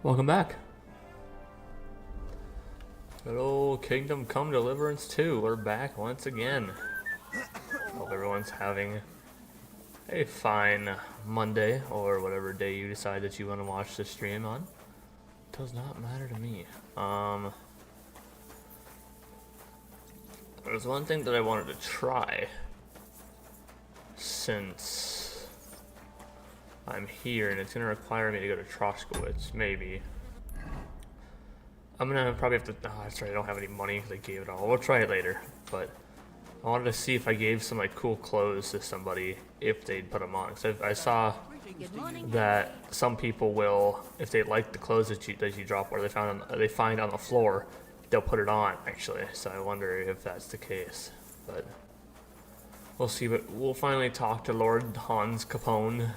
Welcome back. Good old Kingdom Come Deliverance 2. We're back once again. Hope everyone's having a fine Monday or whatever day you decide that you want to watch the stream on. Does not matter to me. There's one thing that I wanted to try since I'm here, and it's going to require me to go to Troskowitz, maybe. I'm going to probably have to... Oh, that's right, I don't have any money because I gave it all. We'll try it later, but I wanted to see if I gave some like cool clothes to somebody if they'd put them on. So I saw that some people will, if they like the clothes that you drop or they find on the floor, they'll put it on actually. So I wonder if that's the case, but we'll see. But we'll finally talk to Lord Hans Capone.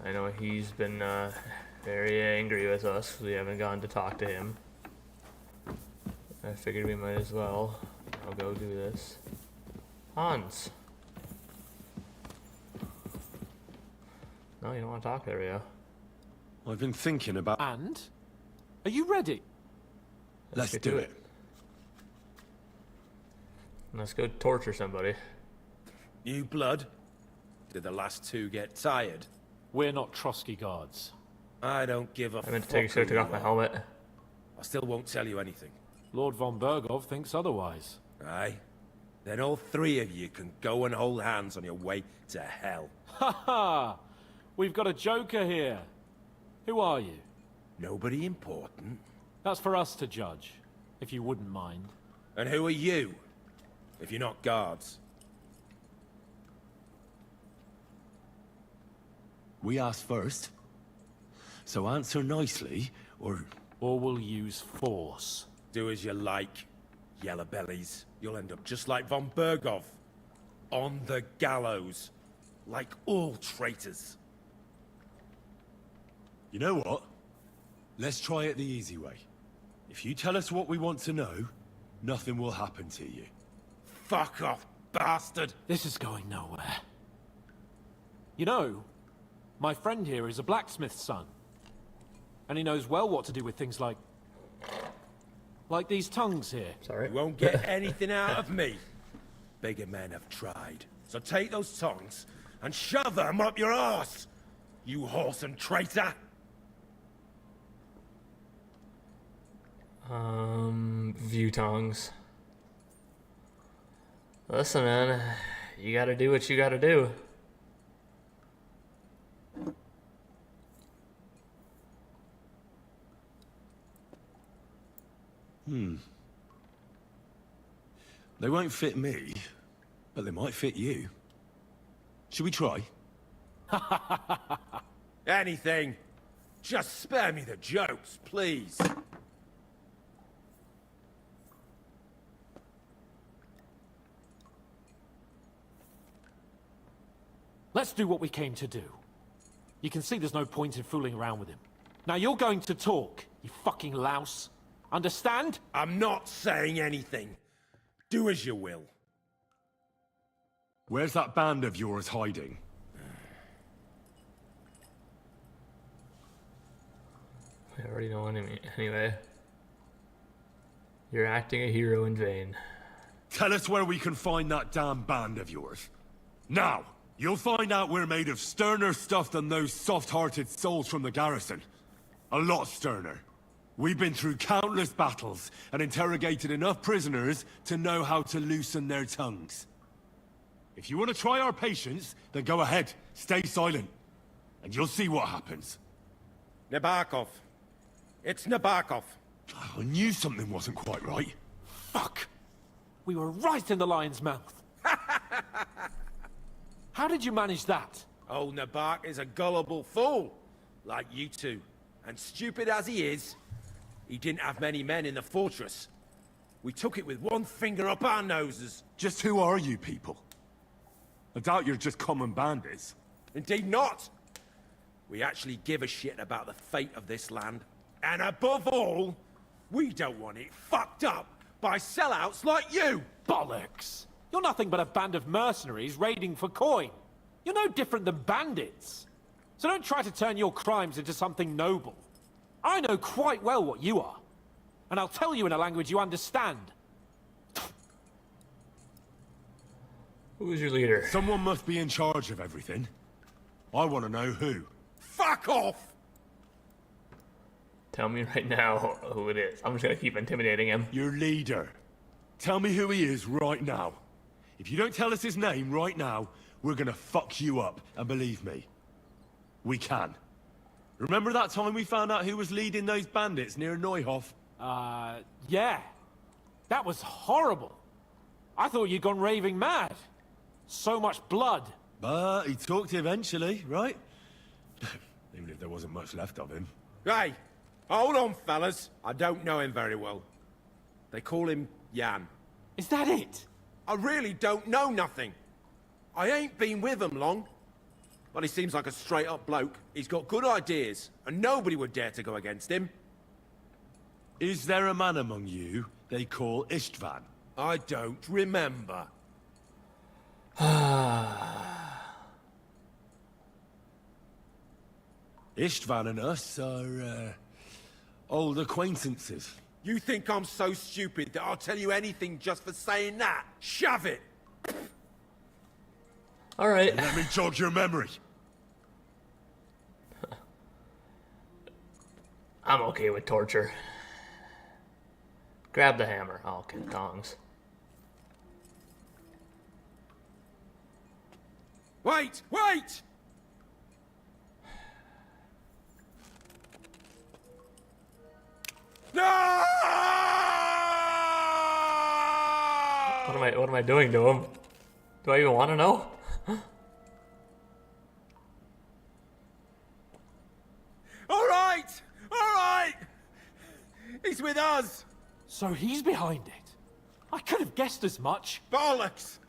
I know he's been very angry with us because we haven't gone to talk to him. I figured we might as well. I'll go do this. Hans. No, you don't want to talk, there we go. I've been thinking about... And? Are you ready? Let's do it. Let's go torture somebody. New blood? Did the last two get tired? We're not Trotsky guards. I don't give a fuck. I meant to take off my helmet. I still won't tell you anything. Lord von Bergov thinks otherwise. Aye? Then all three of you can go and hold hands on your way to hell. Ha ha! We've got a joker here. Who are you? Nobody important. That's for us to judge, if you wouldn't mind. And who are you? If you're not guards. We asked first. So answer nicely, or... Or we'll use force. Do as you like, yellow bellies. You'll end up just like von Bergov. On the gallows. Like all traitors. You know what? Let's try it the easy way. If you tell us what we want to know, nothing will happen to you. Fuck off, bastard! This is going nowhere. You know, my friend here is a blacksmith's son. And he knows well what to do with things like these tongues here. Sorry. You won't get anything out of me. Bigger men have tried. So take those tongues and shove them up your arse, you whoresome traitor! View tongues. Listen, man, you gotta do what you gotta do. They won't fit me, but they might fit you. Should we try? Anything. Just spare me the jokes, please. Let's do what we came to do. You can see there's no point in fooling around with him. Now you're going to talk, you fucking louse. Understand? I'm not saying anything. Do as you will. Where's that band of yours hiding? I already know anyway. You're acting a hero in vain. Tell us where we can find that damn band of yours. Now! You'll find out we're made of sterner stuff than those soft-hearted souls from the garrison. A lot sterner. We've been through countless battles and interrogated enough prisoners to know how to loosen their tongues. If you want to try our patience, then go ahead. Stay silent. And you'll see what happens. Nebakov. It's Nebakov. I knew something wasn't quite right. Fuck! We were right in the lion's mouth. How did you manage that? Old Nebak is a gullible fool, like you two. And stupid as he is, he didn't have many men in the fortress. We took it with one finger up our noses. Just who are you people? I doubt you're just common bandits. Indeed not. We actually give a shit about the fate of this land. And above all, we don't want it fucked up by sellouts like you! Bollocks! You're nothing but a band of mercenaries raiding for coin. You're no different than bandits. So don't try to turn your crimes into something noble. I know quite well what you are. And I'll tell you in a language you understand. Who is your leader? Someone must be in charge of everything. I want to know who. Fuck off! Tell me right now who it is. I'm just gonna keep intimidating him. Your leader. Tell me who he is right now. If you don't tell us his name right now, we're gonna fuck you up. And believe me, we can. Remember that time we found out who was leading those bandits near Neuhof? Yeah. That was horrible. I thought you'd gone raving mad. So much blood. But he talked eventually, right? Even if there wasn't much left of him. Hey, hold on, fellas. I don't know him very well. They call him Jan. Is that it? I really don't know nothing. I ain't been with him long. But he seems like a straight-up bloke. He's got good ideas, and nobody would dare to go against him. Is there a man among you they call Istvan? I don't remember. Istvan and us are, old acquaintances. You think I'm so stupid that I'll tell you anything just for saying that? Shove it! Alright. Let me jog your memory. I'm okay with torture. Grab the hammer. Oh, okay, tongs. Wait! Wait! No! What am I doing to him? Do I even want to know? All right! All right! He's with us! So he's behind it. I could have guessed as much. Bollocks!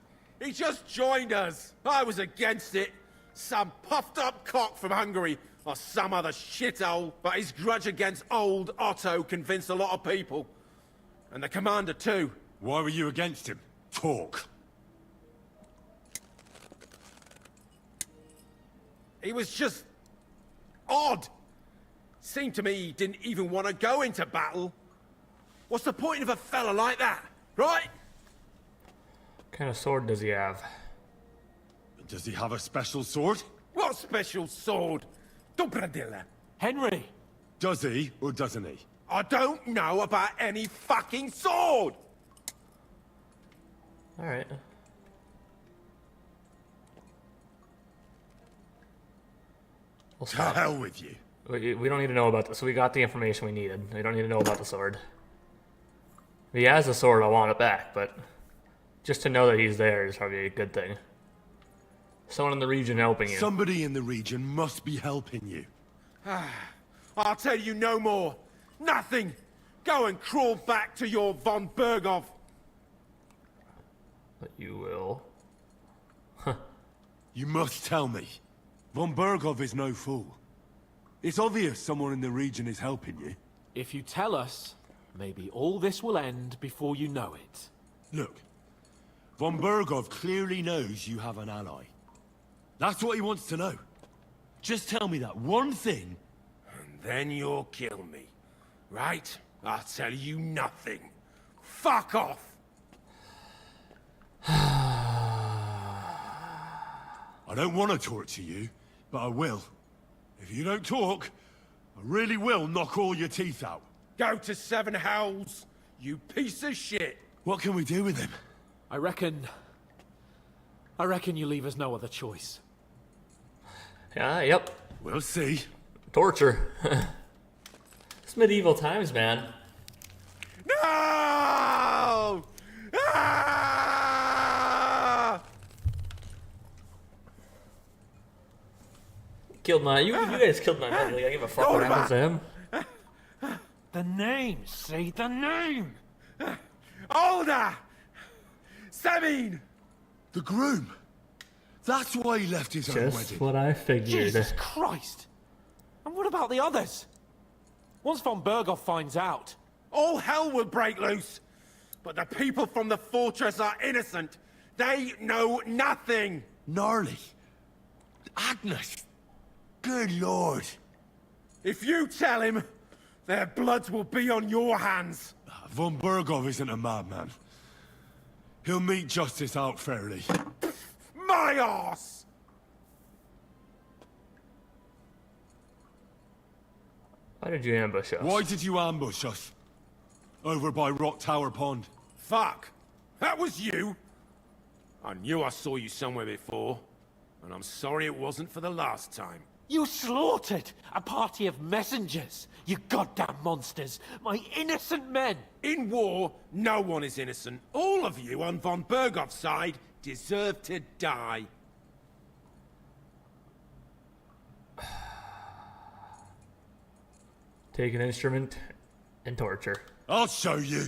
He just joined us. I was against it. Some puffed up cock from Hungary or some other shithole. But his grudge against old Otto convinced a lot of people. And the commander too. Why were you against him? Talk. He was just odd. Seemed to me he didn't even want to go into battle. What's the point of a fella like that, right? What kind of sword does he have? Does he have a special sword? What special sword? Dobradilla. Henry! Does he, or doesn't he? I don't know about any fucking sword! Alright. We'll To stop. hell with you. We don't need to know about this. We got the information we needed. We don't need to know about the sword. If he has a sword, I want it back, but just to know that he's there is probably a good thing. Someone in the region helping you. Somebody in the region must be helping you. I'll tell you no more. Nothing. Go and crawl back to your von Bergov. But you will. You must tell me. Von Bergov is no fool. It's obvious someone in the region is helping you. If you tell us, maybe all this will end before you know it. Look, von Bergov clearly knows you have an ally. That's what he wants to know. Just tell me that one thing. And then you'll kill me. Right? I'll tell you nothing. Fuck off! I don't want to torture you, but I will. If you don't talk, I really will knock all your teeth out. Go to Seven Hells, you piece of shit! What can we do with him? I reckon you leave us no other choice. Yeah, yep. We'll see. Torture. It's medieval times, man. No! Ah! Killed my. You guys killed my buddy. Like, I give a fuck what happens to him. The name! Say the name! Older! Sabine! The groom. That's why he left his own Just wedding. what I figured. Jesus Christ! And what about the others? Once von Bergov finds out... All hell will break loose! But the people from the fortress are innocent! They know nothing! Gnarly. Agnes. Good lord. If you tell him, their blood will be on your hands. Von Bergov isn't a madman. He'll meet justice out fairly. My arse! Why did you ambush us? Why did you ambush us? Over by Rock Tower Pond. Fuck! That was you! I knew I saw you somewhere before, and I'm sorry it wasn't for the last time. You slaughtered a party of messengers, you goddamn monsters, my innocent men! In war, no one is innocent. All of you on von Bergov's side deserve to die. Take an instrument and torture. I'll show you.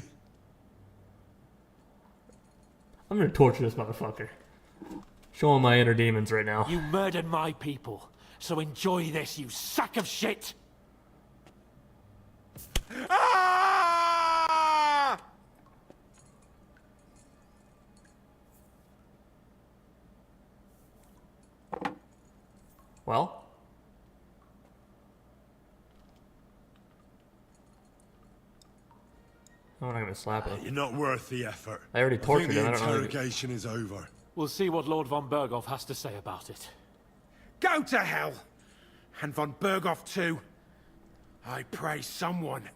I'm gonna torture this motherfucker. Show him my inner demons right now. You murdered my people, so enjoy this, you sack of shit! Ah! Well? I'm not gonna slap it. You're not worth the effort. I already tortured I think him. the I don't know. interrogation is over. We'll see what Lord von Bergov has to say about it. Go to hell! And von Bergov too. I pray someone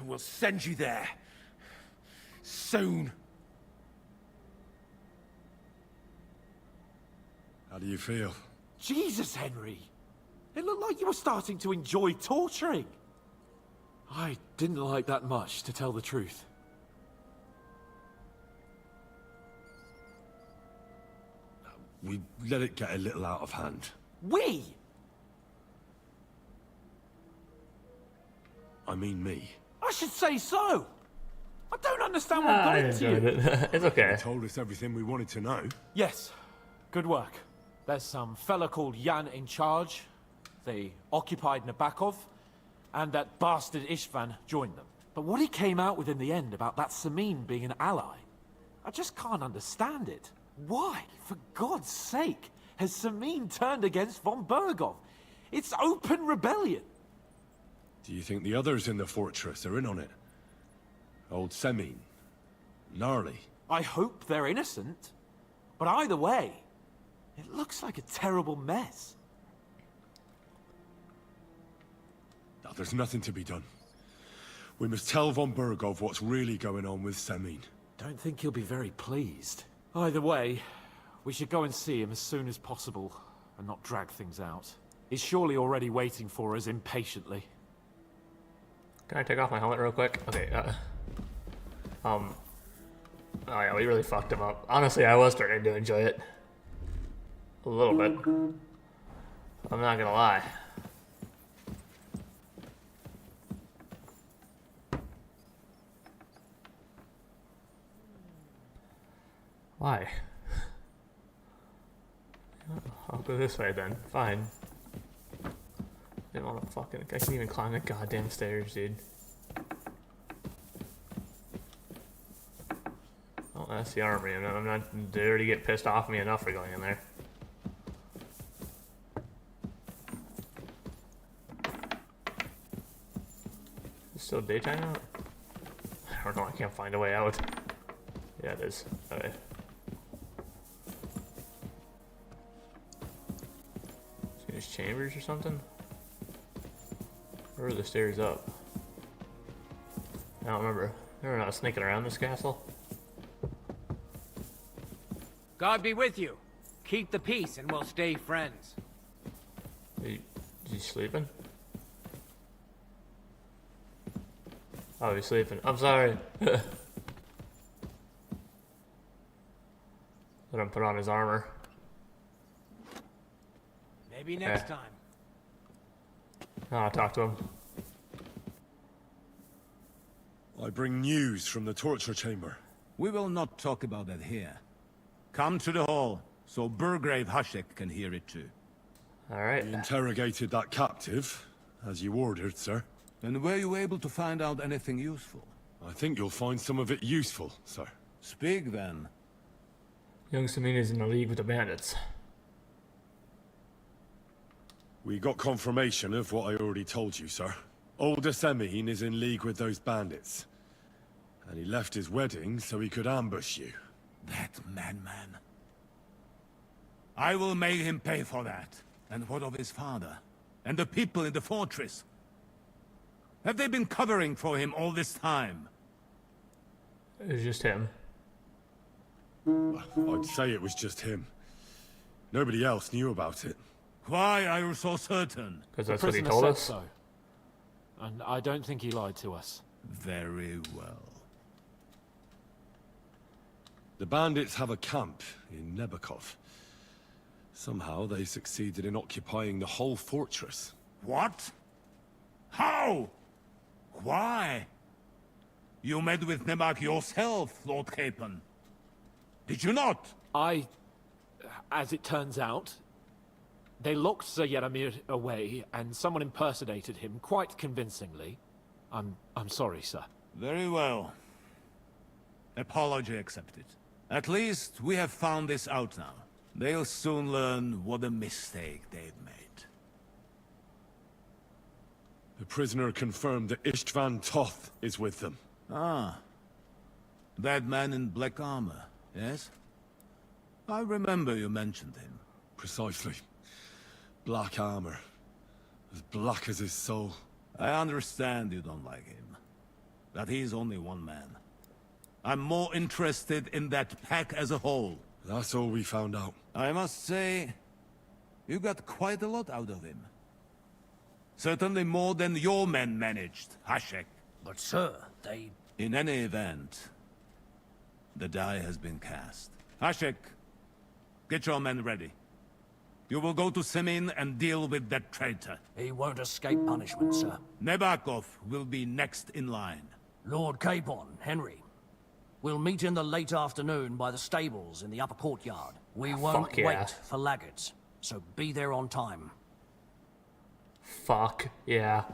will send you there. Soon. How do you feel? Jesus, Henry! It looked like you were starting to enjoy torturing. I didn't like that much, to tell the truth. We let it get a little out of hand. We? I mean me. I should say so! I don't understand what I got into enjoyed you. it. It's okay. You told us everything we wanted to know. Yes, good work. There's some fella called Jan in charge. They occupied Nebakov, and that bastard Istvan joined them. But what he came out with in the end about that Samin being an ally, I just can't understand it. Why, for God's sake, has Samin turned against von Bergov? It's open rebellion. Do you think the others in the fortress are in on it? Old Semin. Gnarly. I hope they're innocent. But either way, it looks like a terrible mess. Now, there's nothing to be done. We must tell von Bergov what's really going on with Semin. Don't think he'll be very pleased. Either way, we should go and see him as soon as possible and not drag things out. He's surely already waiting for us impatiently. Can I take off my helmet real quick? Okay, oh yeah, we really fucked him up. Honestly, I was starting to enjoy it. A little bit. I'm not gonna lie. Why? I'll go this way then. Fine. Didn't want to fucking. I can't even climb the goddamn stairs, dude. Oh, that's the armory. I'm not. They already get pissed off at me enough for going in there. It's still daytime out? I don't know. I can't find a way out. Yeah, it is. Okay. These chambers or something? Where are the stairs up? I don't remember. They were not sneaking around this castle. God be with you. Keep the peace and we'll stay friends. Is he sleeping? Oh, he's sleeping. I'm sorry. Let him put on his armor. Maybe next Yeah. time. Oh, I'll talk to him. I bring news from the torture chamber. We will not talk about that here. Come to the hall, so Burgrave Hashek can hear it too. Alright. We interrogated that captive, as you ordered, sir. And were you able to find out anything useful? I think you'll find some of it useful, sir. Speak then. Young Samin is in a league with the bandits. We got confirmation of what I already told you, sir. Old Semine is in league with those bandits. And he left his wedding so he could ambush you. That madman. I will make him pay for that. And what of his father? And the people in the fortress? Have they been covering for him all this time? It was just him. I'd say it was just him. Nobody else knew about it. Why are you so certain? Because The that's what he prisoner told said us. so. And I don't think he lied to us. Very well. The bandits have a camp in Nebakov. Somehow they succeeded in occupying the whole fortress. What? How? Why? You met with Nebak yourself, Lord Capon. Did you not? As it turns out, they locked Sir Yaramir away, and someone impersonated him quite convincingly. I'm sorry, sir. Very well. Apology accepted. At least we have found this out now. They'll soon learn what a mistake they've made. The prisoner confirmed that Istvan Toth is with them. Ah. That man in black armor, yes? I remember you mentioned him. Precisely. Black armor. As black as his soul. I understand you don't like him. But he's only one man. I'm more interested in that pack as a whole. That's all we found out. I must say, you got quite a lot out of him. Certainly more than your men managed, Hashek. But sir, they... In any event, the die has been cast. Hashek, get your men ready. You will go to Semine and deal with that traitor. He won't escape punishment, sir. Nebakov will be next in line. Lord Capon, Henry. We'll meet in the late afternoon by the stables in the upper courtyard. We won't fuck yeah. wait for laggards, so be there on time. Fuck yeah.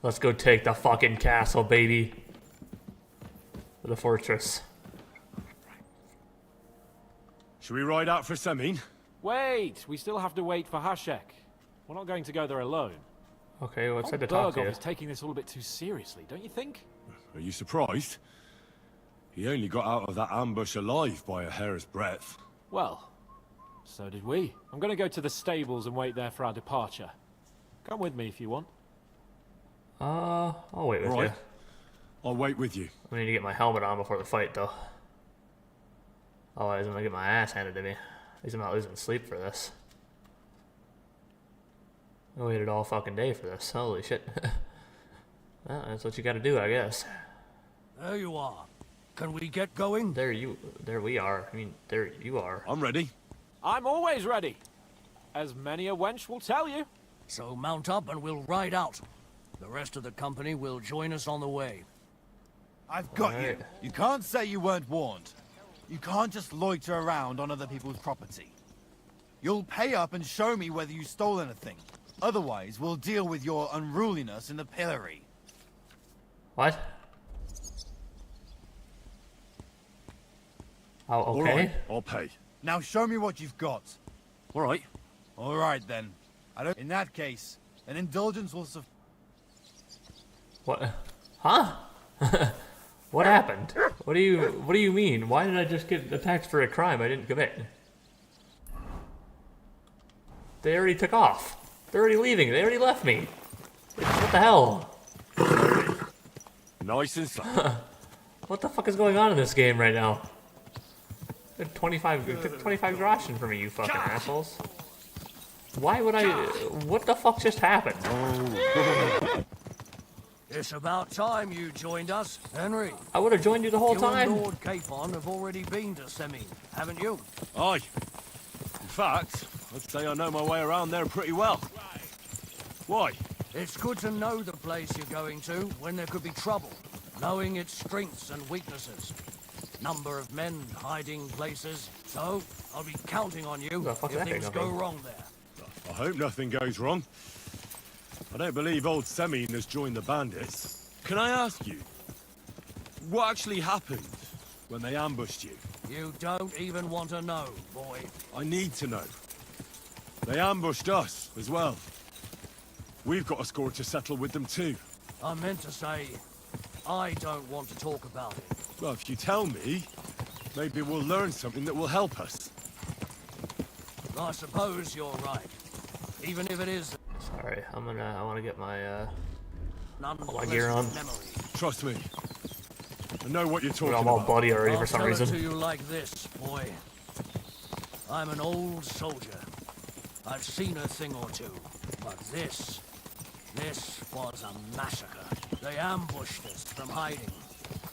Let's go take the fucking castle, baby. Or the fortress. Should we ride out for Semine? Wait! We still have to wait for Hashek. We're not going to go there alone. Okay, well, let's head to Old talk to Bergov you. is taking this all a bit too seriously, don't you think? Are you surprised? He only got out of that ambush alive by a hair's breadth. Well, so did we. I'm going to go to the stables and wait there for our departure. Come with me if you want. I'll wait with Right. you. I'll wait with you. I need to get my helmet on before the fight, though. Otherwise, I'm gonna get my ass handed to me. At least I'm not losing sleep for this. I waited all fucking day for this. Holy shit. Well, that's what you gotta do, I guess. There you are. Can we get going? There we are. I mean, there you are. I'm ready. I'm always ready. As many a wench will tell you. So mount up and we'll ride out. The rest of the company will join us on the way. I've got you. Alright. You can't say you weren't warned. You can't just loiter around on other people's property. You'll pay up and show me whether you stole anything. Otherwise, we'll deal with your unruliness in the pillory. What? Oh, All okay. right, I'll pay. Now show me what you've got. All right. All right then. In that case, an indulgence will suffice. What? Huh? What happened? What do you mean? Why did I just get attacked for a crime I didn't commit? They already took off. They're already leaving. They already left me. What the hell? Nice and slow. What the fuck is going on in this game right now? It took 25 groschen from me, you fucking assholes. Why would I... What the fuck just happened? It's about time you joined us, Henry. I would have joined you the whole You and time. Lord Capon have already been to Semine, haven't you? Aye. In fact, I'd say I know my way around there pretty well. Why? It's good to know the place you're going to when there could be trouble, knowing its strengths and weaknesses. Number of men, hiding places. So, I'll be counting on you The fuck is if that things thing go doing? wrong there. I hope nothing goes wrong. I don't believe old Semine has joined the bandits. Can I ask you, what actually happened when they ambushed you? You don't even want to know, boy. I need to know. They ambushed us as well. We've got a score to settle with them too. I meant to say, I don't want to talk about it. Well, if you tell me, maybe we'll learn something that will help us. I suppose you're right. Even if it is Sorry, I want to get my nonetheless gear on. memory. Trust me. I know what you're talking I'm all about. bloody already for I'll some tell reason. it to you like this, boy. I'm an old soldier. I've seen a thing or two, but this was a massacre. They ambushed us from hiding.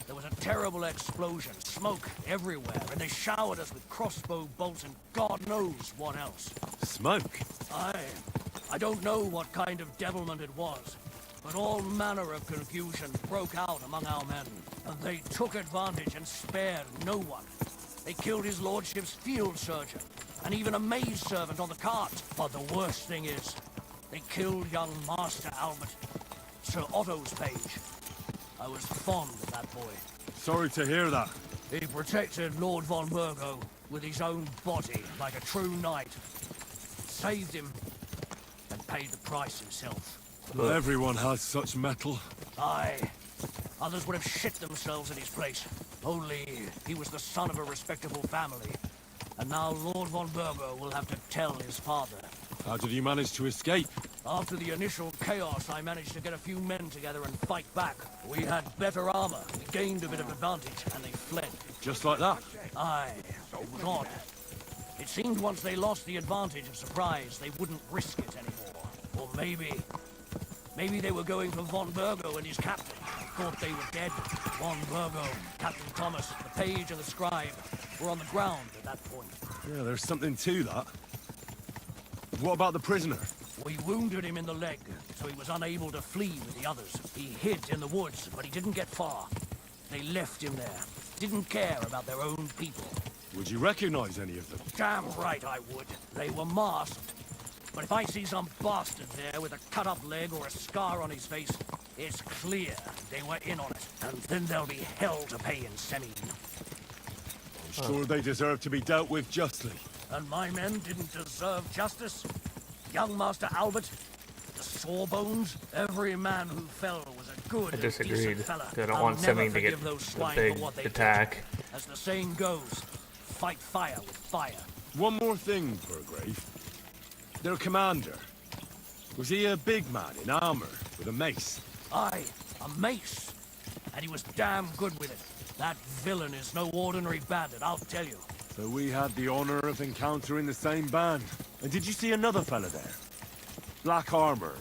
There was a terrible explosion, smoke everywhere, and they showered us with crossbow bolts and God knows what else. Smoke? I don't know what kind of devilment it was, but all manner of confusion broke out among our men, and they took advantage and spared no one. They killed his lordship's field surgeon, and even a maidservant on the cart. But the worst thing is, they killed young Master Albert, Sir Otto's page. I was fond of that boy. Sorry to hear that. He protected Lord von Burgo with his own body like a true knight. Saved him, and paid the price himself. Well, everyone has such metal. Aye. Others would have shit themselves in his place. Only he was the son of a respectable family. And now Lord von Burgo will have to tell his father. How did you manage to escape? After the initial chaos, I managed to get a few men together and fight back. We had better armor, we gained a bit of advantage, and they fled. Just like that? Aye, it was odd. It seemed once they lost the advantage of surprise, they wouldn't risk it anymore. Or maybe they were going for von Burgo and his captain. Thought they were dead. Von Burgo, Captain Thomas, the page and the scribe were on the ground at that point. Yeah, there's something to that. What about the prisoner? We wounded him in the leg, so he was unable to flee with the others. He hid in the woods, but he didn't get far. They left him there. Didn't care about their own people. Would you recognize any of them? Damn right I would. They were masked. But if I see some bastard there with a cut-up leg or a scar on his face, it's clear they were in on it. And then there'll be hell to pay in Semine. I'm sure they deserve to be dealt with justly. And my men didn't deserve justice? Young Master Albert, the Sawbones, every man who fell was a good I and disagreed. decent fella. I don't I'll want never Semine to get forgive those the swine big for what they attack. did. As the saying goes, fight fire with fire. One more thing, Burgrave. Their commander. Was he a big man in armor with a mace? Aye, a mace. And he was damn good with it. That villain is no ordinary bandit, I'll tell you. So we had the honor of encountering the same band. And did you see another fella there? Black armor,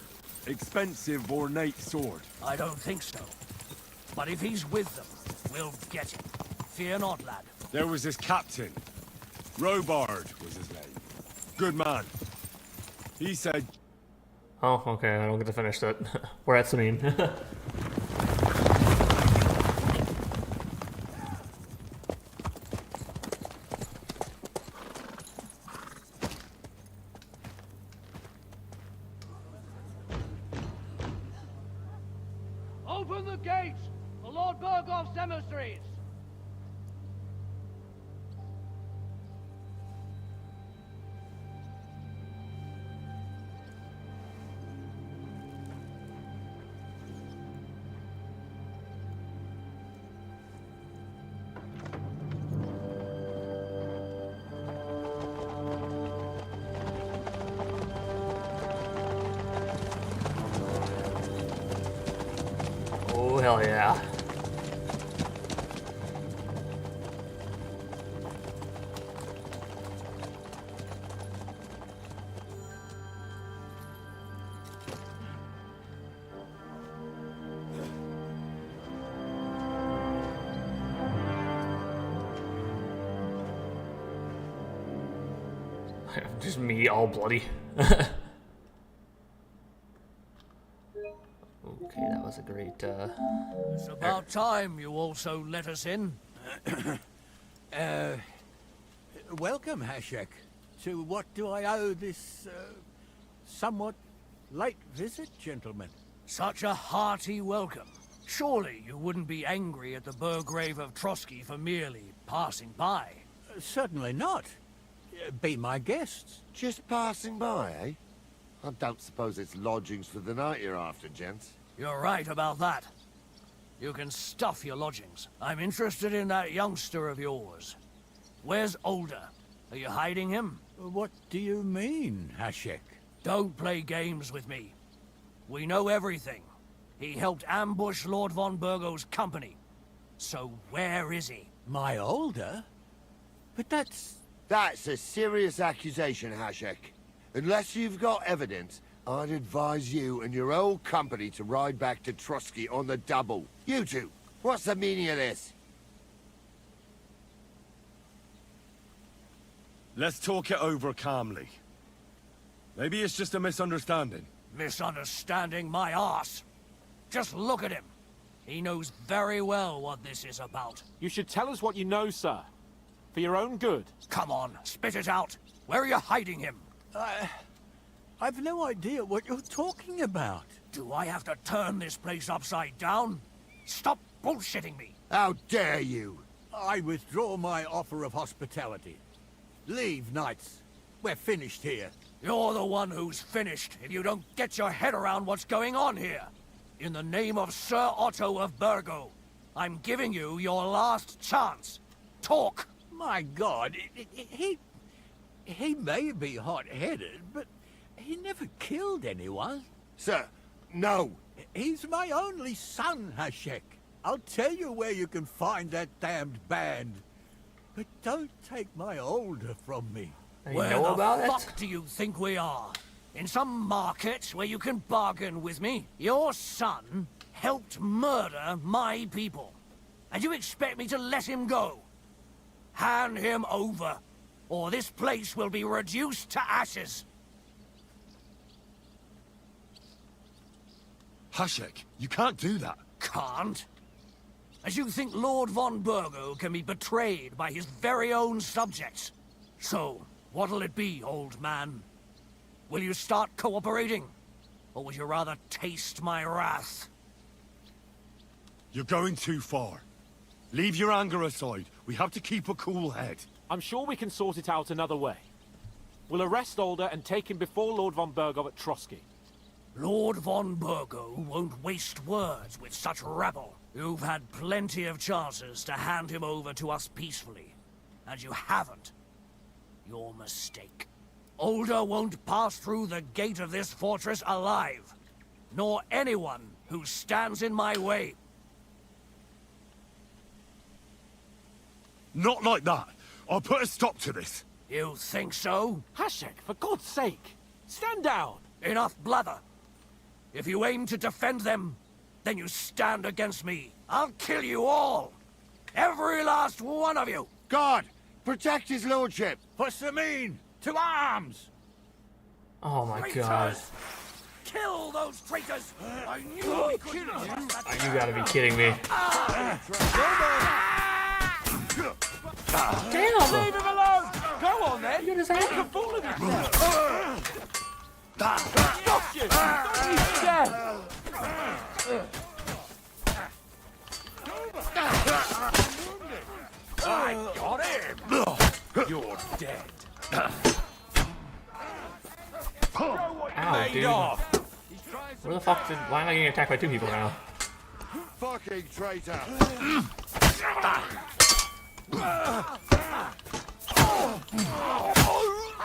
expensive ornate sword. I don't think so. But if he's with them, we'll get him. Fear not, lad. There was this captain. Robard was his name. Good man. He said... Oh, okay, I don't get to finish that. We're at Semine. Open the gates for Lord Burgov's emissaries! Oh, hell yeah. Just me all bloody. Okay, that was a great, It's about time you also let us in. Welcome, Hashek. To what do I owe this, somewhat late visit, gentlemen? Such a hearty welcome. Surely you wouldn't be angry at the Burgrave of Trotsky for merely passing by. Certainly not. Be my guests. Just passing by, eh? I don't suppose it's lodgings for the night you're after, gents. You're right about that. You can stuff your lodgings. I'm interested in that youngster of yours. Where's Older? Are you hiding him? What do you mean, Hashek? Don't play games with me. We know everything. He helped ambush Lord von Burgo's company. So where is he? My Older? But that's... That's a serious accusation, Hashek. Unless you've got evidence, I'd advise you and your old company to ride back to Trusky on the double. You two, what's the meaning of this? Let's talk it over calmly. Maybe it's just a misunderstanding. Misunderstanding my arse. Just look at him. He knows very well what this is about. You should tell us what you know, sir. For your own good. Come on, spit it out. Where are you hiding him? I've no idea what you're talking about. Do I have to turn this place upside down? Stop bullshitting me. How dare you? I withdraw my offer of hospitality. Leave, knights. We're finished here. You're the one who's finished if you don't get your head around what's going on here. In the name of Sir Otto of Burgo, I'm giving you your last chance. Talk! My God, he may be hot-headed, but he never killed anyone. Sir, no. He's my only son, Hashek. I'll tell you where you can find that damned band. But don't take my Older from me. Where the fuck do you think we are? In some market where you can bargain with me? Your son helped murder my people. And you expect me to let him go? Hand him over, or this place will be reduced to ashes. Hashek, you can't do that. Can't? As you think Lord von Burgo can be betrayed by his very own subjects. So, what'll it be, old man? Will you start cooperating? Or would you rather taste my wrath? You're going too far. Leave your anger aside. We have to keep a cool head. I'm sure we can sort it out another way. We'll arrest Older and take him before Lord von Burgo at Trosky. Lord von Burgo won't waste words with such rabble. You've had plenty of chances to hand him over to us peacefully, and you haven't. Your mistake. Older won't pass through the gate of this fortress alive, nor anyone who stands in my way. Not like that. I'll put a stop to this. You think so? Hashek, for God's sake, stand down. Enough blather. If you aim to defend them, then you stand against me. I'll kill you all. Every last one of you. God, protect his lordship. For Samin, to arms! Oh my Traitors! god. Kill those traitors! I knew we could not trust that. You gotta be kidding me. Damn! Leave him alone! Go on then! What is Make a happening? fool of yourself! Stop you! Don't you dare! I got him! You're dead. Ow, dude. Where the fuck did... Why am I getting attacked by two people now? Fucking traitor.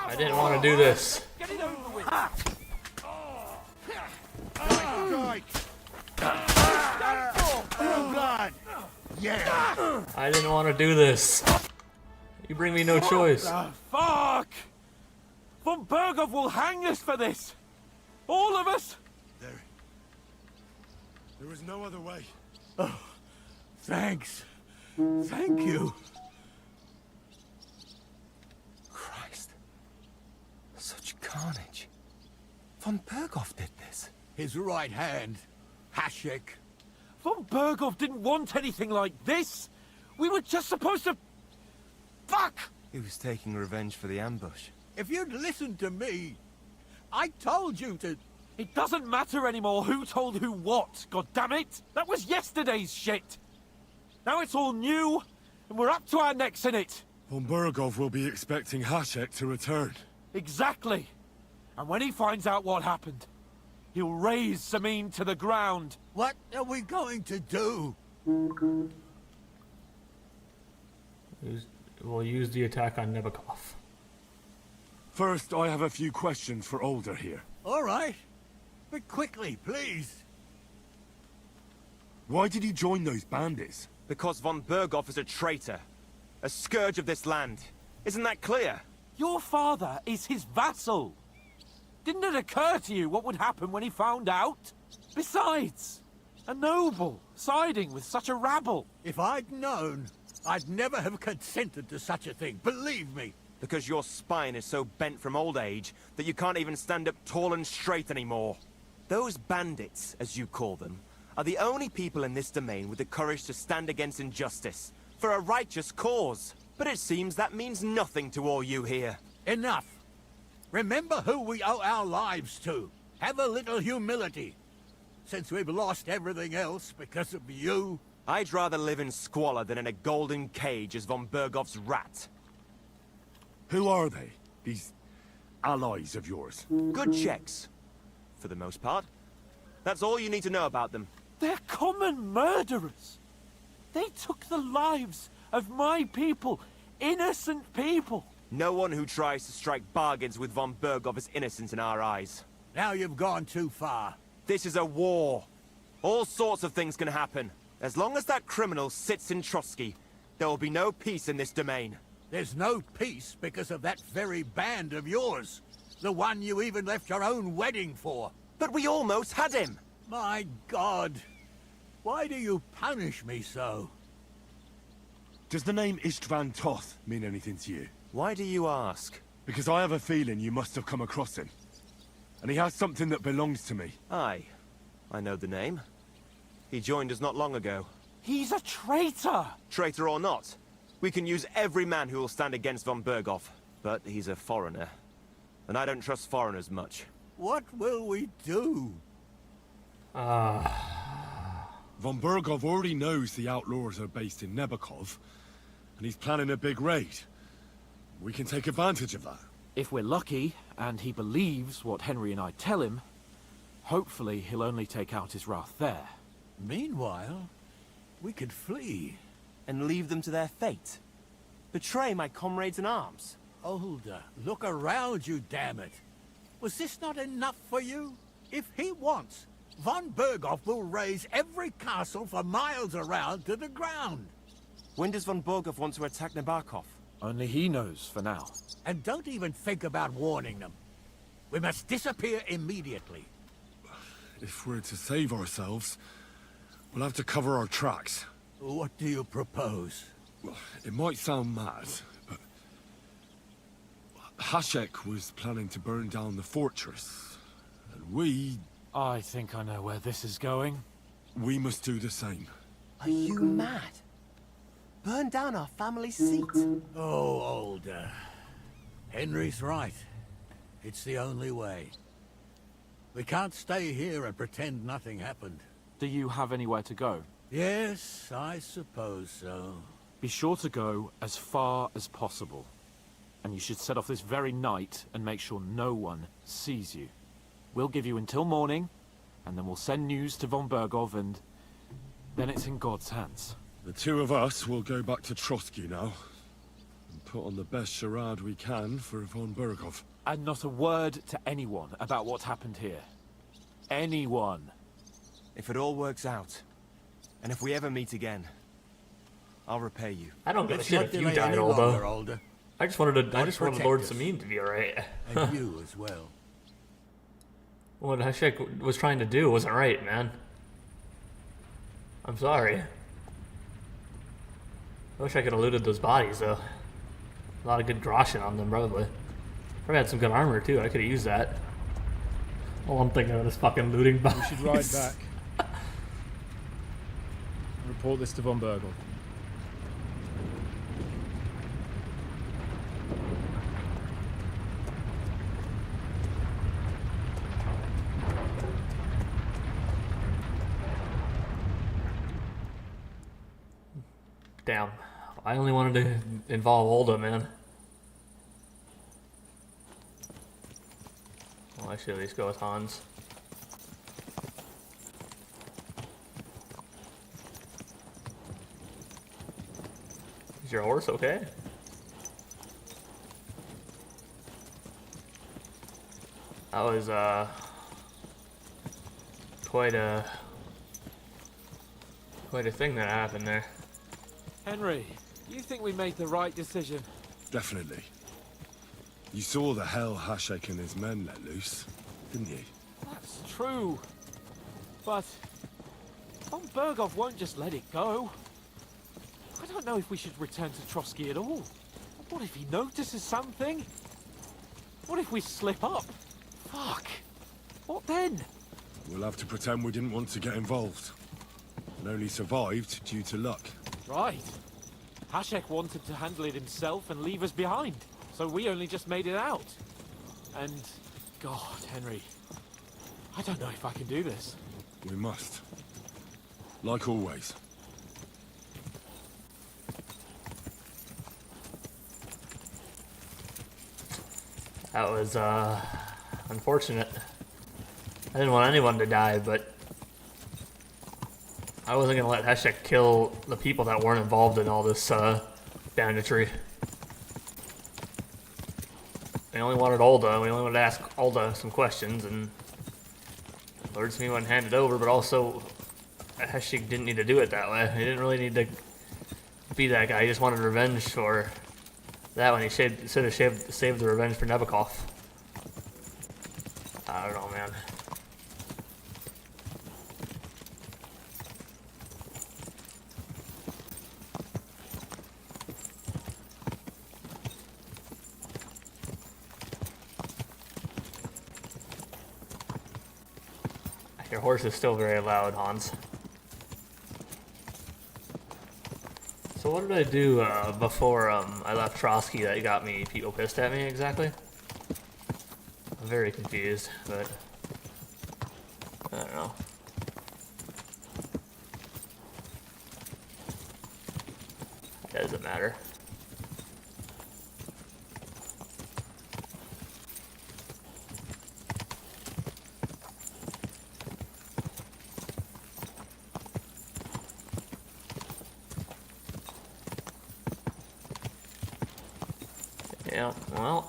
I didn't want to do this. Get it over with! Blood. Yeah. I didn't want to do this. You bring me no choice. Fuck! Von Burgov will hang us for this! All of us! There is no other way. Thanks. Thank you. Christ. Such carnage. Von Burgov did this. His right hand, Hashek. Von Burgov didn't want anything like this! We were just supposed to... Fuck! He was taking revenge for the ambush. If you'd listened to me, I told you to... It doesn't matter anymore who told who what, goddammit! That was yesterday's shit! Now it's all new, and we're up to our necks in it! Von Burgov will be expecting Hashek to return. Exactly! And when he finds out what happened, he'll raise Samin to the ground. What are we going to do? We'll use the attack on Nebakov. First, I have a few questions for Older here. All right. But quickly, please. Why did he join those bandits? Because von Berghoff is a traitor. A scourge of this land. Isn't that clear? Your father is his vassal. Didn't it occur to you what would happen when he found out? Besides, a noble siding with such a rabble. If I'd known, I'd never have consented to such a thing, believe me. Because your spine is so bent from old age that you can't even stand up tall and straight anymore. Those bandits, as you call them, are the only people in this domain with the courage to stand against injustice, for a righteous cause. But it seems that means nothing to all you here. Enough. Remember who we owe our lives to. Have a little humility. Since we've lost everything else because of you. I'd rather live in squalor than in a golden cage as von Berghoff's rat. Who are they? These allies of yours? Good checks, for the most part. That's all you need to know about them. They're common murderers. They took the lives of my people, innocent people. No one who tries to strike bargains with von Berghoff is innocent in our eyes. Now you've gone too far. This is a war. All sorts of things can happen. As long as that criminal sits in Trotsky, there will be no peace in this domain. There's no peace because of that very band of yours. The one you even left your own wedding for. But we almost had him! My God. Why do you punish me so? Does the name Istvan Toth mean anything to you? Why do you ask? Because I have a feeling you must have come across him. And he has something that belongs to me. Aye. I know the name. He joined us not long ago. He's a traitor! Traitor or not, we can use every man who will stand against von Berghoff. But he's a foreigner. And I don't trust foreigners much. What will we do? Von Berghoff already knows the outlaws are based in Nebakov, and he's planning a big raid. We can take advantage of that. If we're lucky, and he believes what Henry and I tell him, hopefully he'll only take out his wrath there. Meanwhile, we could flee. And leave them to their fate. Betray my comrades in arms. Older, look around you, damn it. Was this not enough for you? If he wants, von Berghoff will raise every castle for miles around to the ground. When does von Berghoff want to attack Nebakov? Only he knows for now. And don't even think about warning them. We must disappear immediately. If we're to save ourselves, we'll have to cover our tracks. What do you propose? Well, it might sound mad, but Hashek was planning to burn down the fortress, and we I think I know where this is going. must do the same. Are you mad? Burn down our family seat? Oh, Older. Henry's right. It's the only way. We can't stay here and pretend nothing happened. Do you have anywhere to go? Yes, I suppose so. Be sure to go as far as possible. And you should set off this very night and make sure no one sees you. We'll give you until morning, and then we'll send news to von Berghoff, and then it's in God's hands. The two of us will go back to Trotsky now, and put on the best charade we can for von Berghoff. And not a word to anyone about what's happened here. Anyone. If it all works out, and if we ever meet again, I'll repay you. I don't give a Let's shit not if you delay died, any longer, Olda. Older. I just wanted God Lord protect us. Samin to be alright. And you as well. What Hashek was trying to do wasn't right, man. I'm sorry. I wish I could have looted those bodies, though. A lot of good groschen on them, probably. Probably had some good armor, too. I could have used that. All I'm thinking of is fucking looting bodies. We should ride back. Report this to von Berghoff. Damn. I only wanted to involve Olda, man. Well, I should at least go with Hans. Is your horse okay? That was quite a thing that happened there. Henry, you think we made the right decision? Definitely. You saw the hell Hashek and his men let loose, didn't you? That's true. But von Bergov won't just let it go. I don't know if we should return to Trotsky at all. What if he notices something? What if we slip up? Fuck. What then? We'll have to pretend we didn't want to get involved. And only survived due to luck. Right. Hashek wanted to handle it himself and leave us behind. So we only just made it out. And... God, Henry. I don't know if I can do this. We must. Like always. That was, unfortunate. I didn't want anyone to die, but I wasn't gonna let Heshek kill the people that weren't involved in all this, banditry. We only wanted Ulda, we only wanted to ask Ulda some questions, and Lord to me wasn't handed over, but also Heshek didn't need to do it that way. He didn't really need to be that guy, he just wanted revenge for that one. He should have saved the revenge for Nebakov. I don't know, man. Your horse is still very loud, Hans. So what did I do before I left Trotsky that got me people pissed at me exactly? I'm very confused, but I don't know. That doesn't matter. Yeah, well,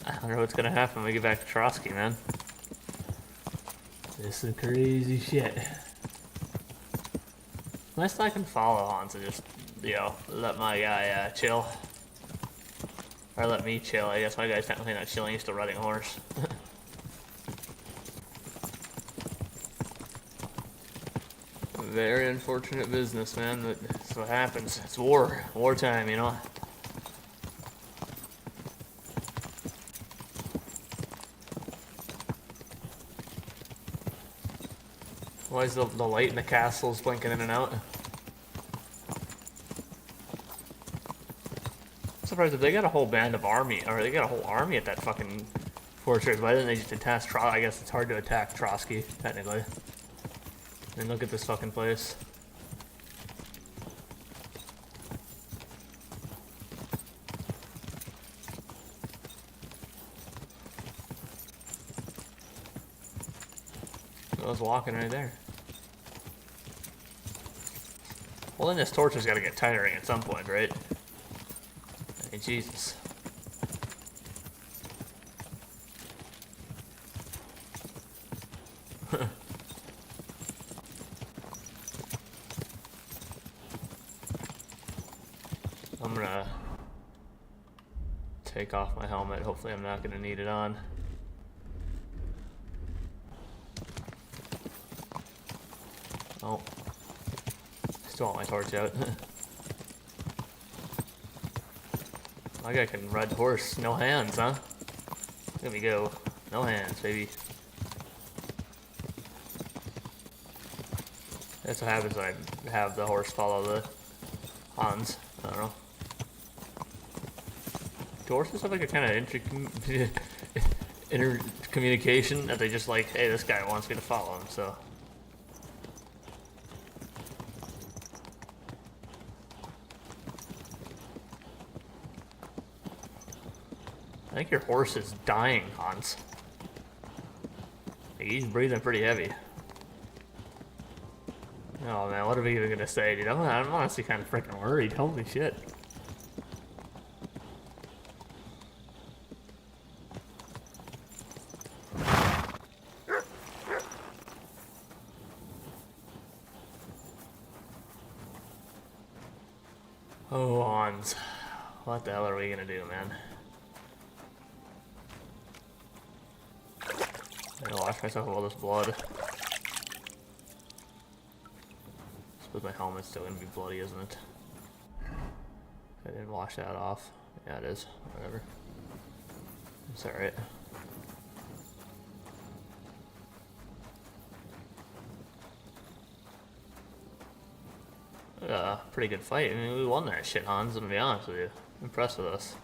I don't know what's gonna happen when we get back to Trotsky, man. This is crazy shit. Unless I can follow Hans and just, you know, let my guy chill. Or let me chill. I guess my guy's technically not chilling, he's still riding a horse. Very unfortunate business, man, but that's what happens. It's war. Wartime, you know? Why is the light in the castles blinking in and out? I'm surprised if they got a whole band of army, or they got a whole army at that fucking fortress. Why didn't they just attack Trotsky? I guess it's hard to attack Trotsky, technically. And look at this fucking place. I was walking right there. Well, then this torch has got to get tiring at some point, right? Hey, Jesus. I'm gonna take off my helmet. Hopefully I'm not gonna need it on. Oh. Still want my torch out. My guy can ride the horse. No hands, huh? There we go. No hands, baby. That's what happens when I have the horse follow the Hans. I don't know. Do horses have like a kind of intercommunication that they just like, hey, this guy wants me to follow him, so. I think your horse is dying, Hans. He's breathing pretty heavy. Oh man, what are we even gonna say, dude? I'm honestly kind of freaking worried. Holy shit. Oh, Hans. What the hell are we gonna do, man? I'm gonna wash myself of all this blood. I suppose my helmet's still gonna be bloody, isn't it? I didn't wash that off. Yeah, it is. Whatever. It's alright. Pretty good fight. I mean, we won that shit, Hans, I'm gonna be honest with you. I'm impressed with us.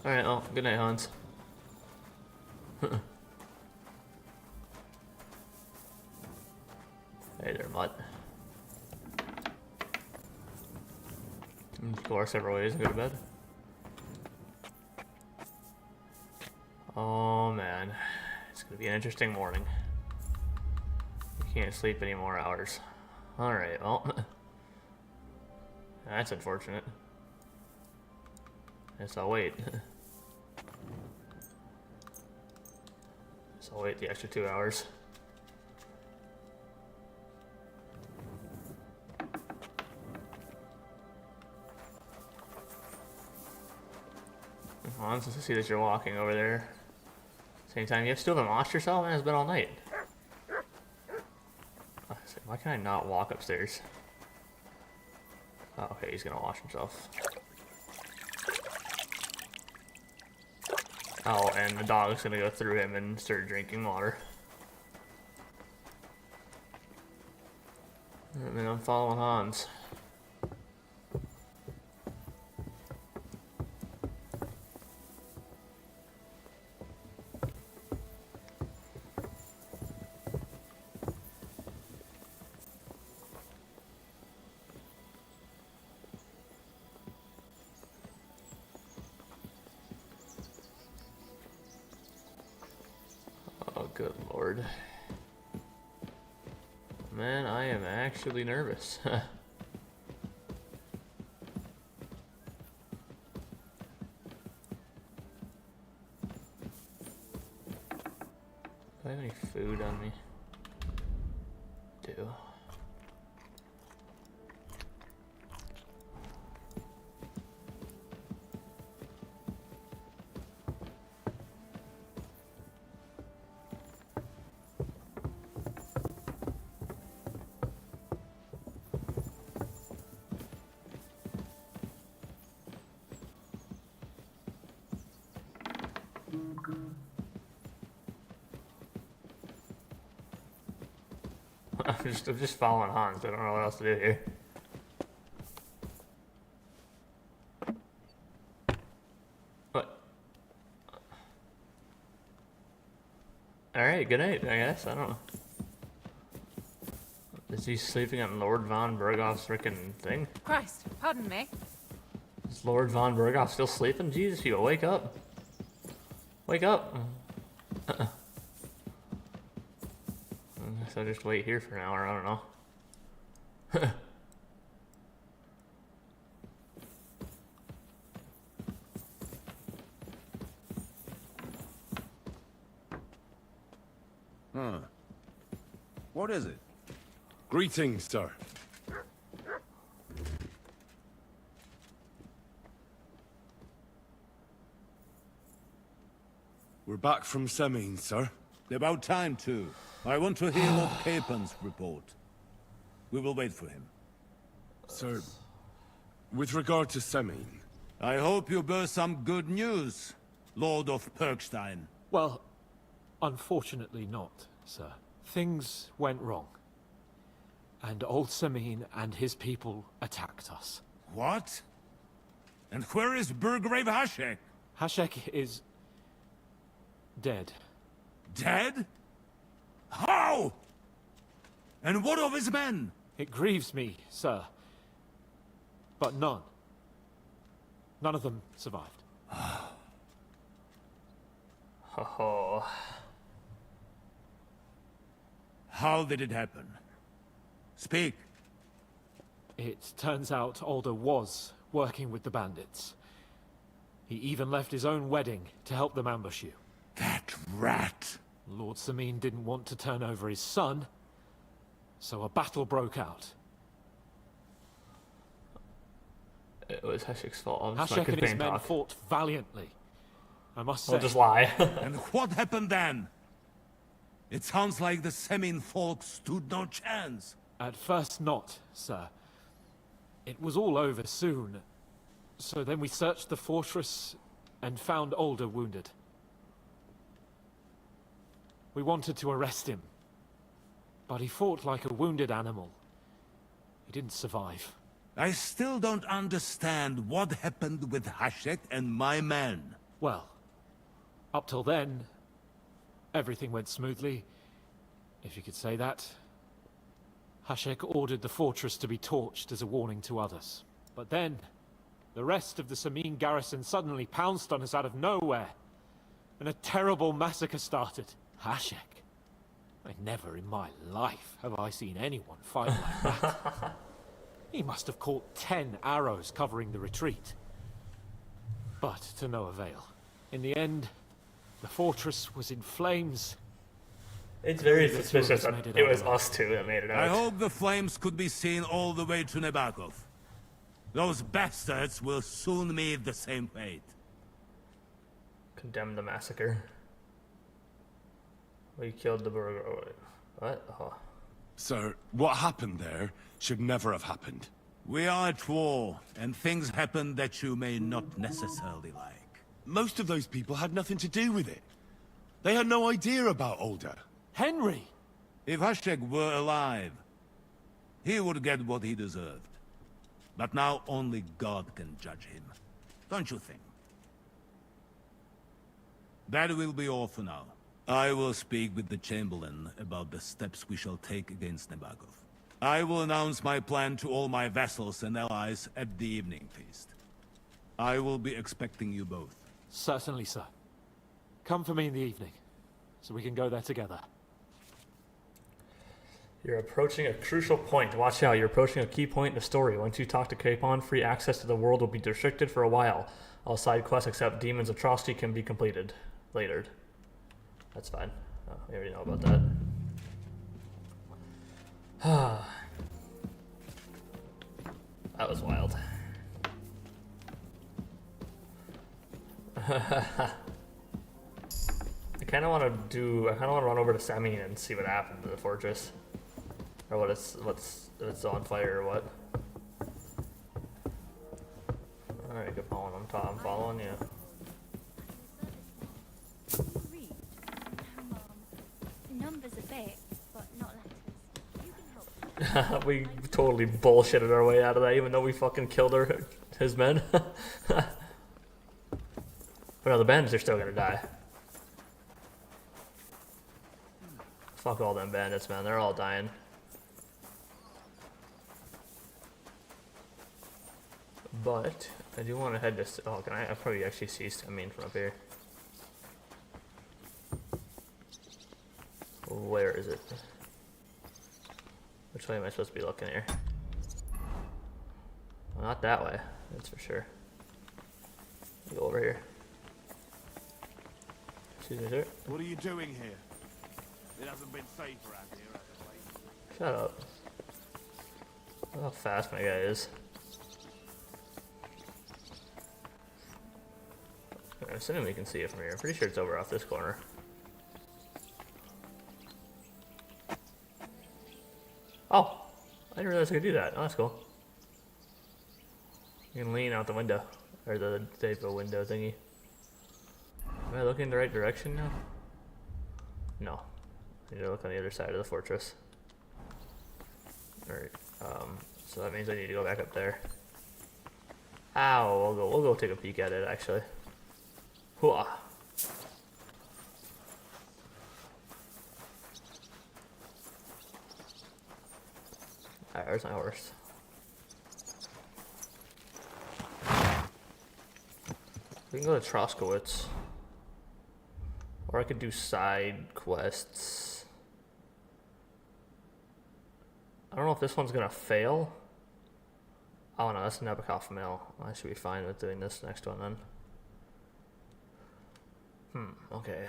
Alright, well, good night, Hans. Hey there, mutt. Go our several ways and go to bed. Oh man, it's gonna be an interesting morning. You can't sleep any more hours. Alright, well. That's unfortunate. Guess I'll wait. Guess I'll wait the extra 2 hours. Well, since I see that you're walking over there. Same time, you still haven't washed yourself, man. It's been all night. Why can I not walk upstairs? Oh, okay, he's gonna wash himself. Oh, and the dog's gonna go through him and start drinking water. And then I'm following Hans. Oh, good lord. Man, I am actually nervous. Do I have any food on me? Do. I'm just following Hans. I don't know what else to do here. What? Alright, good night, I guess. I don't know. Is he sleeping on Lord von Bergoff's frickin' thing? Christ, pardon me. Is Lord von Bergoff still sleeping? Jesus, you wake up. Wake up. So I'll just wait here for an hour, I don't know. Huh. What is it? Greetings, sir. We're back from Semine, sir. About time, too. I want to hear Lord Capen's report. We will wait for him. Sir, with regard to Semine... I hope you bear some good news, Lord of Perkstein. Well, unfortunately not, sir. Things went wrong. And old Semine and his people attacked us. What? And where is Burgrave Hashek? Hashek is... dead. Dead? How? And what of his men? It grieves me, sir. But none of them survived. Oh. How did it happen? Speak. It turns out Alder was working with the bandits. He even left his own wedding to help them ambush you. That rat! Lord Samin didn't want to turn over his son, so a battle broke out. It was Hashek's fault. I'm just Hashek and his not men talk. fought valiantly. I must say. I'll just lie. And what happened then? It sounds like the Semin folk stood no chance. At first not, sir. It was all over soon. So then we searched the fortress and found Alder wounded. We wanted to arrest him, but he fought like a wounded animal. He didn't survive. I still don't understand what happened with Hashek and my men. Well, up till then, everything went smoothly, if you could say that. Hashek ordered the fortress to be torched as a warning to others. But then, the rest of the Samin garrison suddenly pounced on us out of nowhere, and a terrible massacre started. Hashek? Never in my life have I seen anyone fight like that. He must have caught 10 arrows covering the retreat. But to no avail. In the end, the fortress was in flames. It's very suspicious that it was us two that made it out. I hope the flames could be seen all the way to Nebakov. Those bastards will soon meet the same fate. Condemn the massacre. We killed the burger. What? Oh. Sir, what happened there should never have happened. We are at war, and things happen that you may not necessarily like. Most of those people had nothing to do with it. They had no idea about Alder. Henry! If Hashek were alive, he would get what he deserved. But now only God can judge him. Don't you think? That will be all for now. I will speak with the Chamberlain about the steps we shall take against Nebakov. I will announce my plan to all my vassals and allies at the evening feast. I will be expecting you both. Certainly, sir. Come for me in the evening, so we can go there together. You're approaching a crucial point. Watch out, you're approaching a key point in the story. Once you talk to Capon, free access to the world will be restricted for a while. All side quests except Demon's Atrocity can be completed later. That's fine. Oh, we already know about that. That was wild. I kind of want to run over to Samin and see what happened to the fortress. Or what's on fire or what. Alright, good following. I'm following you. Numbers a bit, but not letters. You can help. We totally bullshitted our way out of that, even though we fucking killed his men. But no, the bandits are still gonna die. Fuck all them bandits, man. They're all dying. But I do want to head this. Oh, can I probably actually see Samin from up here. Where is it? Which way am I supposed to be looking here? Well, not that way, that's for sure. Go over here. Excuse me, sir. What are you doing here? It hasn't been safe around here, has it, Shut up. Look how fast my guy is. I'm assuming we can see it from here. I'm pretty sure it's over off this corner. Oh! I didn't realize I could do that. Oh, that's cool. You can lean out the window. Or the type of window thingy. Am I looking in the right direction now? No. I need to look on the other side of the fortress. Alright, so that means I need to go back up there. Ow, we'll go take a peek at it actually. Hooah. Alright, where's my horse? We can go to Troskowitz. Or I could do side quests. I don't know if this one's gonna fail. Oh no, that's a Nebakov mail. I should be fine with doing this next one then. Okay,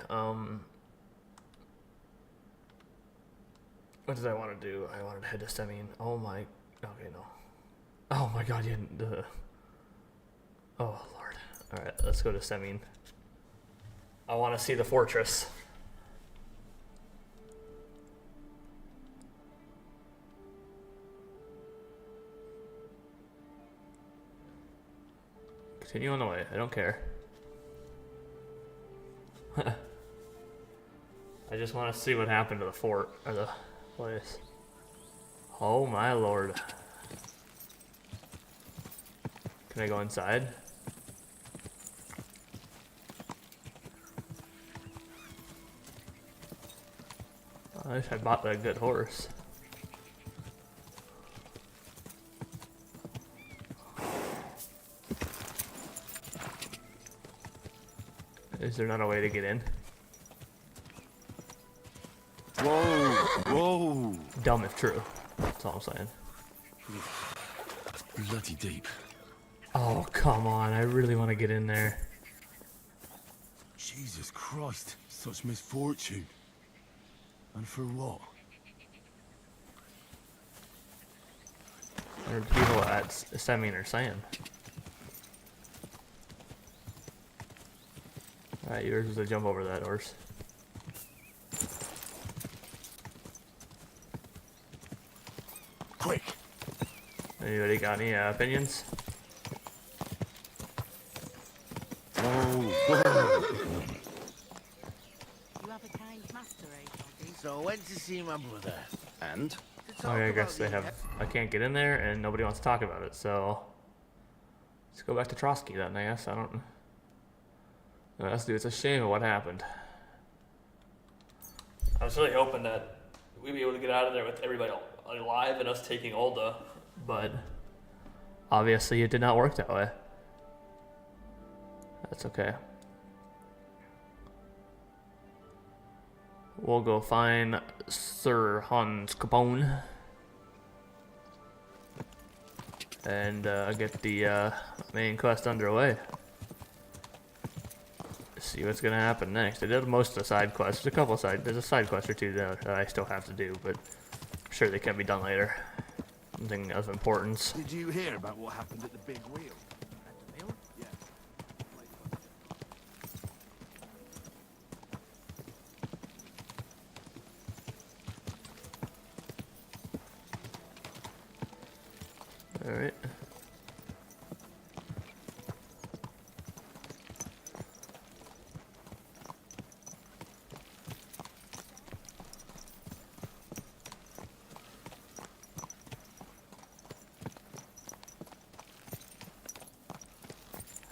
what did I want to do? I wanted to head to Semine. Oh my, okay, no. Oh my god, you didn't, oh lord. Alright, let's go to Semine. I want to see the fortress. Continue on the way, I don't care. I just want to see what happened to the fort, or the place. Oh my lord. Can I go inside? I wish I bought a good horse. Is there not a way to get in? Whoa, whoa. Dumb if true. That's all I'm saying. Bloody deep. Oh, come on. I really want to get in there. Jesus Christ, such misfortune. And for what? What are people at Semine are saying? Alright, yours is to jump over that horse. Quick! Anybody got any opinions? So I went to see my brother. And? Okay, I guess they have. I can't get in there, and nobody wants to talk about it. So let's go back to Trotsky then. I guess I don't. Let's do. It's a shame of what happened. I was really hoping that we'd be able to get out of there with everybody alive and us taking Olda, but obviously it did not work that way. That's okay. We'll go find Sir Hans Capone and get the main quest underway. See what's gonna happen next. I did most of the side quests. There's a side quest or two that I still have to do, but I'm sure they can be done later. Something of importance. Did you hear about what happened at the big wheel? At the mill? Yeah. Alright.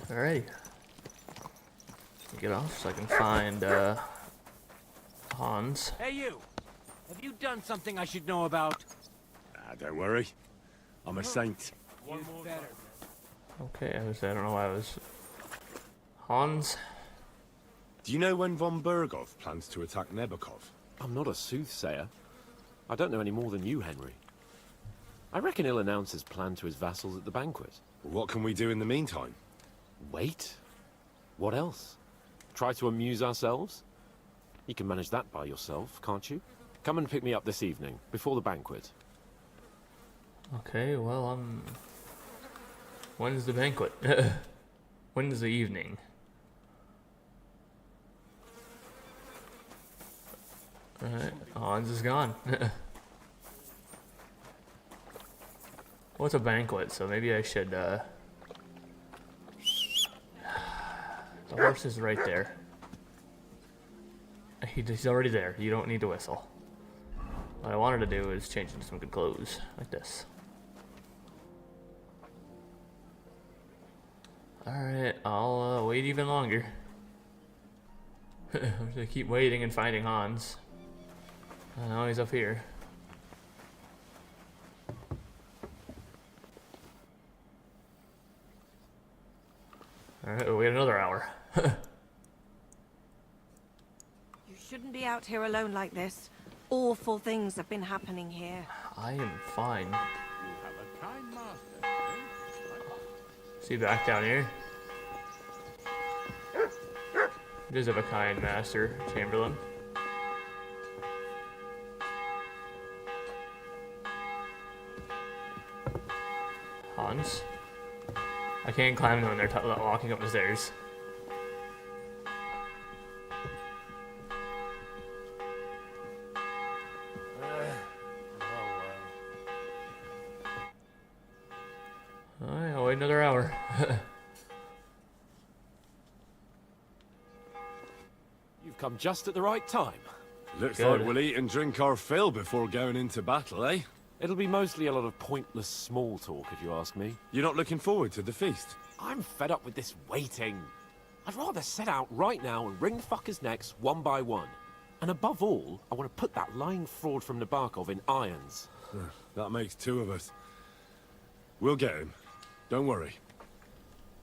Alrighty. Get off so I can find Hans. Hey you! Have you done something I should know about? Don't worry. I'm a saint. One more better. Okay, I don't know why I was... Hans? Do you know when von Berghoff plans to attack Nebakov? I'm not a soothsayer. I don't know any more than you, Henry. I reckon he'll announce his plan to his vassals at the banquet. What can we do in the meantime? Wait? What else? Try to amuse ourselves? You can manage that by yourself, can't you? Come and pick me up this evening, before the banquet. Okay, well, when's the banquet? When's the evening? Alright, Hans is gone. What's a banquet? So maybe I should, the horse is right there. He's already there. You don't need to whistle. What I wanted to do is change into some good clothes, like this. Alright, I'll wait even longer. I'm gonna keep waiting and finding Hans. Now he's up here. Alright, we'll wait another hour. be out here alone like this. Awful things have been happening here. I am fine. You have a kind master, eh? See back down here? It does have a kind master, Chamberlain. Hans. I can't climb them when they're walking up the stairs. Alright, I'll wait another hour. You've come just at the right time. Looks Good. like we'll eat and drink our fill before going into battle, eh? It'll be mostly a lot of pointless small talk, if you ask me. You're not looking forward to the feast? I'm fed up with this waiting. I'd rather set out right now and wring fuckers' necks one by one. And above all, I want to put that lying fraud from Nebakov in irons. That makes two of us. We'll get him. Don't worry.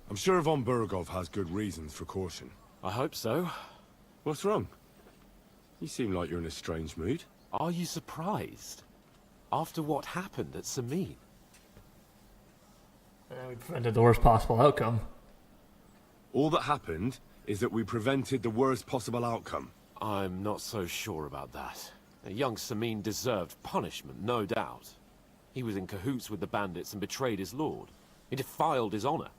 I'm sure von Burgov has good reasons for caution. I hope so. What's wrong? You seem like you're in a strange mood. Are you surprised? After what happened at Samin? We prevented the worst possible outcome. All that happened is that we prevented the worst possible outcome. I'm not so sure about that. Young Samin deserved punishment, no doubt. He was in cahoots with the bandits and betrayed his lord. He defiled his honor.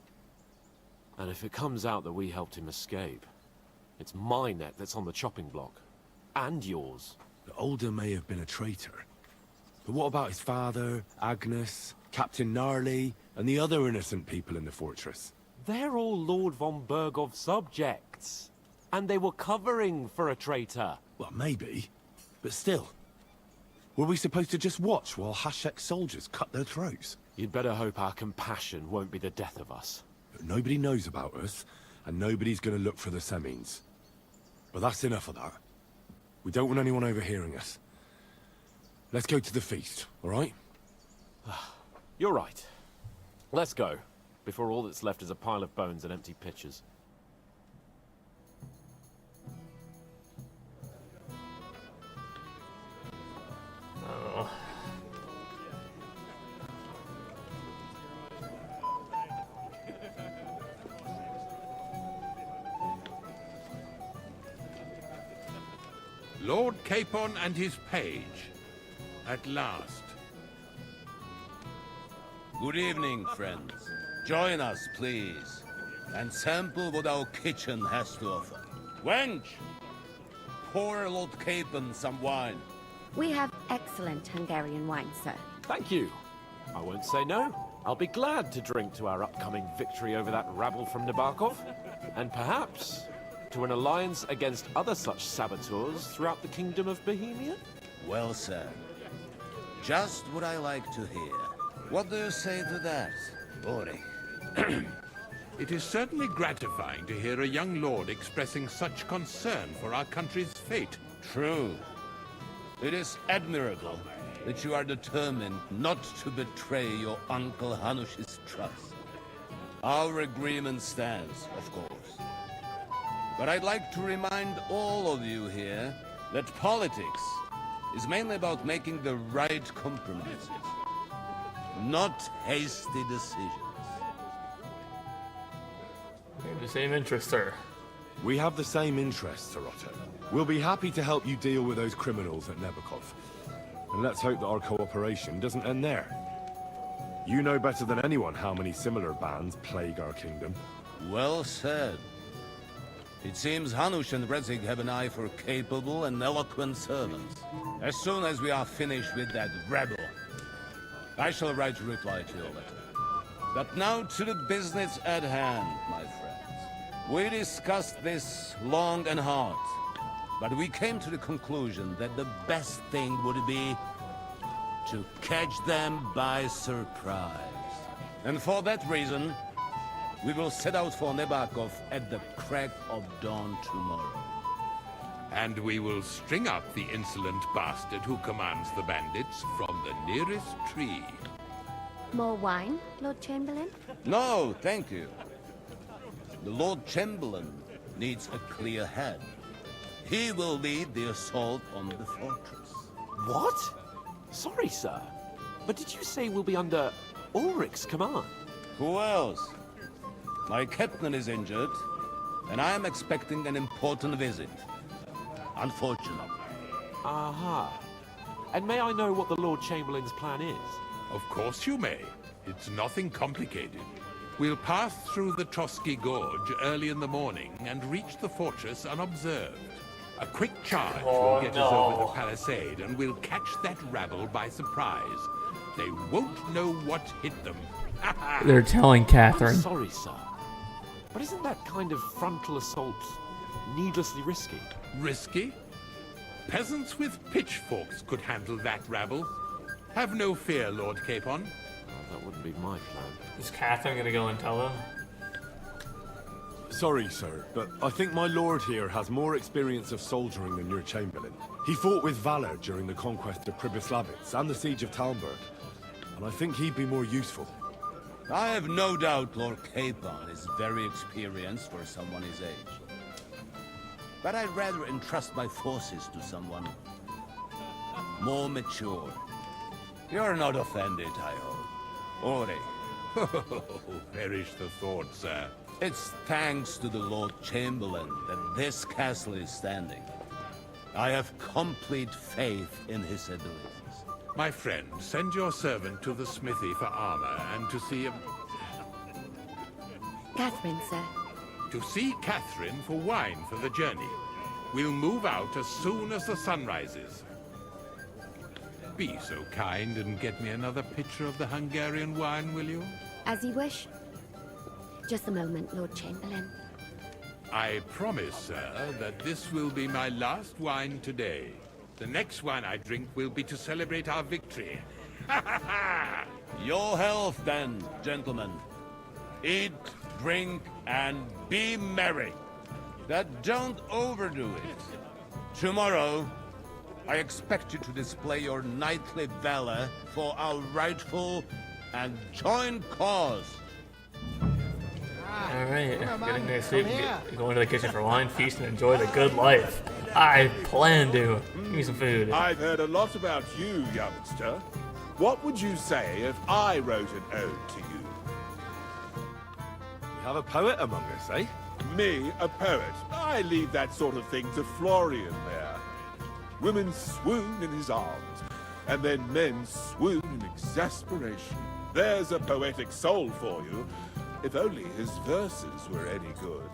And if it comes out that we helped him escape, it's my neck that's on the chopping block. And yours. The Older may have been a traitor. But what about his father, Agnes, Captain Gnarly, and the other innocent people in the fortress? They're all Lord von Burgov's subjects. And they were covering for a traitor. Well, maybe. But still. Were we supposed to just watch while Hashek's soldiers cut their throats? You'd better hope our compassion won't be the death of us. But nobody knows about us, and nobody's gonna look for the Semines. But that's enough of that. We don't want anyone overhearing us. Let's go to the feast, all right? You're right. Let's go, before all that's left is a pile of bones and empty pitchers. Oh. Lord Capon and his page. At last. Good evening, friends. Join us, please, and sample what our kitchen has to offer. Wench, pour Lord Capon some wine. We have excellent Hungarian wine, sir. Thank you. I won't say no. I'll be glad to drink to our upcoming victory over that rabble from Nebakov, and perhaps to an alliance against other such saboteurs throughout the Kingdom of Bohemia? Well said. Just what I like to hear. What do you say to that, Bori? It is certainly gratifying to hear a young lord expressing such concern for our country's fate. True. It is admirable that you are determined not to betray your Uncle Hanush's trust. Our agreement stands, of course. But I'd like to remind all of you here that politics is mainly about making the right compromises, not hasty decisions. We have the same interest, sir. We have the same interests, Sir Otto. We'll be happy to help you deal with those criminals at Nebakov. And let's hope that our cooperation doesn't end there. You know better than anyone how many similar bands plague our kingdom. Well said. It seems Hanush and Rezig have an eye for capable and eloquent servants. As soon as we are finished with that rebel, I shall write a reply to your letter. But now to the business at hand, my friends. We discussed this long and hard, but we came to the conclusion that the best thing would be to catch them by surprise. And for that reason, we will set out for Nebakov at the crack of dawn tomorrow. And we will string up the insolent bastard who commands the bandits from the nearest tree. More wine, Lord Chamberlain? No, thank you. The Lord Chamberlain needs a clear head. He will lead the assault on the fortress. What? Sorry, sir. But did you say we'll be under Ulrich's command? Who else? My captain is injured, and I am expecting an important visit. Unfortunately. Aha. And may I know what the Lord Chamberlain's plan is? Of course you may. It's nothing complicated. We'll pass through the Trotsky Gorge early in the morning and reach the fortress unobserved. A quick charge will get us over the palisade, and we'll catch that rabble by surprise. They won't know what hit them. They're telling Catherine. I'm sorry, sir. But isn't that kind of frontal assault needlessly risky? Risky? Peasants with pitchforks could handle that rabble. Have no fear, Lord Capon. Oh, that wouldn't be my plan. Is Catherine gonna go and tell them? Sorry, sir, but I think my lord here has more experience of soldiering than your Chamberlain. He fought with valor during the conquest of Pribyslavitz and the siege of Talmberg, and I think he'd be more useful. I have no doubt Lord Capon is very experienced for someone his age. But I'd rather entrust my forces to someone more mature. You're not offended, I hope. Ori. Perish the thought, sir. It's thanks to the Lord Chamberlain that this castle is standing. I have complete faith in his abilities. My friend, send your servant to the smithy for armor and to see Catherine, sir. To see Catherine for wine for the journey. We'll move out as soon as the sun rises. Be so kind and get me another pitcher of the Hungarian wine, will you? As you wish. Just a moment, Lord Chamberlain. I promise, sir, that this will be my last wine today. The next wine I drink will be to celebrate our victory. Your health, then, gentlemen. Eat, drink, and be merry. But don't overdo it. Tomorrow, I expect you to display your knightly valor for our rightful and joint cause. Alright, getting to sleep, going to the kitchen for wine, feast, and enjoy the good life. I plan to. Give me some food. I've heard a lot about you, youngster. What would you say if I wrote an ode to you? We have a poet among us, eh? Me, a poet. I leave that sort of thing to Florian there. Women swoon in his arms, and then men swoon in exasperation. There's a poetic soul for you. If only his verses were any good.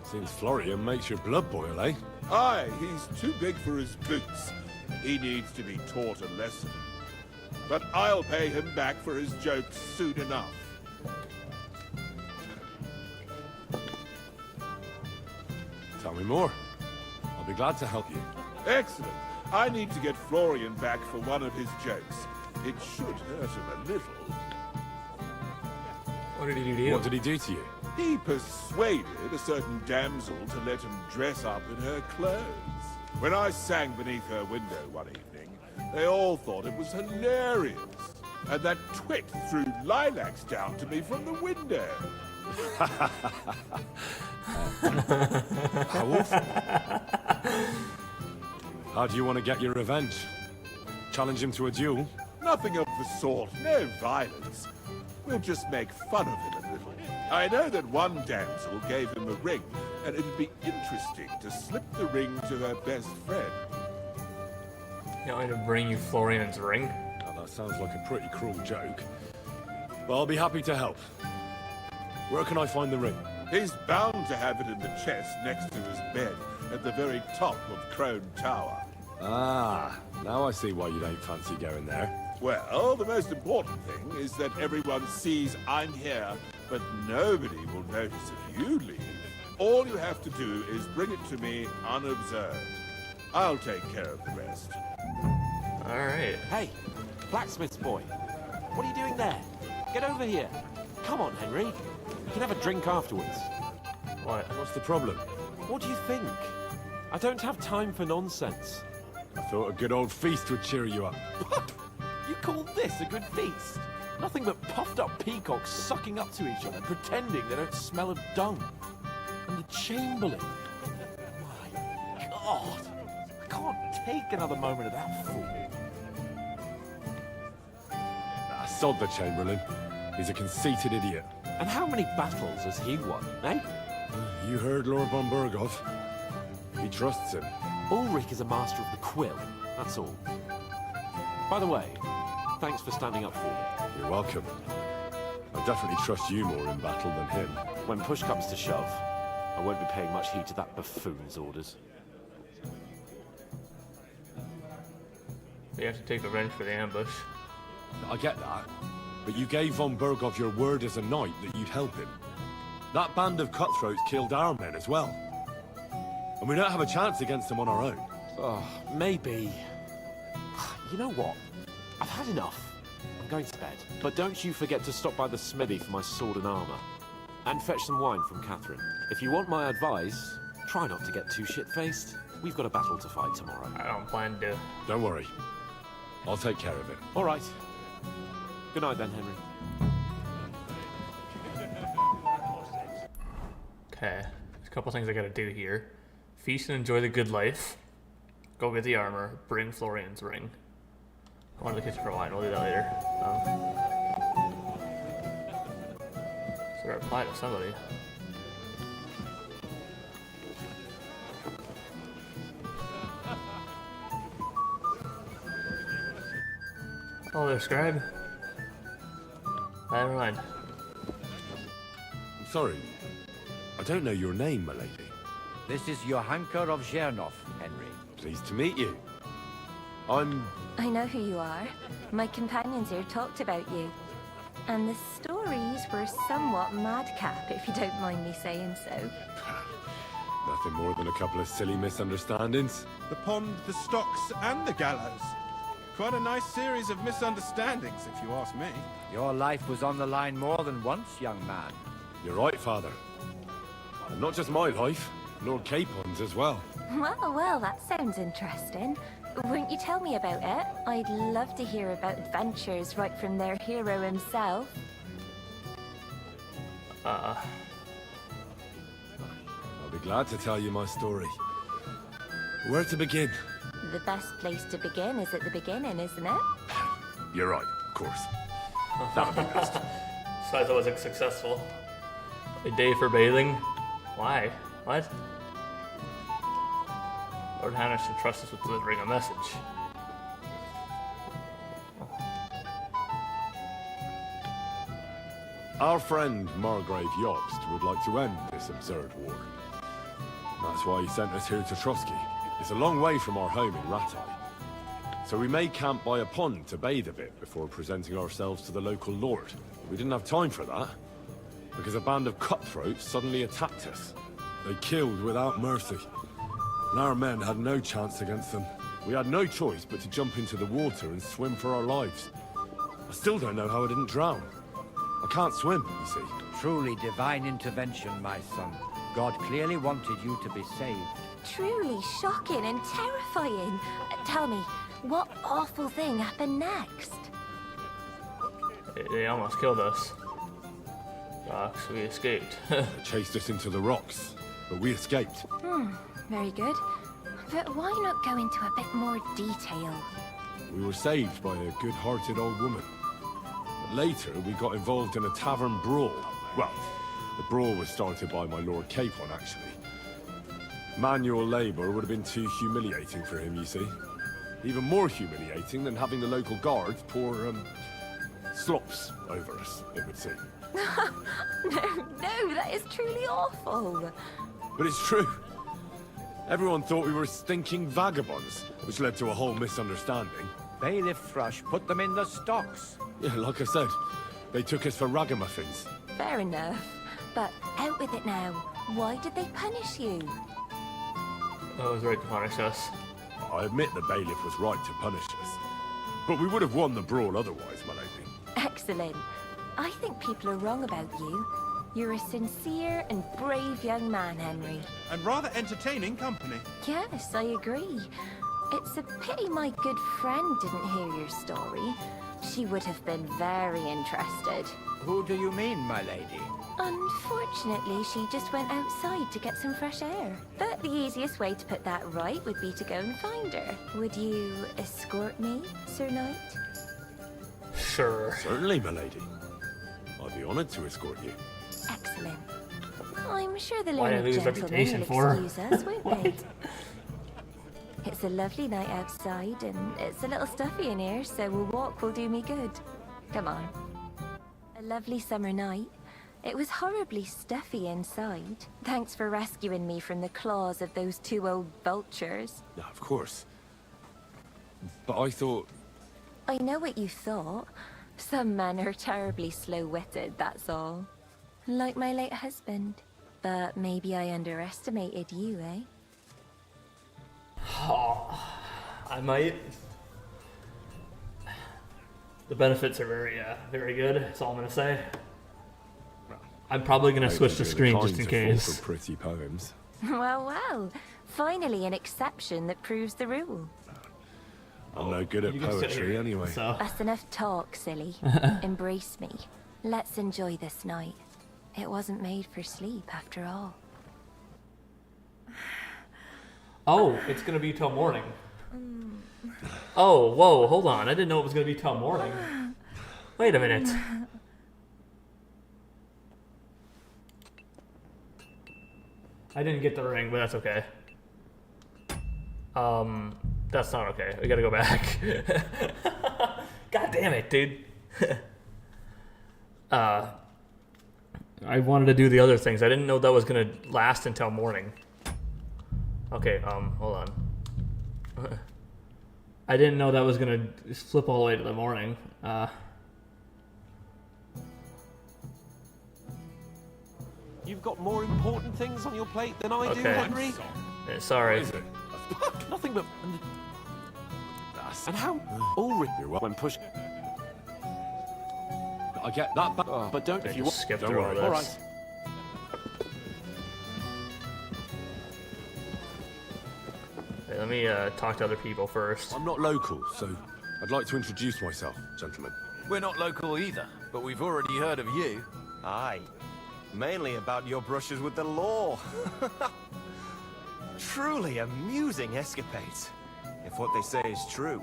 Seems Florian makes your blood boil, eh? Aye, he's too big for his boots. He needs to be taught a lesson. But I'll pay him back for his jokes soon enough. Tell me more. I'll be glad to help you. Excellent. I need to get Florian back for one of his jokes. It should hurt him a little. What did he do to you? What did he do to you? He persuaded a certain damsel to let him dress up in her clothes. When I sang beneath her window one evening, they all thought it was hilarious. And that twit threw lilacs down to me from the window. How awful. How do you want to get your revenge? Challenge him to a duel? Nothing of the sort. No violence. We'll just make fun of him a little. I know that one damsel gave him a ring, and it'd be interesting to slip the ring to her best friend. You want me to bring you Florian's ring? Now, that sounds like a pretty cruel joke. But I'll be happy to help. Where can I find the ring? He's bound to have it in the chest next to his bed, at the very top of Crone Tower. Ah, now I see why you don't fancy going there. Well, the most important thing is that everyone sees I'm here, but nobody will notice if you leave. All you have to do is bring it to me unobserved. I'll take care of the rest. Alright. Hey, blacksmith's boy. What are you doing there? Get over here. Come on, Henry. You can have a drink afterwards. What? What's the problem? What do you think? I don't have time for nonsense. I thought a good old feast would cheer you up. What? You call this a good feast? Nothing but puffed up peacocks sucking up to each other, pretending they don't smell of dung. And the Chamberlain. My God. I can't take another moment of that fool. Sod the Chamberlain. He's a conceited idiot. And how many battles has he won, eh? You heard Lord von Berghoff. He trusts him. Ulrich is a master of the quill, that's all. By the way, thanks for standing up for me. You're welcome. I definitely trust you more in battle than him. When push comes to shove, I won't be paying much heed to that buffoon's orders. We have to take revenge for the ambush. I get that, but you gave von Berghoff your word as a knight that you'd help him. That band of cutthroats killed our men as well. And we don't have a chance against them on our own. Oh, maybe. You know what? I've had enough. I'm going to bed. But don't you forget to stop by the smithy for my sword and armor. And fetch some wine from Catherine. If you want my advice, try not to get too shit-faced. We've got a battle to fight tomorrow. I don't plan to. Don't worry. I'll take care of it. All right. Good night then, Henry. Okay, there's a couple things I gotta do here. Feast and enjoy the good life. Go get the armor. Bring Florian's ring. I want to the kitchen for wine. We'll do that later. So reply to somebody. Oh, there's Scribe. Never mind. I'm sorry. I don't know your name, my lady. This is Johanka of Zhernov, Henry. Pleased to meet you. I know who you are. My companions here talked about you. And the stories were somewhat madcap, if you don't mind me saying so. Nothing more than a couple of silly misunderstandings. The pond, the stocks, and the gallows. Quite a nice series of misunderstandings, if you ask me. Your life was on the line more than once, young man. You're right, Father. And not just my life, Lord Capon's as well. Well, that sounds interesting. Won't you tell me about it? I'd love to hear about adventures right from their hero himself. I'll be glad to tell you my story. Where to begin? The best place to begin is at the beginning, isn't it? You're right, of course. That would be best. So I thought it was successful. A day for bathing? Why? What? Lord Hannah should trust us with delivering a message. Our friend Margrave Jobst would like to end this absurd war. That's why he sent us here to Trotsky. It's a long way from our home in Ratai. So we made camp by a pond to bathe a bit before presenting ourselves to the local lord. We didn't have time for that, because a band of cutthroats suddenly attacked us. They killed without mercy, and our men had no chance against them. We had no choice but to jump into the water and swim for our lives. I still don't know how I didn't drown. I can't swim, you see. Truly divine intervention, my son. God clearly wanted you to be saved. Truly shocking and terrifying. Tell me, what awful thing happened next? They almost killed us. Rocks, we escaped. They chased us into the rocks, but we escaped. Very good. But why not go into a bit more detail? We were saved by a good-hearted old woman. But later, we got involved in a tavern brawl. Well, the brawl was started by my Lord Capon, actually. Manual labor would have been too humiliating for him, you see. Even more humiliating than having the local guards pour, slops over us, it would seem. No, that is truly awful. But it's true. Everyone thought we were stinking vagabonds, which led to a whole misunderstanding. Bailiff Thrush put them in the stocks. Yeah, like I said, they took us for ragamuffins. Fair enough. But out with it now. Why did they punish you? That was right to punish us. I admit the bailiff was right to punish us. But we would have won the brawl otherwise, my lady. Excellent. I think people are wrong about you. You're a sincere and brave young man, Henry. And rather entertaining company. Yes, I agree. It's a pity my good friend didn't hear your story. She would have been very interested. Who do you mean, my lady? Unfortunately, she just went outside to get some fresh air. But the easiest way to put that right would be to go and find her. Would you escort me, Sir Knight? Sure. Certainly, my lady. I'd be honored to escort you. Excellent. I'm sure the Why did I learned lose gentlemen reputation will for? excuse us, won't they? It's a lovely night outside, and it's a little stuffy in here, so a walk will do me good. Come on. A lovely summer night. It was horribly stuffy inside. Thanks for rescuing me from the claws of those two old vultures. No, of course. But I thought... I know what you thought. Some men are terribly slow-witted, that's all. Like my late husband. But maybe I underestimated you, eh? Oh, I might. The benefits are very good. That's all I'm gonna say. I'm probably gonna switch the screen just in case. For pretty poems. Well, well. Finally an exception that proves the rule. I'm no good at poetry anyway. That's enough talk, silly. Embrace me. Let's enjoy this night. It wasn't made for sleep, after all. Oh, it's gonna be till morning. Oh, whoa, hold on. I didn't know it was gonna be till morning. Wait a minute. I didn't get the ring, but that's okay. That's not okay. We gotta go back. God damn it, dude. I wanted to do the other things. I didn't know that was gonna last until morning. Okay, hold on. I didn't know that was gonna flip all the way to the morning. You've got more important things on your plate than I do, Okay. Henry. Sorry. Nothing but... And how... Ulrich, when pushed... I get that back, but don't if you want... Skip Don't through worry. all All this. right. Okay, let me talk to other people first. I'm not local, so I'd like to introduce myself, gentlemen. We're not local either, but we've already heard of you. Aye. Mainly about your brushes with the law. Truly amusing escapades, if what they say is true.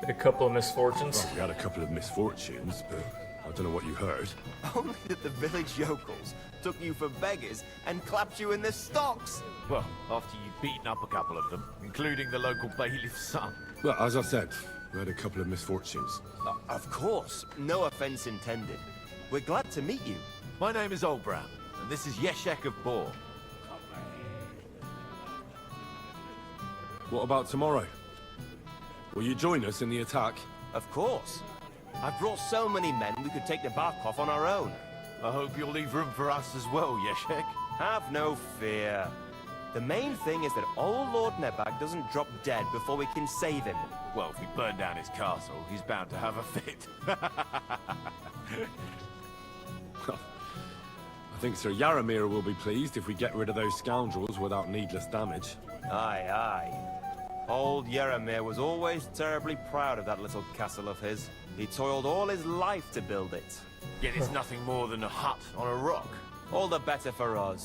A couple of misfortunes. Well, we had a couple of misfortunes, but I don't know what you heard. Only that the village yokels took you for beggars and clapped you in the stocks. Well, after you'd beaten up a couple of them, including the local bailiff's son. Well, as I said, we had a couple of misfortunes. Of course, no offense intended. We're glad to meet you. My name is Olbram, and this is Yeshek of Bor. What about tomorrow? Will you join us in the attack? Of course. I've brought so many men we could take Nebakov on our own. I hope you'll leave room for us as well, Yeshek. Have no fear. The main thing is that old Lord Nebak doesn't drop dead before we can save him. Well, if we burn down his castle, he's bound to have a fit. I think Sir Yaramir will be pleased if we get rid of those scoundrels without needless damage. Aye, aye. Old Yaramir was always terribly proud of that little castle of his. He toiled all his life to build it. Yet it's nothing more than a hut on a rock. All the better for us.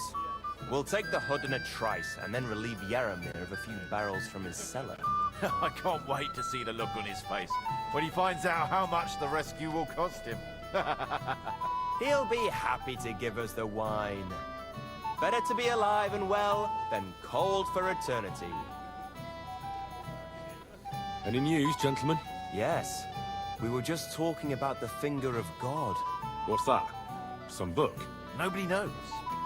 We'll take the hut in a trice, and then relieve Yaramir of a few barrels from his cellar. I can't wait to see the look on his face when he finds out how much the rescue will cost him. He'll be happy to give us the wine. Better to be alive and well than cold for eternity. Any news, gentlemen? Yes. We were just talking about the Finger of God. What's that? Some book? Nobody knows,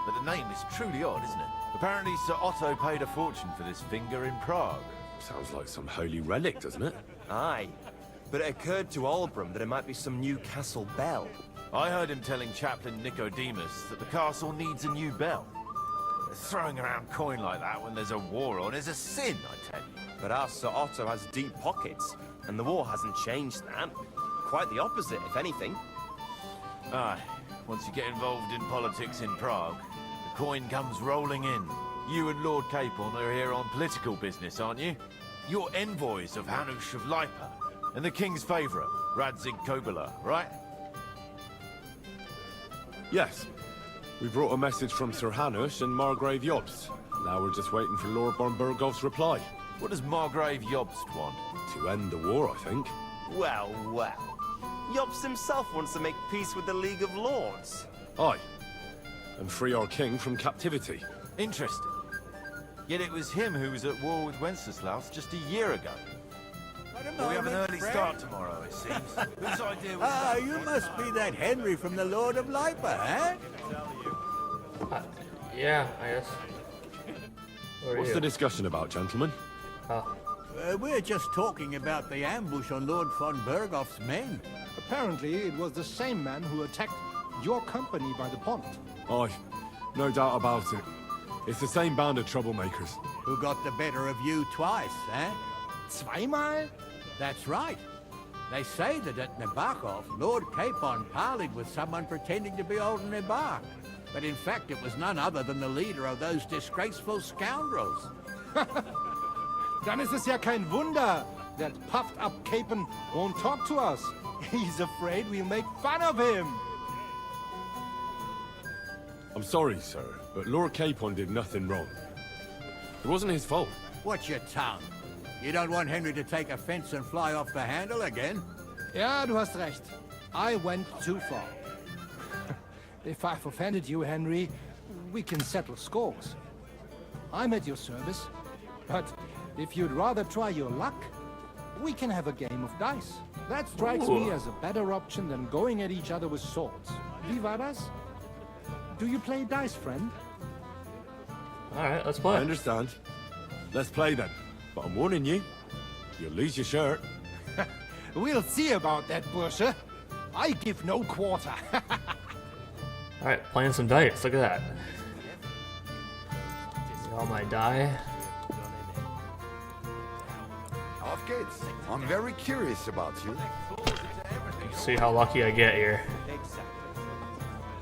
but the name is truly odd, isn't it? Apparently Sir Otto paid a fortune for this finger in Prague. Sounds like some holy relic, doesn't it? Aye. But it occurred to Olbram that it might be some new castle bell. I heard him telling Chaplain Nicodemus that the castle needs a new bell. Throwing around coin like that when there's a war on is a sin, I tell you. But our Sir Otto has deep pockets, and the war hasn't changed that. Quite the opposite, if anything. Aye. Once you get involved in politics in Prague, the coin comes rolling in. You and Lord Capon are here on political business, aren't you? You're envoys of Hanush of Lipa. And the king's favorite, Radzig Kobyla, right? Yes. We brought a message from Sir Hanush and Margrave Jobst. Now we're just waiting for Lord von Bergov's reply. What does Margrave Jobst want? To end the war, I think. Well, well. Jobst himself wants to make peace with the League of Lords. Aye. And free our king from captivity. Interesting. Yet it was him who was at war with Wenceslaus just a year ago. We have an early start tomorrow, it seems. Whose idea was Ah, that? you must be that Henry from the Lord of Lipa, eh? Yeah, I guess. What's the discussion about, gentlemen? We're just talking about the ambush on Lord von Bergov's men. Apparently, it was the same man who attacked your company by the pond. Aye, no doubt about it. It's the same band of troublemakers. Who got the better of you twice, eh? Zweimal? That's right. They say that at Nebakov, Lord Capon parleyed with someone pretending to be old Nebar. But in fact, it was none other than the leader of those disgraceful scoundrels. Dann ist es ja kein Wunder that puffed-up Capon won't talk to us. He's afraid we'll make fun of him. I'm sorry, sir, but Lord Capon did nothing wrong. It wasn't his fault. Watch your tongue. You don't want Henry to take offense and fly off the handle again? Ja, du hast recht. I went too far. If I've offended you, Henry, we can settle scores. I'm at your service, but if you'd rather try your luck, we can have a game of dice. That strikes me as a better option than going at each other with swords. Wie war das? Do you play dice, friend? Alright, let's play. I understand. Let's play then. But I'm warning you, you'll lose your shirt. We'll see about that, Bursche. I give no quarter. Alright, playing some dice. Look at that. All my die. Auf geht's. I'm very curious about you. See how lucky I get here.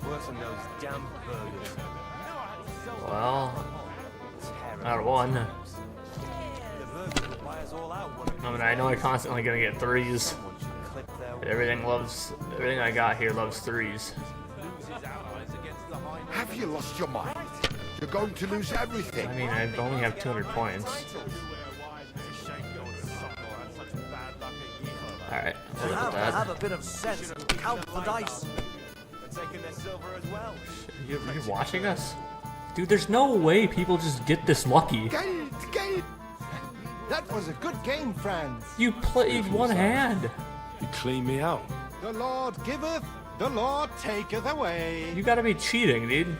Worse than those damn burgers. Well, not one. I mean, I know I'm constantly gonna get threes. Everything I got here loves threes. Have you lost your mind? You're going to lose everything. I mean, I only have 200 points. Alright, You have to have a bit of sense and count the dice. You're watching us? Dude, there's no way people just get this lucky. Geld, Geld! That was a good game, friends. You played one hand. You clean me out. The Lord giveth, the Lord taketh away. You gotta be cheating, dude.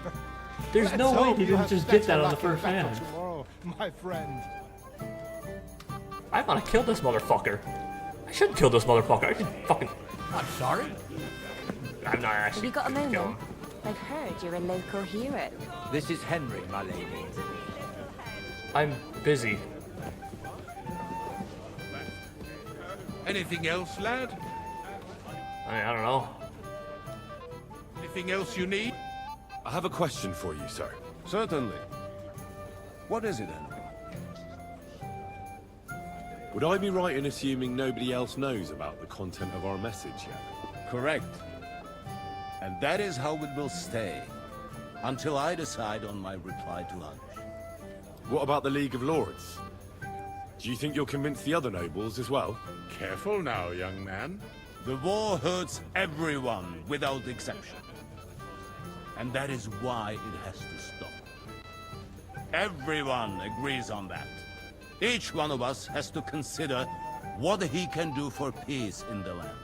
There's Let's no way hope you you didn't have just get that better on the luck in first battle hand. tomorrow, my friend. I wanna kill this motherfucker. I should kill this motherfucker. I should fucking... I'm sorry? I'm not Have actually you got a gonna kill moment? him. I've heard you're a local hero. This is Henry, my lady. I'm busy. Anything else, lad? I don't know. Anything else you need? I have a question for you, sir. Certainly. What is it, Henry? Would I be right in assuming nobody else knows about the content of our message yet? Correct. And that is how it will stay. Until I decide on my reply to lunch. What about the League of Lords? Do you think you'll convince the other nobles as well? Careful now, young man. The war hurts everyone without exception. And that is why it has to stop. Everyone agrees on that. Each one of us has to consider what he can do for peace in the land.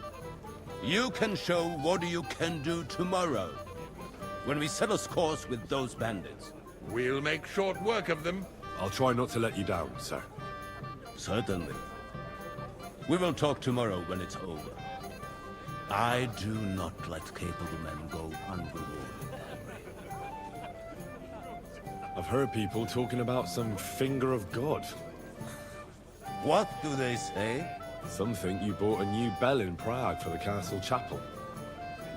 You can show what you can do tomorrow, when we settle scores with those bandits. We'll make short work of them. I'll try not to let you down, sir. Certainly. We will talk tomorrow when it's over. I do not let capable men go unrewarded, Henry. I've heard people talking about some finger of God. What do they say? Some think you bought a new bell in Prague for the castle chapel.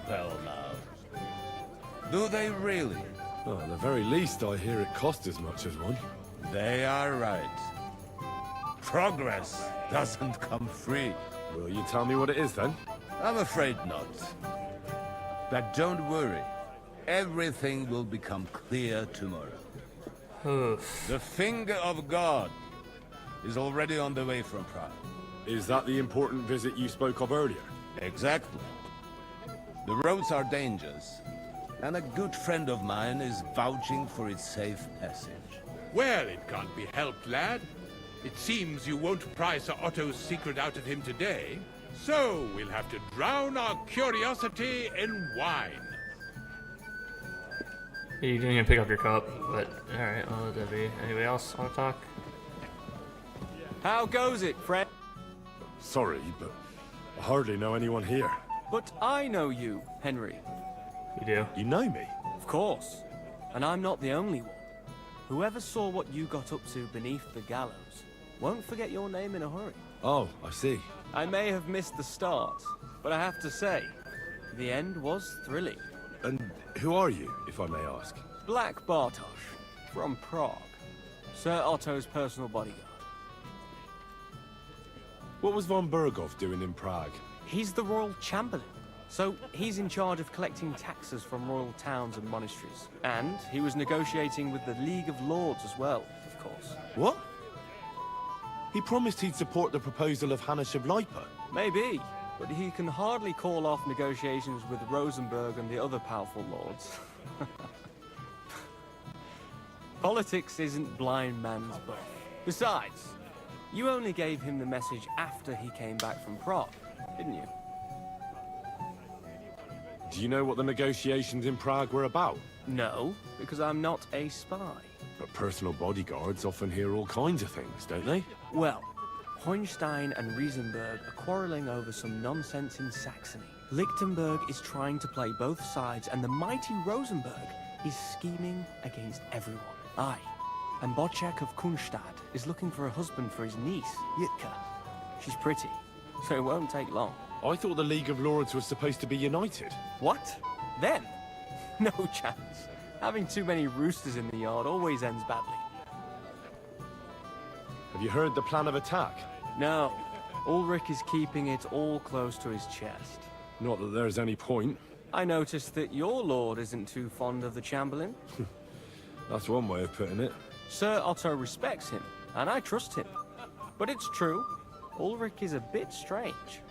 Well now. Do they really? Well, at the very least, I hear it cost as much as one. They are right. Progress doesn't come free. Will you tell me what it is, then? I'm afraid not. But don't worry. Everything will become clear tomorrow. The finger of God is already on the way from Prague. Is that the important visit you spoke of earlier? Exactly. The roads are dangerous, and a good friend of mine is vouching for its safe passage. Well, it can't be helped, lad. It seems you won't pry Sir Otto's secret out of him today, so we'll have to drown our curiosity in wine. You didn't even pick up your cup, but alright, well, that'd be. Anybody else want to talk? How goes it, friend? Sorry, but I hardly know anyone here. But I know you, Henry. You do? You know me? Of course. And I'm not the only one. Whoever saw what you got up to beneath the gallows won't forget your name in a hurry. Oh, I see. I may have missed the start, but I have to say, the end was thrilling. And who are you, if I may ask? Black Bartosz, from Prague. Sir Otto's personal bodyguard. What was von Bergov doing in Prague? He's the royal chamberlain, so he's in charge of collecting taxes from royal towns and monasteries. And he was negotiating with the League of Lords as well, of course. What? He promised he'd support the proposal of Hanna Shavlipa. Maybe, but he can hardly call off negotiations with Rosenberg and the other powerful lords. Politics isn't blind man's buff. Besides, you only gave him the message after he came back from Prague, didn't you? Do you know what the negotiations in Prague were about? No, because I'm not a spy. But personal bodyguards often hear all kinds of things, don't they? Well, Hohenstein and Riesenberg are quarreling over some nonsense in Saxony. Lichtenberg is trying to play both sides, and the mighty Rosenberg is scheming against everyone. Aye, and Bocek of Kunstadt is looking for a husband for his niece, Yitka. She's pretty, so it won't take long. I thought the League of Lords was supposed to be united. What? Them? No chance. Having too many roosters in the yard always ends badly. Have you heard the plan of attack? No. Ulrich is keeping it all close to his chest. Not that there's any point. I noticed that your lord isn't too fond of the Chamberlain. That's one way of putting it. Sir Otto respects him, and I trust him. But it's true, Ulrich is a bit strange.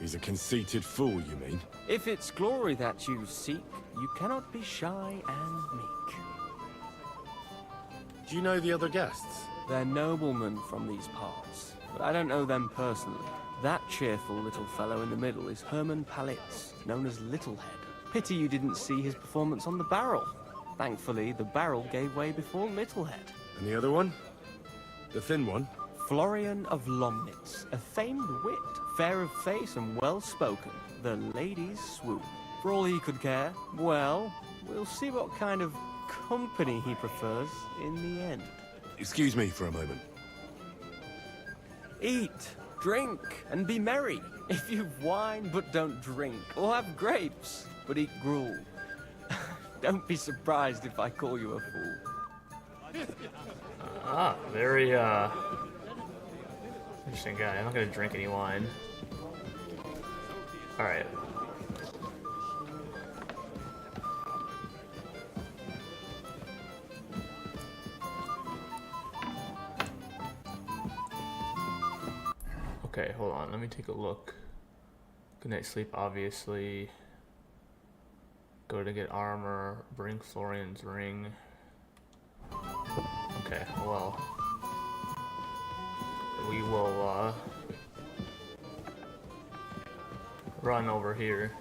He's a conceited fool, you mean? If it's glory that you seek, you cannot be shy and meek. Do you know the other guests? They're noblemen from these parts, but I don't know them personally. That cheerful little fellow in the middle is Hermann Palitz, known as Littlehead. Pity you didn't see his performance on the barrel. Thankfully, the barrel gave way before Littlehead. And the other one? The thin one? Florian of Lomnitz, a famed wit, fair of face and well-spoken. The ladies swoon. For all he could care, well, we'll see what kind of company he prefers in the end. Excuse me for a moment. Eat, drink, and be merry. If you've wine but don't drink, or have grapes but eat gruel. Don't be surprised if I call you a fool. Very, interesting guy. I'm not gonna drink any wine. Alright. Okay, hold on. Let me take a look. Good night sleep, obviously. Go to get armor. Bring Florian's ring. Okay, well. We will, run over here.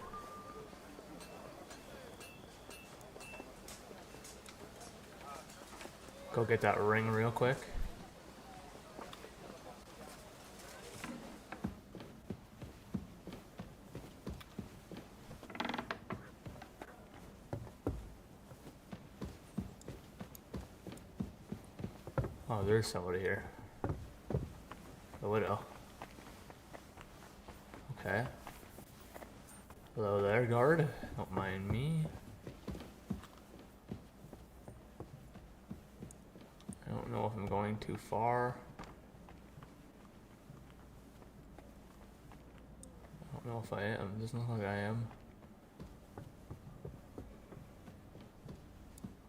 Go get that ring real quick. Oh, there's somebody here. The widow. Okay. Hello there, guard. Don't mind me. I don't know if I'm going too far. know if I am. Doesn't look like I am.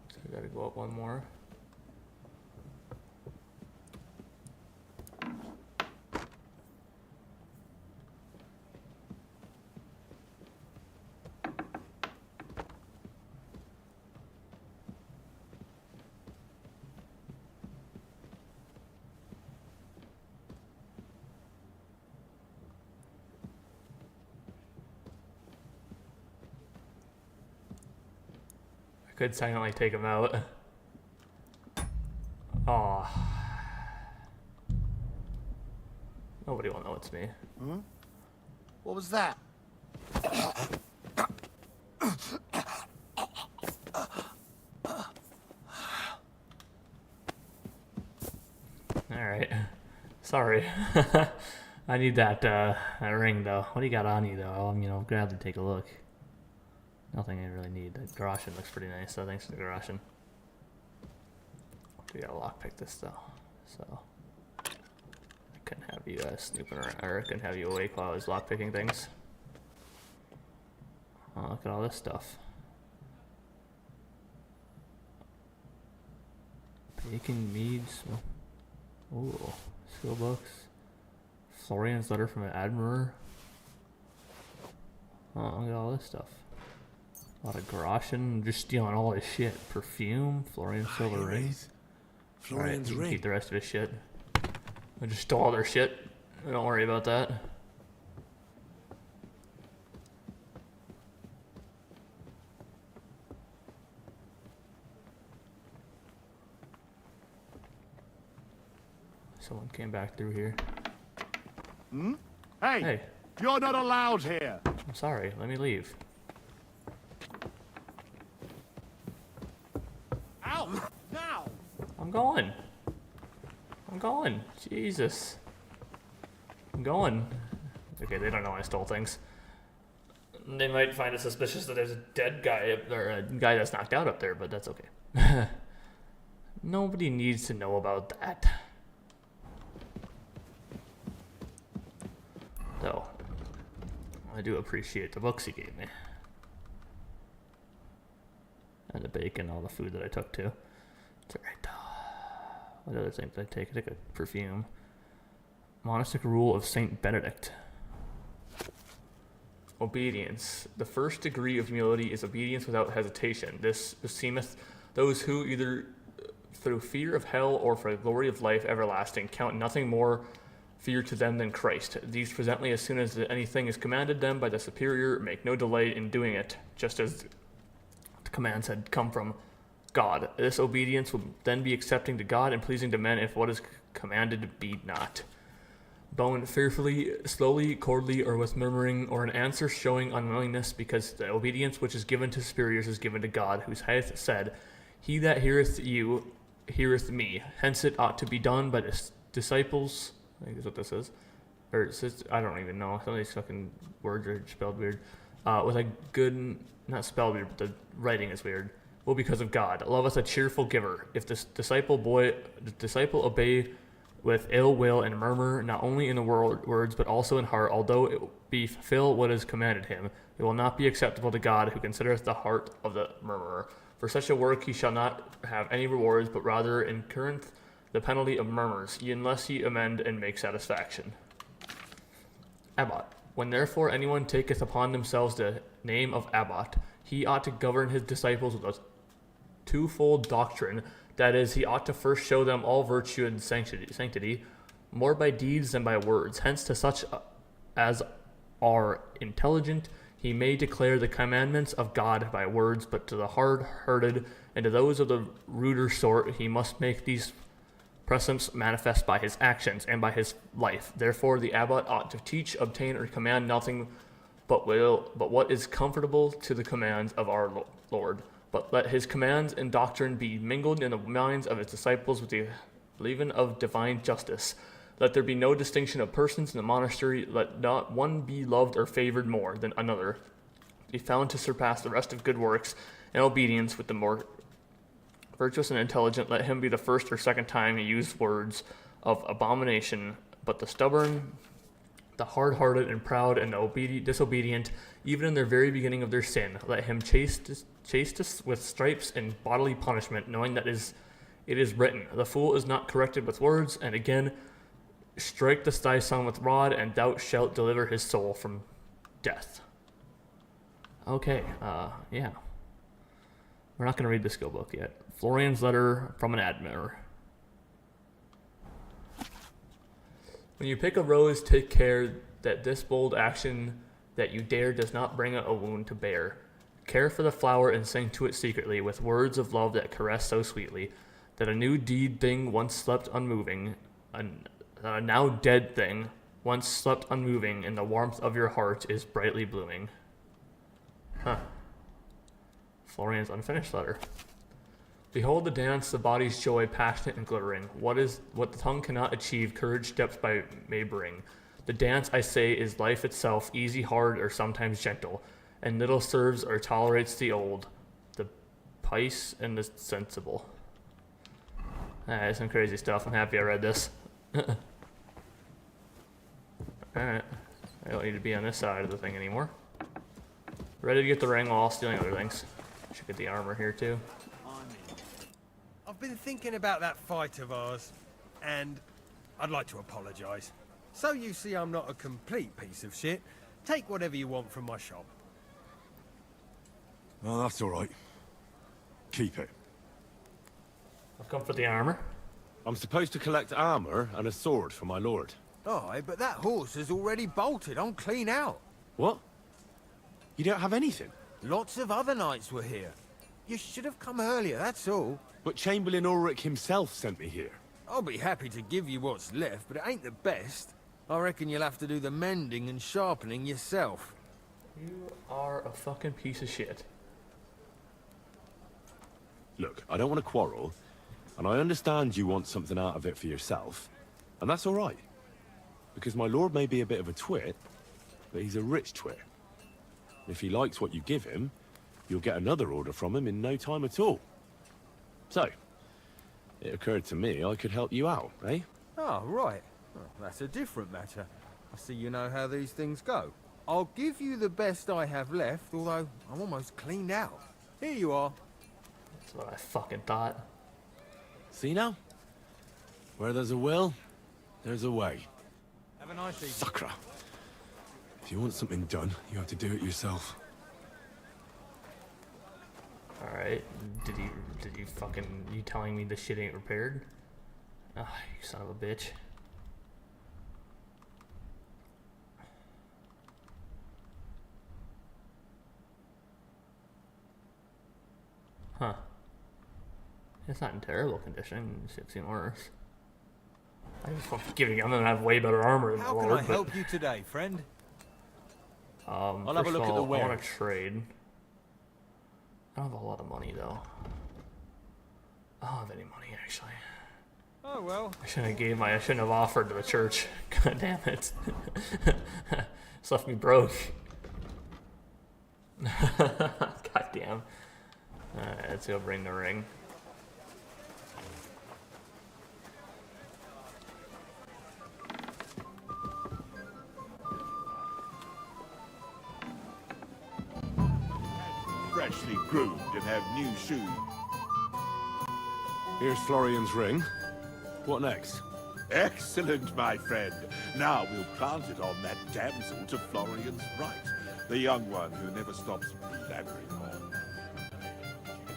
So I gotta go up one more. Could silently take him out. Aw. Nobody will know it's me. Hmm? What was that? Alright. Sorry. I need that ring though. What do you got on you though? I'll gladly take a look. Nothing I really need. The Garashin looks pretty nice, so thanks to the Garashin. We gotta lockpick this though, so I couldn't have you snooping around, or I couldn't have you awake while I was lockpicking things. Oh, look at all this stuff. Bacon, meads. Ooh, skill books. Florian's letter from an admiral. Oh, look at all this stuff. A lot of Garashin, just stealing all his shit. Perfume, Florian's silver ring. Florian's ring. Keep the rest of his shit. I just stole all their shit. Don't worry about that. Someone came back through here. Hmm? Hey! Hey. You're not allowed here! I'm sorry, let me leave. Out! Now! I'm going. I'm going. Jesus. I'm going. Okay, they don't know I stole things. They might find it suspicious that there's a dead guy up there, a guy that's knocked out up there, but that's okay. Nobody needs to know about that. Though, I do appreciate the books he gave me. And the bacon, all the food that I took too. It's alright though. What other things did I take? I took a perfume. Monastic rule of Saint Benedict. Obedience. The first degree of humility is obedience without hesitation. This beseemeth those who, either through fear of hell or for the glory of life everlasting, count nothing more fear to them than Christ. These presently, as soon as anything is commanded them by the superior, make no delay in doing it, just as the commands had come from God. This obedience will then be accepting to God and pleasing to men if what is commanded be not. Bone fearfully, slowly, coldly, or with murmuring, or an answer showing unwillingness, because the obedience which is given to superiors is given to God, who hath said, He that heareth you heareth me. Hence it ought to be done by the disciples. I think is what this is. Or it says, I don't even know. Some of these fucking words are spelled weird. With a good, not spelled weird, but the writing is weird. Well, because of God. Loveth a cheerful giver. If the disciple obey with ill will and murmur, not only in the words, but also in heart, although it be fulfill what is commanded him, it will not be acceptable to God, who considereth the heart of the murmurer. For such a work he shall not have any rewards, but rather incurreth the penalty of murmurs, unless he amend and make satisfaction. Abbot. When therefore anyone taketh upon themselves the name of abbot, he ought to govern his disciples with a twofold doctrine. That is, he ought to first show them all virtue and sanctity, more by deeds than by words. Hence to such as are intelligent, he may declare the commandments of God by words, but to the hard-hearted and to those of the ruder sort, he must make these precepts manifest by his actions and by his life. Therefore the abbot ought to teach, obtain, or command nothing but what is comfortable to the commands of our Lord. But let his commands and doctrine be mingled in the minds of his disciples with the leaven of divine justice. Let there be no distinction of persons in the monastery. Let not one be loved or favored more than another. Be found to surpass the rest of good works and obedience with the more virtuous and intelligent. Let him be the first or second time he used words of abomination. But the stubborn, the hard-hearted and proud and the disobedient, even in their very beginning of their sin. Let him chase us with stripes and bodily punishment, knowing that it is written, the fool is not corrected with words, and again, strike thy son with rod, and thou shalt deliver his soul from death. Okay, yeah. We're not going to read the skill book yet. Florian's letter from an admirer. When you pick a rose, take care that this bold action that you dare does not bring a wound to bear. Care for the flower and sing to it secretly with words of love that caress so sweetly that a new deed thing once slept unmoving, a now dead thing once slept unmoving in the warmth of your heart is brightly blooming. Huh. Florian's unfinished letter. Behold the dance, the body's joy, passionate and glittering. What the tongue cannot achieve, courage steps by may bring. The dance, I say, is life itself, easy, hard, or sometimes gentle, and little serves or tolerates the old, the pious and the sensible. That's some crazy stuff. I'm happy I read this. Alright. I don't need to be on this side of the thing anymore. Ready to get the ring while stealing other things. Should get the armor here too. I've been thinking about that fight of ours, and I'd like to apologise. So you see I'm not a complete piece of shit. Take whatever you want from my shop. Oh, that's all right. Keep it. I've come for the armor. I'm supposed to collect armor and a sword for my lord. Aye, but that horse is already bolted. I'm clean out. What? You don't have anything? Lots of other knights were here. You should have come earlier, that's all. But Chamberlain Ulrich himself sent me here. I'll be happy to give you what's left, but it ain't the best. I reckon you'll have to do the mending and sharpening yourself. You are a fucking piece of shit. Look, I don't want to quarrel, and I understand you want something out of it for yourself, and that's all right. Because my lord may be a bit of a twit, but he's a rich twit. If he likes what you give him, you'll get another order from him in no time at all. So, it occurred to me I could help you out, eh? Oh, right. Well, that's a different matter. I see you know how these things go. I'll give you the best I have left, although I'm almost cleaned out. Here you are. That's what I fucking thought. See now? Where there's a will, there's a way. Have a nice evening. Sakra. If you want something done, you have to do it yourself. Alright, did you fucking, you telling me this shit ain't repaired? Ah, you son of a bitch. Huh. It's not in terrible condition, it's seen worse. I just fucking giving you, I'm gonna have way better armor than the How Lord, can I but, help you today, friend? I'll have a look at the I wearing. want to trade. I don't have a lot of money though. I don't have any money actually. Oh well. I shouldn't have offered to the church. God damn it. It's left me broke. God damn. Alright, let's go bring the ring. Freshly groomed and have new shoes. Here's Florian's ring. What next? Excellent, my friend. Now we'll plant it on that damsel to Florian's right. The young one who never stops blabbering on.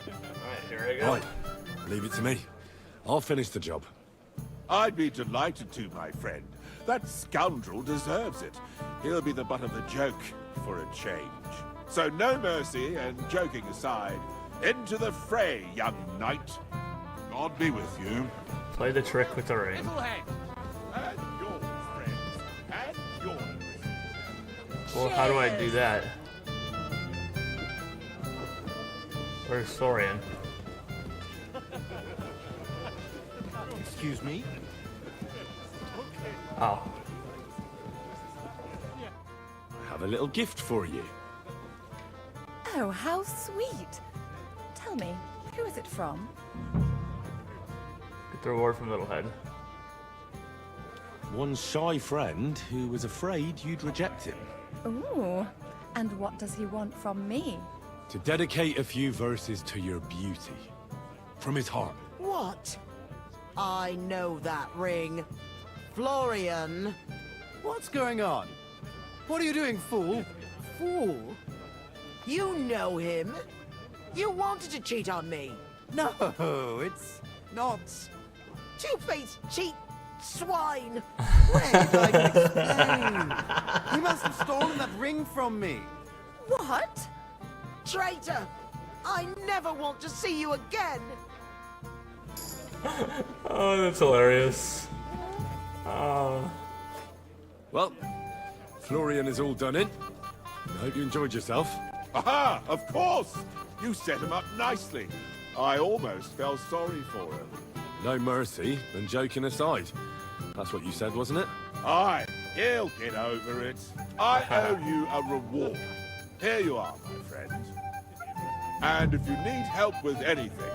Alright, here I go. Right. Leave it to me. I'll finish the job. I'd be delighted to, my friend. That scoundrel deserves it. He'll be the butt of the joke for a change. So no mercy, and joking aside, into the fray, young knight. God be with you. Play the trick with the ring. And yours, friends. And yours. Well, how do I do that? Where's Florian? Excuse me? Oh. I have a little gift for you. Oh, how sweet. Tell me, who is it from? Get the reward from Littlehead. one shy friend who was afraid you'd reject him. Ooh, and what does he want from me? To dedicate a few verses to your beauty. From his heart. What? I know that ring. Florian. What's going on? What are you doing, fool? Fool? You know him. You wanted to cheat on me. No, it's not. Two-faced cheat swine. Wait, I can explain. He must have stolen that ring from me. What? Traitor! I never want to see you again. Oh, that's hilarious. Well, Florian is all done in. I hope you enjoyed yourself. Aha! Of course! You set him up nicely. I almost felt sorry for him. No mercy, and joking aside. That's what you said, wasn't it? Aye, he'll get over it. I owe you a reward. Here you are, my friend. And if you need help with anything,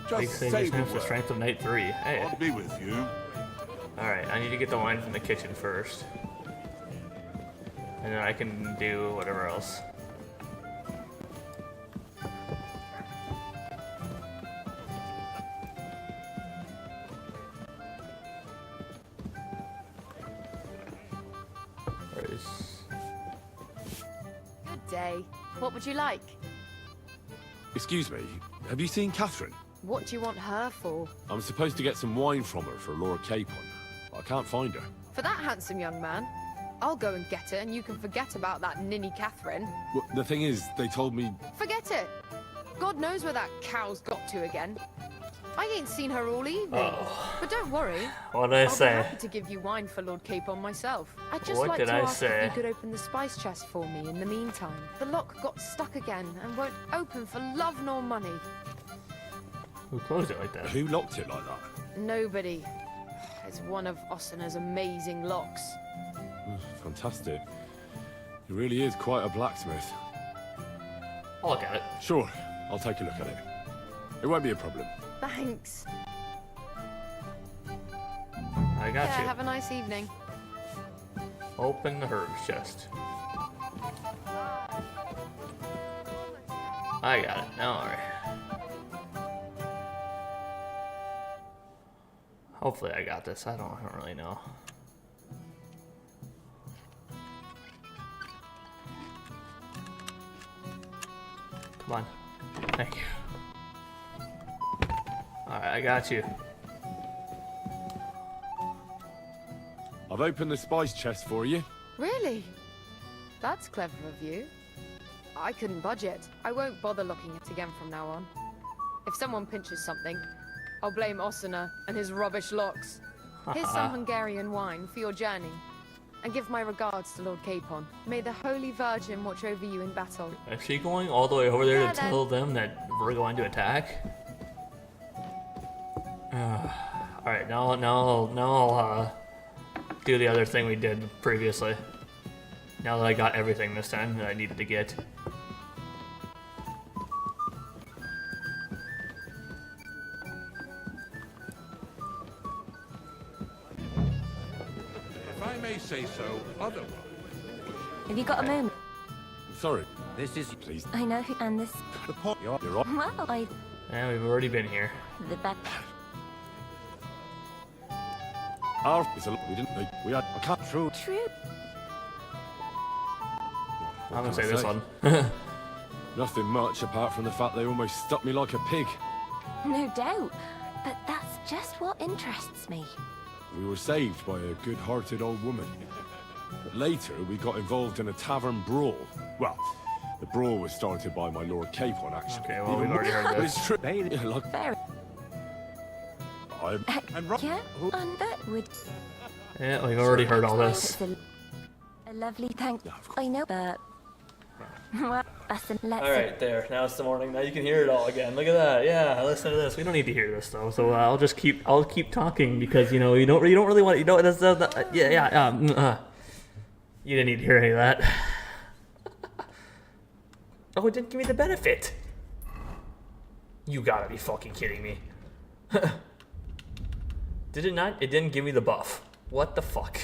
just say the for word. strength of night 3. Hey. I'll be with you. Alright, I need to get the wine from the kitchen first. And then I can do whatever else. Good day. What would you like? Excuse me, have you seen Catherine? What do you want her for? I'm supposed to get some wine from her for Lord Capon. I can't find her. For that handsome young man? I'll go and get her, and you can forget about that ninny Catherine. Well, the thing is, they told me... Forget it! God knows where that cow's got to again. I ain't seen her all evening. Oh. But don't worry. What did I I'll say? be happy to give you wine for Lord Capon myself. I'd just What like did to I ask say? if you could open the spice chest for me in the meantime. The lock got stuck again and won't open for love nor money. Who closed it like that? Who locked it like that? Nobody. It's one of Ossina's amazing locks. Fantastic. He really is quite a blacksmith. I'll look at it. Sure, I'll take a look at it. It won't be a problem. Thanks. I got Yeah, you. have a nice evening. Open the herbs chest. I got it. Now, alright. Hopefully I got this. I don't really know. Come on. Thank you. Alright, I got you. I've opened the spice chest for you. Really? That's clever of you. I couldn't budget. I won't bother looking it again from now on. If someone pinches something, I'll blame Ossina and his rubbish locks. Here's some Hungarian wine for your journey. And give my regards to Lord Capon. May the Holy Virgin watch over you in battle. Is she going all the way over there Yeah, to tell them that we're going to attack? Alright, now I'll do the other thing we did previously. Now that I got everything this time that I needed to get. If I may say so, otherwise. Have you got a moment? Sorry. This is... Please. I know who, and this... The pot. You're on. Well, Yeah, we've already been here. the back... Our... We didn't... We had... I can't... True. True. I'm gonna say this one. Nothing much apart from the fact they almost stuck me like a pig. No doubt. But that's just what interests me. We were saved by a good-hearted old woman. But later, we got involved in a tavern brawl. Well, the brawl was started by my Lord Capon, actually. Okay, well, we've already heard this. It's true. Like, Fair. and Yeah, and that would... Yeah, we've already heard all this. It's a lovely thank... I know, but... Well, that's a... Let's... Alright, there. Now it's the morning. Now you can hear it all again. Look at that. Yeah, listen to this. We don't need to hear this though. So I'll keep talking because you don't really want you didn't need to hear any of that. Oh, it didn't give me the benefit. You gotta be fucking kidding me. Did it not? It didn't give me the buff. What the fuck?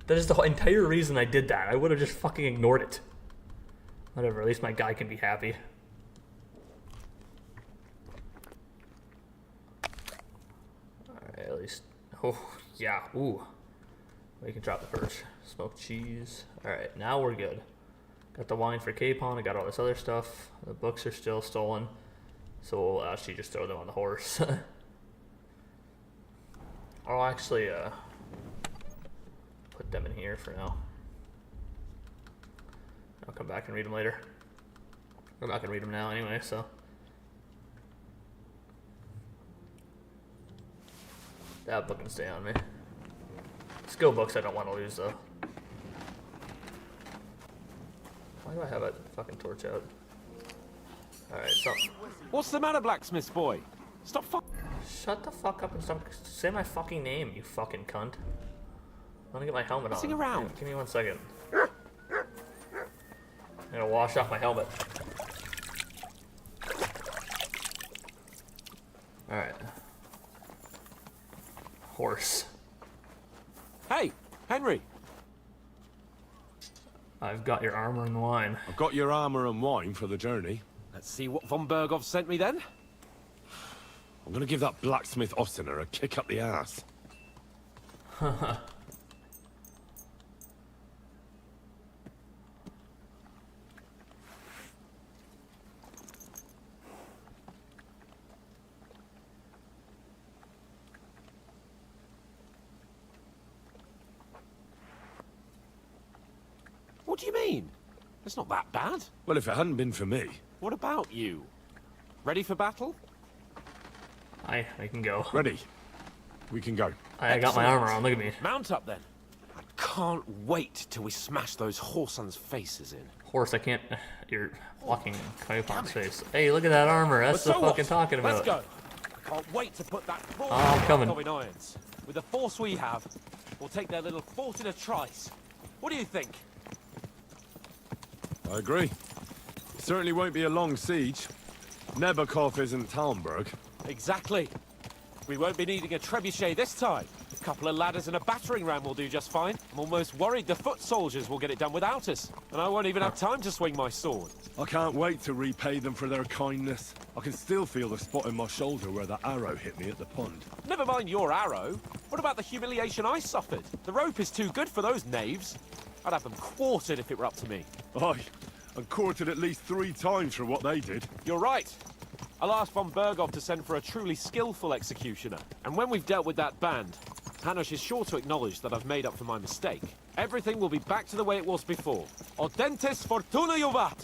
That is the entire reason I did that. I would have just fucking ignored it. Whatever, at least my guy can be happy. Alright, at least... Oh, yeah, ooh. We can drop the perch. Smoked cheese. Alright, now we're good. Got the wine for Capon, I got all this other stuff. The books are still stolen. So we'll actually just throw them on the horse. I'll actually, put them in here for now. I'll come back and read them later. I'm not gonna read them now anyway, so. That book can stay on me. Skill books I don't want to lose though. Why do I have a fucking torch out? Alright, so. What's the matter, blacksmith boy? Stop Shut the fuck up and stop. Say my fucking name, you fucking cunt. I'm gonna get my helmet on. Messing around. Give me 1 second. I'm gonna wash off my helmet. Alright. Horse. Hey, Henry. I've got your armor and wine. I've got your armor and wine for the journey. Let's see what von Bergov sent me then. I'm gonna give that blacksmith Ostener a kick up the ass. What do you mean? It's not that bad. Well, if it hadn't been for me. What about you? Ready for battle? I can go. Ready. We can go. I got my armor on, look at me. Mount up then. I can't wait till we smash those whoresons' faces in. Horse, I can't. You're blocking Kaipon's face. Hey, look at that armor. That's the fucking talking about. Let's go. I can't wait to put that I'm coming. in irons. With the force we have, we'll take their little fort in a trice. What do you think? I agree. It certainly won't be a long siege. Nebakov isn't Talmberg. Exactly. We won't be needing a trebuchet this time. A couple of ladders and a battering ram will do just fine. I'm almost worried the foot soldiers will get it done without us. And I won't even have time to swing my sword. I can't wait to repay them for their kindness. I can still feel the spot in my shoulder where the arrow hit me at the pond. Never mind your arrow. What about the humiliation I suffered? The rope is too good for those knaves. I'd have them quartered if it were up to me. Aye, and quartered at least 3 times for what they did. You're right. I'll ask von Bergov to send for a truly skillful executioner. And when we've dealt with that band, Hanush is sure to acknowledge that I've made up for my mistake. Everything will be back to the way it was before. Audentes fortuna juvat!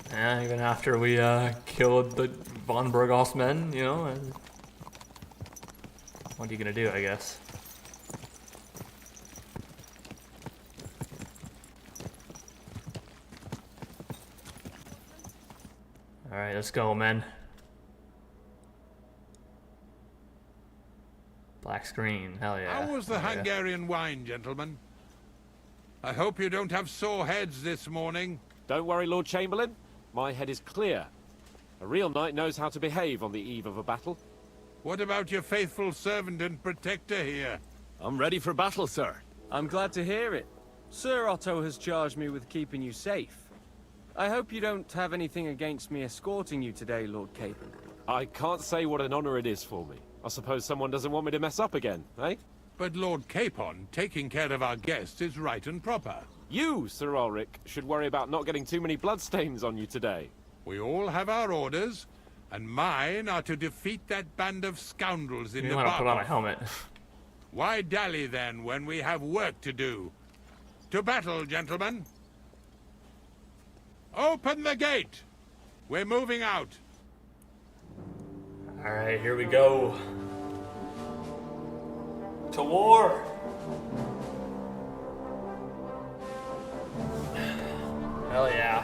Yeah, even after we killed the von Bergov's men, you know. What are you gonna do, I guess? Alright, let's go, men. Black screen, hell yeah. How was the Hungarian wine, gentlemen? I hope you don't have sore heads this morning. Don't worry, Lord Chamberlain. My head is clear. A real knight knows how to behave on the eve of a battle. What about your faithful servant and protector here? I'm ready for battle, sir. I'm glad to hear it. Sir Otto has charged me with keeping you safe. I hope you don't have anything against me escorting you today, Lord Capon. I can't say what an honor it is for me. I suppose someone doesn't want me to mess up again, eh? But Lord Capon, taking care of our guests is right and proper. You, Sir Ulrich, should worry about not getting too many bloodstains on you today. We all have our orders, and mine are to defeat that band of scoundrels in You the want to put on a helmet. Why dally then when we have work to do? To battle, gentlemen! Open the gate! We're moving out. Alright, here we go. To war! Hell yeah.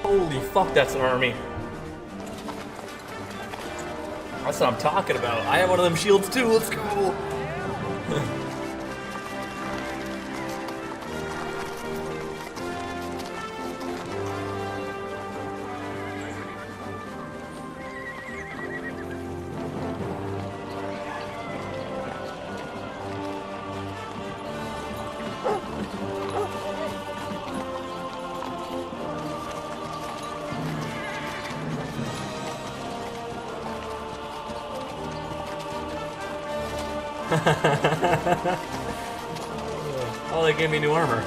Holy fuck, that's an army. That's what I'm talking about. I have one of them shields too, let's go! Oh, they gave me new armor.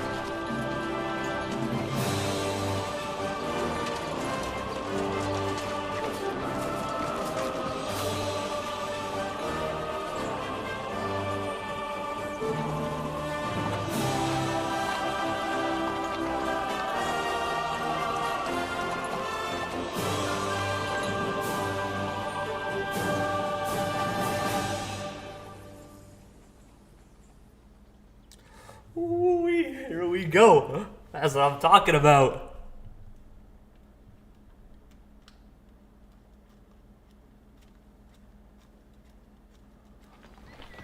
Ooh, here we go. That's what I'm talking about.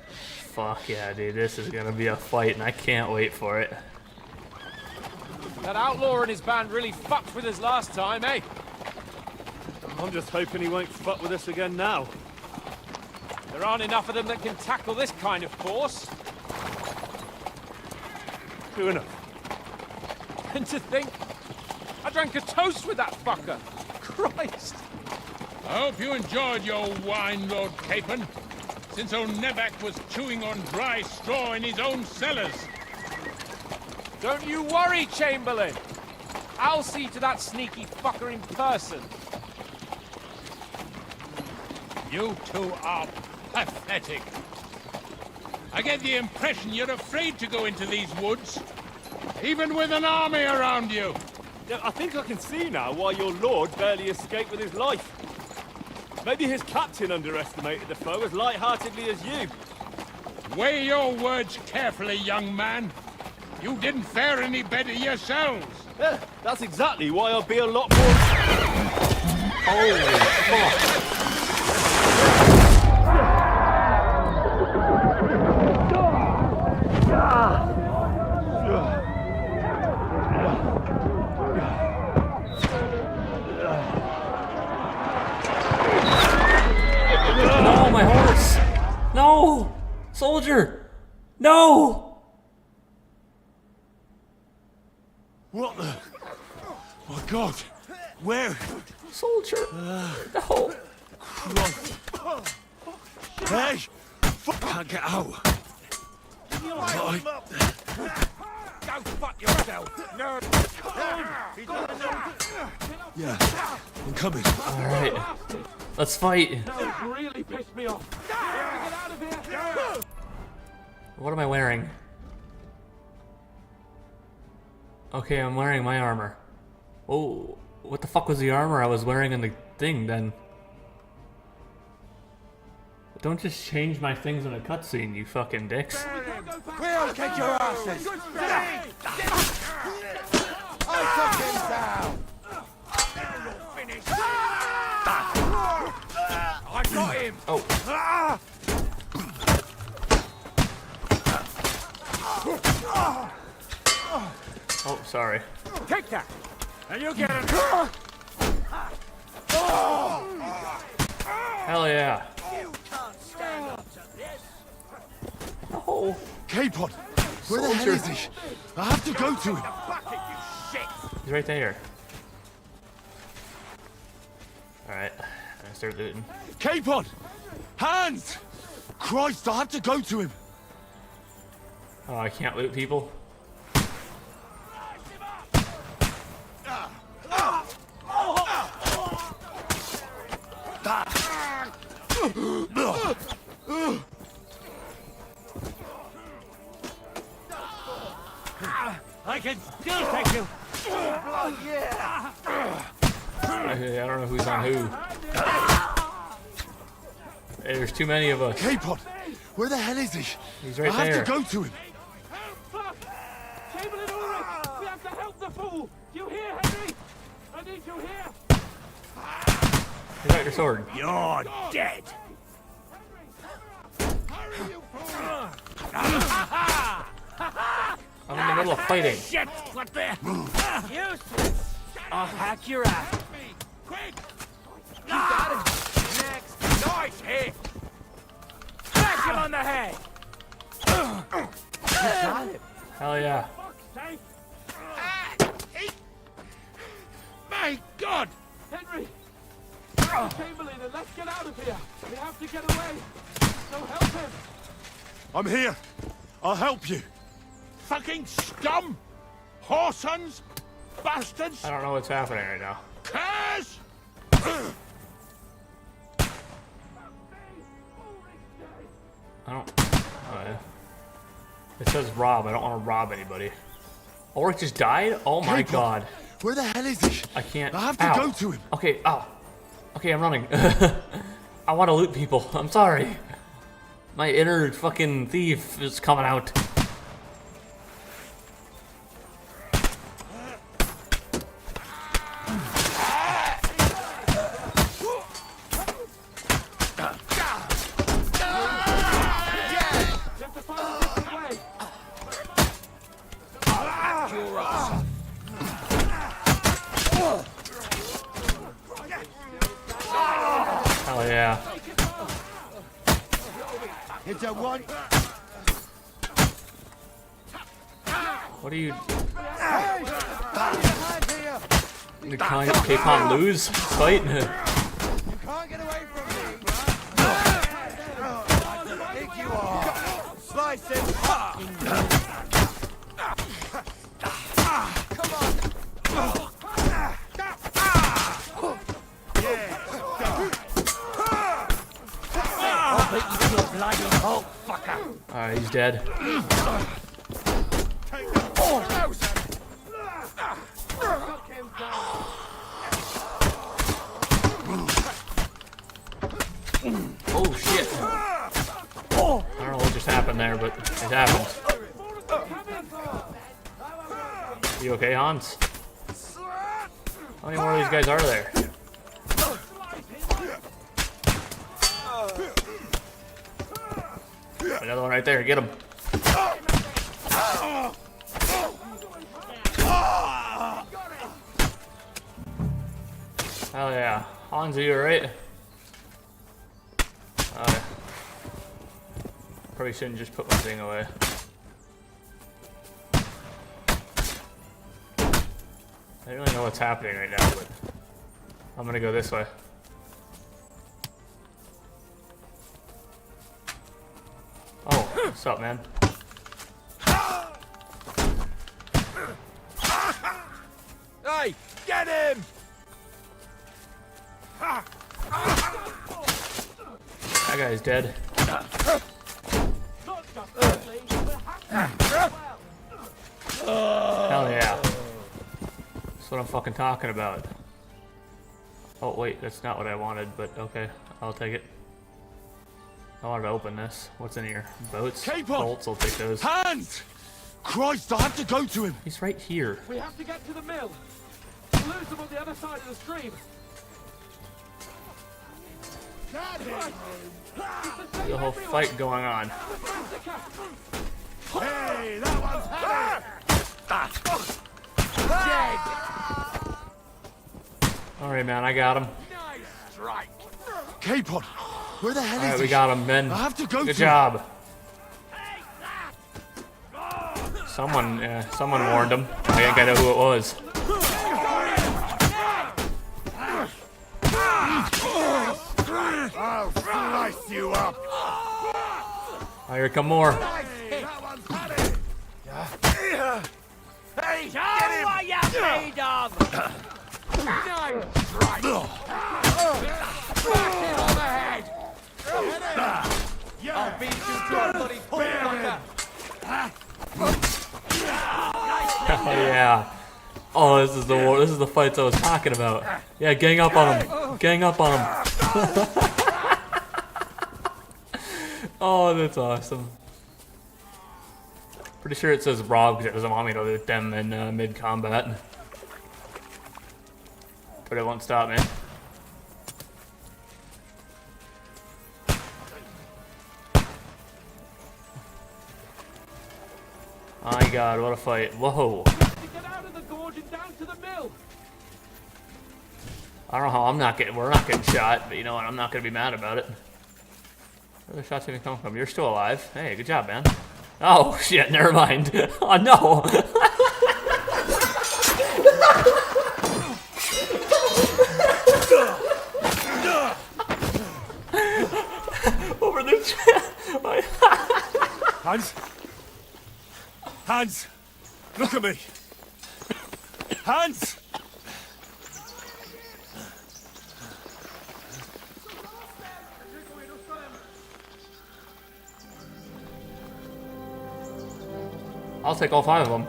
Fuck yeah, dude. This is gonna be a fight, and I can't wait for it. That outlaw and his band really fucked with us last time, eh? I'm just hoping he won't fuck with us again now. There aren't enough of them that can tackle this kind of force. True enough. And to think, I drank a toast with that fucker. Christ. I hope you enjoyed your wine, Lord Capon, since old Nebak was chewing on dry straw in his own cellars. Don't you worry, Chamberlain. I'll see to that sneaky fucker in person. You two are pathetic. I get the impression you're afraid to go into these woods, even with an army around you. Yeah, I think I can see now why your lord barely escaped with his life. Maybe his captain underestimated the foe as light-heartedly as you. Weigh your words carefully, young man. You didn't fare any better yourselves. Yeah, that's exactly why I'll be a lot more... Holy fuck. No, my horse! No! Soldier! No! What the? My God! Where? Soldier! No! Christ! Hey! Can't get out! Go fuck yourself, nerd! Yeah, I'm coming. Alright. Let's fight. That really pissed me off. Get out of here! What am I wearing? Okay, I'm wearing my armor. Oh, what the fuck was the armor I was wearing in the thing then? Don't just change my things in a cutscene, you fucking dicks. We'll kick your asses! I took him down! I got him! Oh. Oh, sorry. Take that! And you get it! Hell yeah. You can't stand up to this. Oh. Capon! Where the hell is he? I have to go to him! He's right there. Alright, I start looting. Capon! Hands! Christ, I have to go to him! Oh, I can't loot people? I can still take you! I don't know who's on who. Hey, there's too many of us. Capon! Where the hell is he? He's right I there. have to go to him! Fuck! Chamberlain Ulrich! We have to help the fool! You hear, Henry? I need you here! Take out your sword. You're dead! I'm in the middle of fighting. Shit! What the? Useless! I'll hack your ass! Quick! You got him! Next! Nice hit! Smack him on the head! Got him. Hell yeah. My God! Henry! Chamberlain, and let's get out of here! We have to get away! So help him! I'm here. I'll help you. Fucking scum! Whoresons! Bastards! I don't know what's happening right now. Curse! I don't... Oh, yeah. It says rob. I don't want to rob anybody. Ulrich just died? Oh my god. Where the hell is he? I can't... I have to go to him. Okay, ow. Okay, I'm running. I want to loot people. I'm sorry. My inner fucking thief is coming out. Hell yeah. It's a one. What are you... The Capon lose fight? You can't get away from me. Think you are. Slice him. Come on. Alright, he's dead. Oh shit. I don't know what just happened there, but it happened. You okay, Hans? How many more of these guys are there? Another one right there, get him. Hell yeah. Hans, are you alright? Probably shouldn't just put my thing away. I don't really know what's happening right now, but I'm gonna go this way. Oh, what's up, man? Hey, get him! That guy's dead. Hell yeah. That's what I'm fucking talking about. Oh wait, that's not what I wanted, but okay, I'll take it. I wanted to open this. What's in here? Boats? Bolts, I'll take those. Hans! Christ, I have to go to him! He's right here. We have to get to the mill. We'll lose them on the other side of the stream. The whole fight going on. Hey, that one's Dead. Alright, man, I got him. Capon, where the hell is Alright, he? we got him, Ben. I have to go Good to job. Someone warned him. I think I know who it was. I'll slice you up. Oh, here come more. Hey, show what you're made of! Nice strike! Smash him on the head! I'll beat you to a bloody pulp Oh yeah. Oh, this is the war. This is the fights I was talking about. Yeah, gang up on him. Gang up on him. Oh, that's awesome. Pretty sure it says Rob because it doesn't want me to loot them in mid-combat. But it won't stop me. My god, what a fight. Whoa. Get out of the gorge and down to the mill! I don't know how we're not getting shot, but you know what, I'm not gonna be mad about it. Where are the shots gonna come from? You're still alive. Hey, good job, man. Oh, shit, never mind. Oh, no. Over the chat. Hans? Hans! Look at me! Hans! I'll take all 5 of them.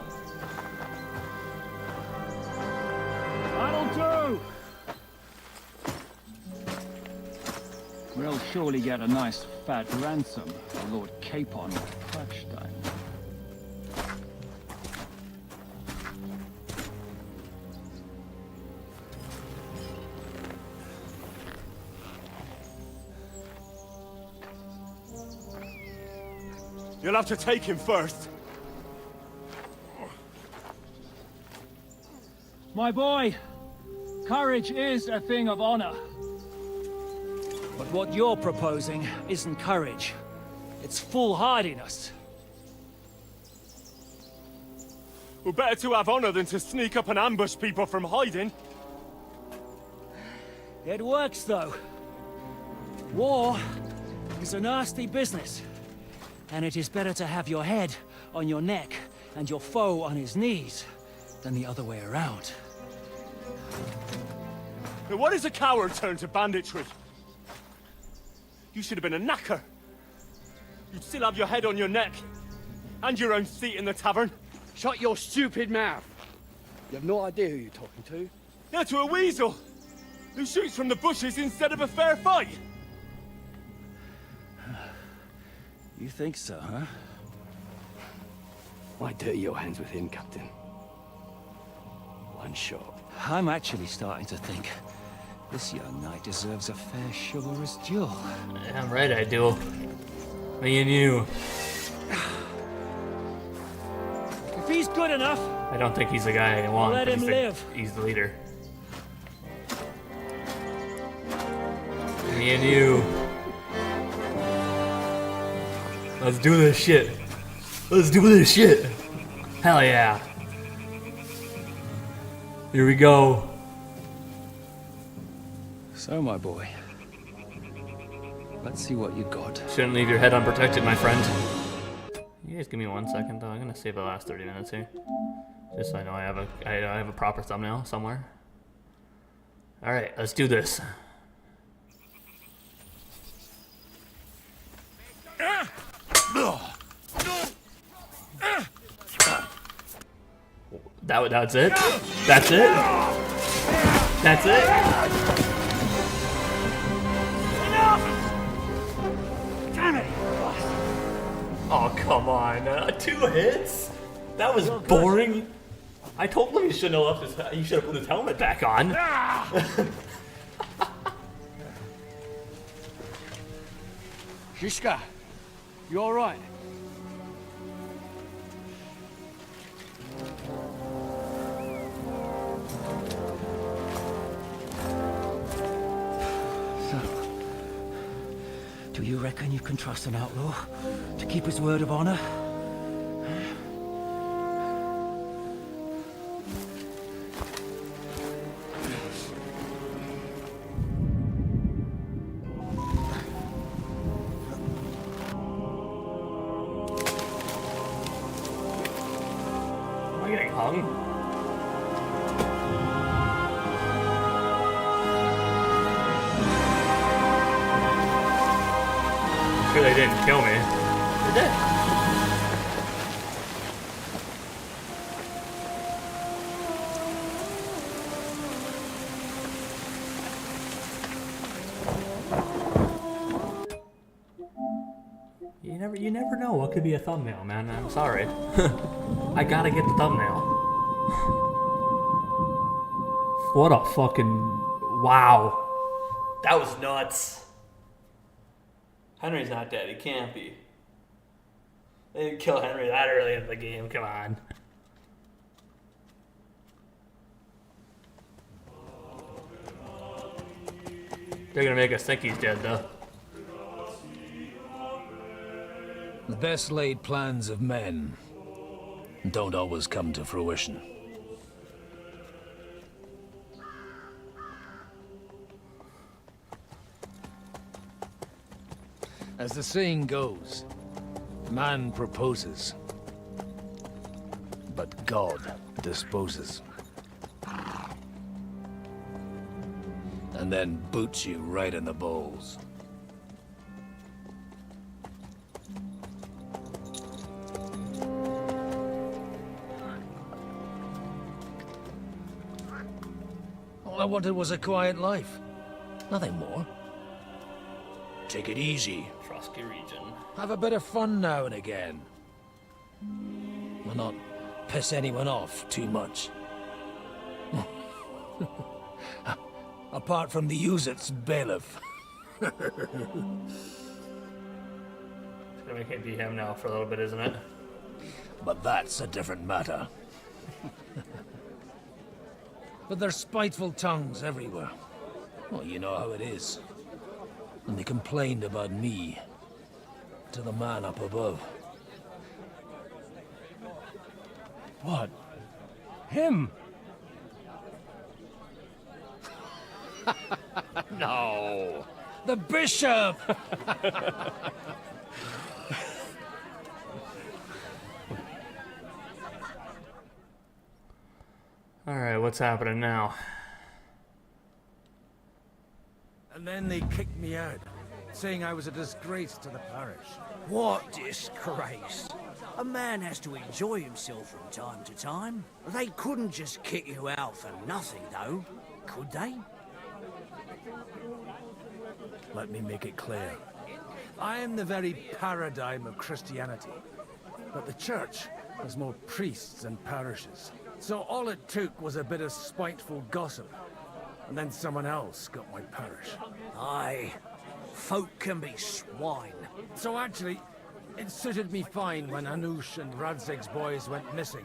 That'll do! We'll surely get a nice fat ransom for Lord Capon Crackstein. You'll have to take him first. My boy, courage is a thing of honor. But what you're proposing isn't courage. It's foolhardiness. Well, better to have honor than to sneak up and ambush people from hiding. It works, though. War is a nasty business. And it is better to have your head on your neck and your foe on his knees than the other way around. Now, what is a coward turned to banditry? You should have been a knacker. You'd still have your head on your neck. And your own seat in the tavern. Shut your stupid mouth. You have no idea who you're talking to. Yeah, to a weasel. Who shoots from the bushes instead of a fair fight. You think so, huh? Why dirty your hands with him, Captain? One shot. I'm actually starting to think this young knight deserves a fair chivalrous duel. I'm right, I do. Me and you. If he's good enough, I don't think he's the guy I want. let but him live. He's the leader. Me and you. Let's do this shit. Let's do this shit. Hell yeah. Here we go. So, my boy, let's see what you got. Shouldn't leave your head unprotected, my friend. You guys give me 1 second, though. I'm gonna save the last 30 minutes here, just so I know I have a proper thumbnail somewhere. All right, let's do this. That's it? That's it? That's it? Damn it! Oh, come on. 2 hits? That was boring. I told him he shouldn't have left his, he should have put his helmet back on. Shishka, you all right? Do you reckon you can trust an outlaw to keep his word of honor? Am I getting hung? Sure they didn't kill me. Did they? You never know what could be a thumbnail, man. I'm sorry. I gotta get the thumbnail. What a fucking wow. That was nuts. Henry's not dead. He can't be. They didn't kill Henry that early in the game. Come on. They're gonna make us think he's dead, though. The best laid plans of men don't always come to fruition. As the saying goes, Man proposes, but God disposes. And then boots you right in the balls. All I wanted was a quiet life. Nothing more. Take it easy. Trotsky region. Have a bit of fun now and again. And not piss anyone off too much. Apart from the Uzit's bailiff. It's gonna make it be him now for a little bit, isn't it? But that's a different matter. But there's spiteful tongues everywhere. Well, you know how it is. And they complained about me to the man up above. What? Him? No. The bishop! Alright, what's happening now? And then they kicked me out, saying I was a disgrace to the parish. What disgrace? A man has to enjoy himself from time to time. They couldn't just kick you out for nothing, though, could they? Let me make it clear. I am the very paradigm of Christianity. But the church has more priests and parishes. So all it took was a bit of spiteful gossip. And then someone else got my parish. Aye. Folk can be swine. So actually, it suited me fine when Anush and Radzig's boys went missing,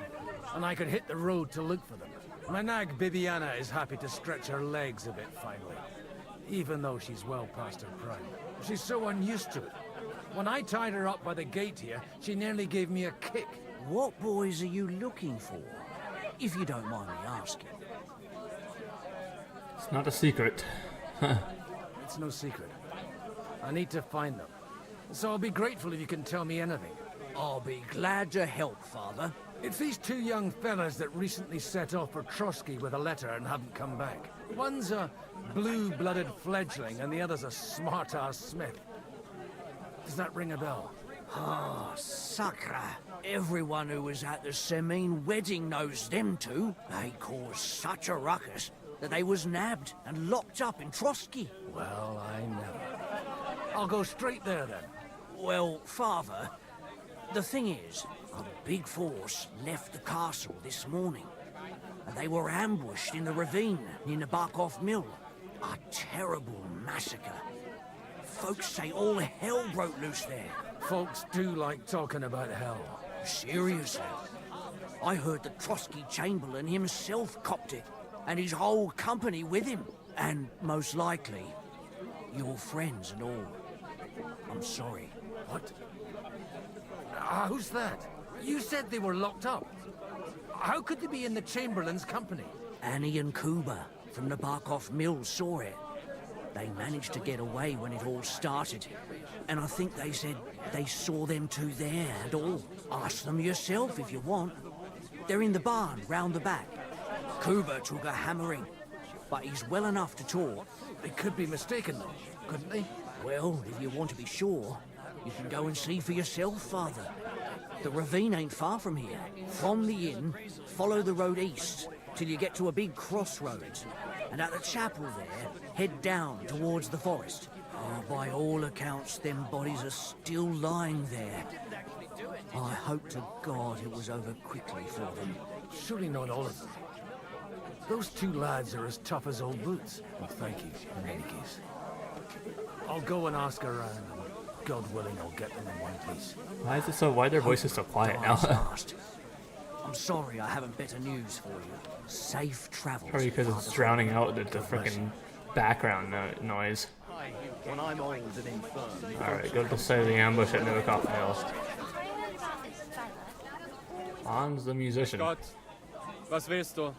and I could hit the road to look for them. My nag Bibiana is happy to stretch her legs a bit finally, even though she's well past her prime. She's so unused to it. When I tied her up by the gate here, she nearly gave me a kick. What boys are you looking for? If you don't mind me asking. It's not a secret. It's no secret. I need to find them. So I'll be grateful if you can tell me anything. I'll be glad to help, Father. It's these two young fellas that recently set off for Trotsky with a letter and haven't come back. One's a blue-blooded fledgling and the other's a smart-ass smith. Does that ring a bell? Ah, Sakra. Everyone who was at the Semine wedding knows them two. They caused such a ruckus that they was nabbed and locked up in Trotsky. Well, I never. I'll go straight there then. Well, Father, the thing is, a big force left the castle this morning. And they were ambushed in the ravine near Nebakov mill. A terrible massacre. Folks say all hell broke loose there. Folks do like talking about hell. Seriously. I heard the Trotsky Chamberlain himself copped it, and his whole company with him. And most likely, your friends and all. I'm sorry. What? Who's that? You said they were locked up. How could they be in the Chamberlain's company? Annie and Kuba from the Nebakov mill saw it. They managed to get away when it all started. And I think they said they saw them two there and all. Ask them yourself if you want. They're in the barn round the back. Kuba took a hammering, but he's well enough to talk. They could be mistaken though, couldn't they? Well, if you want to be sure, you can go and see for yourself, Father. The ravine ain't far from here. From the inn, follow the road east till you get to a big crossroads. And at the chapel there, head down towards the forest. Oh, by all accounts, them bodies are still lying there. I hope to God it was over quickly for them. Surely not all of them. Those two lads are as tough as old boots. Well, thank you, in any case. I'll go and ask around. God willing, I'll get them in one piece. Why is it so? Why are their voices so quiet now? I'm sorry I haven't better news for you. Safe travels. Probably because it's drowning out the freaking background noise. When I'm old and infirm. Alright, go to the site of the ambush at Nebakov Mill. Hans the musician. Gott, was willst du?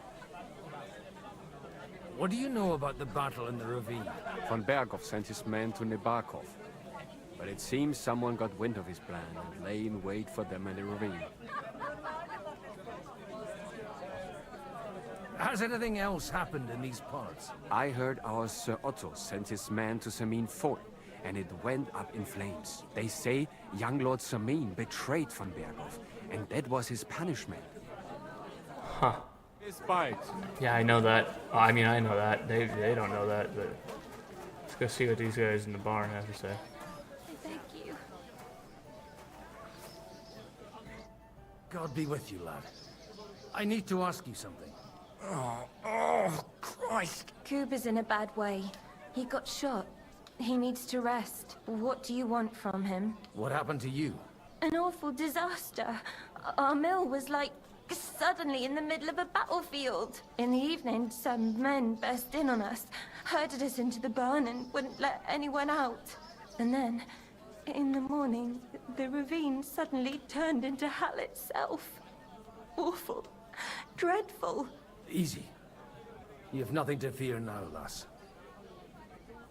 What do you know about the battle in the ravine? Von Berghoff sent his men to Nebakov. But it seems someone got wind of his plan and lay in wait for them in the ravine. Has anything else happened in these parts? I heard our Sir Otto sent his men to Samin Fort, and it went up in flames. They say young Lord Samin betrayed von Berghoff, and that was his punishment. Huh. Despite. Yeah, I know that. Oh, I mean, I know that. They don't know that, but let's go see what these guys in the barn have to say. Thank you. God be with you, lad. I need to ask you something. Oh, Christ. Cooper's in a bad way. He got shot. He needs to rest. What do you want from him? What happened to you? An awful disaster. Our mill was like suddenly in the middle of a battlefield. In the evening, some men burst in on us, herded us into the barn and wouldn't let anyone out. And then, in the morning, the ravine suddenly turned into hell itself. Awful. Dreadful. Easy. You have nothing to fear now, lass.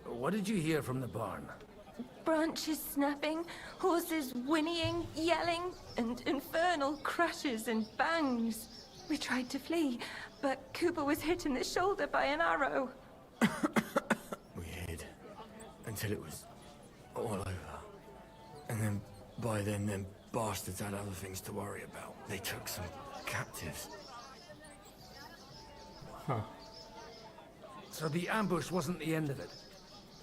What did you hear from the barn? Branches snapping, horses whinnying, yelling, and infernal crashes and bangs. We tried to flee, but Cooper was hit in the shoulder by an arrow. We hid until it was all over. And then, by then, them bastards had other things to worry about. They took some captives. Huh. So the ambush wasn't the end of it.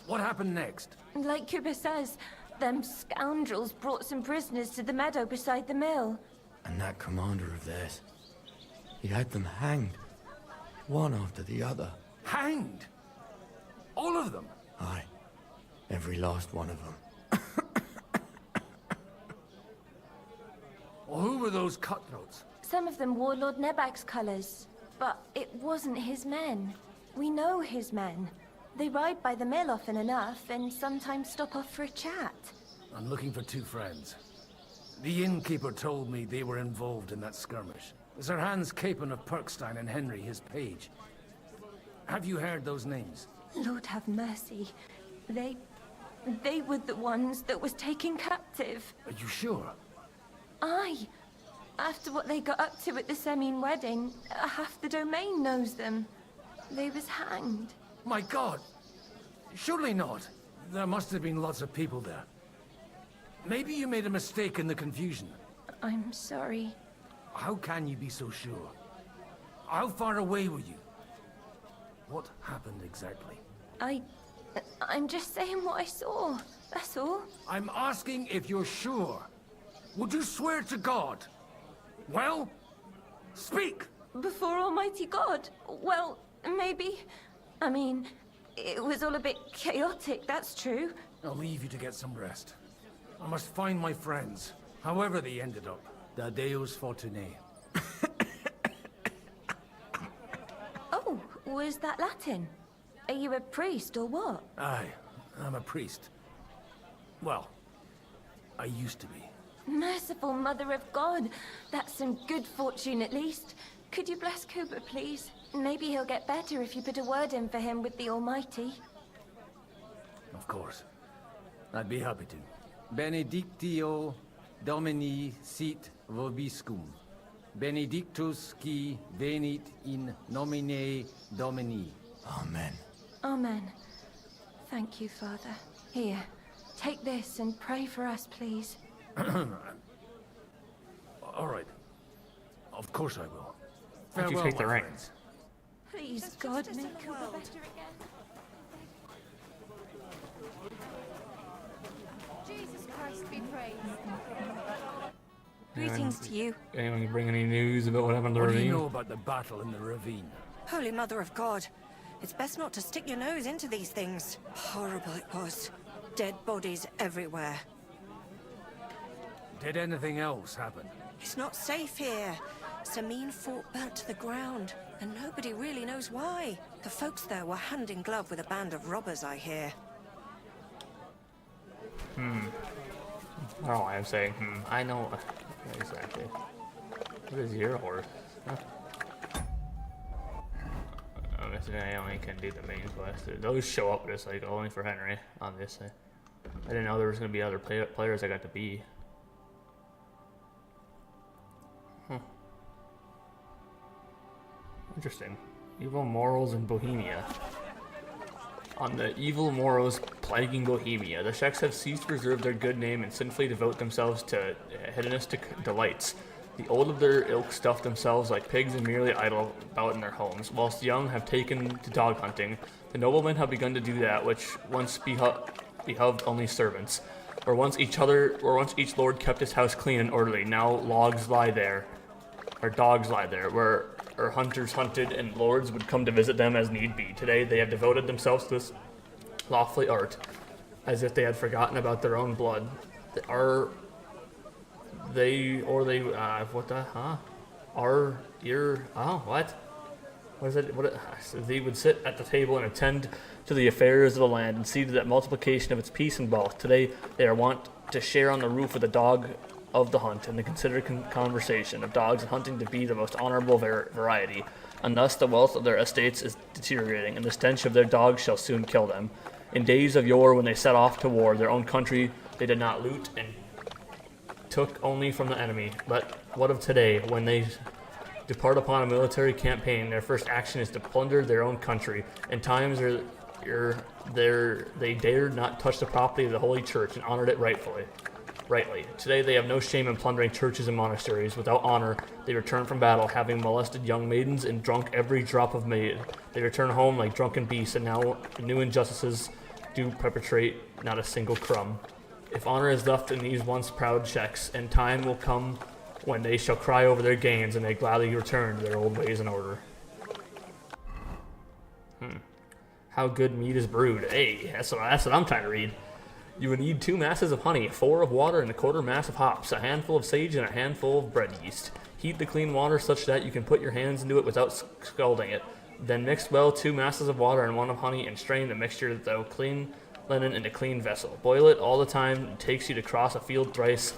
What happened next? Like Cooper says, them scoundrels brought some prisoners to the meadow beside the mill. And that commander of theirs, he had them hanged. One after the other. Hanged? All of them? Aye. Every last one of them. Well, who were those cutthroats? Some of them wore Lord Nebak's colours, but it wasn't his men. We know his men. They ride by the mill often enough, and sometimes stop off for a chat. I'm looking for two friends. The innkeeper told me they were involved in that skirmish. Sir Hans Capon of Perkstein and Henry, his page. Have you heard those names? Lord have mercy. They were the ones that was taken captive. Are you sure? Aye. After what they got up to at the Semin wedding, half the domain knows them. They was hanged. My God! Surely not. There must have been lots of people there. Maybe you made a mistake in the confusion. I'm sorry. How can you be so sure? How far away were you? What happened exactly? I'm just saying what I saw. That's all. I'm asking if you're sure. Would you swear to God? Well, speak! Before Almighty God? Well, maybe. I mean, it was all a bit chaotic, that's true. I'll leave you to get some rest. I must find my friends, however they ended up. Da Deus Fortunae. Oh, was that Latin? Are you a priest or what? Aye, I'm a priest. Well, I used to be. Merciful Mother of God. That's some good fortune at least. Could you bless Cooper, please? Maybe he'll get better if you put a word in for him with the Almighty. Of course. I'd be happy to. Benedictio Domini sit vobiscum. Benedictus qui venit in nomine Domini. Amen. Amen. Thank you, Father. Here, take this and pray for us, please. All right. Of course I will. Why'd you Farewell, take the my ring? friends. Please, God, make Cooper better again. Jesus Christ be praised. Greetings to you. Anyone bring any news about what happened to the What do ravine? you know about the battle in the ravine? Holy Mother of God. It's best not to stick your nose into these things. Horrible it was. Dead bodies everywhere. Did anything else happen? It's not safe here. Samin fort burnt to the ground, and nobody really knows why. The folks there were hand in glove with a band of robbers, I hear. I don't know why I'm saying I know exactly. What is your horse? Huh? I'm guessing I only can do the main quest. Those show up just like only for Henry, obviously. I didn't know there was going to be other players I got to be. Huh. Interesting. Evil morals in Bohemia. On the evil morals plaguing Bohemia, the Czechs have ceased to preserve their good name and sinfully devote themselves to hedonistic delights. The old of their ilk stuff themselves like pigs and merely idle about in their homes, whilst the young have taken to dog hunting. The noblemen have begun to do that which once behoved only servants, or once each lord kept his house clean and orderly. Now dogs lie there, where hunters hunted and lords would come to visit them as need be. Today they have devoted themselves to this lawful art, as if they had forgotten about their own blood. They would sit at the table and attend to the affairs of the land and see to that multiplication of its peace and wealth. Today they are wont to share on the roof with the dog of the hunt, and the considered conversation of dogs and hunting to be the most honorable variety. And thus the wealth of their estates is deteriorating, and the stench of their dogs shall soon kill them. In days of yore, when they set off to war, their own country they did not loot and took only from the enemy. But what of today, when they depart upon a military campaign, their first action is to plunder their own country. In times they dared not touch the property of the Holy Church and honored it rightly. Today they have no shame in plundering churches and monasteries. Without honor, they return from battle, having molested young maidens and drunk every drop of mead. They return home like drunken beasts, and now new injustices do perpetrate not a single crumb. If honor is left in these once proud Czechs, and time will come when they shall cry over their gains, and they gladly return to their old ways and order. How good mead is brewed. Hey, that's what I'm trying to read. You would need 2 masses of honey, 4 of water, and a 1/4 mass of hops, a handful of sage, and a handful of bread yeast. Heat the clean water such that you can put your hands into it without scalding it. Then mix well 2 masses of water and 1 of honey, and strain the mixture through clean linen in a clean vessel. Boil it all the time it takes you to cross a field thrice.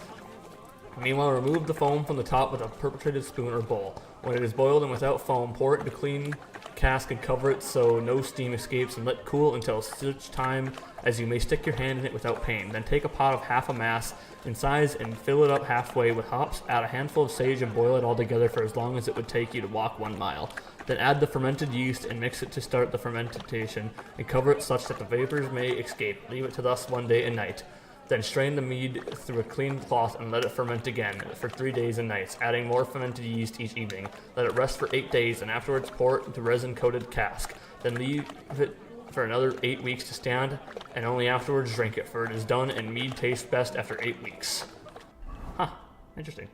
Meanwhile, remove the foam from the top with a perpetrated spoon or bowl. When it is boiled and without foam, pour it into a clean cask and cover it so no steam escapes, and let cool until such time as you may stick your hand in it without pain. Then take a pot of half a mass in size and fill it up halfway with hops. Add a handful of sage and boil it all together for as long as it would take you to walk 1 mile. Then add the fermented yeast and mix it to start the fermentation, and cover it such that the vapors may escape. Leave it to thus 1 day and night. Then strain the mead through a clean cloth and let it ferment again for 3 days and nights, adding more fermented yeast each evening. Let it rest for 8 days, and afterwards pour it into resin-coated cask. Then leave it for another 8 weeks to stand, and only afterwards drink it, for it is done and mead tastes best after 8 weeks. Huh, interesting.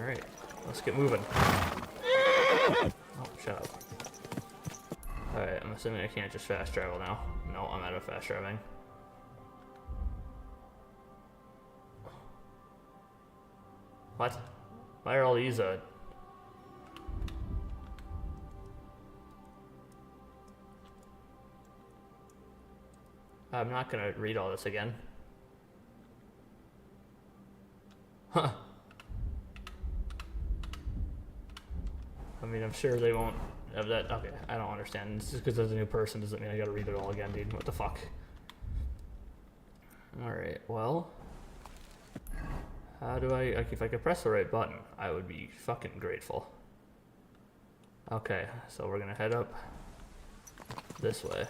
Alright, let's get moving. Oh, shut up. Alright, I'm assuming I can't just fast travel now. No, I'm out of fast traveling. What? Why are all these, I'm not gonna read all this again. Huh. I mean, I'm sure they won't have that. Okay, I don't understand. Just because there's a new person doesn't mean I gotta read it all again, dude. What the fuck? Alright, well. How do like, if I could press the right button, I would be fucking grateful. Okay, so we're gonna head up this way.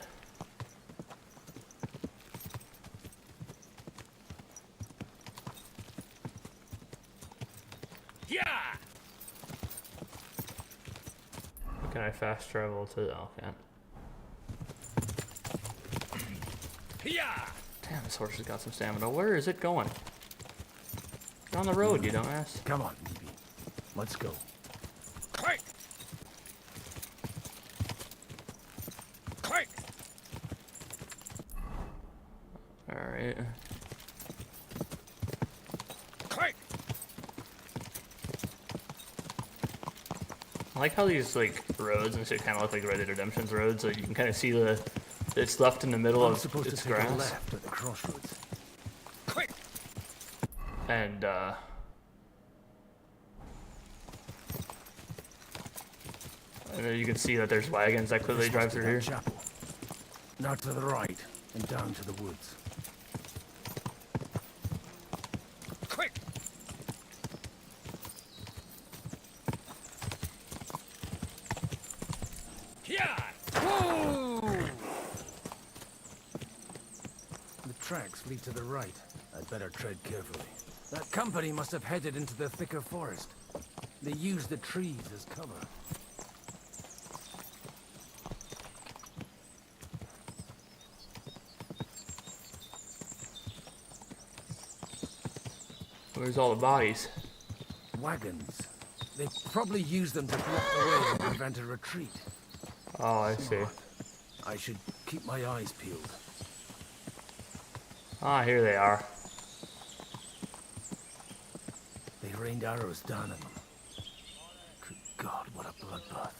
Yeah. Can I fast travel to? Oh, can't. Yeah. Damn, this horse has got some stamina. Where is it going? Get on the road, you dumbass. Come on, BB. Let's go. Quick! Quick! Alright. Quick! I like how these like roads and shit kind of look like Red Dead Redemption's roads. So you can kind of see the it's left in the middle of its grass. Left at the crossroads. Quick! And then you can see that there's wagons that clearly drive through here. Chapel. Now to the right and down to the woods. tracks lead to the right. I'd better tread carefully. That company must have headed into the thicker forest. They used the trees as cover. Where's all the bodies? Wagons. They probably used them to block the way and prevent a retreat. Oh, I see. I should keep my eyes peeled. Ah, here they are. They rained arrows down at them. Good God, what a bloodbath.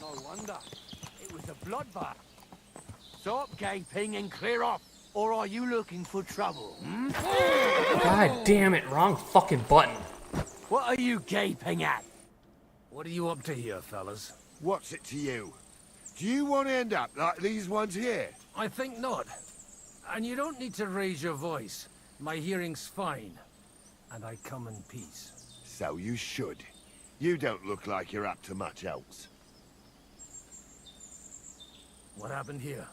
No wonder. It was a bloodbath. Stop gaping and clear off. Or are you looking for trouble, hmm? God damn it, wrong fucking button. What are you gaping at? What are you up to here, fellas? What's it to you? Do you want to end up like these ones here? I think not. And you don't need to raise your voice. My hearing's fine. And I come in peace. So you should. You don't look like you're up to much else. What happened here?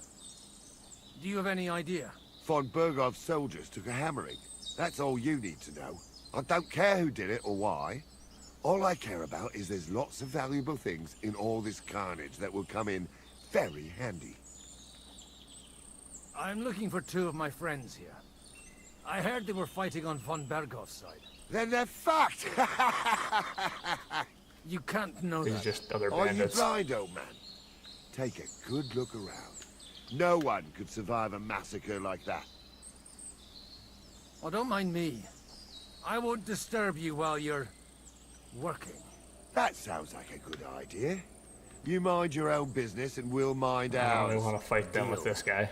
Do you have any idea? Von Bergov's soldiers took a hammering. That's all you need to know. I don't care who did it or why. All I care about is there's lots of valuable things in all this carnage that will come in very handy. I'm looking for two of my friends here. I heard they were fighting on von Bergov's side. Then they're fucked! You can't know These that. are just other Are you bandits. blind, old man? Take a good look around. No one could survive a massacre like that. Oh, don't mind me. I won't disturb you while you're working. That sounds like a good idea. You mind your own business and we'll mind I don't ours. really want to fight them with this guy.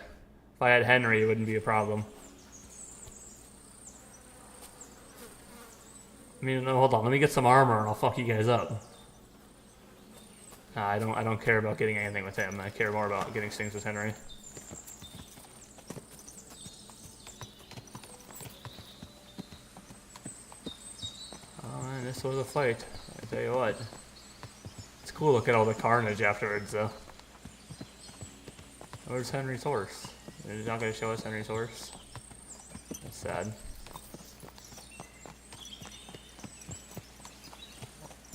If I had Henry, it wouldn't be a problem. I mean, no, hold on. Let me get some armor and I'll fuck you guys up. Nah, I don't care about getting anything with him. I care more about getting things with Henry. Oh, and this was a fight. I tell you what. It's cool to look at all the carnage afterwards, though. Where's Henry's horse? He's not going to show us Henry's horse. That's sad.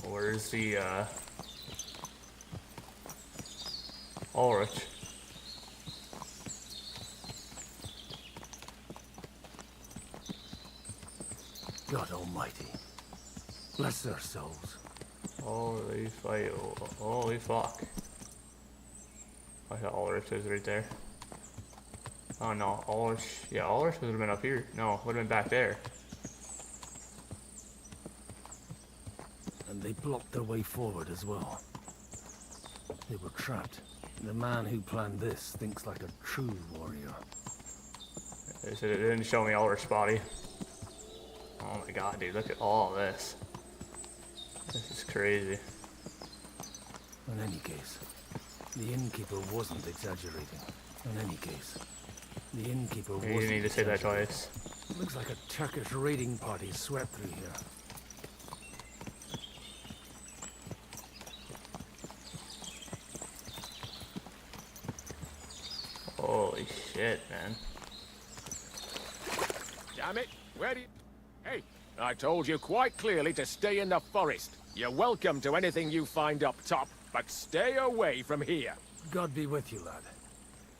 Where's the, Ulrich? God almighty. Bless their souls. Holy fight. Holy fuck. I thought Ulrich was right there. Oh no, Ulrich. Yeah, Ulrich would have been up here. No, would have been back there. And they blocked their way forward as well. They were trapped. The man who planned this thinks like a true warrior. They said it didn't show me Ulrich's body. Oh my god, dude, look at all this. This is crazy. In any case, the innkeeper wasn't exaggerating. In any case, the innkeeper wasn't. You need to say that twice. Looks like a Turkish raiding party swept through here. Holy shit, man. Damn it, where do you... Hey, I told you quite clearly to stay in the forest. You're welcome to anything you find up top, but stay away from here. God be with you, lad.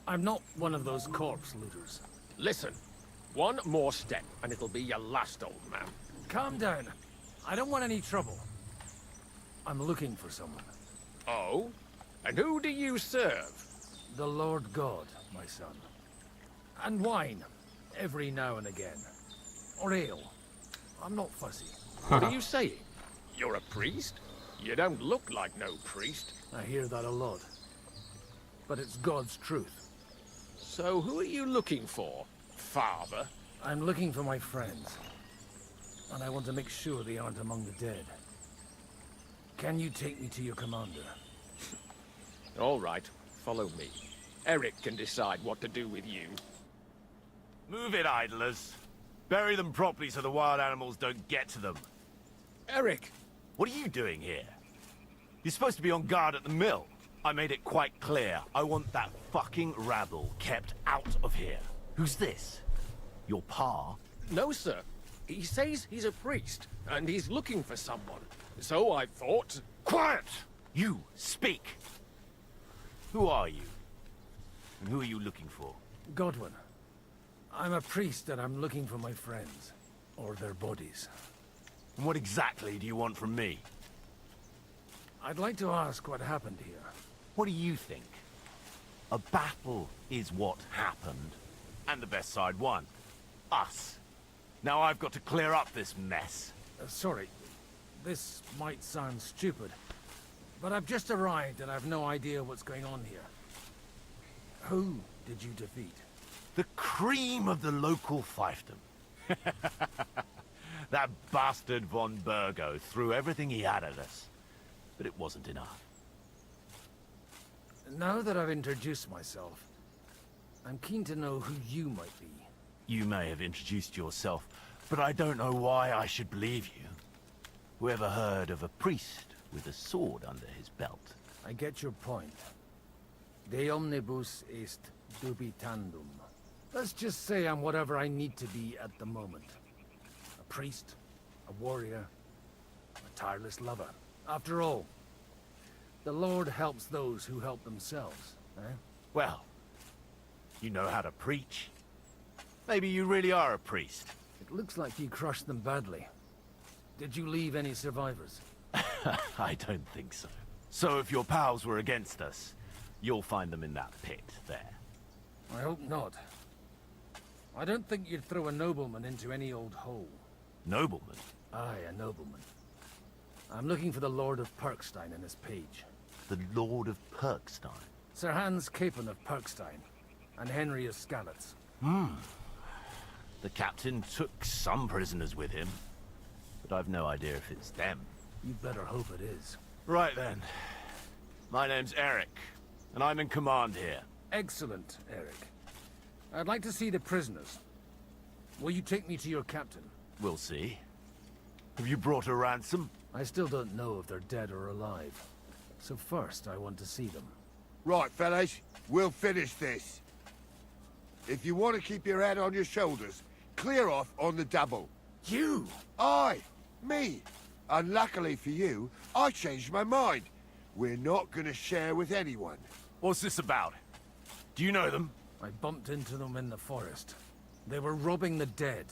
I'm not one of those corpse looters. Listen, one more step, and it'll be your last, old man. Calm down. I don't want any trouble. I'm looking for someone. Oh? And who do you serve? The Lord God, my son. And wine, every now and again. Or ale. I'm not fussy. What are you saying? You're a priest? You don't look like no priest. I hear that a lot. But it's God's truth. So who are you looking for, Father? I'm looking for my friends. And I want to make sure they aren't among the dead. Can you take me to your commander? All right, follow me. Eric can decide what to do with you. Move it, idlers. Bury them properly so the wild animals don't get to them. Eric! What are you doing here? You're supposed to be on guard at the mill. I made it quite clear. I want that fucking rabble kept out of here. Who's this? Your pa? No, sir. He says he's a priest, and he's looking for someone. So I thought... Quiet! You, speak! Who are you? And who are you looking for? Godwin. I'm a priest and I'm looking for my friends. Or their bodies. And what exactly do you want from me? I'd like to ask what happened here. What do you think? A battle is what happened. And the best side won. Us. Now I've got to clear up this mess. Sorry. This might sound stupid. But I've just arrived and I've no idea what's going on here. Who did you defeat? The cream of the local fiefdom. That bastard von Burgo threw everything he had at us. But it wasn't enough. Now that I've introduced myself, I'm keen to know who you might be. You may have introduced yourself, but I don't know why I should believe you. Whoever heard of a priest with a sword under his belt? I get your point. De omnibus est dubitandum. Let's just say I'm whatever I need to be at the moment. A priest, a warrior, a tireless lover. After all, the Lord helps those who help themselves, eh? Well, you know how to preach. Maybe you really are a priest. It looks like you crushed them badly. Did you leave any survivors? I don't think so. So if your pals were against us, you'll find them in that pit there. I hope not. I don't think you'd throw a nobleman into any old hole. Nobleman? Aye, a nobleman. I'm looking for the Lord of Perkstein in this page. The Lord of Perkstein? Sir Hans Capon of Perkstein, and Henry of Skalitz. The captain took some prisoners with him, but I've no idea if it's them. You'd better hope it is. Right then. My name's Eric, and I'm in command here. Excellent, Eric. I'd like to see the prisoners. Will you take me to your captain? We'll see. Have you brought a ransom? I still don't know if they're dead or alive. So first, I want to see them. Right, fellas. We'll finish this. If you want to keep your head on your shoulders, clear off on the double. You? Aye, me. Unluckily for you, I changed my mind. We're not gonna share with anyone. What's this about? Do you know them? I bumped into them in the forest. They were robbing the dead.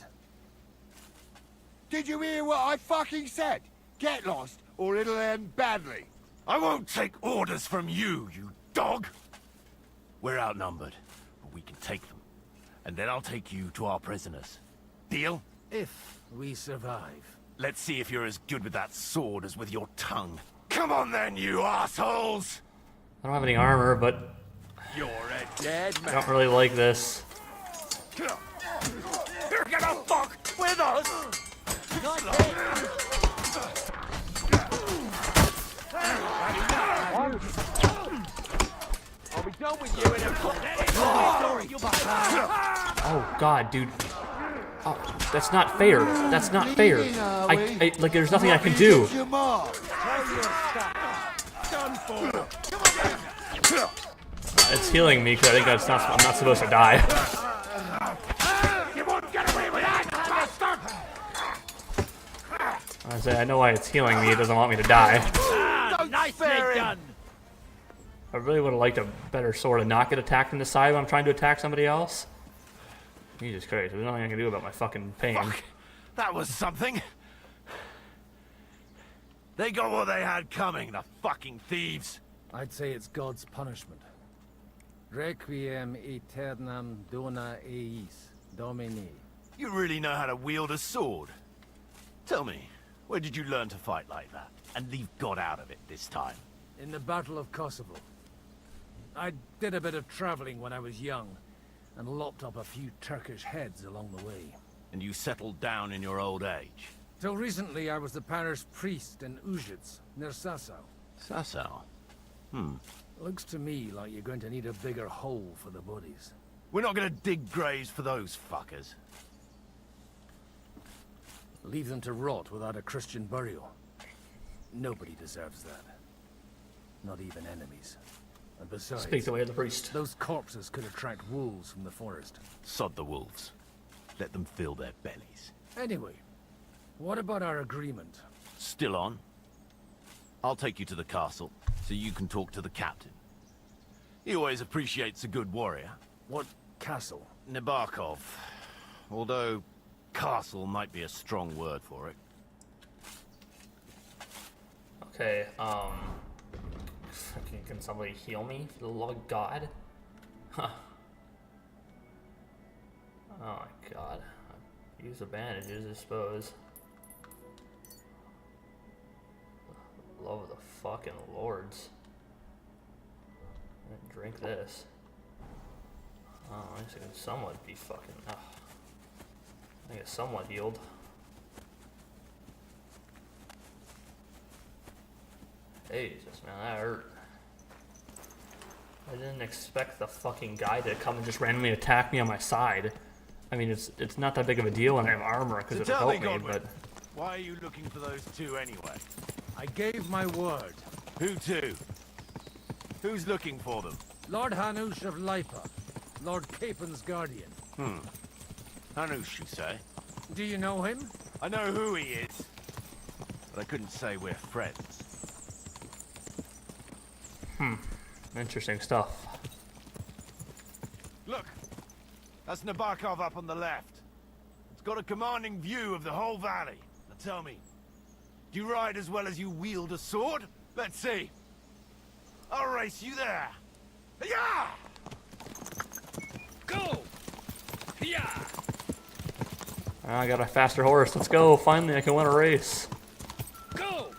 Did you hear what I fucking said? Get lost, or it'll end badly. I won't take orders from you, you dog! We're outnumbered, but we can take them. And then I'll take you to our prisoners. Deal? If we survive. Let's see if you're as good with that sword as with your tongue. Come on then, you assholes! I don't have any armor, but you're a dead man. I don't really like this. You're gonna fuck with us! I'll be done with you in a Oh god, dude. Oh, that's not fair. That's not fair. I like there's nothing I can do. It's healing me because I think I'm not supposed to die. You won't get away with that, bastard! I know why it's healing me. It doesn't want me to die. Nicely done! I really would have liked a better sword to not get attacked from the side when I'm trying to attack somebody else. Jesus Christ, there's nothing I can do about my fucking pain. Fuck. That was something. They got what they had coming, the fucking thieves. I'd say it's God's punishment. Requiem aeternam dona eis, Domini. You really know how to wield a sword. Tell me, where did you learn to fight like that? And leave God out of it this time? In the Battle of Kosovo. I did a bit of traveling when I was young, and lopped up a few Turkish heads along the way. And you settled down in your old age? Till recently, I was the parish priest in Ujits, near Sasau. Sasau? Looks to me like you're going to need a bigger hole for the bodies. We're not gonna dig graves for those fuckers. Leave them to rot without a Christian burial. Nobody deserves that. not even enemies. And besides, Speak the way of the priest. Those corpses could attract wolves from the forest. Sod the wolves. Let them fill their bellies. Anyway, what about our agreement? Still on? I'll take you to the castle, so you can talk to the captain. He always appreciates a good warrior. What castle? Nebakov. Although, castle might be a strong word for it. Okay, can somebody heal me for the love of God? Huh. Oh my God. Use the bandages, I suppose. Love of the fucking lords. Drink this. Oh, I guess I can somewhat be fucking. Oh. I get somewhat healed. Jesus, man, that hurt. I didn't expect the fucking guy to come and just randomly attack me on my side. I mean, it's not that big of a deal when I have armor because it'll help me, but... Why are you looking for those two anyway? I gave my word. Who to? Who's looking for them? Lord Hanush of Lipa, Lord Capen's guardian. Hanush, you say? Do you know him? I know who he is, but I couldn't say we're friends. Interesting stuff. Look, that's Nebakov up on the left. It's got a commanding view of the whole valley. Now tell me, do you ride as well as you wield a sword? Let's see. I'll race you there. Yeah! Go! Yeah! I got a faster horse. Let's go. Finally, I can win a race. Go!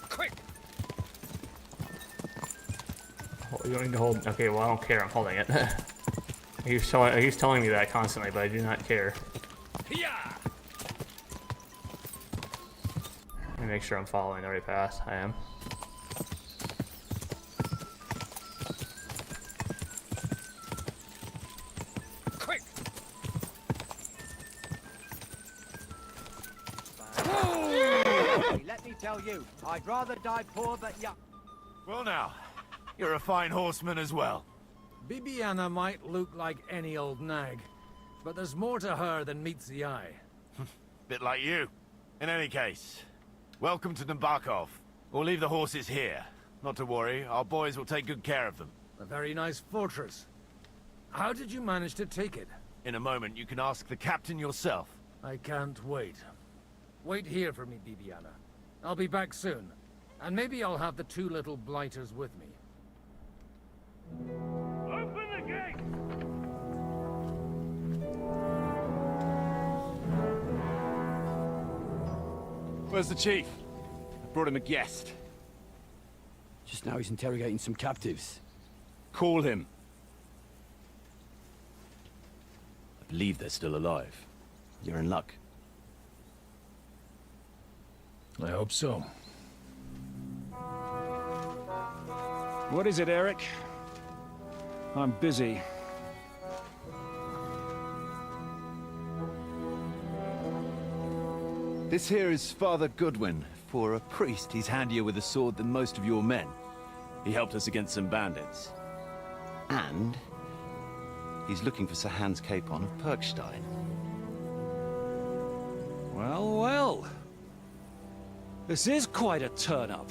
Quick! You don't need to hold. Okay, well, I don't care. I'm holding it. He's telling me that constantly, but I do not care. Yeah! Let me make sure I'm following the right path. I am. Quick! Let me tell you, I'd rather die poor but young. Well now, you're a fine horseman as well. Bibiana might look like any old nag, but there's more to her than meets the eye. Bit like you. In any case, welcome to Nebakov. We'll leave the horses here. Not to worry, our boys will take good care of them. A very nice fortress. How did you manage to take it? In a moment, you can ask the captain yourself. I can't wait. Wait here for me, Bibiana. I'll be back soon. And maybe I'll have the two little blighters with me. Open the gate! Where's the chief? I brought him a guest. Just now he's interrogating some captives. Call him. I believe they're still alive. You're in luck. I hope so. What is it, Eric? I'm busy. This here is Father Goodwin. For a priest, he's handier with a sword than most of your men. He helped us against some bandits. And he's looking for Sir Hans Capon of Perkstein. Well, well. This is quite a turn-up.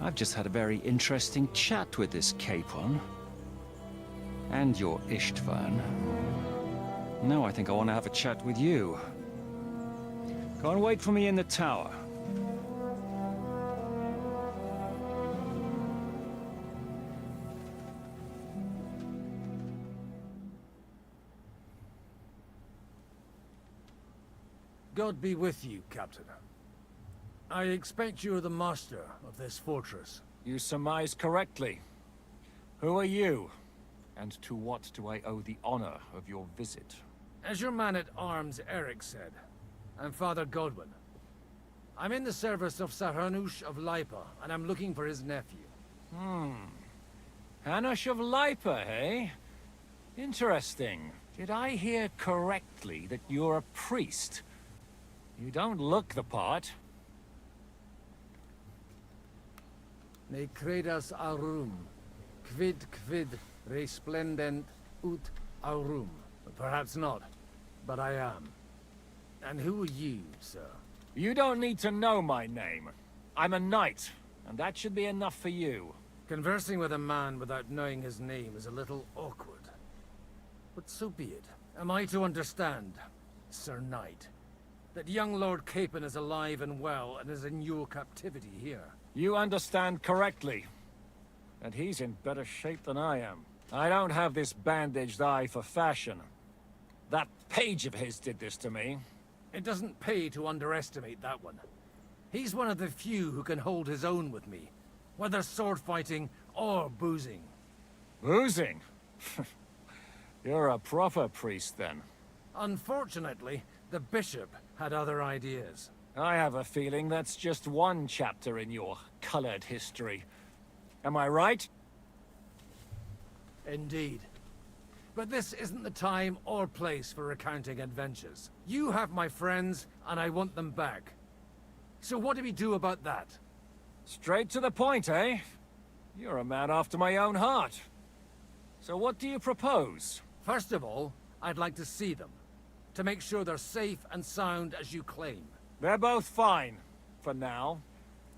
I've just had a very interesting chat with this Capon. And your Istvan. Now I think I want to have a chat with you. Go and wait for me in the tower. God be with you, Captain. I expect you're the master of this fortress. You surmise correctly. Who are you? And to what do I owe the honor of your visit? As your man-at-arms Eric said, I'm Father Godwin. I'm in the service of Sir Hanush of Lipa, and I'm looking for his nephew. Hanush of Lipa, eh? Interesting. Did I hear correctly that you're a priest? You don't look the part. Ne credas aurum, quid resplendent ut aurum. Perhaps not, but I am. And who are you, sir? You don't need to know my name. I'm a knight, and that should be enough for you. Conversing with a man without knowing his name is a little awkward. But so be it. Am I to understand, Sir Knight, that young Lord Capon is alive and well and is in your captivity here? You understand correctly. And he's in better shape than I am. I don't have this bandaged eye for fashion. That page of his did this to me. It doesn't pay to underestimate that one. He's one of the few who can hold his own with me, whether sword fighting or boozing. Boozing? You're a proper priest, then. Unfortunately, the bishop had other ideas. I have a feeling that's just one chapter in your colored history. Am I right? Indeed. But this isn't the time or place for recounting adventures. You have my friends, and I want them back. So what do we do about that? Straight to the point, eh? You're a man after my own heart. So what do you propose? First of all, I'd like to see them, to make sure they're safe and sound as you claim. They're both fine, for now.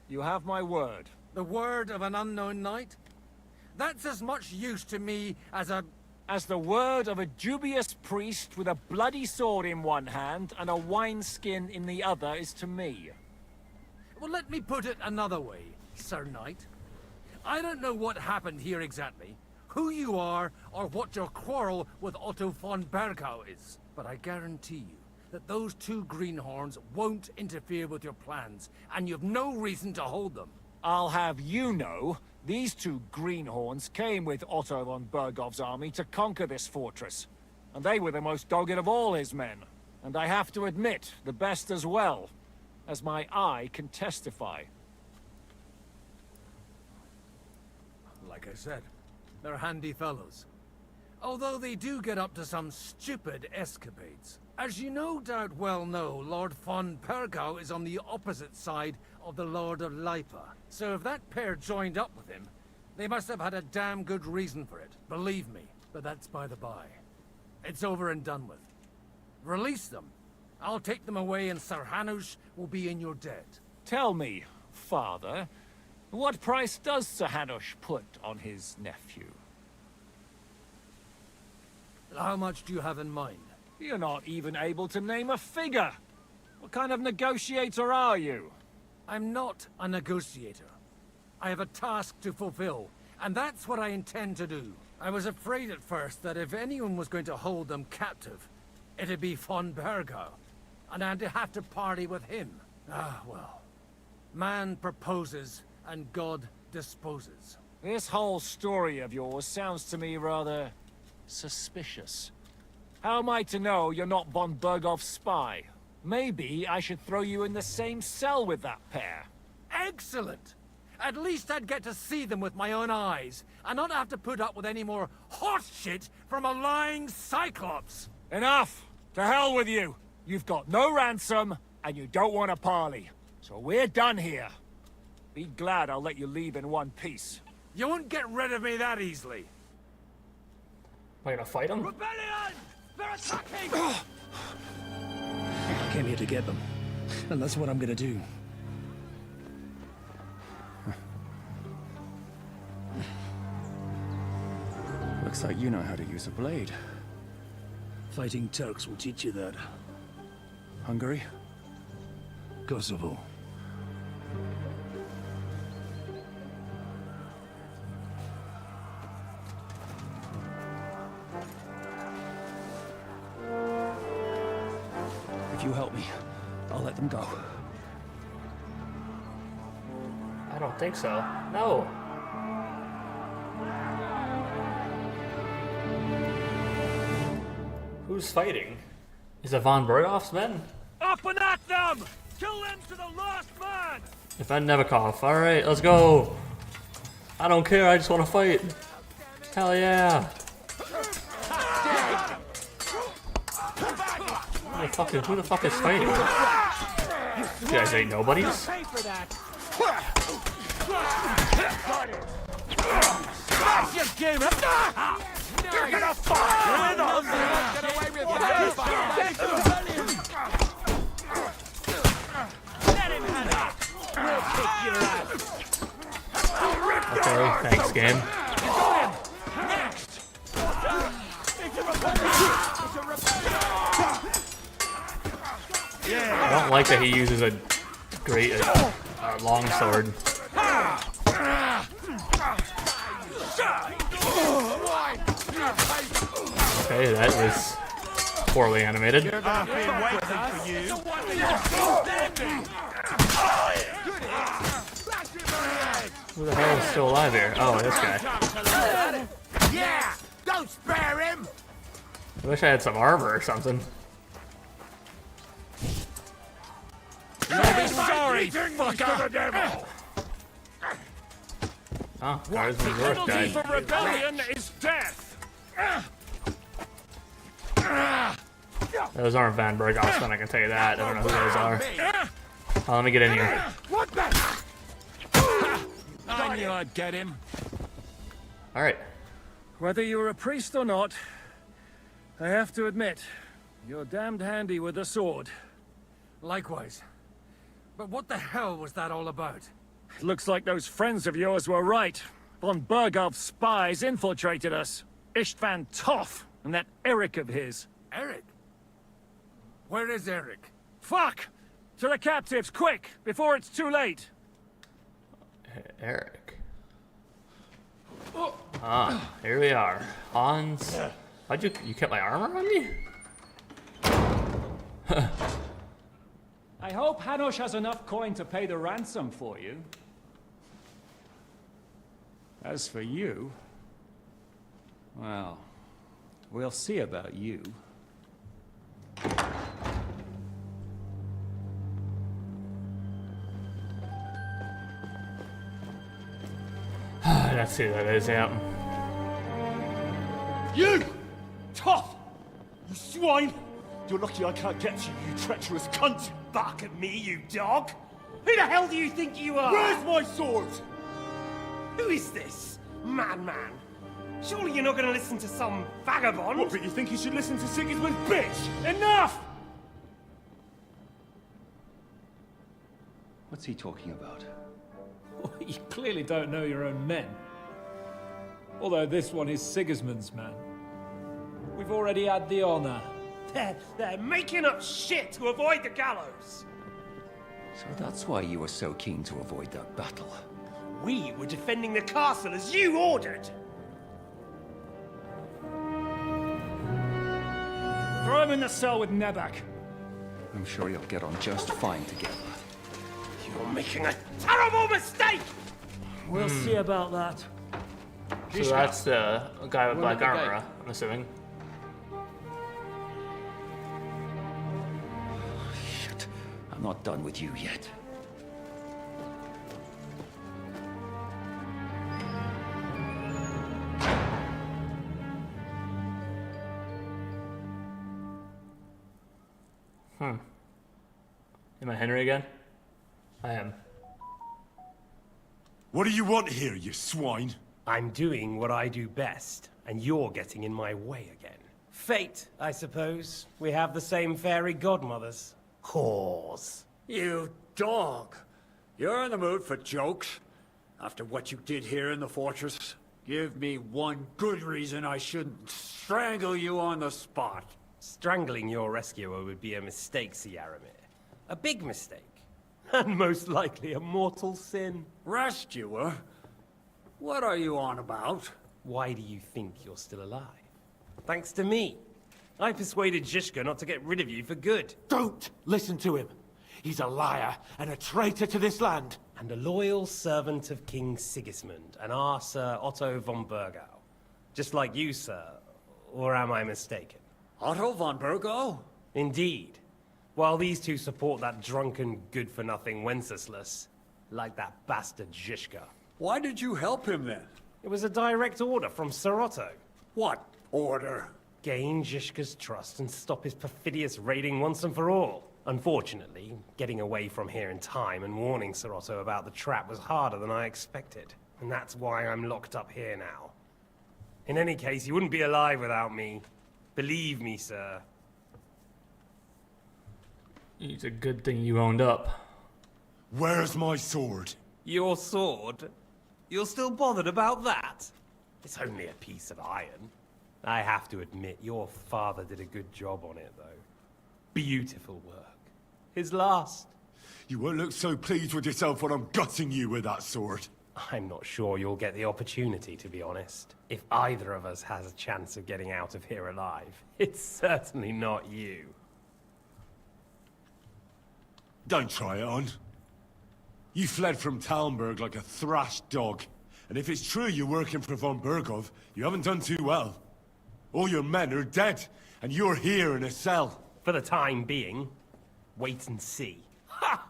You have my word. The word of an unknown knight? That's as much use to me as the word of a dubious priest with a bloody sword in one hand and a wineskin in the other is to me. Well, let me put it another way, Sir Knight. I don't know what happened here exactly, who you are, or what your quarrel with Otto von Bergau is. But I guarantee you that those two greenhorns won't interfere with your plans, and you've no reason to hold them. I'll have you know, these two greenhorns came with Otto von Bergov's army to conquer this fortress. And they were the most dogged of all his men. And I have to admit, the best as well, as my eye can testify. Like I said, they're handy fellows. Although they do get up to some stupid escapades. As you no doubt well know, Lord von Bergau is on the opposite side of the Lord of Lipa. So if that pair joined up with him, they must have had a damn good reason for it. Believe me, but that's by the by. It's over and done with. Release them. I'll take them away and Sir Hanush will be in your debt. Tell me, father, what price does Sir Hanush put on his nephew? How much do you have in mind? You're not even able to name a figure. What kind of negotiator are you? I'm not a negotiator. I have a task to fulfill, and that's what I intend to do. I was afraid at first that if anyone was going to hold them captive, it'd be von Bergau, and I'd have to party with him. Ah, well. Man proposes, and God disposes. This whole story of yours sounds to me rather suspicious. How am I to know you're not von Bergov's spy? Maybe I should throw you in the same cell with that pair. Excellent! At least I'd get to see them with my own eyes, and not have to put up with any more horse shit from a lying cyclops! Enough! To hell with you! You've got no ransom, and you don't want a parley. So we're done here. Be glad I'll let you leave in one piece. You won't get rid of me that easily. Am I gonna fight him? Rebellion! They're attacking! I came here to get them, and that's what I'm gonna do. Looks like you know how to use a blade. Fighting Turks will teach you that. Hungary? Kosovo. If you help me, I'll let them go. I don't think so. No. Who's fighting? Is it von Bergov's men? Up and at them! Kill them to the last man! Defend Nebakov. Alright, let's go. I don't care, I just want to fight. Hell yeah. Who the fuck is fighting? You guys ain't nobodies. Smash your game up! You're gonna fight with us! Get away with Let him have it! We'll kick your ass! Okay, thanks, game. Next! I don't like that he uses a great longsword. Okay, that was poorly animated. Who the hell is still alive here? Oh, this guy. Yeah! Don't spare him! I wish I had some armor or something. You'll be sorry, fucker! Oh, Guardsman's Worth died. For rebellion is death! Those aren't Van Berghoff's, I can tell you that. I don't know who those are. Oh, let me get in here. What the? I knew I'd get him. Alright. Whether you're a priest or not, I have to admit, you're damned handy with a sword. Likewise. But what the hell was that all about? Looks like those friends of yours were right. Von Bergov's spies infiltrated us. Istvan Toth and that Eric of his. Eric? Where is Eric? Fuck! To the captives, quick, before it's too late. Eric. Ah, here we are. Hans. Why'd you kept my armor on me? I hope Hanush has enough coin to pay the ransom for you. As for you, well, we'll see about you. Let's see who that is, yeah. You! Tough! You swine! You're lucky I can't get you, you treacherous cunt! Bark at me, you dog! Who the hell do you think you are? Where's my sword? Who is this? Man. Surely you're not gonna listen to some vagabond? What, but you think you should listen to Sigismund's bitch? Enough! What's he talking about? You clearly don't know your own men. Although this one is Sigismund's man. We've already had the honor. They're making up shit to avoid the gallows! So that's why you were so keen to avoid that battle. We were defending the castle as you ordered! Throw him in the cell with Nebak. I'm sure you'll get on just fine together. You're making a terrible mistake! We'll see about that. So that's the guy with black armor, I'm assuming. Shit. I'm not done with you yet. Am I Henry again? I am. What do you want here, you swine? I'm doing what I do best, and you're getting in my way again. Fate, I suppose. We have the same fairy godmothers. Whores. You dog! You're in the mood for jokes? After what you did here in the fortress? Give me one good reason I shouldn't strangle you on the spot. Strangling your rescuer would be a mistake, Sierramir. A big mistake. And most likely a mortal sin. Rescuer? What are you on about? Why do you think you're still alive? Thanks to me. I persuaded Zhishka not to get rid of you for good. Don't listen to him. He's a liar and a traitor to this land. And a loyal servant of King Sigismund and our Sir Otto von Bergau. Just like you, sir. Or am I mistaken? Otto von Bergau? Indeed. While these two support that drunken, good-for-nothing Wenceslas, like that bastard Zhishka. Why did you help him then? It was a direct order from Sir Otto. What order? Gain Zhishka's trust and stop his perfidious raiding once and for all. Unfortunately, getting away from here in time and warning Sir Otto about the trap was harder than I expected. And that's why I'm locked up here now. In any case, you wouldn't be alive without me. Believe me, sir. It's a good thing you owned up. Where's my sword? Your sword? You're still bothered about that? It's only a piece of iron. I have to admit, your father did a good job on it, though. Beautiful work. His last. You won't look so pleased with yourself when I'm gutting you with that sword. I'm not sure you'll get the opportunity, to be honest. If either of us has a chance of getting out of here alive, it's certainly not you. Don't try it on. You fled from Talmberg like a thrashed dog. And if it's true you're working for von Bergov, you haven't done too well. All your men are dead, and you're here in a cell. For the time being, wait and see. Ha!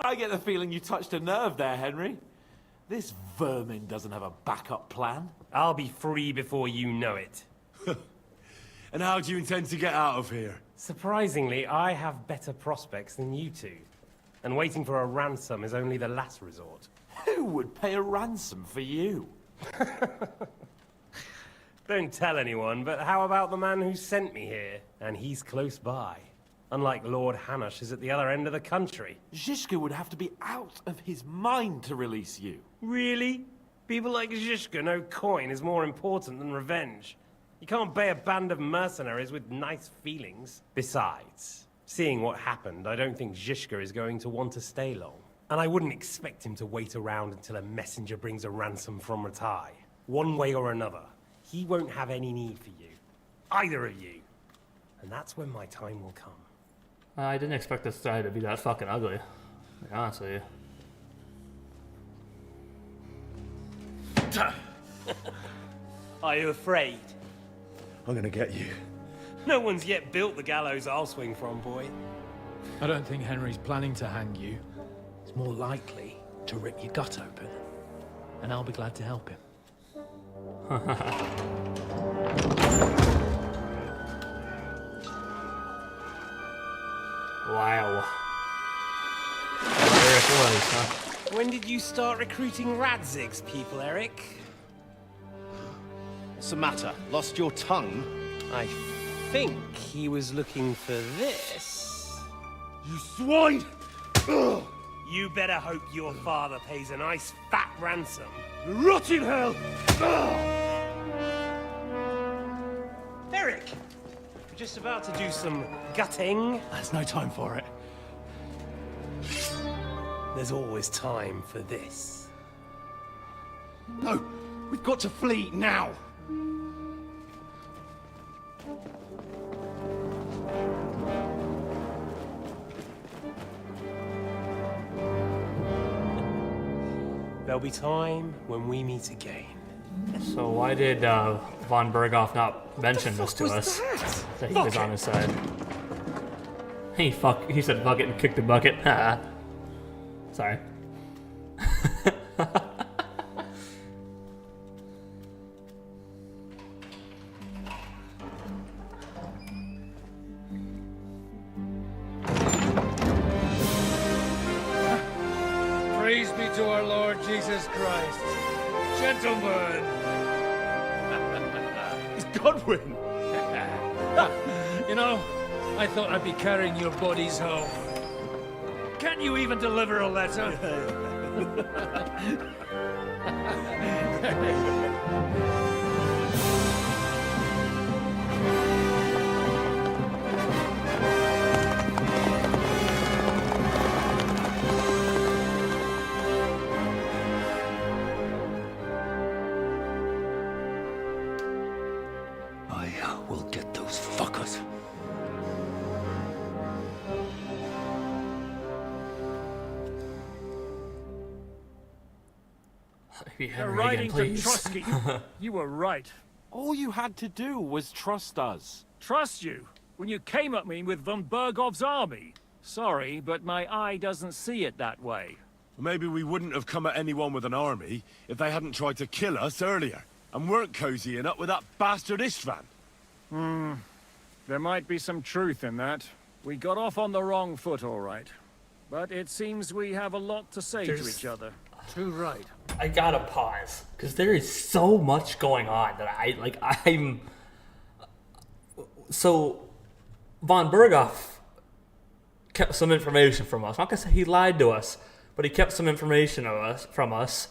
I get the feeling you touched a nerve there, Henry. This vermin doesn't have a backup plan. I'll be free before you know it. And how do you intend to get out of here? Surprisingly, I have better prospects than you two. And waiting for a ransom is only the last resort. Who would pay a ransom for you? Don't tell anyone, but how about the man who sent me here? And he's close by. Unlike Lord Hanush is at the other end of the country. Zhishka would have to be out of his mind to release you. Really? People like Zhishka know coin is more important than revenge. You can't pay a band of mercenaries with nice feelings. Besides, seeing what happened, I don't think Zhishka is going to want to stay long. And I wouldn't expect him to wait around until a messenger brings a ransom from Ratai. One way or another, he won't have any need for you. Either of you. And that's when my time will come. I didn't expect this guy to be that fucking ugly. To be honest with you. Are you afraid? I'm gonna get you. No one's yet built the gallows I'll swing from, boy. I don't think Henry's planning to hang you. He's more likely to rip your gut open. And I'll be glad to help him. Wow. There it was, huh? When did you start recruiting Radzig's people, Eric? What's the matter? Lost your tongue? I think he was looking for this. You swine! Ugh. You better hope your father pays a nice fat ransom. Rot in hell! Eric! We're just about to do some gutting. There's no time for it. There's always time for this. No! We've got to flee now! There'll be time when we meet again. So why did von Berghoff not mention this to us? That he was on his side. He said fuck it and kicked the bucket. Sorry. Praise be to our Lord Jesus Christ. Gentlemen! It's Godwin! You know, I thought I'd be carrying your bodies home. Can't you even deliver a letter? I will get those fuckers. They're riding to Trusky. You were right. All you had to do was trust us. Trust you? When you came at me with von Bergov's army? Sorry, but my eye doesn't see it that way. Maybe we wouldn't have come at anyone with an army if they hadn't tried to kill us earlier. And weren't cozying up with that bastard Istvan. There might be some truth in that. We got off on the wrong foot, all right. But it seems we have a lot to say to each other. Too right. I gotta pause because there is so much going on that I'm. So, von Berghoff kept some information from us. I'm not gonna say he lied to us, but he kept some information from us.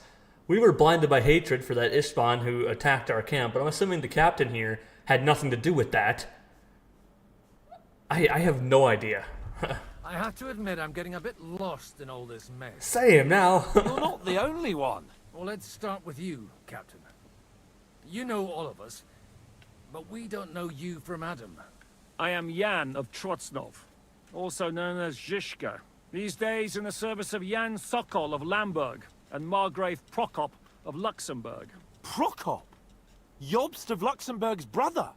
We were blinded by hatred for that Istvan who attacked our camp, but I'm assuming the captain here had nothing to do with that. I have no idea. I have to admit I'm getting a bit lost in all this mess. Same now. You're not the only one. Well, let's start with you, Captain. You know all of us, but we don't know you from Adam. I am Jan of Trotsnov, also known as Zhishka. These days in the service of Jan Sokol of Lamberg and Margrave Prokop of Luxembourg. Prokop? Jobst of Luxembourg's brother?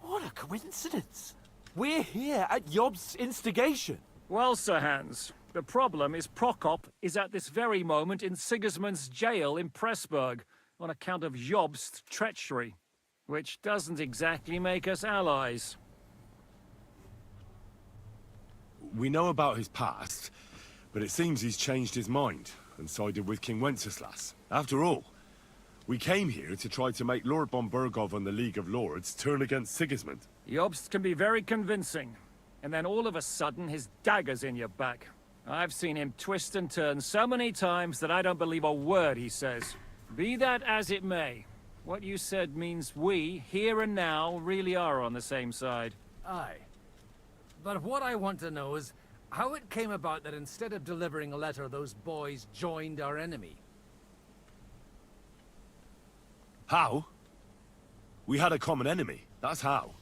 What a coincidence. We're here at Jobst's instigation. Well, Sir Hans, the problem is Prokop is at this very moment in Sigismund's jail in Pressburg on account of Jobst's treachery, which doesn't exactly make us allies. We know about his past, but it seems he's changed his mind and sided with King Wenceslas. After all, we came here to try to make Lord von Berghoff and the League of Lords turn against Sigismund. Jobst can be very convincing, and then all of a sudden his dagger's in your back. I've seen him twist and turn so many times that I don't believe a word he says. Be that as it may, what you said means we, here and now, really are on the same side. Aye. But what I want to know is how it came about that instead of delivering a letter, those boys joined our enemy. How? We had a common enemy, that's how.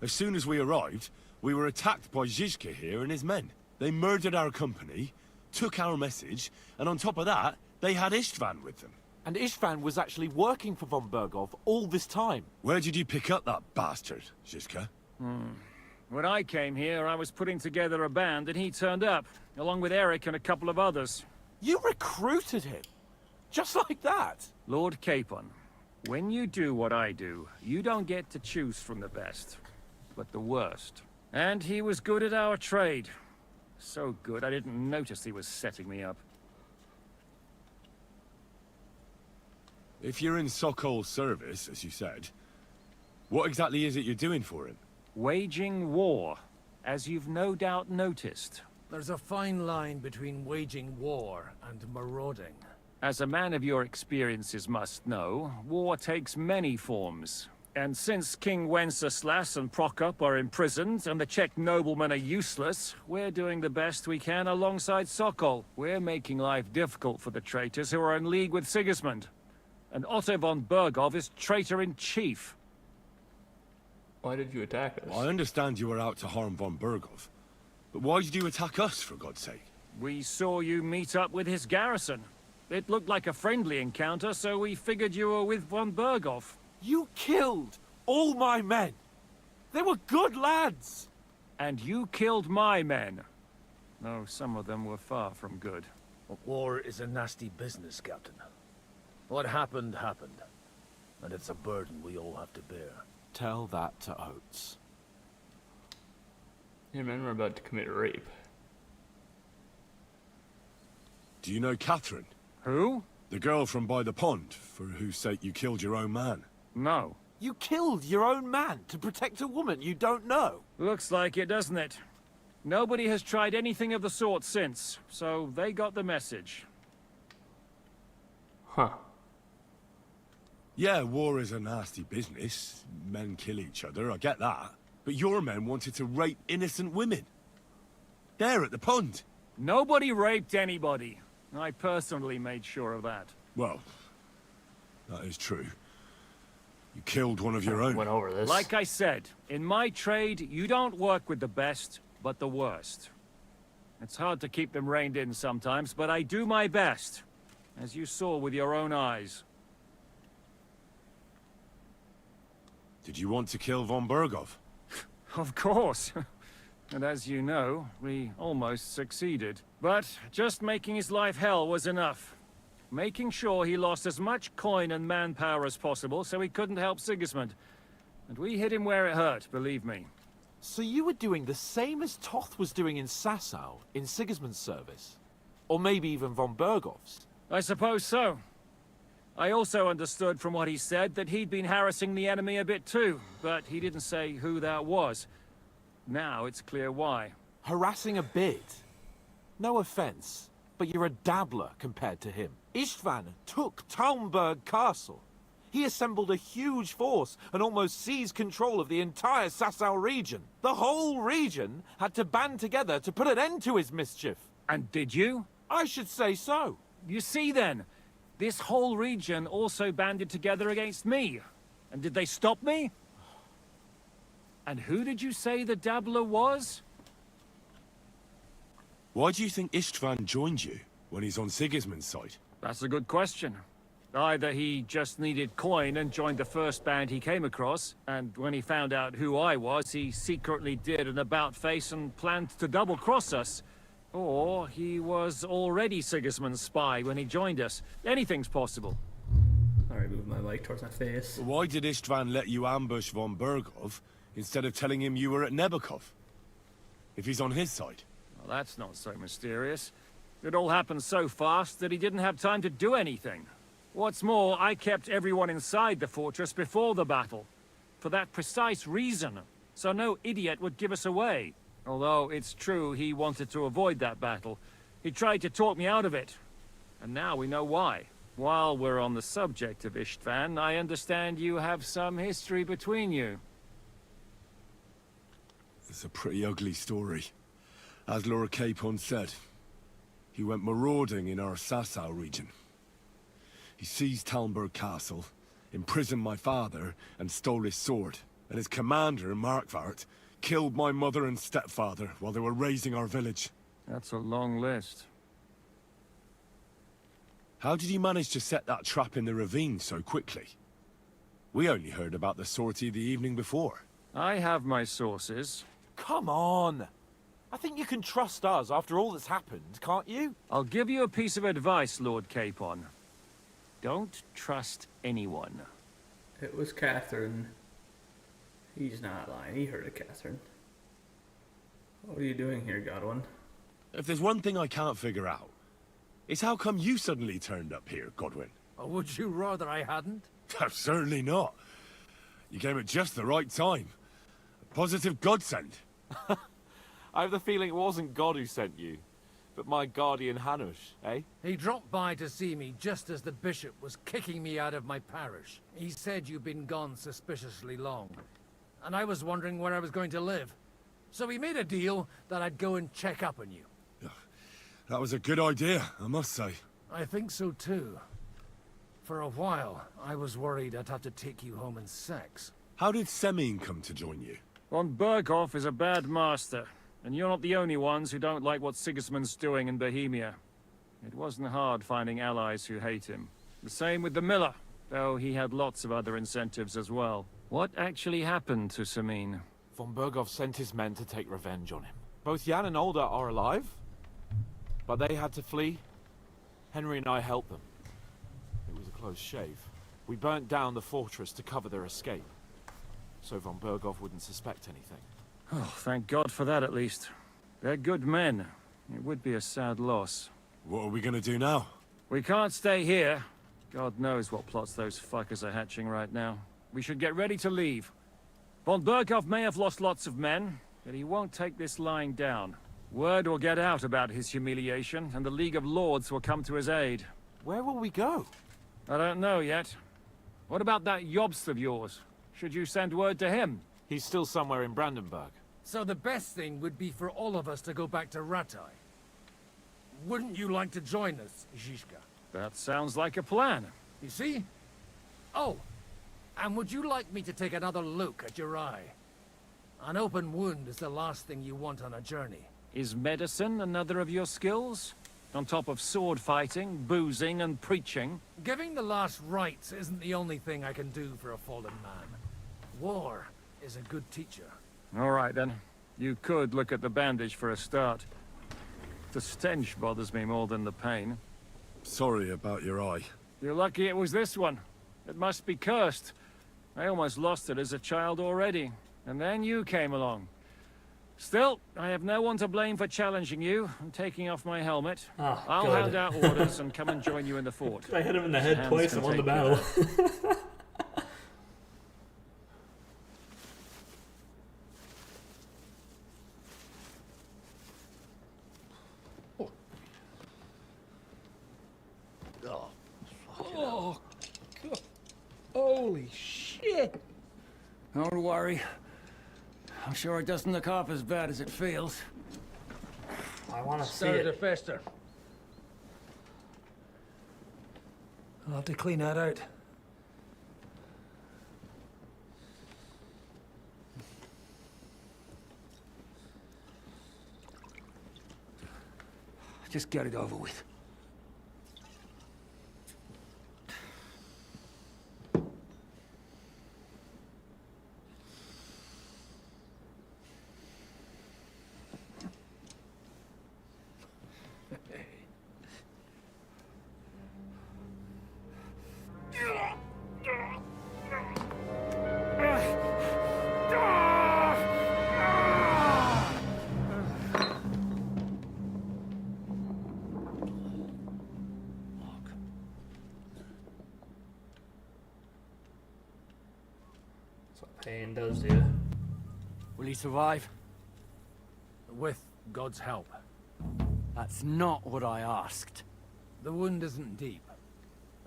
As soon as we arrived, we were attacked by Zhizka here and his men. They murdered our company, took our message, and on top of that, they had Istvan with them. And Istvan was actually working for von Berghoff all this time. Where did you pick up that bastard, Zhizka? When I came here, I was putting together a band and he turned up, along with Eric and a couple of others. You recruited him? Just like that? Lord Capon, when you do what I do, you don't get to choose from the best, but the worst. And he was good at our trade. So good, I didn't notice he was setting me up. If you're in Sokol's service, as you said, what exactly is it you're doing for him? Waging war, as you've no doubt noticed. There's a fine line between waging war and marauding. As a man of your experiences must know, war takes many forms. And since King Wenceslas and Prokop are imprisoned and the Czech noblemen are useless, we're doing the best we can alongside Sokol. We're making life difficult for the traitors who are in league with Sigismund. And Otto von Berghoff is traitor-in-chief. Why did you attack us? I understand you were out to harm von Berghoff, but why did you attack us, for God's sake? We saw you meet up with his garrison. It looked like a friendly encounter, so we figured you were with von Berghoff. You killed all my men. They were good lads. And you killed my men. Though some of them were far from good. War is a nasty business, Captain. What happened, happened. And it's a burden we all have to bear. Tell that to Oates. Your men were about to commit rape. Do you know Catherine? Who? The girl from by the pond, for whose sake you killed your own man. No. You killed your own man to protect a woman you don't know. Looks like it, doesn't it? Nobody has tried anything of the sort since, so they got the message. Huh. Yeah, war is a nasty business. Men kill each other, I get that. But your men wanted to rape innocent women. There at the pond. Nobody raped anybody. I personally made sure of that. Well, that is true. You killed one of your own. Went over this. Like I said, in my trade, you don't work with the best, but the worst. It's hard to keep them reined in sometimes, but I do my best. As you saw with your own eyes. Did you want to kill von Berghoff? Of course. And as you know, we almost succeeded. But just making his life hell was enough. Making sure he lost as much coin and manpower as possible so he couldn't help Sigismund. And we hit him where it hurt, believe me. So you were doing the same as Toth was doing in Sasau, in Sigismund's service? Or maybe even von Bergov's? I suppose so. I also understood from what he said that he'd been harassing the enemy a bit too, but he didn't say who that was. Now it's clear why. Harassing a bit? No offense, but you're a dabbler compared to him. Istvan took Talmberg Castle. He assembled a huge force and almost seized control of the entire Sasau region. The whole region had to band together to put an end to his mischief. And did you? I should say so. You see then, this whole region also banded together against me. And did they stop me? And who did you say the dabbler was? Why do you think Istvan joined you when he's on Sigismund's side? That's a good question. Either he just needed coin and joined the first band he came across, and when he found out who I was, he secretly did an about-face and planned to double-cross us. Or he was already Sigismund's spy when he joined us. Anything's possible. I removed my mic towards my face. Why did Istvan let you ambush von Bergov instead of telling him you were at Nebakov? If he's on his side. Well, that's not so mysterious. It all happened so fast that he didn't have time to do anything. What's more, I kept everyone inside the fortress before the battle. For that precise reason. So no idiot would give us away. Although it's true he wanted to avoid that battle. He tried to talk me out of it. And now we know why. While we're on the subject of Istvan, I understand you have some history between you. It's a pretty ugly story. As Lord Capon said, he went marauding in our Sasau region. He seized Talmberg Castle, imprisoned my father, and stole his sword. And his commander, Markvart, killed my mother and stepfather while they were raising our village. That's a long list. How did he manage to set that trap in the ravine so quickly? We only heard about the sortie the evening before. I have my sources. Come on! I think you can trust us after all that's happened, can't you? I'll give you a piece of advice, Lord Capon. Don't trust anyone. It was Catherine. He's not lying. He heard of Catherine. What are you doing here, Godwin? If there's one thing I can't figure out, it's how come you suddenly turned up here, Godwin? Or would you rather I hadn't? Certainly not. You came at just the right time. A positive godsend. I have the feeling it wasn't God who sent you, but my guardian Hanush, eh? He dropped by to see me just as the bishop was kicking me out of my parish. He said you'd been gone suspiciously long, and I was wondering where I was going to live. So we made a deal that I'd go and check up on you. That was a good idea, I must say. I think so too. For a while, I was worried I'd have to take you home in sex. How did Semyon come to join you? Von Berghoff is a bad master, and you're not the only ones who don't like what Sigismund's doing in Bohemia. It wasn't hard finding allies who hate him. The same with the miller, though he had lots of other incentives as well. What actually happened to Semyon? Von Berghoff sent his men to take revenge on him. Both Jan and Olda are alive, but they had to flee. Henry and I helped them. It was a close shave. We burnt down the fortress to cover their escape, so von Berghoff wouldn't suspect anything. Oh, thank God for that at least. They're good men. It would be a sad loss. What are we gonna do now? We can't stay here. God knows what plots those fuckers are hatching right now. We should get ready to leave. Von Berghoff may have lost lots of men, but he won't take this lying down. Word will get out about his humiliation, and the League of Lords will come to his aid. Where will we go? I don't know yet. What about that Jobst of yours? Should you send word to him? He's still somewhere in Brandenburg. So the best thing would be for all of us to go back to Ratai. Wouldn't you like to join us, Zizka? That sounds like a plan. You see? Oh, and would you like me to take another look at your eye? An open wound is the last thing you want on a journey. Is medicine another of your skills? On top of sword fighting, boozing, and preaching? Giving the last rites isn't the only thing I can do for a fallen man. War is a good teacher. All right, then. You could look at the bandage for a start. The stench bothers me more than the pain. Sorry about your eye. You're lucky it was this one. It must be cursed. I almost lost it as a child already. And then you came along. Still, I have no one to blame for challenging you. I'm taking off my helmet. Ah, I'll good. hand out orders and come and join you in the fort. I hit him in the head Hans twice can and won the take battle. Oh, God. Holy shit! Don't worry. I'm sure it doesn't look half as bad as it feels. I want to see Started to it. fester. I'll have to clean that out. Just get it over with. That's what pain does to you. Will he survive? With God's help. That's not what I asked. The wound isn't deep.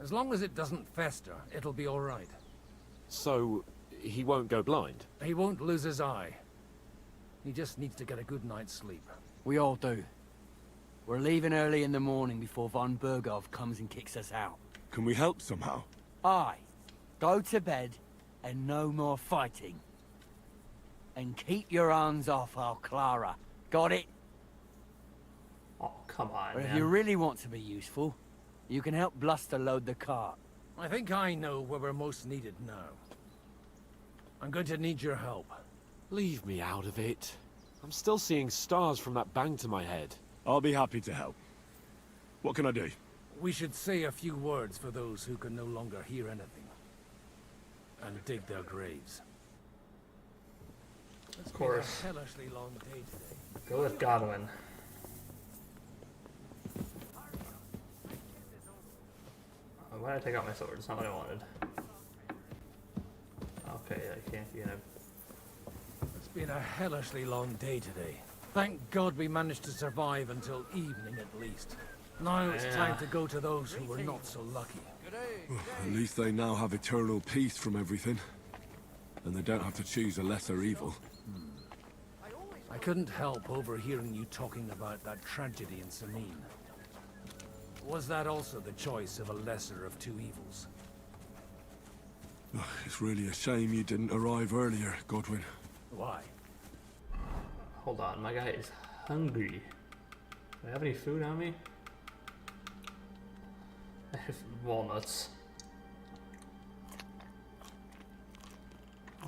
As long as it doesn't fester, it'll be all right. So, he won't go blind? He won't lose his eye. He just needs to get a good night's sleep. We all do. We're leaving early in the morning before von Bergov comes and kicks us out. Can we help somehow? Aye. Go to bed and no more fighting. And keep your hands off our Clara. Got it? Oh, come on, But if man. you really want to be useful, you can help Bluster load the cart. I think I know where we're most needed now. I'm going to need your help. Leave me out of it. I'm still seeing stars from that bang to my head. I'll be happy to help. What can I do? We should say a few words for those who can no longer hear anything. And dig their graves. Of course. Been a hellishly long day today. Go with Godwin. Oh, why did I take out my sword? It's not what I wanted. Okay, I can't be in a... It's been a hellishly long day today. Thank God we managed to survive until evening at least. Now it's time to go to those who were not so lucky. At least they now have eternal peace from everything. And they don't have to choose a lesser evil. I couldn't help overhearing you talking about that tragedy in Samin. Was that also the choice of a lesser of two evils? It's really a shame you didn't arrive earlier, Godwin. Why? Hold on, my guy is hungry. Do I have any food on me? I have walnuts.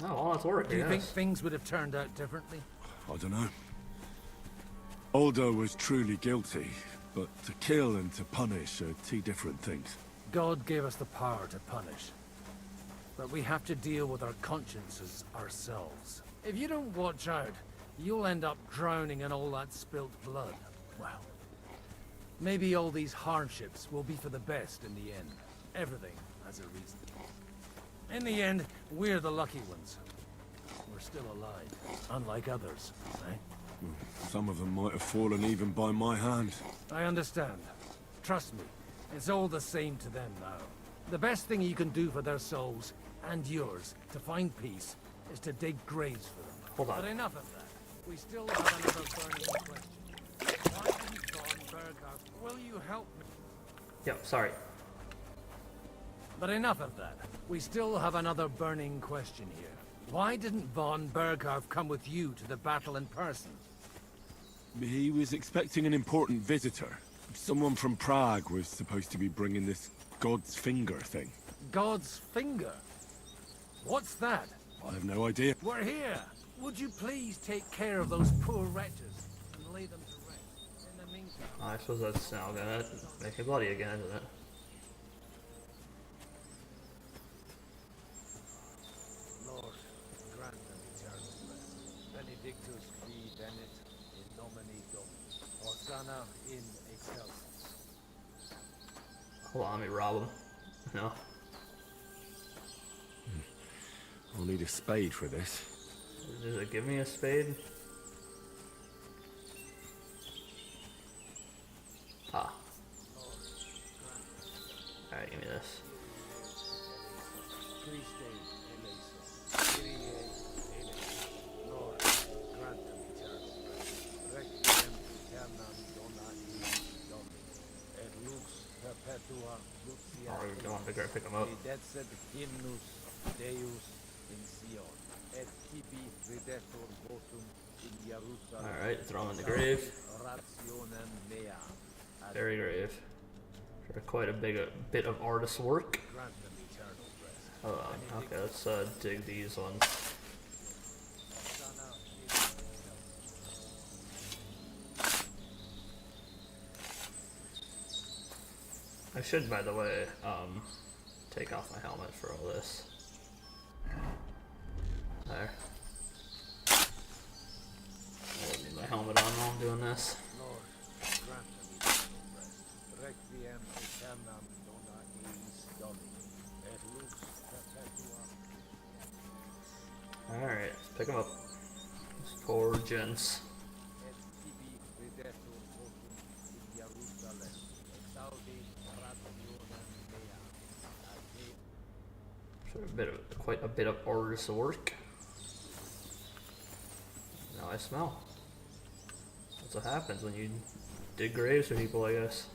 Oh, walnuts work, Do you yes. think things would have turned out differently? I don't know. Aldo was truly guilty, but to kill and to punish are two different things. God gave us the power to punish. But we have to deal with our consciences ourselves. If you don't watch out, you'll end up drowning in all that spilt blood. Well, maybe all these hardships will be for the best in the end. Everything has a reason. In the end, we're the lucky ones. We're still alive, unlike others, eh? Some of them might have fallen even by my hand. I understand. Trust me, it's all the same to them now. The best thing you can do for their souls, and yours, to find peace, is to dig graves for them. Hold on. But enough of that. We still have another burning question. Why didn't von Berghoff... Will you help me? Yep, sorry. But enough of that. We still have another burning question here. Why didn't von Berghoff come with you to the battle in person? He was expecting an important visitor. Someone from Prague was supposed to be bringing this God's finger thing. God's finger? What's that? I have no idea. We're here. Would you please take care of those poor wretches and lay them to rest? In the meantime... I suppose that's now gonna make me bloody again, isn't it? Lord, grant them eternal rest. Benedictus qui Sana in Excel. Hold on, let me rob him. No. I'll need a spade for this. Does it give me a spade? Ah. Alright, give me this. Oh, we don't want to go pick him up. Alright, throw him in the grave. Very grave. For quite a bit of artist work. Hold on, okay, let's dig these ones. I should, by the way, take off my helmet for all this. There. I don't need my helmet on while I'm doing this. Alright, let's pick them up. These poor gents. Quite a bit of artist work. Now I smell. That's what happens when you dig graves for people, I guess.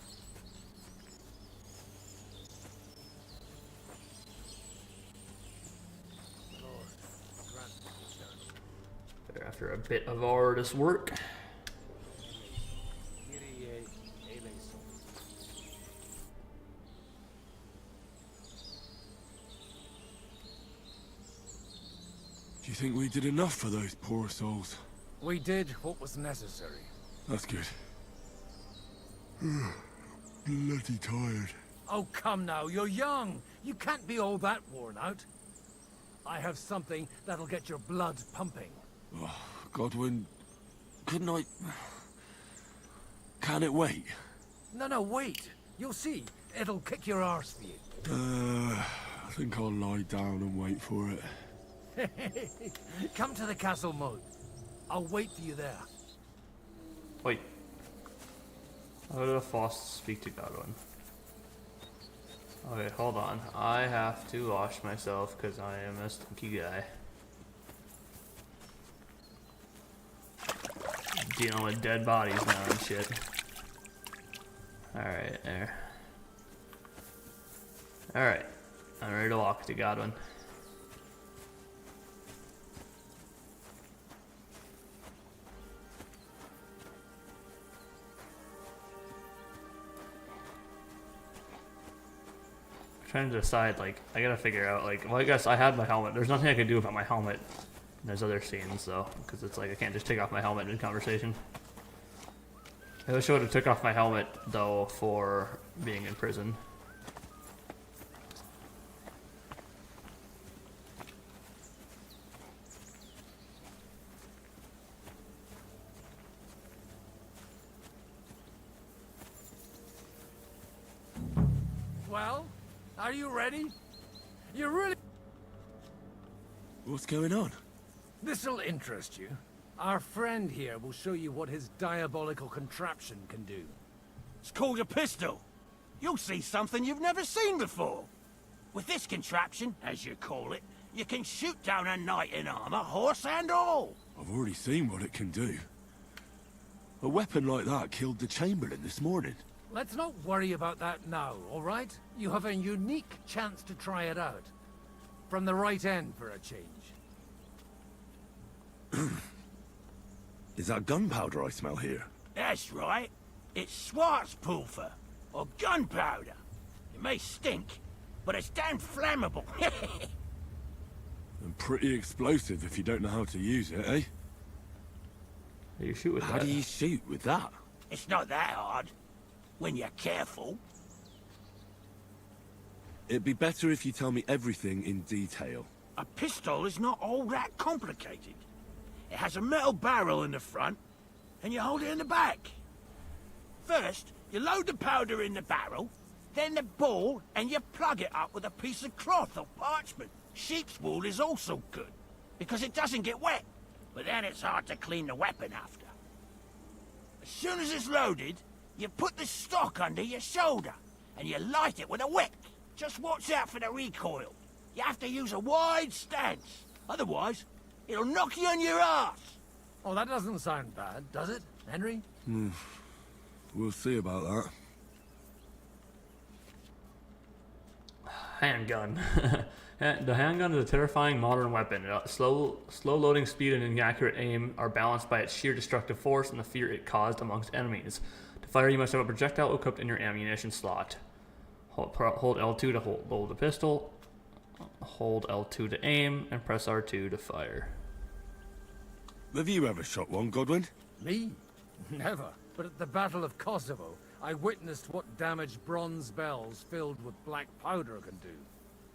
After a bit of artist work. Do you think we did enough for those poor souls? We did what was necessary. That's good. Bloody tired. Oh, come now, you're young. You can't be all that worn out. I have something that'll get your blood pumping. Oh, Godwin, couldn't I... Can it wait? No, wait. You'll see. It'll kick your arse for you. I think I'll lie down and wait for it. Come to the castle moat. I'll wait for you there. Wait. How do I fast speak to Godwin? Okay, hold on. I have to wash myself because I am a stinky guy. Dealing with dead bodies now and shit. Alright, there. Alright. I'm ready to walk to Godwin. Trying to decide, like, I gotta figure out, like, well, I guess I had my helmet. There's nothing I can do without my helmet. There's other scenes, though, because it's like I can't just take off my helmet in conversation. I wish I would have took off my helmet, though, for being in prison. Well, are you ready? You're really... What's going on? This'll interest you. Our friend here will show you what his diabolical contraption can do. It's called a pistol. You'll see something you've never seen before. With this contraption, as you call it, you can shoot down a knight in armor, horse and all. I've already seen what it can do. A weapon like that killed the Chamberlain this morning. Let's not worry about that now, all right? You have a unique chance to try it out. From the right end for a change. Is that gunpowder I smell here? That's right. It's Schwarzpulver, or gunpowder. It may stink, but it's damn flammable. And pretty explosive if you don't know how to use it, eh? How do you shoot with that? How do you shoot with that? It's not that hard, when you're careful. It'd be better if you tell me everything in detail. A pistol is not all that complicated. It has a metal barrel in the front, and you hold it in the back. First, you load the powder in the barrel, then the ball, and you plug it up with a piece of cloth or parchment. Sheep's wool is also good, because it doesn't get wet, but then it's hard to clean the weapon after. As soon as it's loaded, you put the stock under your shoulder, and you light it with a wick. Just watch out for the recoil. You have to use a wide stance, otherwise it'll knock you on your ass. Oh, that doesn't sound bad, does it, Henry? We'll see about that. Handgun. The handgun is a terrifying modern weapon. Slow loading speed and inaccurate aim are balanced by its sheer destructive force and the fear it caused amongst enemies. To fire, you must have a projectile equipped in your ammunition slot. Hold L2 to hold the pistol. Hold L2 to aim, and press R2 to fire. Have you ever shot one, Godwin? Me? Never. But at the Battle of Kosovo, I witnessed what damage bronze bells filled with black powder can do.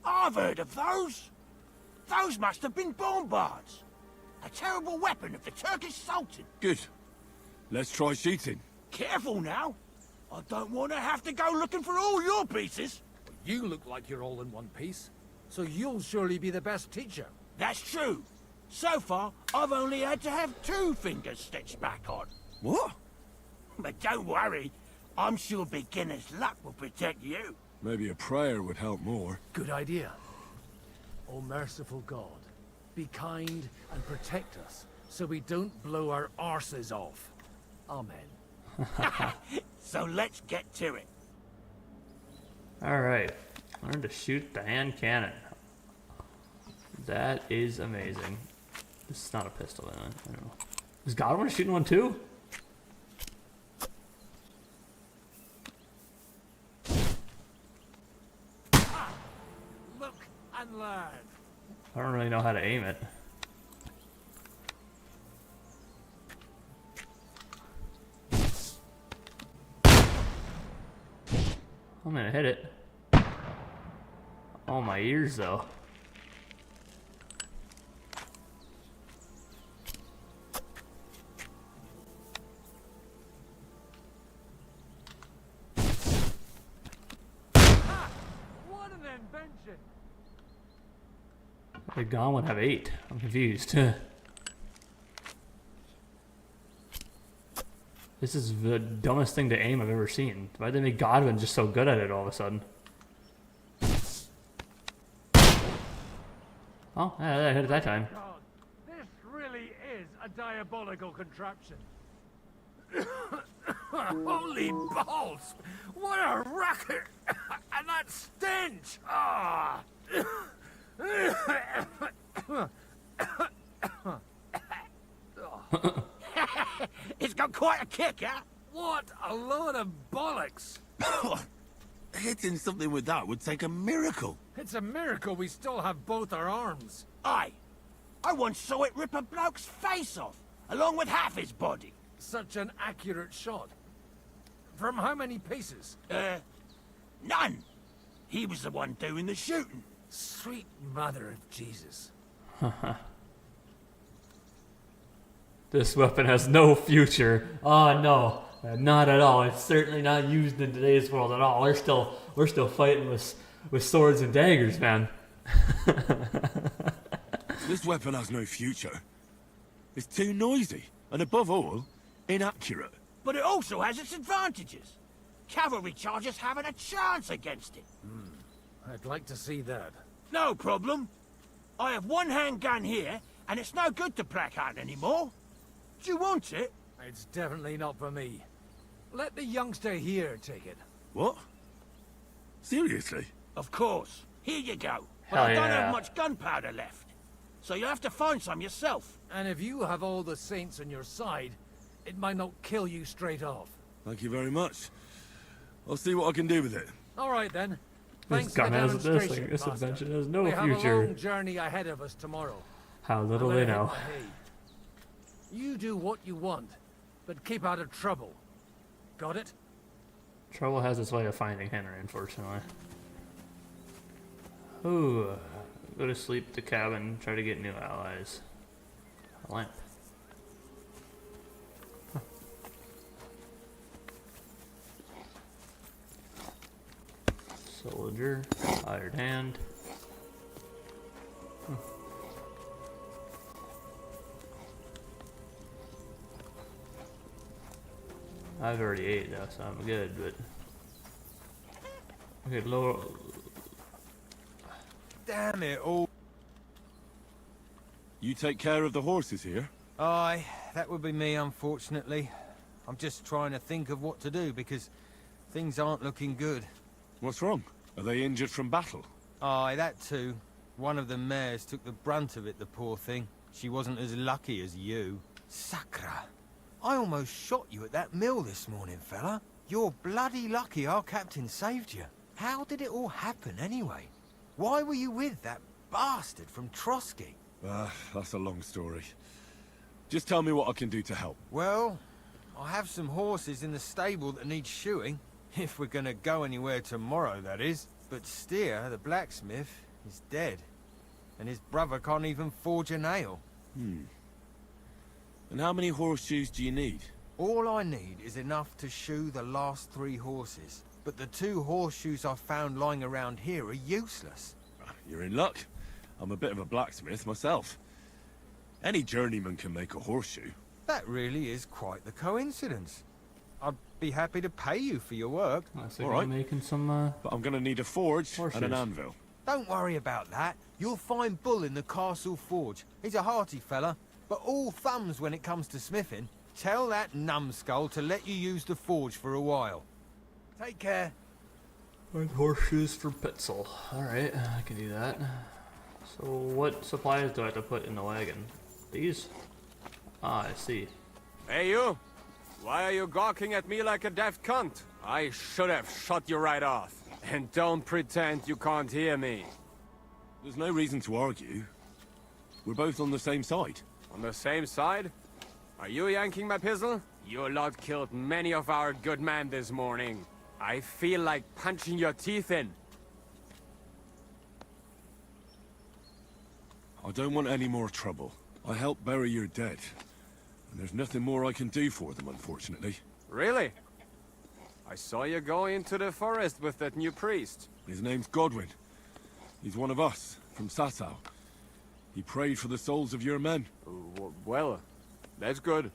I've heard of those. Those must have been bombards. A terrible weapon of the Turkish Sultan. Good. Let's try shooting. Careful now. I don't want to have to go looking for all your pieces. You look like you're all in one piece, so you'll surely be the best teacher. That's true. So far, I've only had to have 2 fingers stitched back on. What? But don't worry. I'm sure beginner's luck will protect you. Maybe a prayer would help more. Good idea. O merciful God, be kind and protect us so we don't blow our arses off. Amen. So let's get to it. Alright. Learn to shoot the hand cannon. That is amazing. This is not a pistol, then. I don't know. Is Godwin shooting one too? Look and learn. I don't really know how to aim it. I'm gonna hit it. Oh, my ears though. What an invention! The gun would have 8. I'm confused. This is the dumbest thing to aim I've ever seen. Why did they make Godwin just so good at it all of a sudden? Oh, yeah, I hit it that time. God, this really is a diabolical contraption. Holy balls! What a racket! And that stench! Ah! It's got quite a kick, huh? What a load of bollocks! Hitting something with that would take a miracle. It's a miracle we still have both our arms. Aye. I once saw it rip a bloke's face off, along with half his body. Such an accurate shot. From how many paces? None. He was the one doing the shooting. Sweet mother of Jesus. This weapon has no future. Oh no, not at all. It's certainly not used in today's world at all. We're still fighting with swords and daggers, man. This weapon has no future. It's too noisy, and above all, inaccurate. But it also has its advantages. Cavalry chargers haven't a chance against it. I'd like to see that. No problem. I have one handgun here, and it's no good to placard anymore. Do you want it? It's definitely not for me. Let the youngster here take it. What? Seriously? Of course. Here you go. But Hell I don't yeah. have much gunpowder left. So you'll have to find some yourself. And if you have all the saints on your side, it might not kill you straight off. Thank you very much. I'll see what I can do with it. All right then. This Thanks for gun the has demonstration, this Master. invention has no We have a future. long journey ahead of us tomorrow. How little I'm they gonna know. hit the hay. You do what you want, but keep out of trouble. Got it? Trouble has its way of finding Henry, unfortunately. Ooh, go to sleep at the cabin, try to get new allies. A lamp. Huh. Soldier, hired hand. I've already ate though, so I'm good, but... Okay, lower... Damn it all. You take care of the horses here? Aye, that would be me, unfortunately. I'm just trying to think of what to do, because things aren't looking good. What's wrong? Are they injured from battle? Aye, that too. One of the mares took the brunt of it, the poor thing. She wasn't as lucky as you. Sacra. I almost shot you at that mill this morning, fella. You're bloody lucky our captain saved you. How did it all happen, anyway? Why were you with that bastard from Trotsky? That's a long story. Just tell me what I can do to help. Well, I have some horses in the stable that need shoeing. If we're gonna go anywhere tomorrow, that is. But Steer, the blacksmith, is dead. And his brother can't even forge a nail. And how many horseshoes do you need? All I need is enough to shoe the last 3 horses. But the 2 horseshoes I found lying around here are useless. You're in luck. I'm a bit of a blacksmith myself. Any journeyman can make a horseshoe. That really is quite the coincidence. I'd be happy to pay you for your work. All right. Making some, But I'm gonna need a forge and an anvil. Don't worry about that. You'll find Bull in the castle forge. He's a hearty fella, but all thumbs when it comes to smithing. Tell that numbskull to let you use the forge for a while. Take care. Horseshoes for Pitzel. Alright, I can do that. So what supplies do I have to put in the wagon? These? Ah, I see. Hey you! Why are you gawking at me like a daft cunt? I should have shot you right off. And don't pretend you can't hear me. There's no reason to argue. We're both on the same side. On the same side? Are you yanking my pistol? Your lot killed many of our good men this morning. I feel like punching your teeth in. I don't want any more trouble. I helped bury your dead. And there's nothing more I can do for them, unfortunately. Really? I saw you go into the forest with that new priest. His name's Godwin. He's one of us, from Sasau. He prayed for the souls of your men. Well, that's good.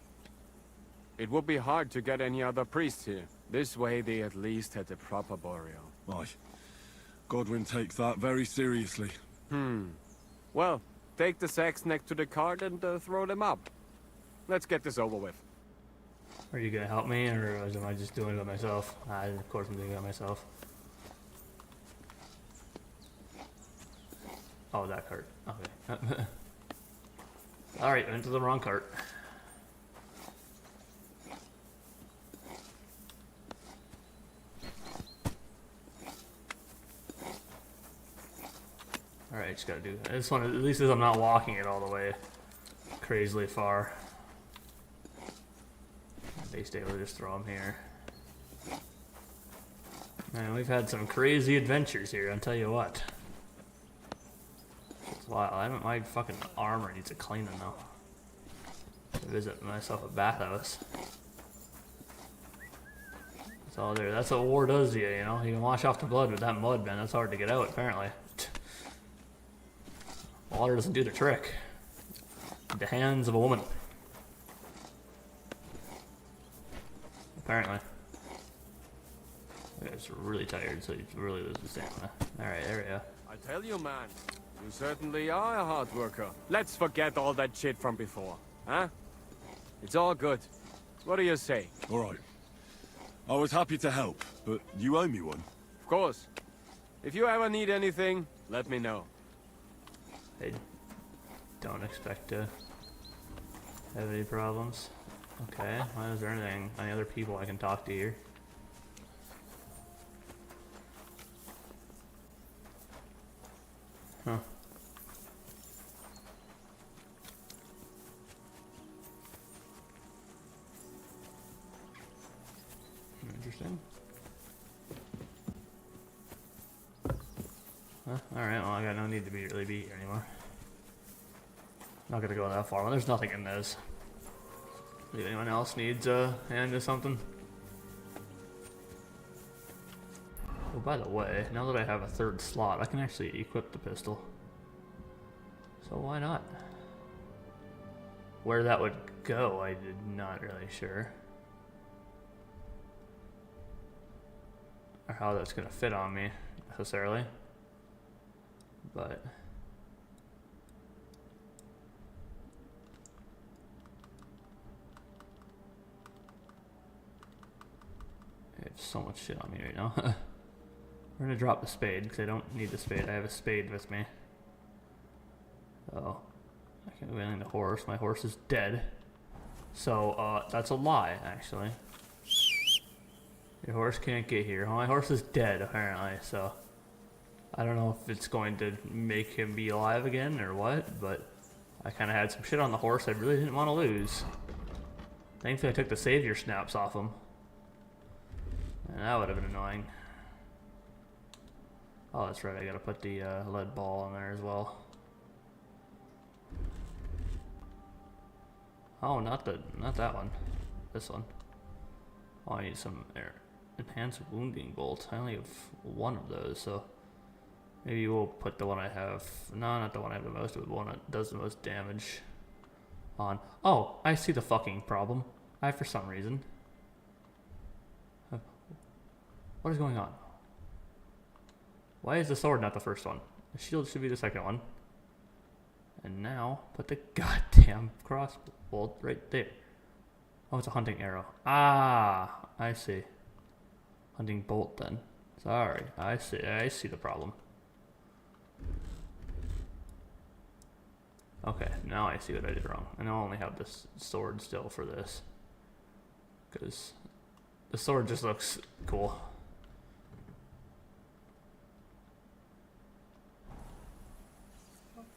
It would be hard to get any other priests here. This way they at least had a proper burial. Aye. Godwin takes that very seriously. Well, take the sacks next to the cart and throw them up. Let's get this over with. Are you gonna help me, or am I just doing it by myself? Of course I'm doing it by myself. Oh, that cart. Okay. Alright, I went to the wrong cart. Alright, just gotta do that. This one, at least as I'm not walking it all the way crazily far. Base day, we'll just throw them here. Man, we've had some crazy adventures here, I'll tell you what. It's wild. My fucking armor needs a cleaning though. To visit myself a bathhouse. That's all there. That's what war does to you, you know? You can wash off the blood with that mud, man. That's hard to get out, apparently. Water doesn't do the trick. The hands of a woman. Apparently. It's really tired, so you really lose the stamina. Alright, there we go. I tell you, man, you certainly are a hard worker. Let's forget all that shit from before, huh? It's all good. What do you say? All right. I was happy to help, but you owe me one. Of course. If you ever need anything, let me know. I don't expect to have any problems. Okay, well, is there anything, any other people I can talk to here? Huh. Interesting. Huh? Alright, well I got no need to really be here anymore. Not gonna go that far. Well, there's nothing in this. If anyone else needs a hand to something? Oh, by the way, now that I have a third slot, I can actually equip the pistol. So why not? Where that would go, I'm not really sure. Or how that's gonna fit on me, necessarily. But... I have so much shit on me right now. We're gonna drop the spade, because I don't need the spade. I have a spade with me. Oh. I can't do anything to the horse. My horse is dead. So, that's a lie, actually. Your horse can't get here. Well, my horse is dead, apparently, so... I don't know if it's going to make him be alive again, or what, but... I kinda had some shit on the horse I really didn't want to lose. Thankfully I took the savior snaps off him. And that would have been annoying. Oh, that's right, I gotta put the lead ball in there as well. Oh, not that one. This one. Oh, I need some enhanced wounding bolts. I only have one of those, so maybe we'll put the one I have. No, not the one I have the most, but the one that does the most damage on. Oh, I see the fucking problem. For some reason. What is going on? Why is the sword not the first one? The shield should be the second one. And now, put the goddamn crossbow right there. Oh, it's a hunting arrow. Ah, I see. Hunting bolt then. Sorry, I see the problem. Okay, now I see what I did wrong. And I'll only have this sword still for this. Because the sword just looks cool.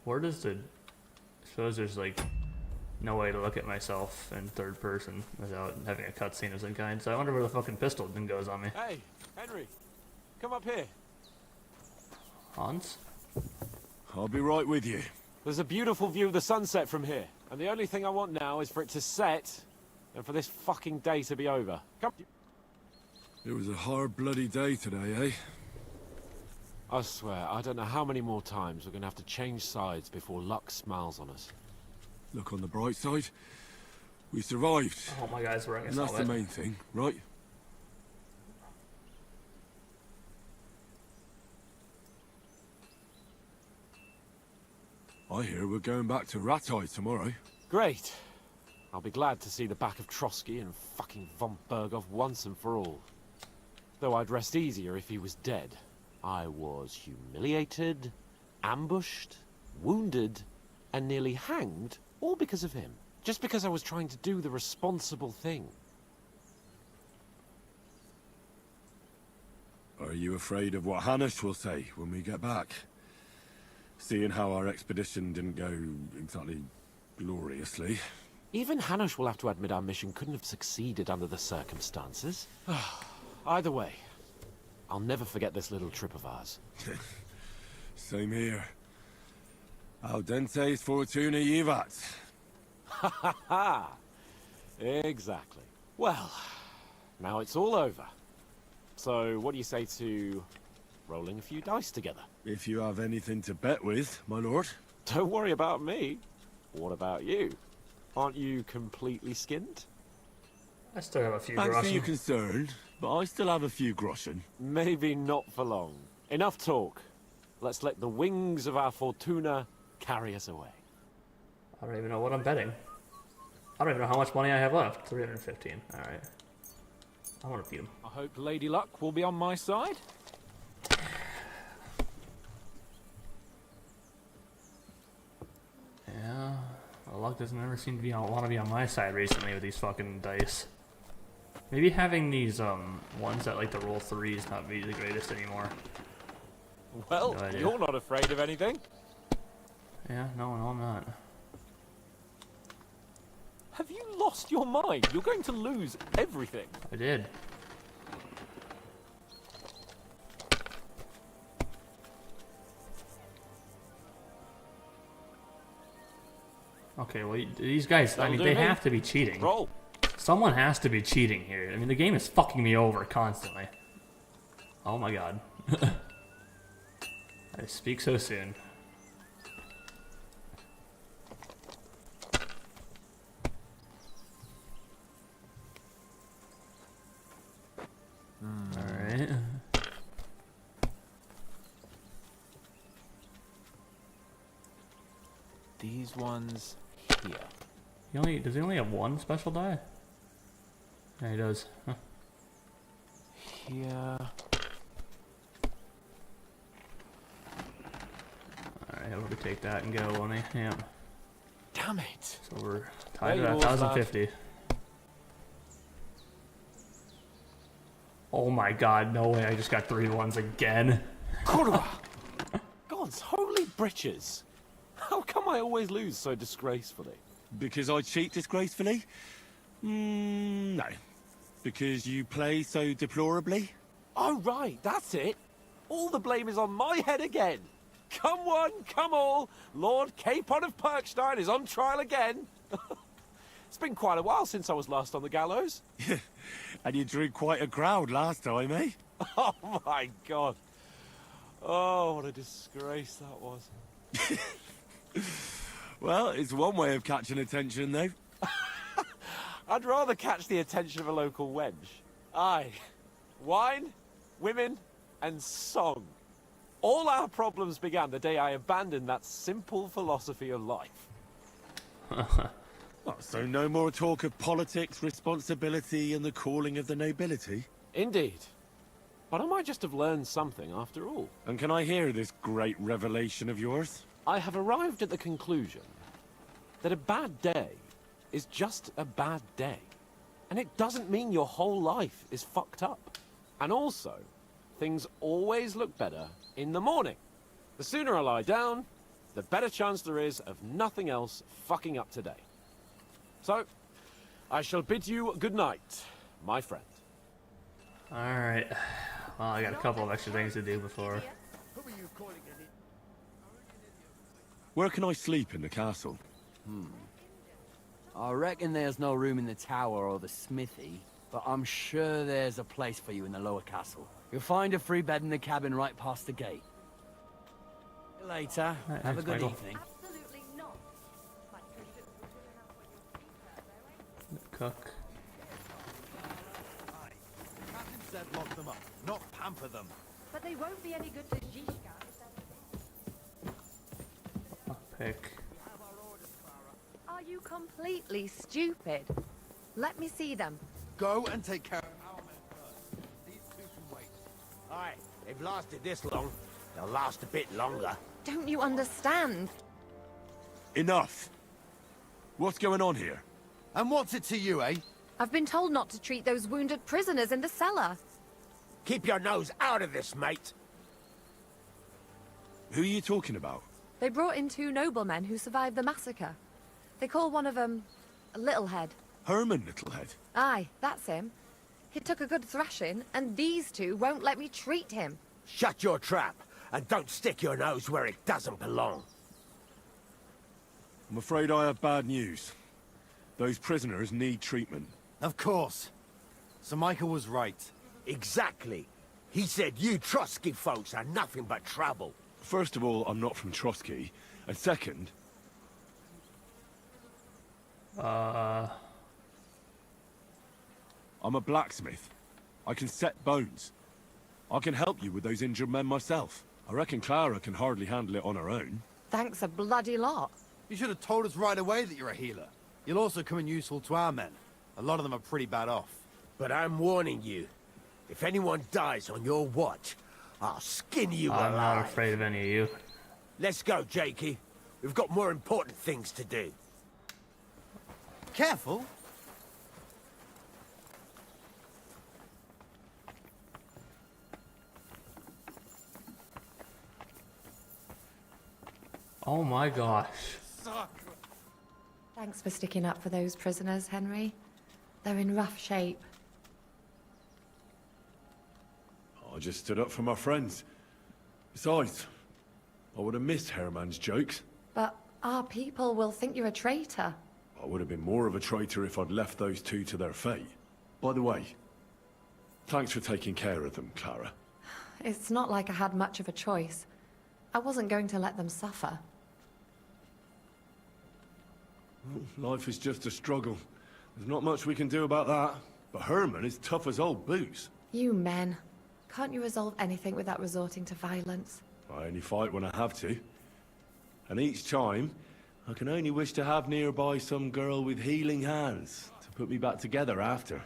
Where does the... I suppose there's like no way to look at myself in third person without having a cutscene of some kind, so I wonder where the fucking pistol then goes on me. Hey, Henry, come up here. Hans? I'll be right with you. There's a beautiful view of the sunset from here, and the only thing I want now is for it to set, and for this fucking day to be over. Come. It was a hard bloody day today, eh? I swear, I don't know how many more times we're gonna have to change sides before luck smiles on us. Look on the bright side. We survived. Oh, my guy's wearing a and that's the main thing, right? I hear we're going back to Ratai tomorrow. Great. I'll be glad to see the back of Trotsky and fucking von Berghoff once and for all. Though I'd rest easier if he was dead. I was humiliated, ambushed, wounded, and nearly hanged, all because of him. Just because I was trying to do the responsible thing. Are you afraid of what Hanush will say when we get back? Seeing how our expedition didn't go exactly gloriously. Even Hanush will have to admit our mission couldn't have succeeded under the circumstances. Either way, I'll never forget this little trip of ours. Same here. Audentes fortuna jivat. Ha ha ha! Exactly. Well, now it's all over. So, what do you say to rolling a few dice together? If you have anything to bet with, my lord. Don't worry about me. What about you? Aren't you completely skinned? I still have a few Thanks for groschen. your concern, but I still have a few groschen. Maybe not for long. Enough talk. Let's let the wings of our Fortuna carry us away. I don't even know what I'm betting. I don't even know how much money I have left. 315. Alright. I want to beat him. I hope Lady Luck will be on my side. Yeah. Well, luck doesn't ever seem to want to be on my side recently with these fucking dice. Maybe having these ones that like to roll threes not be the greatest anymore. Well, No idea. you're not afraid of anything. Yeah, no, I'm not. Have you lost your mind? You're going to lose everything. I did. Okay, well, these guys, I That'll mean, do they me. have to be cheating. Roll. Someone has to be cheating here. I mean, the game is fucking me over constantly. Oh my god. I speak so soon. Alright. These ones here. Does he only have one special die? Yeah, he does. Huh. Here. Alright, we'll take that and go, won't he? Yeah. Damn it. So we're tied at 1,050. Oh my god, no way, I just got 3 ones again. Kurwa! God's holy britches. How come I always lose so disgracefully? Because I cheat disgracefully? No. Because you play so deplorably? Oh, right, that's it. All the blame is on my head again. Come one, come all. Lord Capon of Perkstein is on trial again. It's been quite a while since I was last on the gallows. And you drew quite a crowd last time, eh? Oh, my God. Oh, what a disgrace that was. Well, it's one way of catching attention, though. I'd rather catch the attention of a local wench. Aye. Wine, women, and song. All our problems began the day I abandoned that simple philosophy of life. So no more talk of politics, responsibility, and the calling of the nobility? Indeed. But I might just have learned something after all. And can I hear this great revelation of yours? I have arrived at the conclusion that a bad day is just a bad day. And it doesn't mean your whole life is fucked up. And also, things always look better in the morning. The sooner I lie down, the better chance there is of nothing else fucking up today. So, I shall bid you good night, my friend. Alright. Well, I got a couple of extra things to do before. Where can I sleep in the castle? I reckon there's no room in the tower or the smithy, but I'm sure there's a place for you in the lower castle. You'll find a free bed in the cabin right past the gate. See you later. Right, Have a thanks, good Michael. evening. Cook. Captain said lock them up, not pamper them. But they won't be any good to Zhishka. Pick. Are you completely stupid? Let me see them. Go and take care of our men first. These two can wait. Aye, they've lasted this long. They'll last a bit longer. Don't you understand? Enough! What's going on here? And what's it to you, eh? I've been told not to treat those wounded prisoners in the cellar. Keep your nose out of this, mate. Who are you talking about? They brought in 2 noblemen who survived the massacre. They call one of them a Littlehead. Herman Littlehead. Aye, that's him. He took a good thrashing, and these 2 won't let me treat him. Shut your trap, and don't stick your nose where it doesn't belong. I'm afraid I have bad news. Those prisoners need treatment. Of course. Sir Michael was right. Exactly. He said you Trotsky folks are nothing but trouble. First of all, I'm not from Trotsky. And second... I'm a blacksmith. I can set bones. I can help you with those injured men myself. I reckon Clara can hardly handle it on her own. Thanks a bloody lot. You should have told us right away that you're a healer. You'll also come in useful to our men. A lot of them are pretty bad off. But I'm warning you. If anyone dies on your watch, I'll skin you alive. I'm not afraid of any of you. Let's go, Jakey. We've got more important things to do. Careful. Oh my gosh. Thanks for sticking up for those prisoners, Henry. They're in rough shape. I just stood up for my friends. Besides, I would have missed Herman's jokes. But our people will think you're a traitor. I would have been more of a traitor if I'd left those 2 to their fate. By the way, thanks for taking care of them, Clara. It's not like I had much of a choice. I wasn't going to let them suffer. Life is just a struggle. There's not much we can do about that. But Herman is tough as old boots. You men. Can't you resolve anything without resorting to violence? I only fight when I have to. And each time, I can only wish to have nearby some girl with healing hands to put me back together after.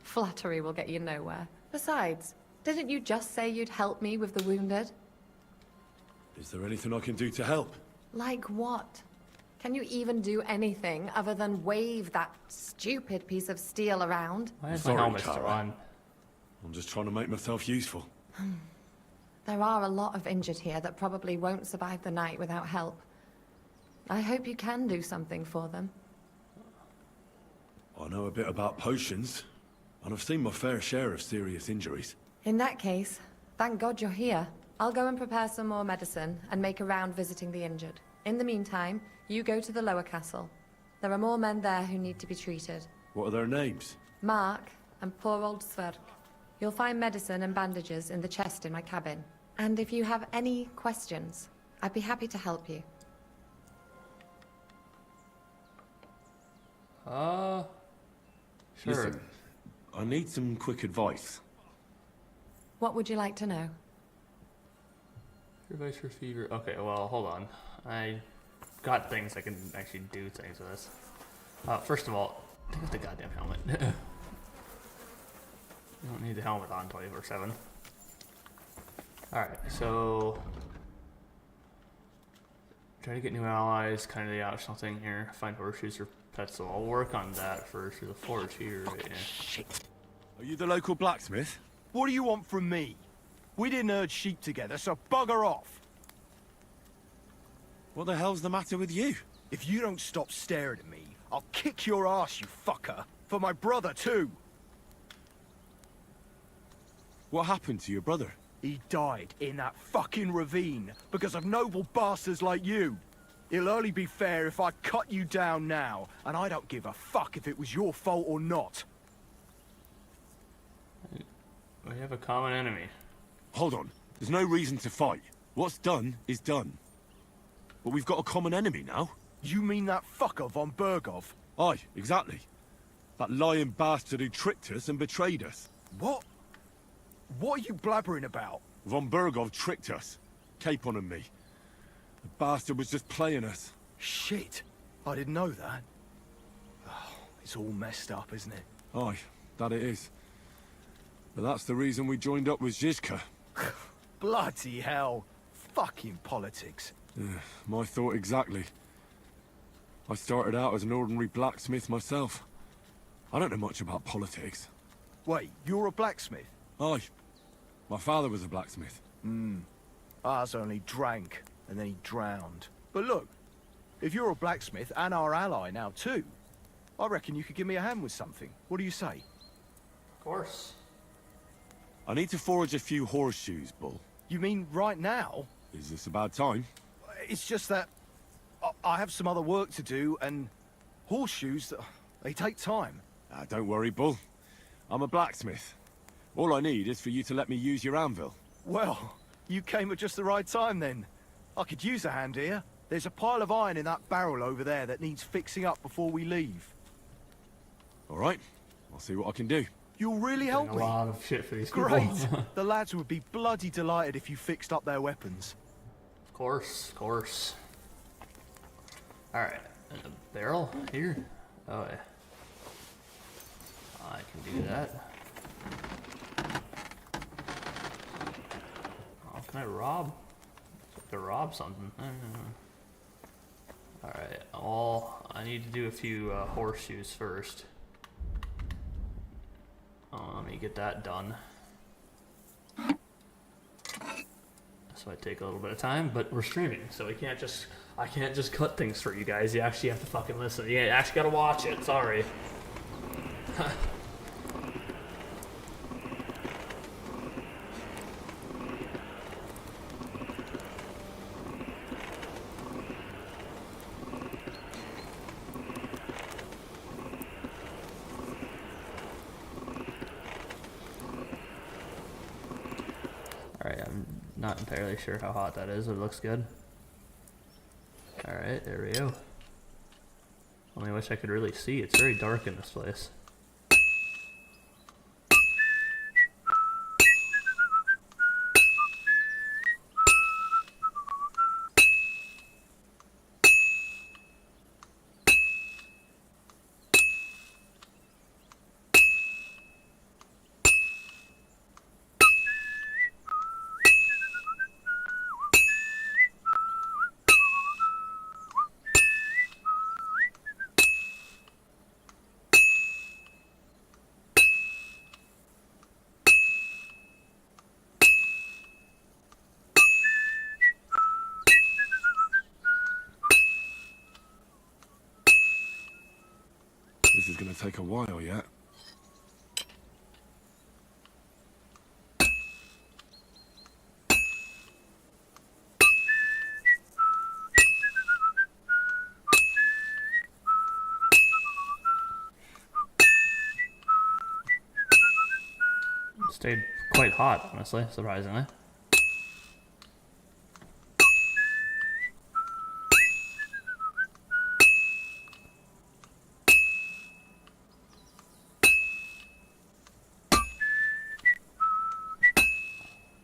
Flattery will get you nowhere. Besides, didn't you just say you'd help me with the wounded? Is there anything I can do to help? Like what? Can you even do anything other than wave that stupid piece of steel around? Why is my Sorry, helmet still Kara. on? I'm just trying to make myself useful. There are a lot of injured here that probably won't survive the night without help. I hope you can do something for them. I know a bit about potions, and I've seen my fair share of serious injuries. In that case, thank God you're here. I'll go and prepare some more medicine and make a round visiting the injured. In the meantime, you go to the lower castle. There are more men there who need to be treated. What are their names? Mark and poor old Sverk. You'll find medicine and bandages in the chest in my cabin. And if you have any questions, I'd be happy to help you. Sure. Listen, I need some quick advice. What would you like to know? Advice for fever. Okay, well, hold on. I got things I can actually do things with this. First of all, take off the goddamn helmet. You don't need the helmet on 24/7. Alright, so try to get new allies, kind of the optional thing here. Find horseshoes or pets, so I'll work on that first. There's a forge here. Right? Yeah. Shit. Are you the local blacksmith? What do you want from me? We didn't herd sheep together, so bugger off. What the hell's the matter with you? If you don't stop staring at me, I'll kick your ass, you fucker. For my brother, too. What happened to your brother? He died in that fucking ravine because of noble bastards like you. It'll only be fair if I cut you down now, and I don't give a fuck if it was your fault or not. We have a common enemy. Hold on. There's no reason to fight. What's done is done. But we've got a common enemy now. You mean that fucker von Bergov? Aye, exactly. That lying bastard who tricked us and betrayed us. What? What are you blabbering about? Von Bergov tricked us. Capon and me. The bastard was just playing us. Shit. I didn't know that. Oh, it's all messed up, isn't it? Aye, that it is. But that's the reason we joined up with Zizka. Bloody hell. Fucking politics. Yeah, my thought exactly. I started out as an ordinary blacksmith myself. I don't know much about politics. Wait, you're a blacksmith? Aye. My father was a blacksmith. Ours only drank, and then he drowned. But look, if you're a blacksmith and our ally now too, I reckon you could give me a hand with something. What do you say? Of course. I need to forge a few horseshoes, Bull. You mean right now? Is this a bad time? It's just that I have some other work to do, and horseshoes, they take time. Don't worry, Bull. I'm a blacksmith. All I need is for you to let me use your anvil. Well, you came at just the right time then. I could use a hand here. There's a pile of iron in that barrel over there that needs fixing up before we leave. All right. I'll see what I can do. You'll really help A me? lot of shit for these Great! people. The lads would be bloody delighted if you fixed up their weapons. Of course. Alright, and a barrel here? Oh yeah. I can do that. Oh, can I rob? To rob something? I don't know. Alright, I need to do a few horseshoes first. Let me get that done. This might take a little bit of time, but we're streaming, so I can't just cut things for you guys. You actually have to fucking listen. You actually gotta watch it. Sorry. Alright, I'm not entirely sure how hot that is, but it looks good. Alright, there we go. Only wish I could really see. It's very dark in this place. This is gonna take a while yet. Stayed quite hot, honestly, surprisingly.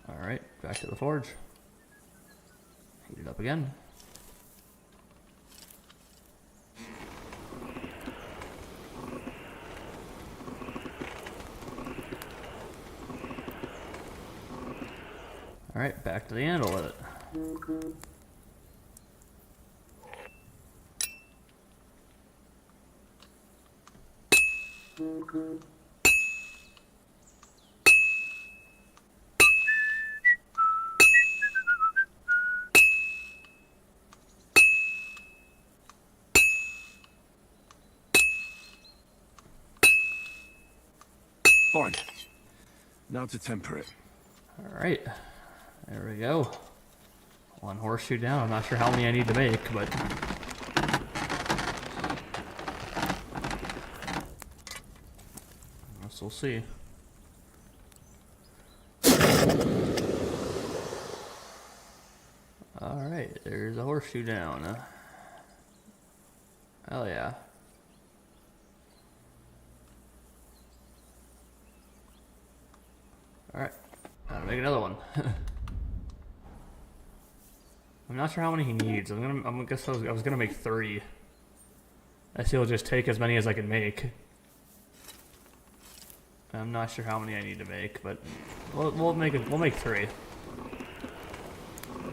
Alright, back to the forge. Heat it up again. Alright, back to the handle with it. Fine. Now to temper it. Alright, there we go. One horseshoe down. I'm not sure how many I need to make, but... I guess we'll see. Alright, there's a horseshoe down. Hell yeah. Alright, gotta make another one. I'm not sure how many he needs. I guess I was gonna make 3. I see he'll just take as many as I can make. I'm not sure how many I need to make, but we'll make 3.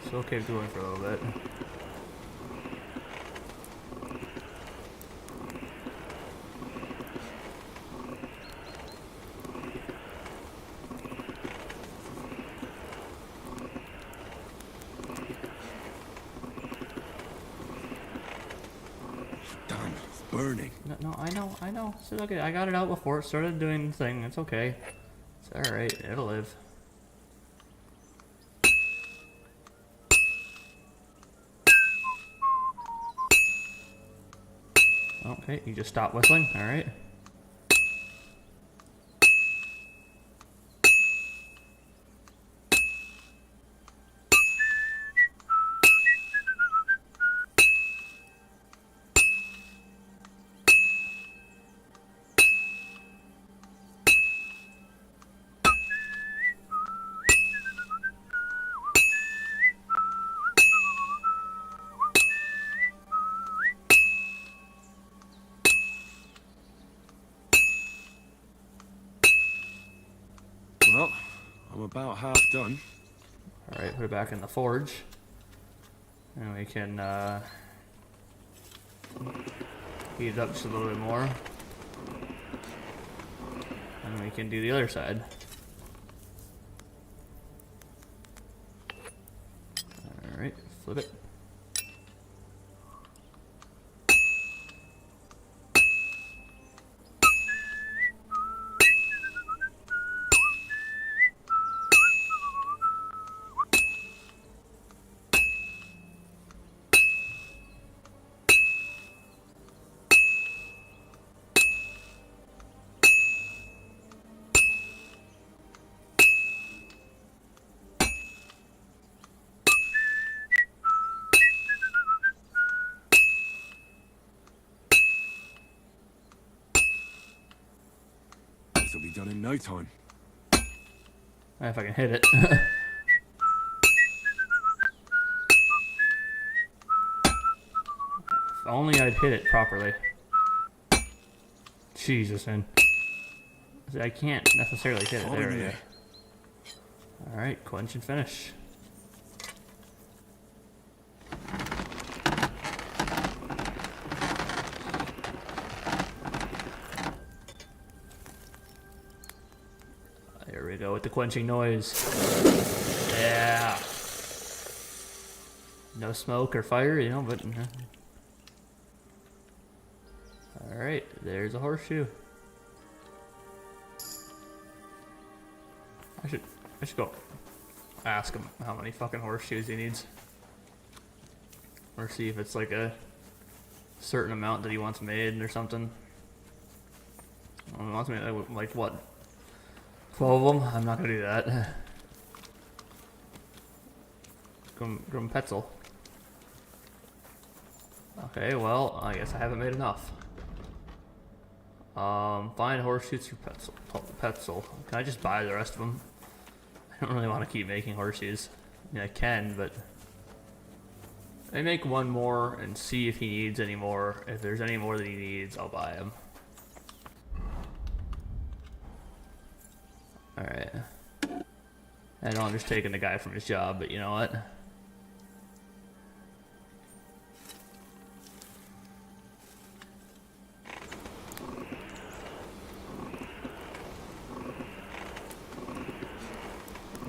So we'll keep doing for a little bit. Burning. No, I know. It's okay. I got it out before it started doing the thing. It's okay. It's alright. It'll live. Okay, you just stop whistling. Alright. Well, I'm about half done. Alright, put it back in the forge. And we can heat it up just a little bit more. And we can do the other side. Alright, flip it. done in no time. If I can hit it. If only I'd hit it properly. Jesus, man. See, I can't necessarily hit it. There we go. Alright, quench and finish. There we go with the quenching noise. Yeah. No smoke or fire, you know, but... Alright, there's a horseshoe. I should go ask him how many fucking horseshoes he needs. Or see if it's like a certain amount that he wants made or something. He wants me like what? 12 of them? I'm not gonna do that. Grumpetzel. Okay, well, I guess I haven't made enough. Find horseshoes for Petzel. Can I just buy the rest of them? I don't really want to keep making horseshoes. I mean, I can, but... I make one more and see if he needs any more. If there's any more that he needs, I'll buy them. Alright. I know I'm just taking the guy from his job, but you know what?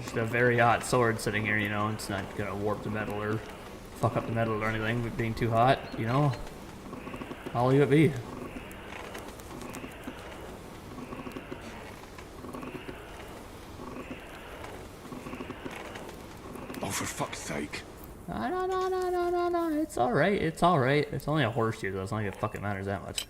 Just a very hot sword sitting here, you know, it's not gonna warp the metal or fuck up the metal or anything with being too hot, you know? I'll leave it be. Oh, for fuck's sake. No, it's alright, it's alright. It's only a horseshoe though, it's not like it fucking matters that much.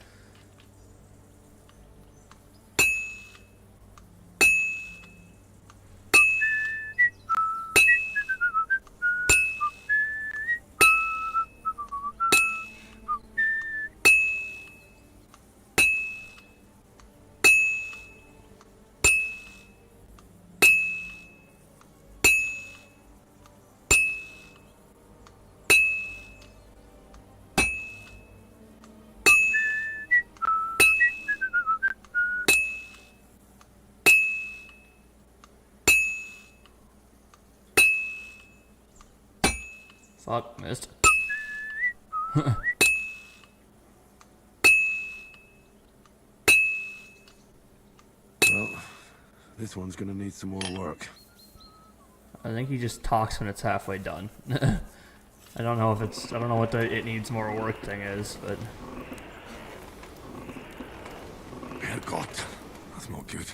Fuck, missed. Well, this one's gonna need some more work. I think he just talks when it's halfway done. I don't know if it's... I don't know what the it needs more work thing is, but... Herrgott, that's not good.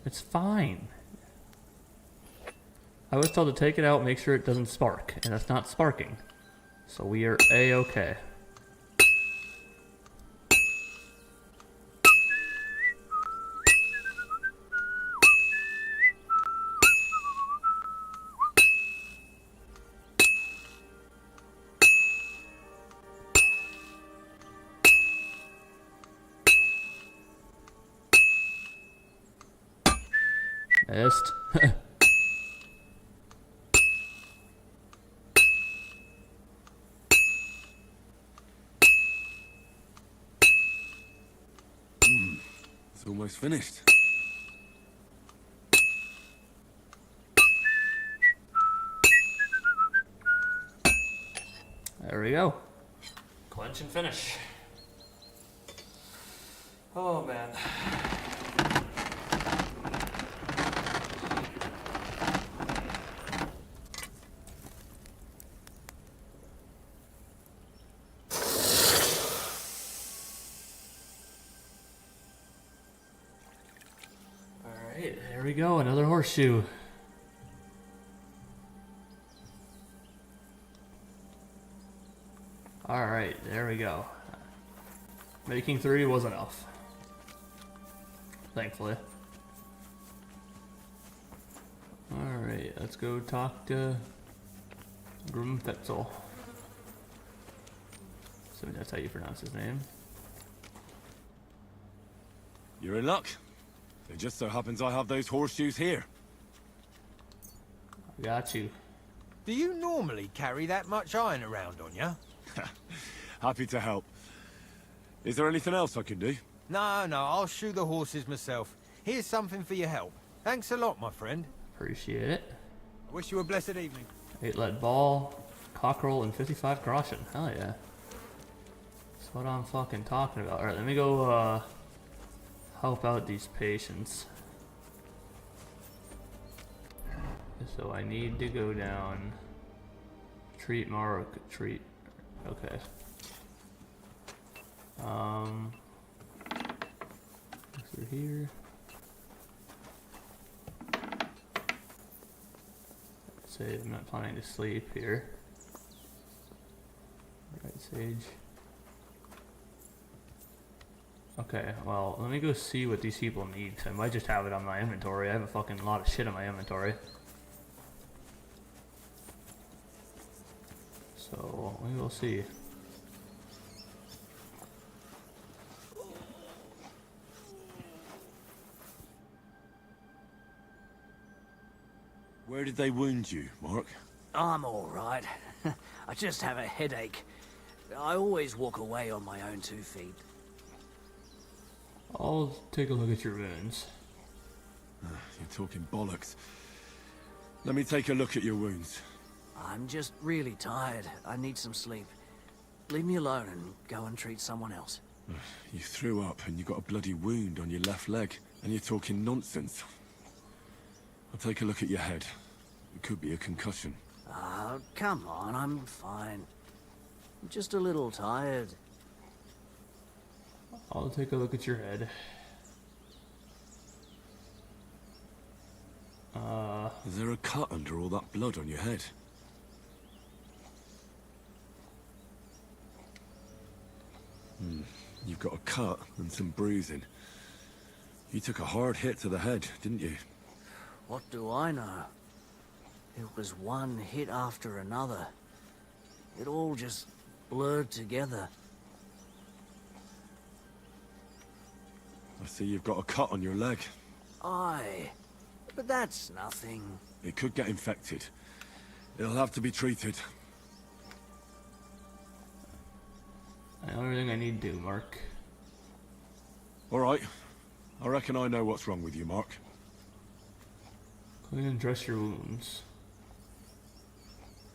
It's fine. I was told to take it out, make sure it doesn't spark, and it's not sparking. So we are A-okay. Missed. It's almost finished. There we go. Quench and finish. Oh man. There we go, another horseshoe. Alright, there we go. Making 3 was enough. Thankfully. Alright, let's go talk to Grumpetzel. So that's how you pronounce his name. You're in luck. It just so happens I have those horseshoes here. Got you. Do you normally carry that much iron around on you? Happy to help. Is there anything else I can do? No, I'll shoe the horses myself. Here's something for your help. Thanks a lot, my friend. Appreciate it. I wish you a blessed evening. 8 lead ball, cockerel, and 55 groschen. Hell yeah. That's what I'm fucking talking about. Alright, let me go help out these patients. So I need to go down. Treat Mark. Treat. Okay. Through here. Say I'm not planning to sleep here. Right, Sage. Okay, well, let me go see what these people need. I might just have it on my inventory. I have a fucking lot of shit in my inventory. So, we will see. Where did they wound you, Mark? I'm all right. I just have a headache. I always walk away on my own 2 feet. I'll take a look at your wounds. You're talking bollocks. Let me take a look at your wounds. I'm just really tired. I need some sleep. Leave me alone and go and treat someone else. You threw up and you got a bloody wound on your left leg, and you're talking nonsense. I'll take a look at your head. It could be a concussion. Oh, come on, I'm fine. I'm just a little tired. I'll take a look at your head. Is there a cut under all that blood on your head? You've got a cut and some bruising. You took a hard hit to the head, didn't you? What do I know? It was one hit after another. It all just blurred together. I see you've got a cut on your leg. Aye, but that's nothing. It could get infected. It'll have to be treated. I know everything I need to do, Mark. Alright. I reckon I know what's wrong with you, Mark. Clean and dress your wounds.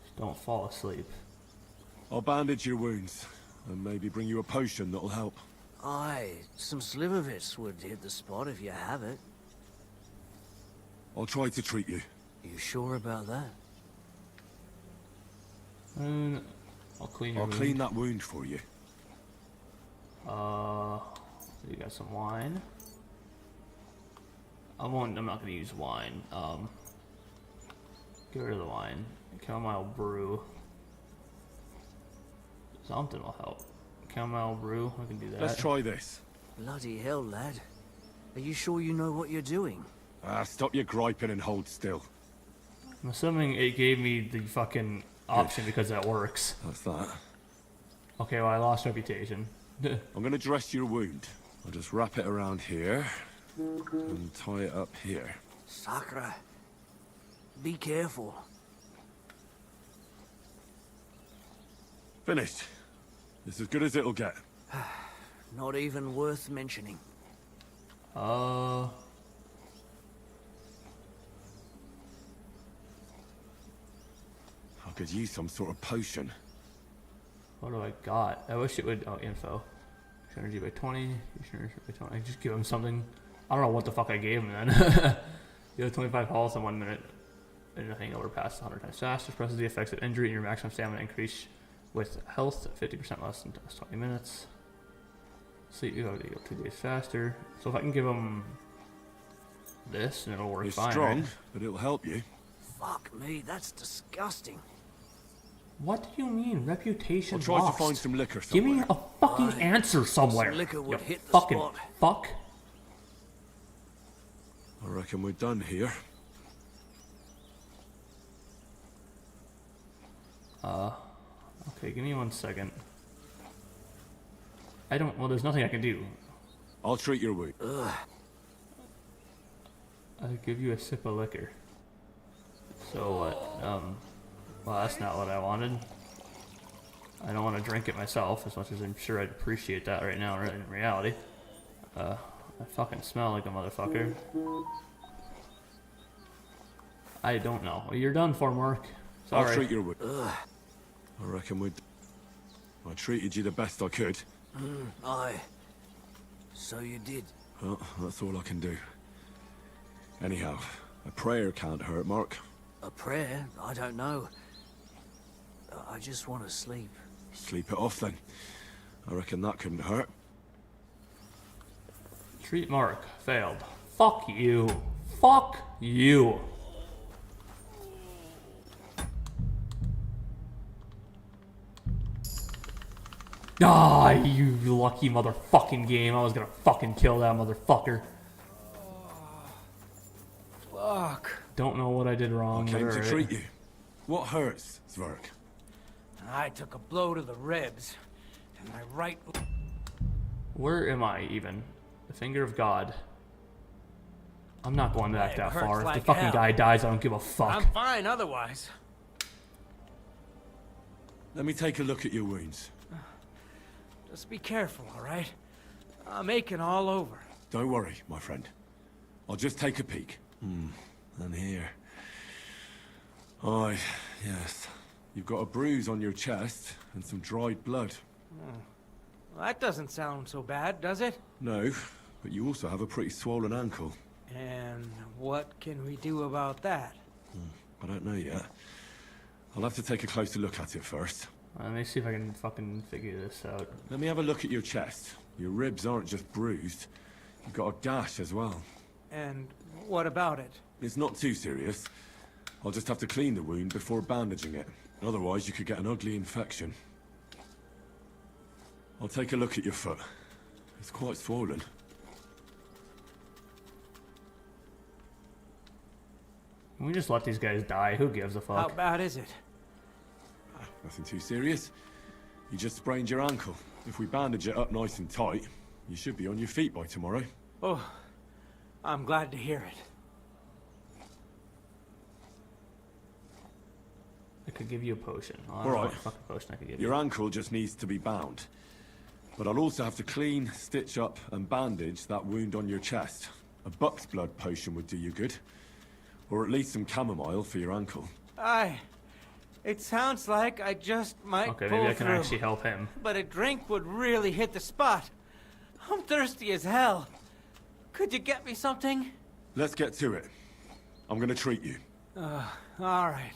Just don't fall asleep. I'll bandage your wounds, and maybe bring you a potion that'll help. Aye, some slivovitz would hit the spot if you have it. I'll try to treat you. You sure about that? And I'll clean your I'll clean that wound for you. You got some wine. I'm not gonna use wine. Get rid of the wine. Chamomile brew. Something will help. Chamomile brew, I can do that. Let's try this. Bloody hell, lad. Are you sure you know what you're doing? Stop your griping and hold still. I'm assuming it gave me the fucking option because that works. That's that. Okay, well I lost reputation. I'm gonna dress your wound. I'll just wrap it around here and tie it up here. Sakra. Be careful. Finished. It's as good as it'll get. Not even worth mentioning. I could use some sort of potion. What do I got? I wish it would. Oh, info. Energy by 20. Energy by 20. I just give him something. I don't know what the fuck I gave him then. You have 25 pulse in 1 minute. And a hangover past 100 times faster. Suppresses the effects of injury and your maximum stamina increase with health 50% less than 20 minutes. Sleep, you go 2 days faster. So if I can give him this, and it'll work It's fine. strong, right? but it'll help you. Fuck me, that's disgusting. What do you mean, reputation I'll try lost? to find some liquor Give somewhere. me a fucking answer somewhere. Some liquor would You hit the fucking spot. fuck. I reckon we're done here. Okay, give me 1 second. Well, there's nothing I can do. I'll treat your wound. Ugh. I give you a sip of liquor. So what? Well, that's not what I wanted. I don't want to drink it myself, as much as I'm sure I'd appreciate that right now in reality. I fucking smell like a motherfucker. I don't know. You're done for, Mark. Sorry. I'll treat you. I reckon I treated you the best I could. Aye. So you did. Well, that's all I can do. Anyhow, a prayer can't hurt, Mark. A prayer? I don't know. I just want to sleep. Sleep it off then. I reckon that couldn't hurt. Treat Mark. Failed. Fuck you. Fuck you. Ah, you lucky motherfucking game. I was gonna fucking kill that motherfucker. Fuck. Don't know what I did wrong. I came to alright. treat you. What hurts, Zwerg? I took a blow to the ribs, and my right... Where am I even? The finger of God. I'm not going back It that hurts far. If like the fucking hell. guy dies, I don't give a fuck. I'm fine otherwise. Let me take a look at your wounds. Just be careful, all right? I'm aching all over. Don't worry, my friend. I'll just take a peek. And here. Aye, yes. You've got a bruise on your chest and some dried blood. Well, that doesn't sound so bad, does it? No, but you also have a pretty swollen ankle. And what can we do about that? I don't know yet. I'll have to take a closer look at it first. Let me see if I can fucking figure this out. Let me have a look at your chest. Your ribs aren't just bruised. You've got a gash as well. And what about it? It's not too serious. I'll just have to clean the wound before bandaging it. Otherwise, you could get an ugly infection. I'll take a look at your foot. It's quite swollen. Can we just let these guys die? Who gives a fuck? How bad is it? Nothing too serious. You just sprained your ankle. If we bandage it up nice and tight, you should be on your feet by tomorrow. Oh, I'm glad to hear it. I could give you a potion. I don't All know right. what fucking potion I could give Your you. ankle just needs to be bound. But I'll also have to clean, stitch up, and bandage that wound on your chest. A buck's blood potion would do you good. Or at least some chamomile for your ankle. Aye. It sounds like I just might Okay, pull maybe I can through. actually help him. But a drink would really hit the spot. I'm thirsty as hell. Could you get me something? Let's get to it. I'm gonna treat you. All right.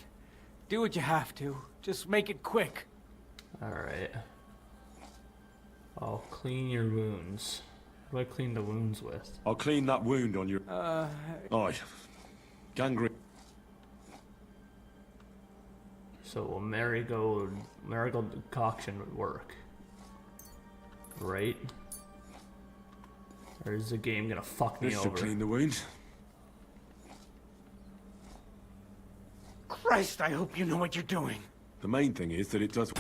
Do what you have to. Just make it quick. Alright. I'll clean your wounds. What do I clean the wounds with? I'll clean that wound on your... Aye. Gangrene. So a marigold decoction would work. Right? Or is the game gonna fuck me This over? should clean the wound. Christ, I hope you know what you're doing. The main thing is that it does...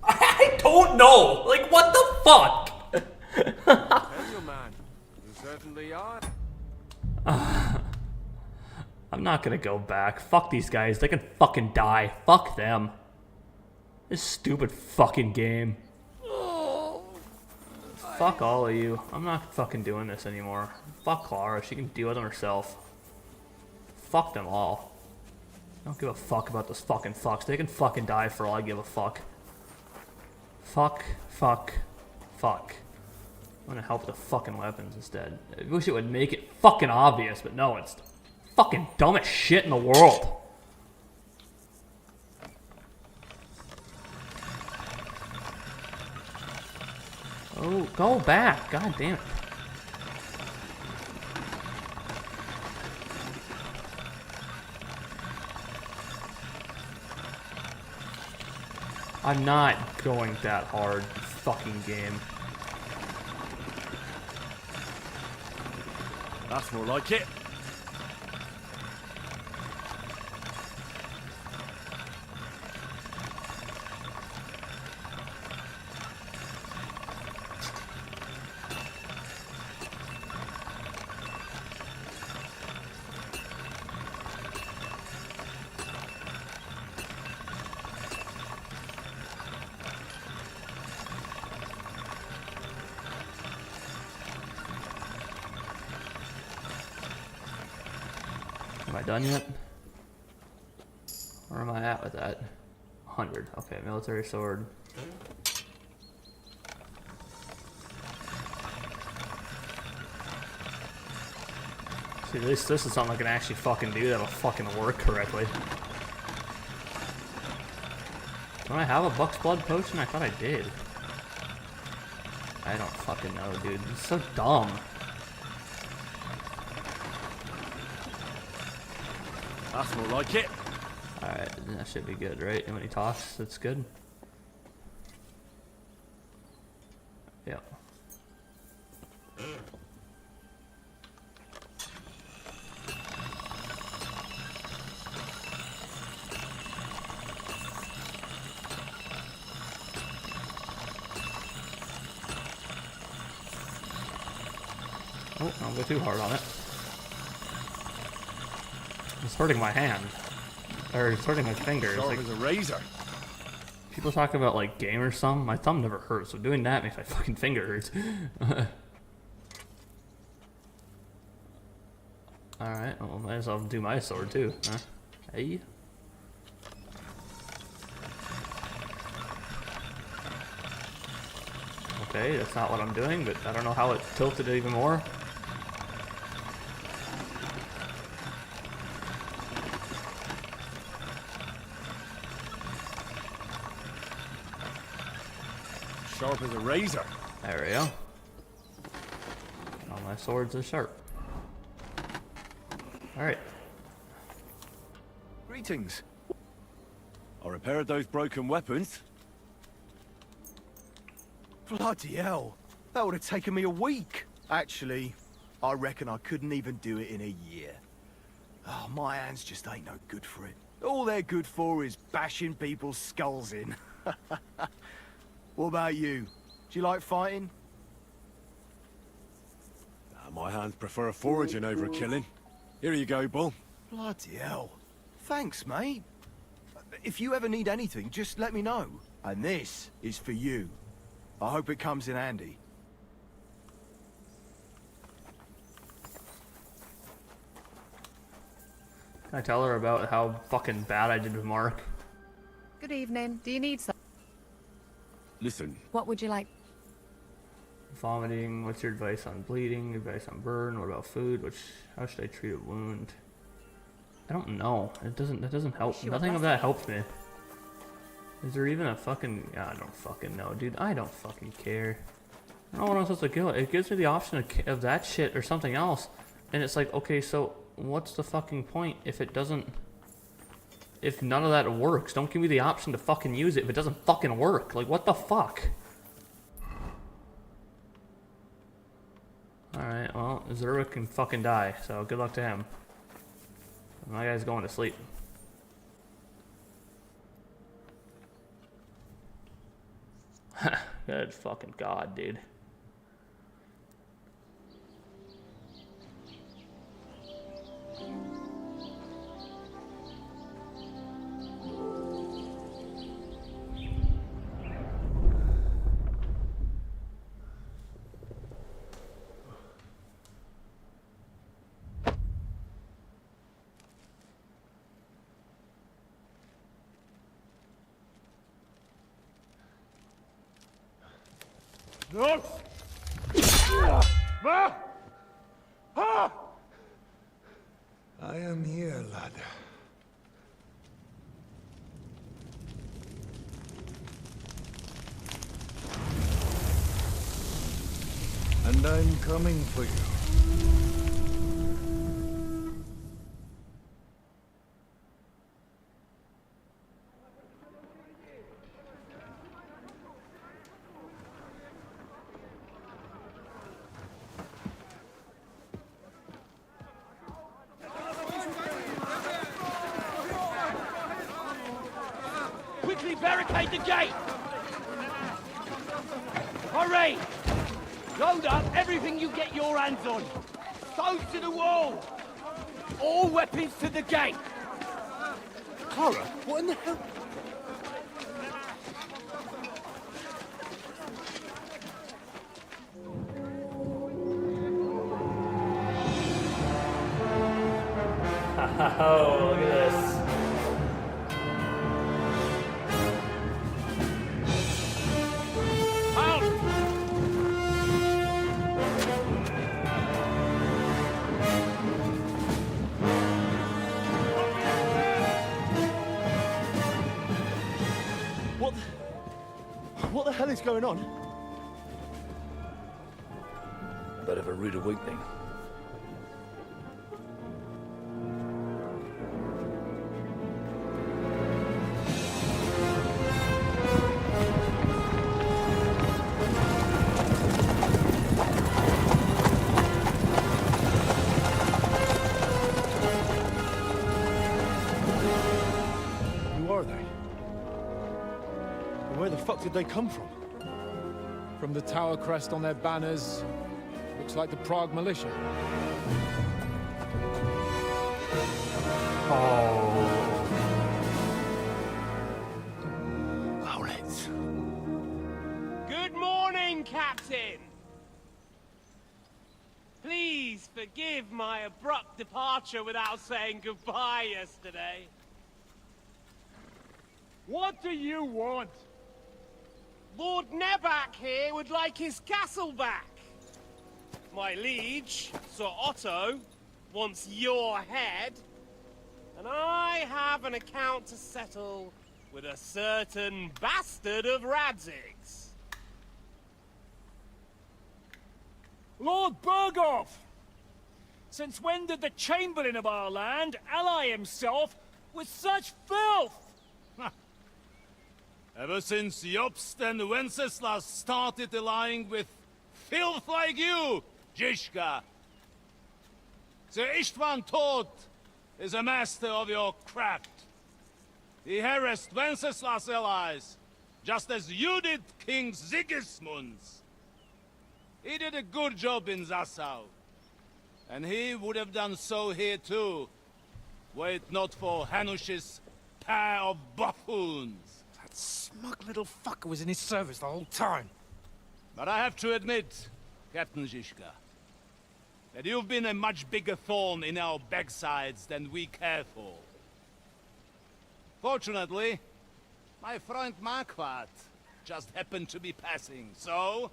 I don't know! Like, what the fuck? Tell you, man. You certainly are. I'm not gonna go back. Fuck these guys. They can fucking die. Fuck them. This stupid fucking game. Fuck all of you. I'm not fucking doing this anymore. Fuck Clara. She can deal with them herself. Fuck them all. I don't give a fuck about those fucking fucks. They can fucking die for all I give a fuck. Fuck. Fuck. Fuck. I'm gonna help with the fucking weapons instead. I wish it would make it fucking obvious, but no, it's the fucking dumbest shit in the world. Oh, go back. God damn it. I'm not going that hard, fucking game. That's more like it. I done yet? Where am I at with that? 100. Okay, military sword. See, this is something I can actually fucking do that'll fucking work correctly. Don't I have a Buck's Blood potion? I thought I did. I don't fucking know, dude. It's so dumb. That's more like it. Alright, that should be good, right? And when he talks, that's good. Yep. Oh, don't go too hard on it. It's hurting my hand. Or it's hurting my fingers. Sharp Like, as a razor. people talk about like game or something. My thumb never hurts, so doing that makes my fucking finger hurt. Alright, well, might as well do my sword too. Huh? Hey. Okay, that's not what I'm doing, but I don't know how it tilted it even more. Sharp as a razor. There we go. All my swords are sharp. Alright. Greetings. I repaired those broken weapons. Bloody hell. That would have taken me a week. Actually, I reckon I couldn't even do it in a year. Oh, my hands just ain't no good for it. All they're good for is bashing people's skulls in. What about you? Do you like fighting? My hands prefer foraging over killing. Here you go, Bull. Bloody hell. Thanks, mate. If you ever need anything, just let me know. And this is for you. I hope it comes in handy. Can I tell her about how fucking bad I did with Mark? Good evening. Do you need some? Listen. What would you like? Vomiting. What's your advice on bleeding? Advice on burn? What about food? How should I treat a wound? I don't know. That doesn't help. Nothing of that helps me. Is there even a fucking... I don't fucking know, dude. I don't fucking care. I don't know what I'm supposed to kill it. It gives me the option of that shit or something else. And it's like, okay, so what's the fucking point if it doesn't... If none of that works? Don't give me the option to fucking use it if it doesn't fucking work. Like, what the fuck? Alright, well, Zerwick can fucking die, so good luck to him. My guy's going to sleep. Good fucking god, dude. No! I am here, lad. And I'm coming for you. Quickly barricade the gate! Hurry! Load up everything you get your hands on. Stones to the wall! All weapons to the gate! Clara, what in the hell? Oh, look at this. What the hell is going on? A bit of a rude awakening. Who are they? And where the fuck did they come from? From the tower crest on their banners, looks like the Prague militia. Owlets. Good morning, Captain! Please forgive my abrupt departure without saying goodbye yesterday. What do you want? Lord Nebak here would like his castle back. My liege, Sir Otto, wants your head. And I have an account to settle with a certain bastard of Radzig's. Lord Berghoff! Since when did the Chamberlain of our land ally himself with such filth? Ever since Jobst and Wenceslas started allying with filth like you, Zizka. Sir Istvan Tod is a master of your craft. He harassed Wenceslas' allies, just as you did King Sigismund's. He did a good job in Zassau, and he would have done so here too, were it not for Hanush's pair of buffoons. Smug little fucker was in his service the whole time. But I have to admit, Captain Zizka, that you've been a much bigger thorn in our backsides than we care for. Fortunately, my friend Marquardt just happened to be passing, so...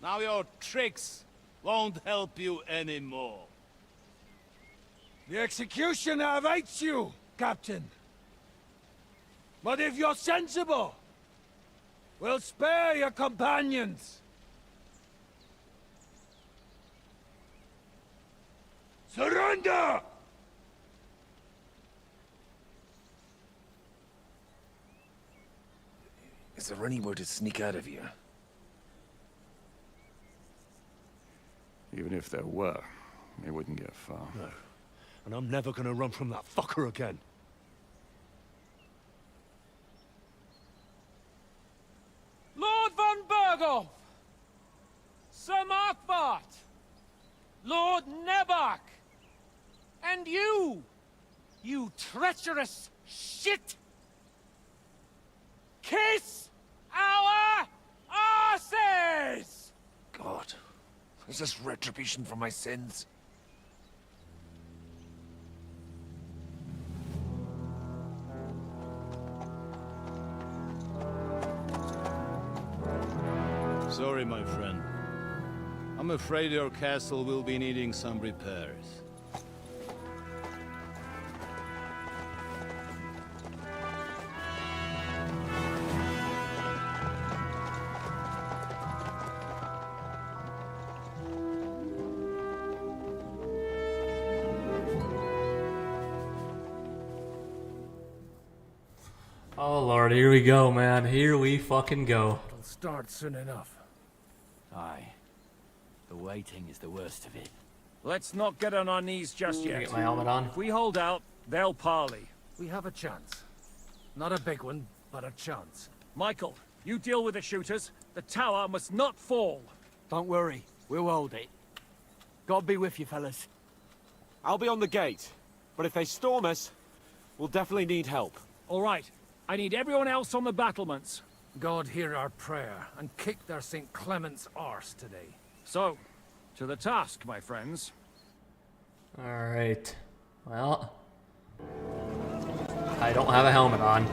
now your tricks won't help you anymore. The executioner awaits you, Captain. But if you're sensible, we'll spare your companions. Surrender! Is there any way to sneak out of here? Even if there were, they wouldn't get far. No. And I'm never gonna run from that fucker again. Lord von Berghoff! Sir Marquardt! Lord Nebak! And you! You treacherous shit! Kiss our arses! God, is this retribution for my sins? Sorry, my friend. I'm afraid your castle will be needing some repairs. Oh lord, here we go, man. Here we fucking go. It'll start soon enough. Aye. The waiting is the worst of it. Let's not get on our knees just yet. Get my helmet on. If we hold out, they'll parley. We have a chance. Not a big one, but a chance. Michael, you deal with the shooters. The tower must not fall. Don't worry, we'll hold it. God be with you, fellas. I'll be on the gate, but if they storm us, we'll definitely need help. All right. I need everyone else on the battlements. God hear our prayer, and kick their St. Clement's arse today. So, to the task, my friends. Alright. Well, I don't have a helmet on.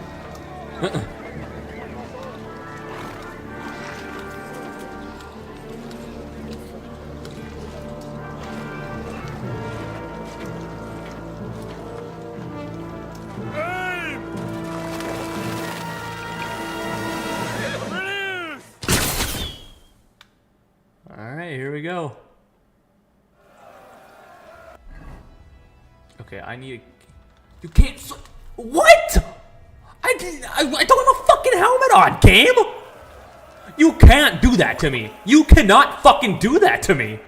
Alright, here we go. Okay, I need... You can't... What?! I don't have a fucking helmet on, game! You can't do that to me! You cannot fucking do that to me!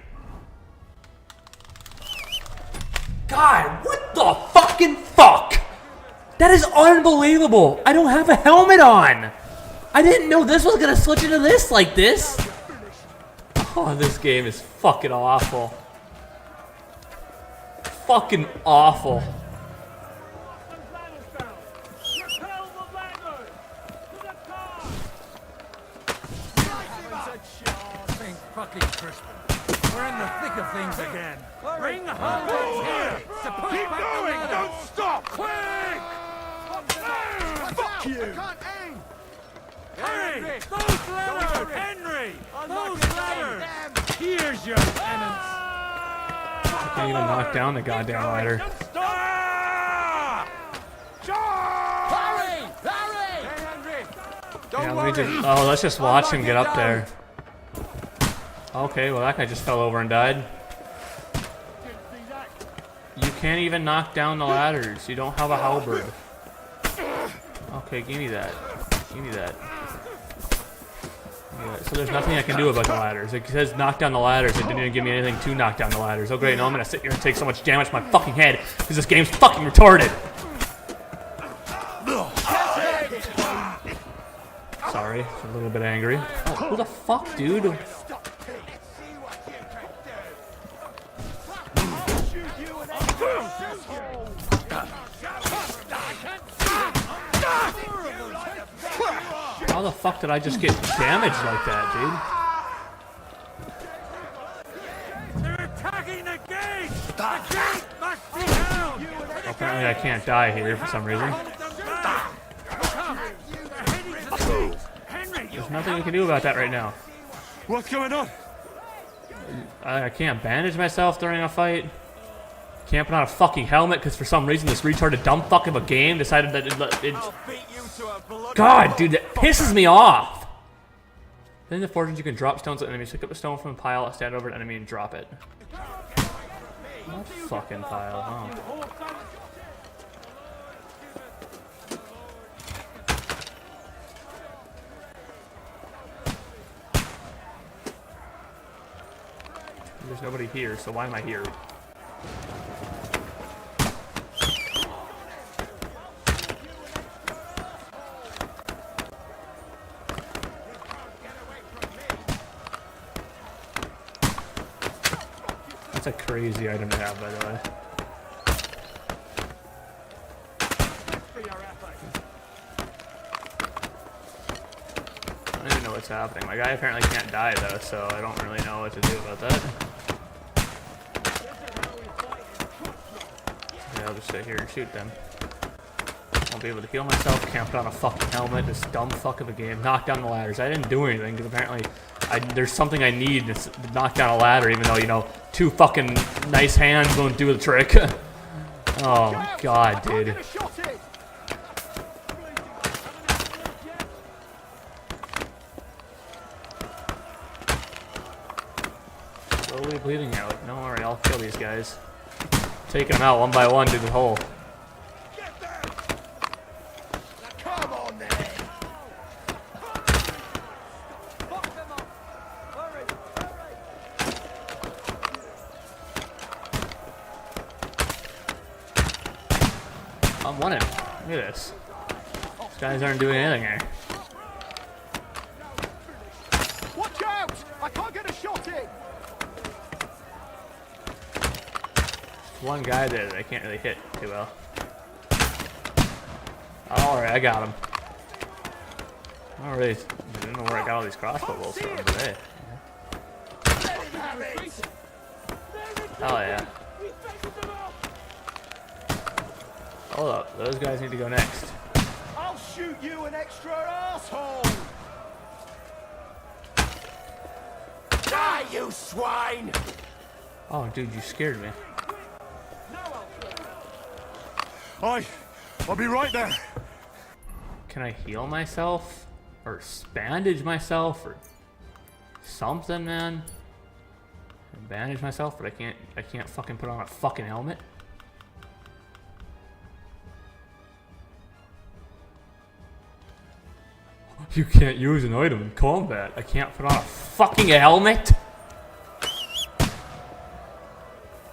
God, what the fucking fuck?! That is unbelievable! I don't have a helmet on! I didn't know this was gonna switch into this like this! Oh, this game is fucking awful. Fucking awful. St. fucking Crispin. We're in the thick of things again. Bring hundreds here to push Keep back going! the ladder. Don't stop! Quick! Fuck you! I can't aim! Henry! Those ladders! Henry! Those ladders! Here's your penance! I can't even knock down the goddamn ladder. Larry! Larry! Hey, Henry! Yeah, let me just... Oh, let's just watch him get up there. Okay, well that guy just fell over and died. You can't even knock down the ladders. You don't have a halberd. Okay, give me that. Give me that. Yeah, so there's nothing I can do about the ladders. It says knock down the ladders. It didn't even give me anything to knock down the ladders. Oh great, now I'm gonna sit here and take so much damage to my fucking head because this game's fucking retarded. Sorry, I'm a little bit angry. Oh, who the fuck, dude? How the fuck did I just get damaged like that, dude? They're attacking the gate! The gate must be held! Apparently I can't die here for some reason. There's nothing I can do about that right now. What's going on? I can't bandage myself during a fight. Can't put on a fucking helmet because for some reason this retarded dumb fuck of a game decided that it God, dude, that pisses me off. Then the fortunes you can drop stones at enemies. Pick up a stone from a pile, stand over an enemy, and drop it. What fucking pile, huh? There's nobody here, so why am I here? That's a crazy item to have, by the way. I don't even know what's happening. My guy apparently can't die, though, so I don't really know what to do about that. Yeah, I'll just sit here and shoot them. Won't be able to heal myself, can't put on a fucking helmet, this dumb fuck of a game. Knock down the ladders. I didn't do anything, because apparently there's something I need to knock down a ladder, even though, you know, 2 fucking nice hands won't do the trick. Oh my god, dude. Slowly bleeding out. Don't worry, I'll kill these guys. Taking them out one by one through the hole. Come on then! I'm winning. Look at this. These guys aren't doing anything here. Watch out! I can't get a shot in! One guy there that I can't really hit too well. Alright, I got him. I don't know where I got all these crossbow bolts from today. Oh yeah. Hold up, those guys need to go next. I'll shoot you an extra asshole! Die, you swine! Oh, dude, you scared me. I'll be right there. Can I heal myself? Or bandage myself? Or something, man? Bandage myself, but I can't fucking put on a fucking helmet? You can't use an item in combat. I can't put on a fucking helmet?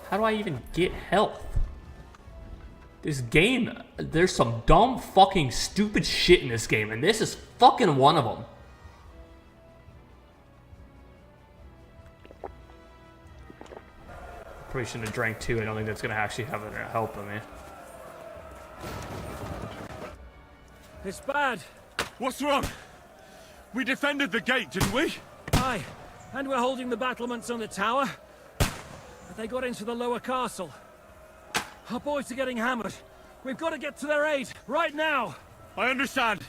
How do I even get health? This game, there's some dumb fucking stupid shit in this game, and this is fucking one of them. Probably shouldn't have drank two. I don't think that's gonna actually have a help on me. It's bad. What's wrong? We defended the gate, didn't we? Aye, and we're holding the battlements on the tower. But they got into the lower castle. Our boys are getting hammered. We've got to get to their aid, right now! I understand.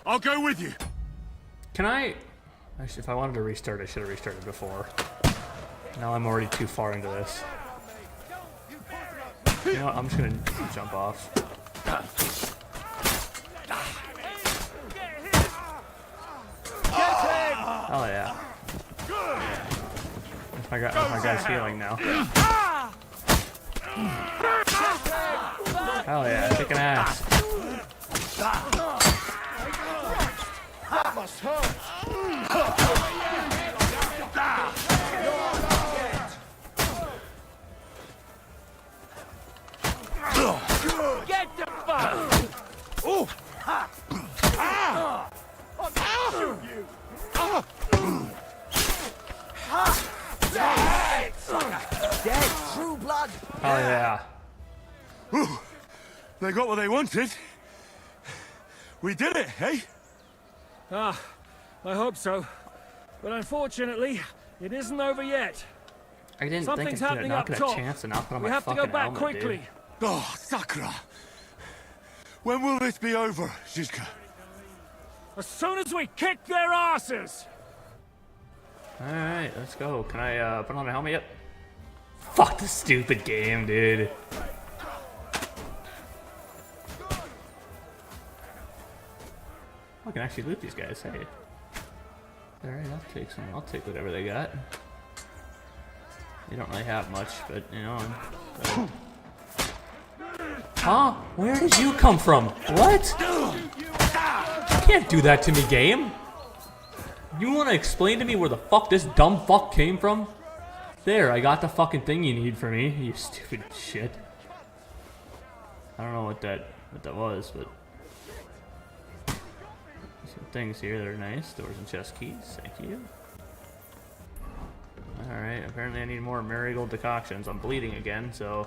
I'll go with you. Can I... Actually, if I wanted to restart, I should have restarted before. Now I'm already too far into this. You know what, I'm just gonna jump off. Oh yeah. My guy's healing now. Hell yeah, kicking ass. That must hurt! Get the fuck! Ooh! I'll shoot you! Dead, true blood. Oh yeah. Ooh, they got what they wanted. We did it, eh? Ah, I hope so. But unfortunately, it isn't over yet. I didn't Something's think I happening could up have top. a chance to not put on We my have to fucking go back helmet, quickly. dude. Oh, Sakura. When will this be over, Zizka? As soon as we kick their asses! Alright, let's go. Can I put on a helmet yet? Fuck the stupid game, dude. I can actually loot these guys, hey. Alright, I'll take whatever they got. They don't really have much, but you know. Huh? Where did you come from? What? You can't do that to me, game. You wanna explain to me where the fuck this dumb fuck came from? There, I got the fucking thing you need for me, you stupid shit. I don't know what that was, but some things here that are nice. Doors and chest keys, thank you. Alright, apparently I need more marigold decoctions. I'm bleeding again, so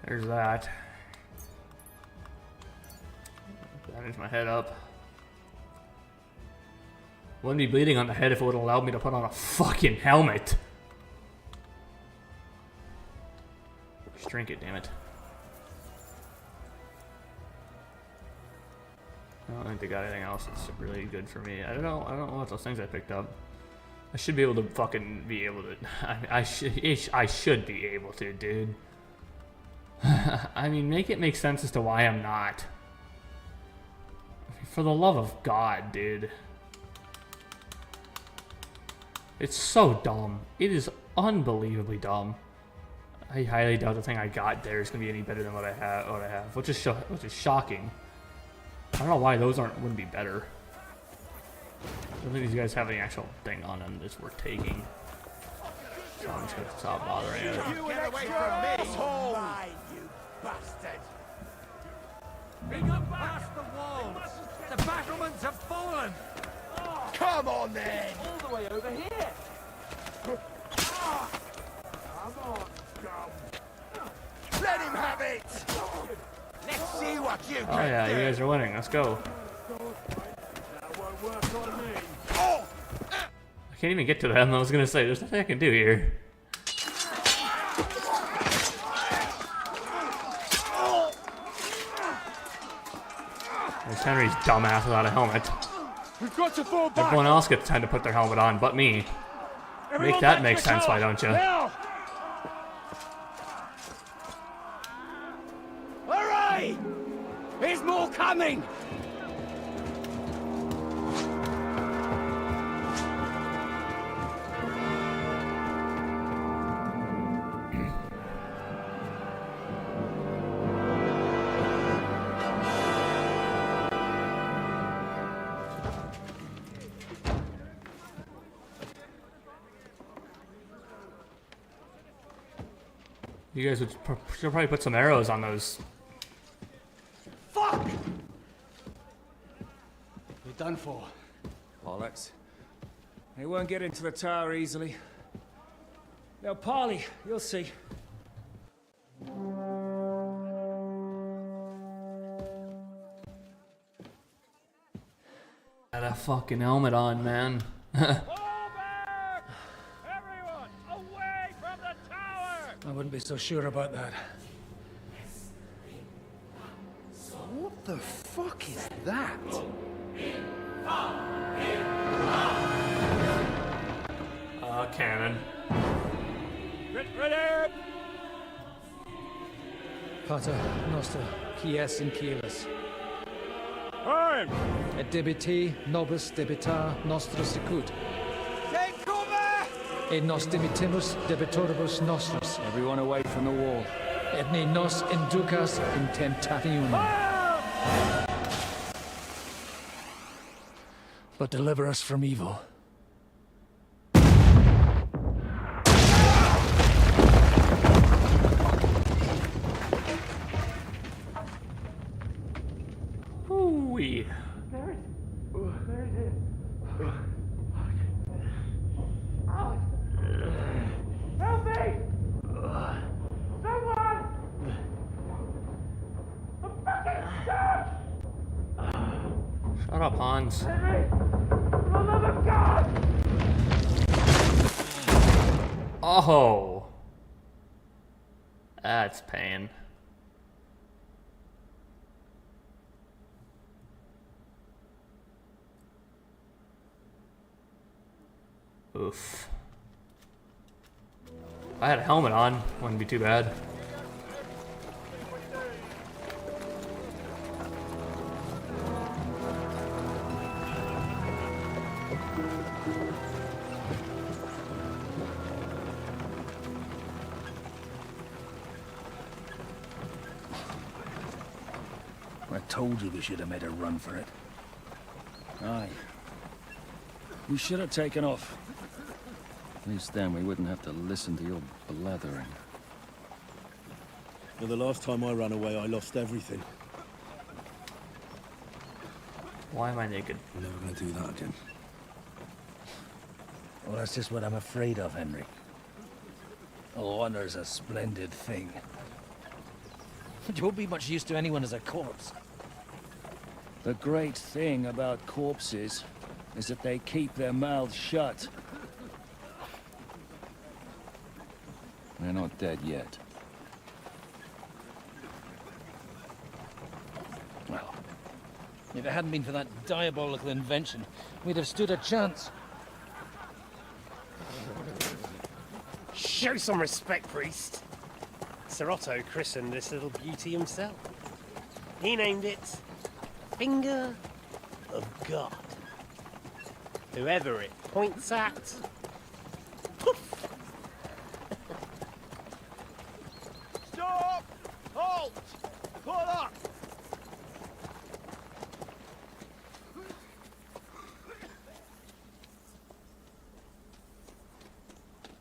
there's that. Bandage my head up. Wouldn't be bleeding on the head if it would have allowed me to put on a fucking helmet. Just drink it, damn it. I don't think they got anything else that's really good for me. I don't know what those things I picked up. I should be able to fucking be able to. I should be able to, dude. I mean, make it make sense as to why I'm not. For the love of God, dude. It's so dumb. It is unbelievably dumb. I highly doubt the thing I got there is gonna be any better than what I have, which is shocking. I don't know why those wouldn't be better. I don't think these guys have any actual thing on them that's worth taking. So I'm just gonna stop bothering it. Get away from me! Lie, you bastard! We got past the walls. The battlements have fallen. Come on then! All the way over here. Come on, scum! Let him have it! Let's see what you Oh yeah, you guys are winning. Let's go. That won't work on me. I can't even get to them. I was gonna say, there's nothing I can do here. Henry's dumbass without a helmet. We've got to fall back. Everyone else gets time to put their helmet on, but me. Make that make sense, why don't you? Now! Hurry! There's more coming! You guys should probably put some arrows on those. Fuck! You're done for. Bollocks. They won't get into the tower easily. Now, parley, you'll see. Got a fucking helmet on, man. I wouldn't be so sure about that. What the fuck is that? Cannon. Ready! Pater noster, quies in cielis. Time! Et debiti nobis debitar nostros sicut. Take cover! Et nos dimitimus debitoribus nostros. Everyone away from the wall. Et ne nos inducas in temptationem. But deliver us from evil. Ooh-wee. Help me! Someone! I'm fucking stuck! Shut up, Hans. Henry! For the love of God! Oh. That's pain. Oof. If I had a helmet on, wouldn't be too bad. I told you we should have made a run for it. Aye. We should have taken off. At least then we wouldn't have to listen to your blathering. The last time I ran away, I lost everything. Why am I naked? I'm never gonna do that again. Well, that's just what I'm afraid of, Henry. Honor's a splendid thing. You won't be much use to anyone as a corpse. The great thing about corpses is that they keep their mouths shut. They're not dead yet. Well, if it hadn't been for that diabolical invention, we'd have stood a chance. Show some respect, priest. Sir Otto christened this little beauty himself. He named it Finger of God. Whoever it points at, poof! Stop! Halt! Pull up!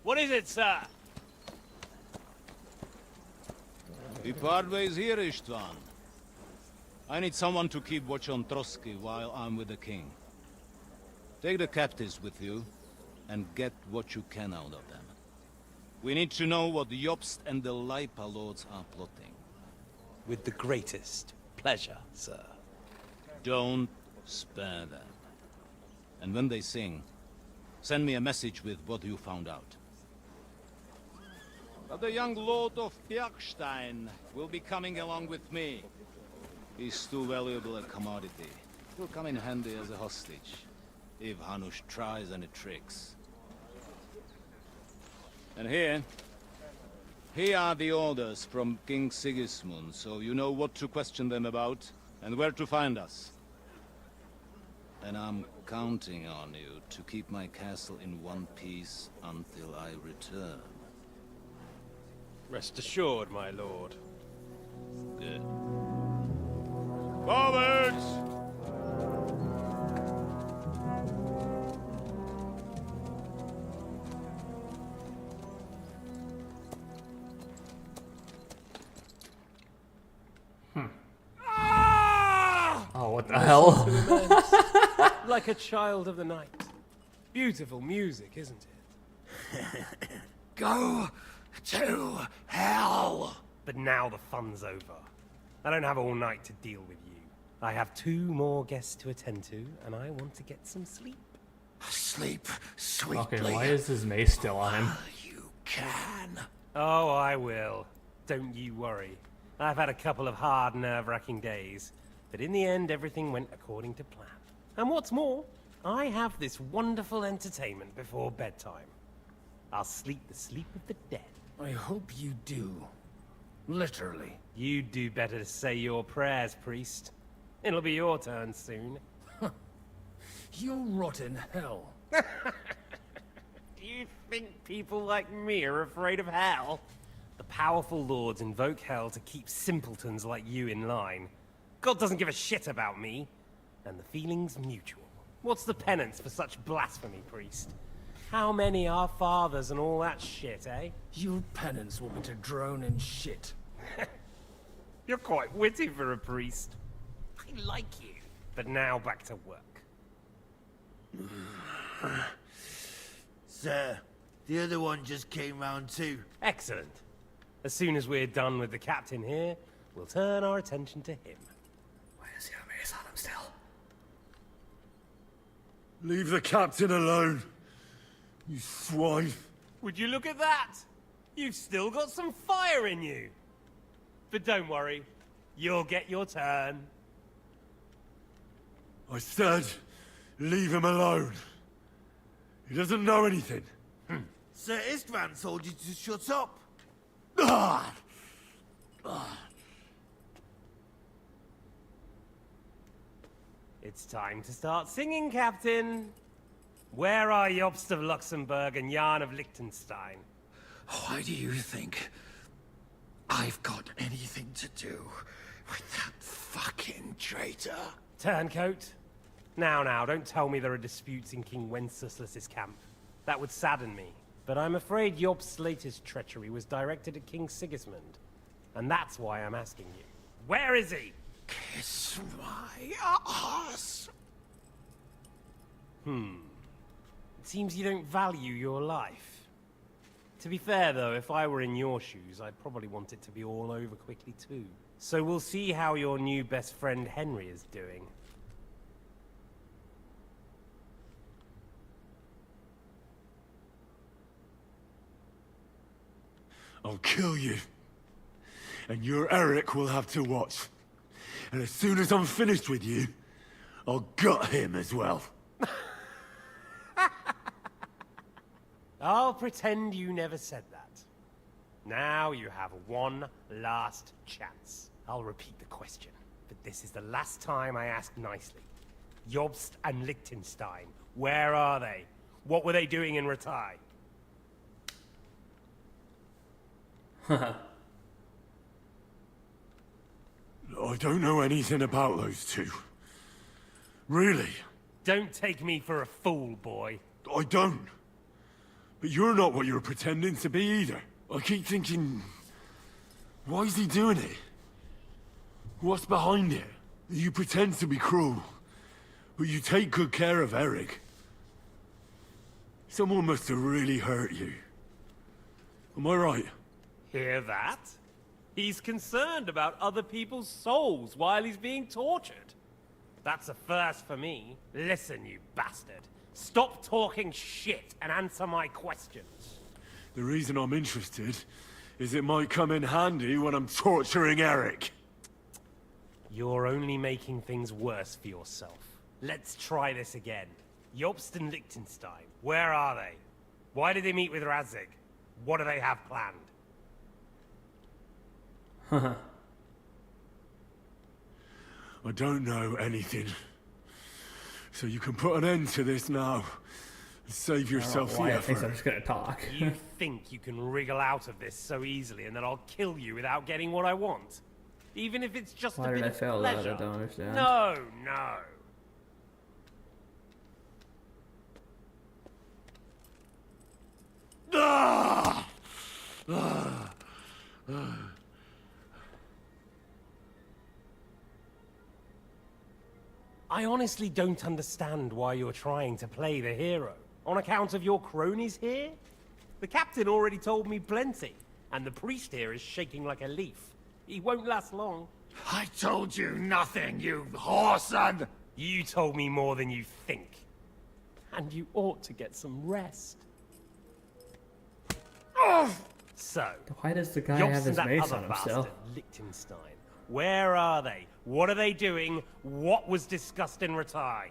What is it, sir? We part ways here, Istvan. I need someone to keep watch on Trotsky while I'm with the king. Take the captives with you, and get what you can out of them. We need to know what the Jobst and the Leipa lords are plotting. With the greatest pleasure, sir. Don't spare them. And when they sing, send me a message with what you found out. But the young lord of Bjergstein will be coming along with me. He's too valuable a commodity. He'll come in handy as a hostage, if Hanush tries any tricks. And here are the orders from King Sigismund, so you know what to question them about, and where to find us. And I'm counting on you to keep my castle in one piece until I return. Rest assured, my lord. Good. Forwards! Oh, what the hell? Like a child of the night. Beautiful music, isn't it? Go to hell! But now the fun's over. I don't have all night to deal with you. I have 2 more guests to attend to, and I want to get some sleep. Sleep sweetly. Okay, why is his mace still on him? You can. Oh, I will. Don't you worry. I've had a couple of hard, nerve-wracking days, but in the end, everything went according to plan. And what's more, I have this wonderful entertainment before bedtime. I'll sleep the sleep of the dead. I hope you do. Literally. You'd do better to say your prayers, priest. It'll be your turn soon. You'll rot in hell. Do you think people like me are afraid of hell? The powerful lords invoke hell to keep simpletons like you in line. God doesn't give a shit about me, and the feeling's mutual. What's the penance for such blasphemy, priest? How many are fathers and all that shit, eh? Your penance will be to drown in shit. You're quite witty for a priest. I like you. But now back to work. Sir, the other one just came round too. Excellent. As soon as we're done with the captain here, we'll turn our attention to him. Why does he have mace on him still? Leave the captain alone, you swine. Would you look at that? You've still got some fire in you. But don't worry, you'll get your turn. I said, leave him alone. He doesn't know anything. Sir Istvan told you to shut up. It's time to start singing, Captain. Where are Jobst of Luxembourg and Jan of Liechtenstein? Why do you think I've got anything to do with that fucking traitor? Turncoat. Now, don't tell me there are disputes in King Wenceslas's camp. That would sadden me. But I'm afraid Jobst's latest treachery was directed at King Sigismund. And that's why I'm asking you. Where is he? Kiss my ass. It seems you don't value your life. To be fair, though, if I were in your shoes, I'd probably want it to be all over quickly, too. So we'll see how your new best friend Henry is doing. I'll kill you. And your Eric will have to watch. And as soon as I'm finished with you, I'll gut him as well. I'll pretend you never said that. Now you have one last chance. I'll repeat the question, but this is the last time I ask nicely. Jobst and Liechtenstein, where are they? What were they doing in Ratai? I don't know anything about those two. Really? Don't take me for a fool, boy. I don't. But you're not what you're pretending to be either. I keep thinking, why is he doing it? What's behind it? You pretend to be cruel, but you take good care of Eric. Someone must have really hurt you. Am I right? Hear that? He's concerned about other people's souls while he's being tortured. That's a first for me. Listen, you bastard. Stop talking shit and answer my questions. The reason I'm interested is it might come in handy when I'm torturing Eric. You're only making things worse for yourself. Let's try this again. Jobst and Liechtenstein, where are they? Why did they meet with Radzig? What do they have planned? I don't know anything. So you can put an end to this now. And save yourself the Why I effort. think I'm just gonna talk. You think you can wriggle out of this so easily and that I'll kill you without getting what I want? Even if it's just Why a bit did I of fail that? pleasure. I don't understand. No, no. Ah! Ah! Ah! I honestly don't understand why you're trying to play the hero. On account of your cronies here? The captain already told me plenty, and the priest here is shaking like a leaf. He won't last long. I told you nothing, you whoreson! You told me more than you think. And you ought to get some rest. So, Why does the guy Jobst have his and that mace other on himself? bastard, Liechtenstein. Where are they? What are they doing? What was discussed in Ratai?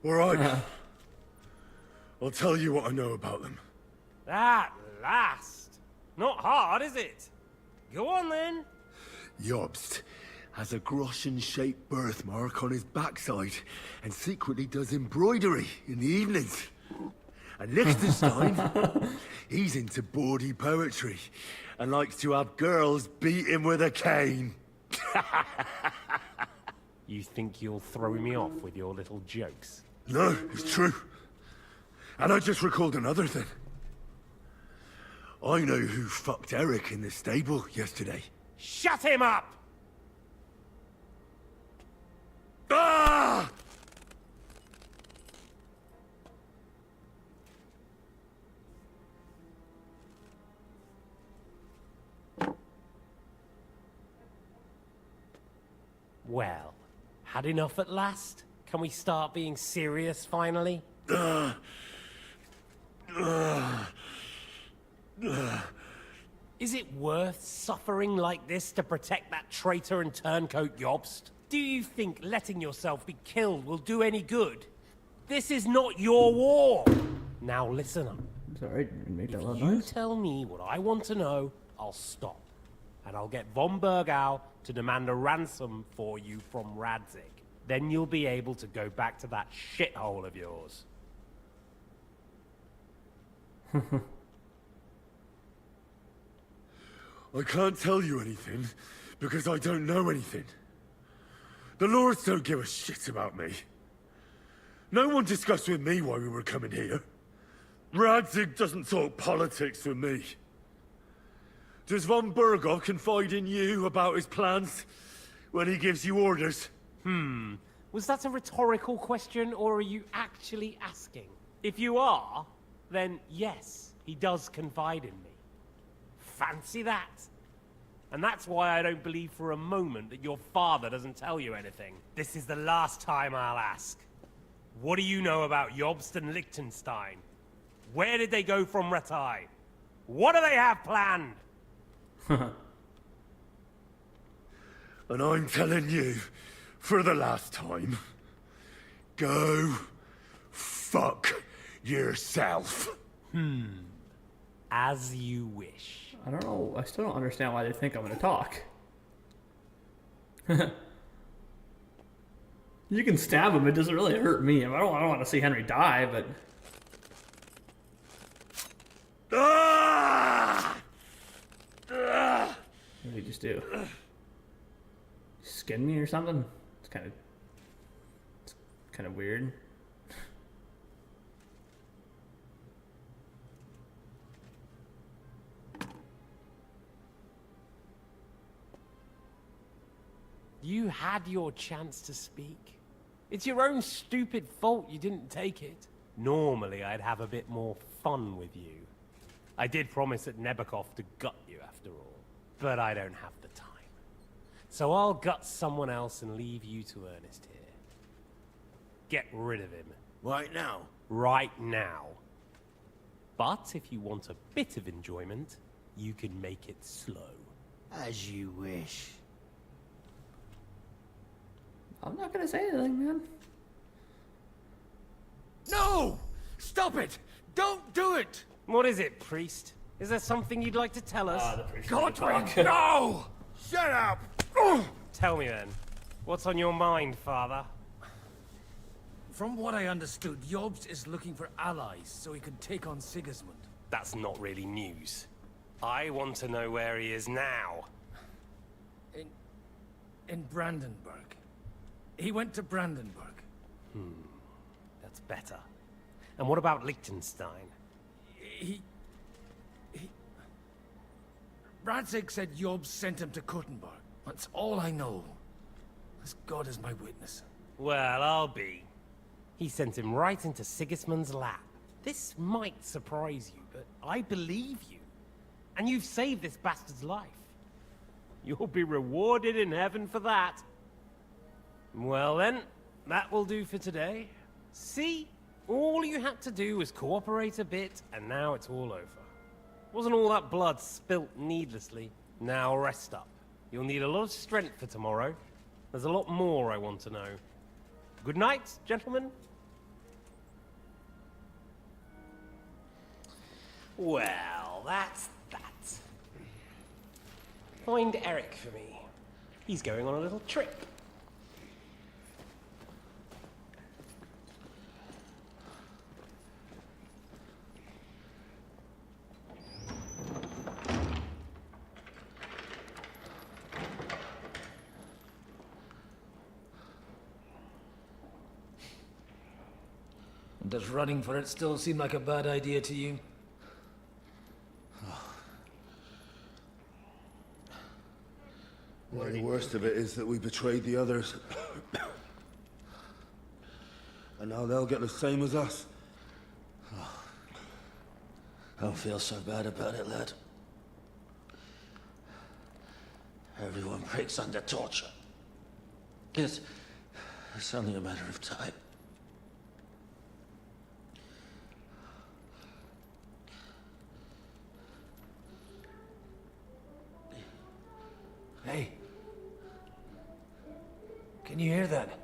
All right. I'll tell you what I know about them. At last! Not hard, is it? Go on then. Jobst has a Groschen-shaped birthmark on his backside and secretly does embroidery in the evenings. And Liechtenstein, he's into bawdy poetry and likes to have girls beat him with a cane. You think you'll throw me off with your little jokes? No, it's true. And I just recalled another thing. I know who fucked Eric in the stable yesterday. Shut him up! Ah! Well, had enough at last? Can we start being serious finally? Is it worth suffering like this to protect that traitor and turncoat Jobst? Do you think letting yourself be killed will do any good? This is not your war! Now listen up. Sorry, make that loud You noise. tell me what I want to know, I'll stop. And I'll get von Bergau to demand a ransom for you from Radzig. Then you'll be able to go back to that shithole of yours. I can't tell you anything because I don't know anything. The Lords don't give a shit about me. No one discussed with me why we were coming here. Radzig doesn't talk politics with me. Does von Bergov confide in you about his plans when he gives you orders? Was that a rhetorical question, or are you actually asking? If you are, then yes, he does confide in me. Fancy that. And that's why I don't believe for a moment that your father doesn't tell you anything. This is the last time I'll ask. What do you know about Jobst and Liechtenstein? Where did they go from Ratai? What do they have planned? And I'm telling you, for the last time, go fuck yourself. As you wish. I don't know. I still don't understand why they think I'm gonna talk. You can stab him. It doesn't really hurt me. I don't want to see Henry die, but what did he just do? Skin me or something? It's kind of weird. You had your chance to speak. It's your own stupid fault you didn't take it. Normally, I'd have a bit more fun with you. I did promise at Nebakov to gut you after all, but I don't have the time. So I'll gut someone else and leave you to Ernest here. Get rid of him. Right now? Right now. But if you want a bit of enjoyment, You can make it slow. As you wish. I'm not gonna say anything, man. No! Stop it! Don't do it! What is it, priest? Is there something you'd like to tell us? Godwin, no! Shut up! Tell me then. What's on your mind, father? From what I understood, Jobst is looking for allies so he can take on Sigismund. That's not really news. I want to know where he is now. In Brandenburg. He went to Brandenburg. That's better. And what about Liechtenstein? Radzig said Jobst sent him to Kuttenberg. That's all I know. As God is my witness. Well, I'll be. He sent him right into Sigismund's lap. This might surprise you, but I believe you. And you've saved this bastard's life. You'll be rewarded in heaven for that. Well then, that will do for today. See? All you had to do was cooperate a bit, and now it's all over. Wasn't all that blood spilt needlessly. Now rest up. You'll need a lot of strength for tomorrow. There's a lot more I want to know. Good night, gentlemen. Well, that's that. Find Eric for me. He's going on a little trip. Does running for it still seem like a bad idea to you? Well, the worst of it is that we betrayed the others. And now they'll get the same as us. Don't feel so bad about it, lad. Everyone breaks under torture. It's only a matter of time. Hey. Can you hear that?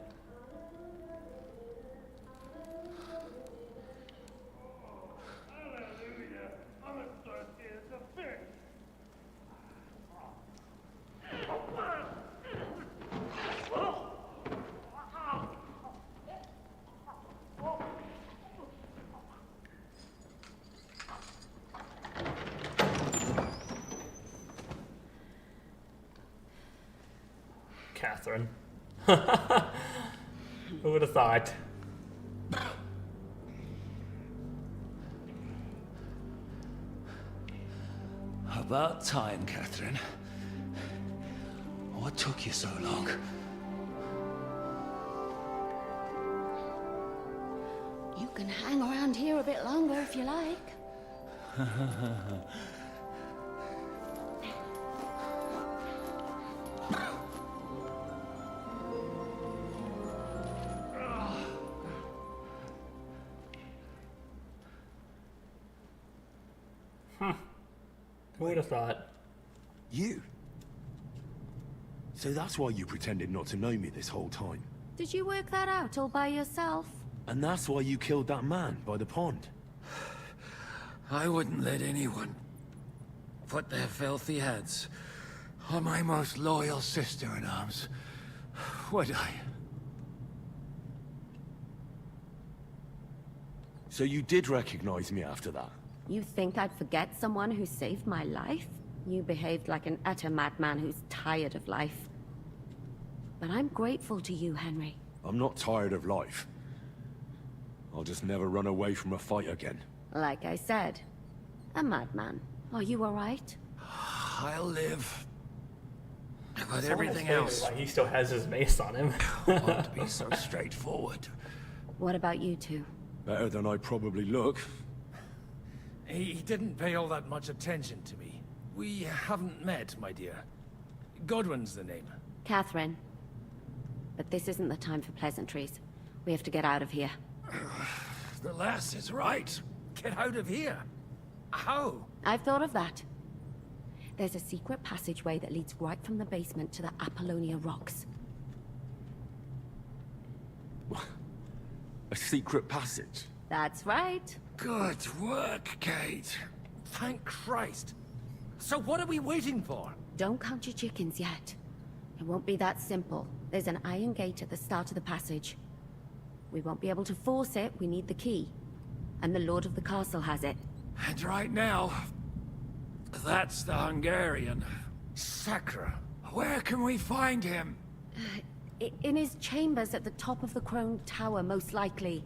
Catherine. Who would have thought? About time, Catherine. What took you so long? You can hang around here a bit longer if you like. Who would have thought? You? So that's why you pretended not to know me this whole time. Did you work that out all by yourself? And that's why you killed that man by the pond. I wouldn't let anyone put their filthy hands on my most loyal sister-in-arms, would I? So you did recognize me after that? You think I'd forget someone who saved my life? You behaved like an utter madman who's tired of life. But I'm grateful to you, Henry. I'm not tired of life. I'll just never run away from a fight again. Like I said, a madman. Are you alright? I'll live. But It's everything almost else like he still has his mace on him. won't be so straightforward. What about you two? Better than I probably look. He didn't pay all that much attention to me. We haven't met, my dear. Godwin's the name. Catherine. But this isn't the time for pleasantries. We have to get out of here. The lass is right. Get out of here. How? I've thought of that. There's a secret passageway that leads right from the basement to the Apollonia Rocks. A secret passage? That's right. Good work, Kate. Thank Christ. So what are we waiting for? Don't count your chickens yet. It won't be that simple. There's an iron gate at the start of the passage. We won't be able to force it, we need the key. And the Lord of the Castle has it. And right now, that's the Hungarian. Sacra. Where can we find him? In his chambers at the top of the Crone Tower, most likely.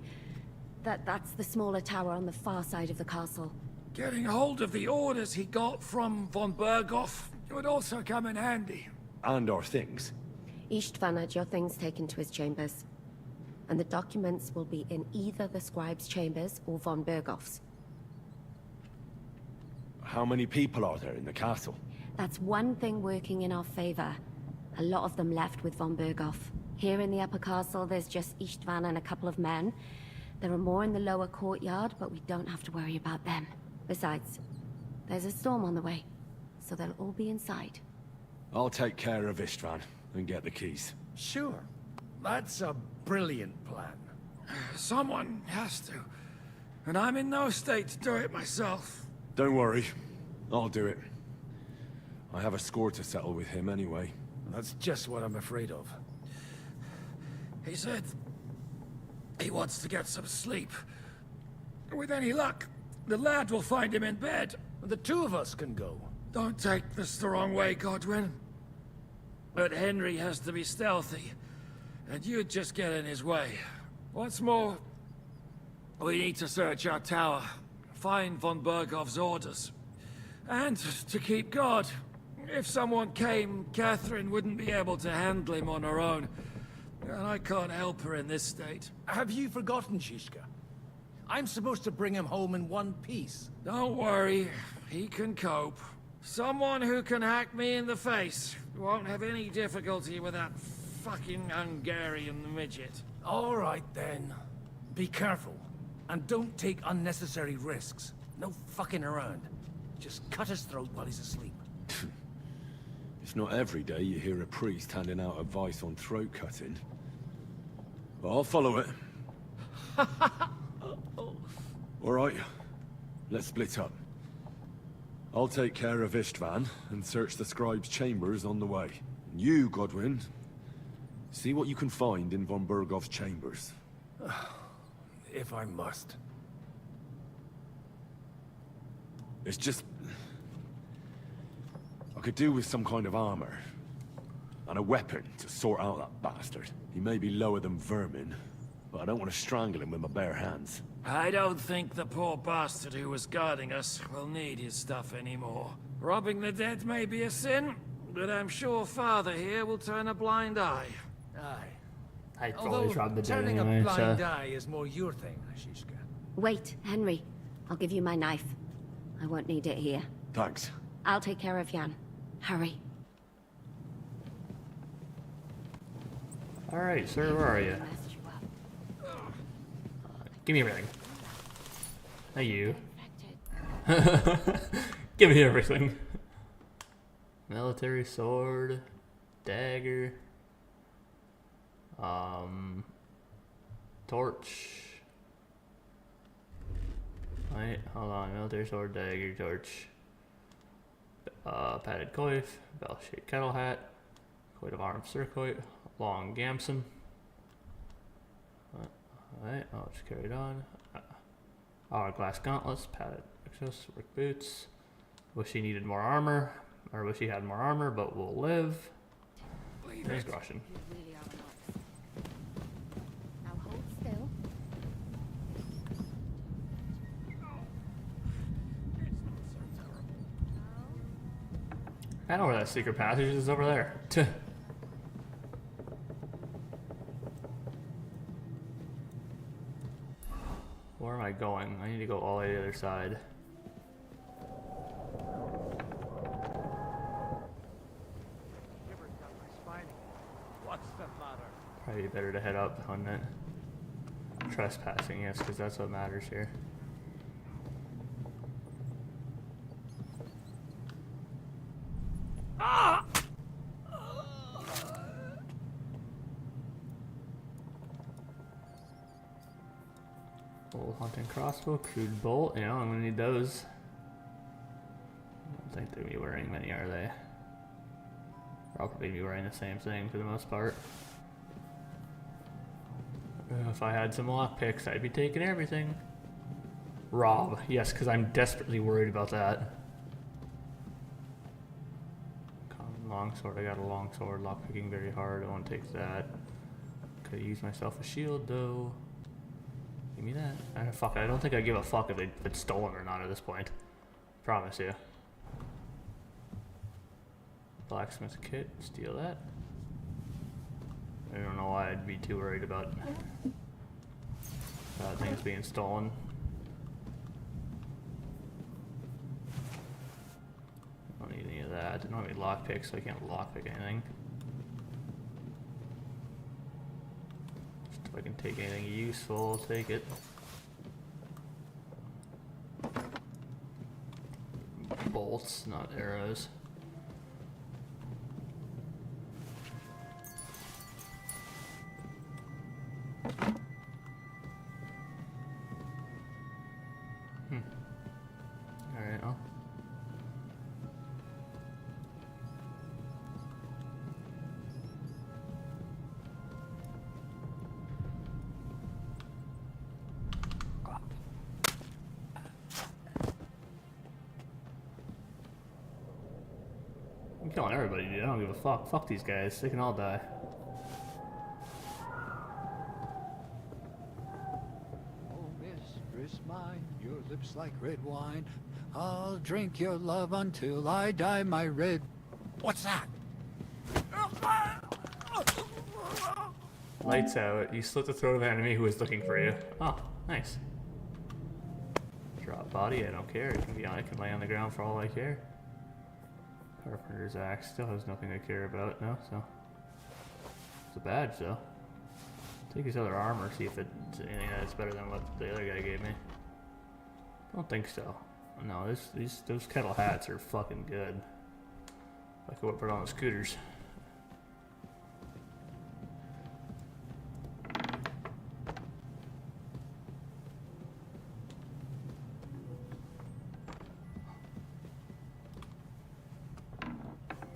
That's the smaller tower on the far side of the castle. Getting hold of the orders he got from von Berghoff would also come in handy. And our things. Istvan had your things taken to his chambers. And the documents will be in either the scribe's chambers or von Berghoff's. How many people are there in the castle? That's one thing working in our favor. A lot of them left with von Berghoff. Here in the upper castle, there's just Istvan and a couple of men. There are more in the lower courtyard, but we don't have to worry about them. Besides, there's a storm on the way, so they'll all be inside. I'll take care of Istvan and get the keys. Sure. That's a brilliant plan. Someone has to. And I'm in no state to do it myself. Don't worry. I'll do it. I have a score to settle with him anyway. That's just what I'm afraid of. He said he wants to get some sleep. With any luck, the lad will find him in bed. The two of us can go. Don't take this the wrong way, Godwin. But Henry has to be stealthy, and you'd just get in his way. What's more, we need to search our tower, find von Berghoff's orders, and to keep guard. If someone came, Catherine wouldn't be able to handle him on her own, and I can't help her in this state. Have you forgotten, Shishka? I'm supposed to bring him home in one piece. Don't worry, he can cope. Someone who can hack me in the face won't have any difficulty with that fucking Hungarian midget. All right, then. Be careful. And don't take unnecessary risks. No fucking around. Just cut his throat while he's asleep. It's not every day you hear a priest handing out advice on throat cutting. But I'll follow it. All right, let's split up. I'll take care of Istvan and search the scribe's chambers on the way. And you, Godwin, see what you can find in von Berghoff's chambers. If I must. It's just... I could do with some kind of armor. And a weapon to sort out that bastard. He may be lower than vermin, but I don't want to strangle him with my bare hands. I don't think the poor bastard who was guarding us will need his stuff anymore. Robbing the dead may be a sin, but I'm sure Father here will turn a blind eye. Aye. I'd Although always rob the dead turning anyway, a blind so... eye is more your thing, Shishka. Wait, Henry. I'll give you my knife. I won't need it here. Thanks. I'll take care of Jan. Hurry. Alright, sir, where are you? Give me everything. Not you. Give me everything. Military sword, dagger, torch. Wait, hold on. Military sword, dagger, torch. Padded coif, bell-shaped kettle hat, coat of armed circlet, long gamson. Alright, I'll just carry it on. Hourglass gauntlets, padded exos, work boots. Wish he needed more armor, or wish he had more armor, but will live. There's Groshin. Now hold still. I know where that secret passage is, over there. Tuh. Where am I going? I need to go all the way to the other side. What's the matter? Probably better to head up on that. Trespassing, yes, because that's what matters here. Old hunting crossbow, crude bolt. You know, I'm gonna need those. I don't think they're gonna be wearing many, are they? They're probably be wearing the same thing for the most part. If I had some lockpicks, I'd be taking everything. Rob, yes, because I'm desperately worried about that. Common longsword, I got a longsword. Lockpicking very hard, I won't take that. Could use myself a shield though. Give me that. Fuck, I don't think I give a fuck if it's stolen or not at this point. Promise you. Blacksmith kit, steal that. I don't know why I'd be too worried about things being stolen. I don't need any of that. I don't have any lockpicks, so I can't lockpick anything. Just if I can take anything useful, I'll take it. Bolts, not arrows. Alright, well. I'm killing everybody, dude. I don't give a fuck. Fuck these guys. They can all die. Mistress mine, your lips like red wine. I'll drink your love until I die, my red. What's that? Lights out. You slit the throat of an enemy who is looking for you. Oh, nice. Drop body. I don't care. It can be on. It can lay on the ground for all I care. Carpenter's axe still has nothing I care about. No, so it's a badge though. Take his other armor. See if it's anything that's better than what the other guy gave me. Don't think so. No, those kettle hats are fucking good. I could put on the scooters.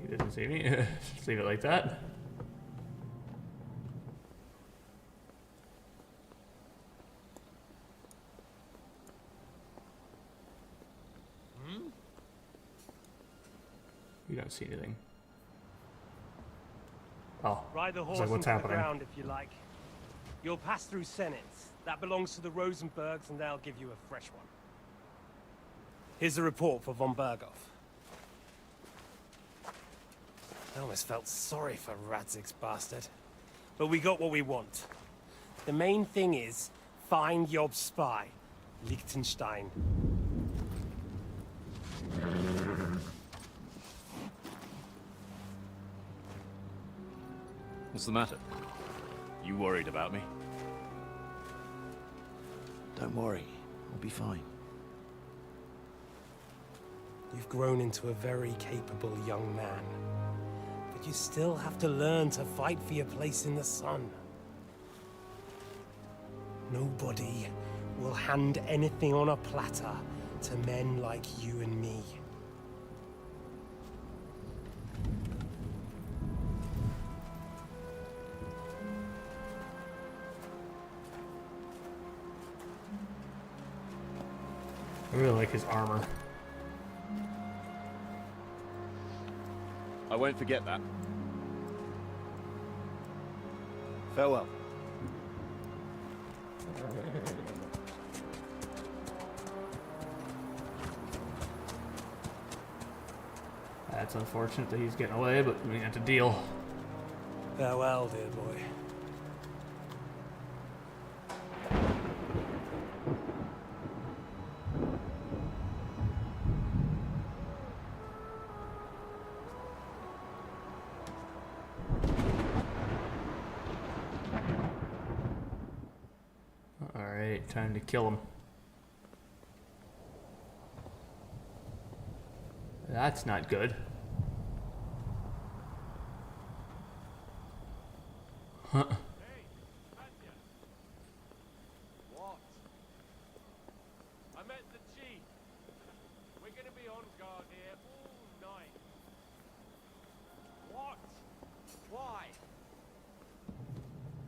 He didn't see me. Just leave it like that. You don't see anything. Oh, Ride the it's horse like, what's into happening? the ground if you like. You'll pass through Senates. That belongs to the Rosenbergs, and they'll give you a fresh one. Here's a report for von Berghoff. I almost felt sorry for Radzig's bastard. But we got what we want. The main thing is, find Job's spy, Liechtenstein. What's the matter? You worried about me? Don't worry, I'll be fine. You've grown into a very capable young man. But you still have to learn to fight for your place in the sun. Nobody will hand anything on a platter to men like you and me. I really like his armor. I won't forget that. Farewell. That's unfortunate that he's getting away, but we have to deal. Farewell, dear boy. Alright, time to kill him. That's not good. Huh. What? Why?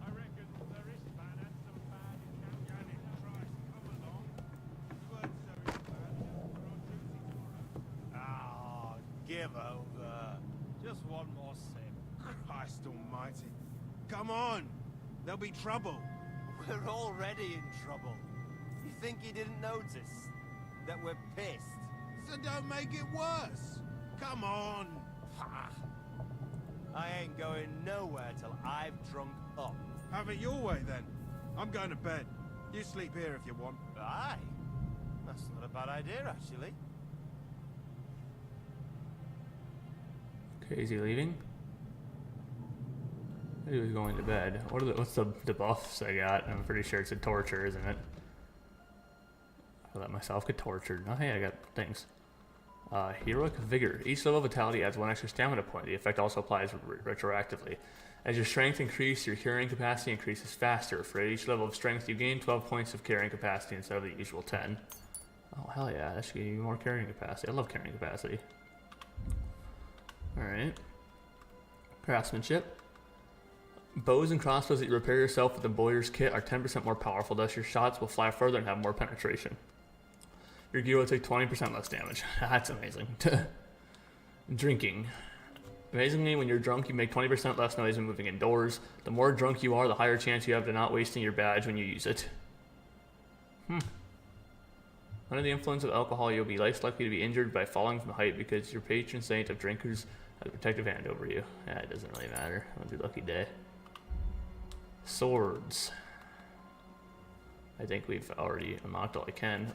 I reckon there is man had some bad in camp. Janet tries to come along. You weren't so bad. Ah, give over. Just one more sip. Christ almighty. Come on! There'll be trouble. We're already in trouble. You think he didn't notice that we're pissed? So don't make it worse. Come on. I ain't going nowhere till I've drunk up. Have it your way then. I'm going to bed. You sleep here if you want. Aye. That's not a bad idea, actually. Okay, is he leaving? He was going to bed. What's the debuffs I got? I'm pretty sure it's a torture, isn't it? I let myself get tortured. Oh, hey, I got things. Heroic Vigor. Each level of Vitality adds 1 extra stamina point. The effect also applies retroactively. As your strength increases, your carrying capacity increases faster. For each level of strength, you gain 12 points of carrying capacity instead of the usual 10. Oh, hell yeah. That should give you more carrying capacity. I love carrying capacity. Alright. Craftsmanship. Bows and crossbows that you repair yourself with the Bowyer's Kit are 10% more powerful, thus your shots will fly further and have more penetration. Your gear will take 20% less damage. That's amazing. Drinking. Amazingly, when you're drunk, you make 20% less noise when moving indoors. The more drunk you are, the higher chance you have to not wasting your badge when you use it. Under the influence of alcohol, you'll be less likely to be injured by falling from height because your patron saint of drinkers has a protective hand over you. Yeah, it doesn't really matter. It'll be a lucky day. Swords. I think we've already unlocked all I can.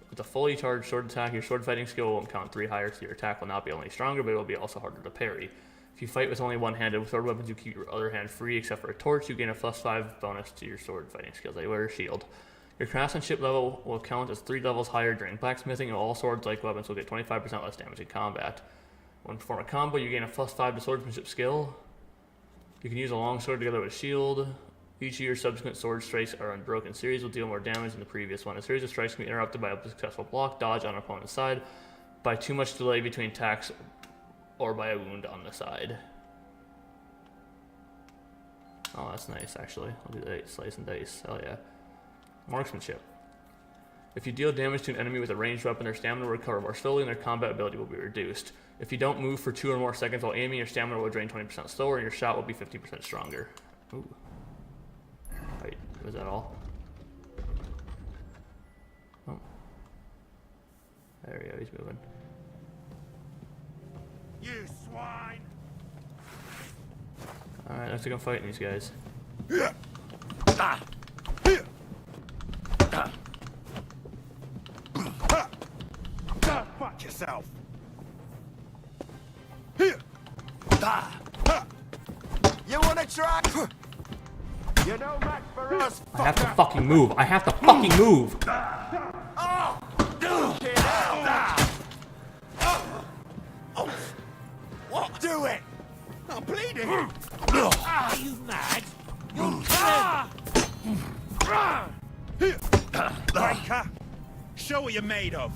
With a fully charged sword attack, your sword fighting skill won't count 3 higher, so your attack will not be only stronger, but it will be also harder to parry. If you fight with only one-handed sword weapons, you keep your other hand free, except for a torch. You gain a +5 bonus to your sword fighting skills. I wear a shield. Your craftsmanship level will count as 3 levels higher during blacksmithing, and all swords-like weapons will get 25% less damage in combat. When perform a combo, you gain a +5 to swordsmanship skill. You can use a long sword together with a shield. Each of your subsequent sword strikes are unbroken. Series will deal more damage than the previous one. A series of strikes can be interrupted by a successful block, dodge on an opponent's side, by too much delay between attacks, or by a wound on the side. Oh, that's nice, actually. I'll do that. Slice and dice. Hell yeah. Marksmanship. If you deal damage to an enemy with a ranged weapon, their stamina will recover more slowly and their combat ability will be reduced. If you don't move for 2 or more seconds while aiming, your stamina will drain 20% slower and your shot will be 50% stronger. Ooh. Wait, was that all? Oh. There we go, he's moving. You swine! Alright, looks like I'm fighting these guys. Fuck yourself! You wanna try? You know match for us. I have to fucking move. I have to fucking move. Oh! What? Do it! I'm bleeding! Are you mad? You'll kill him! Breaker! Show what you're made of!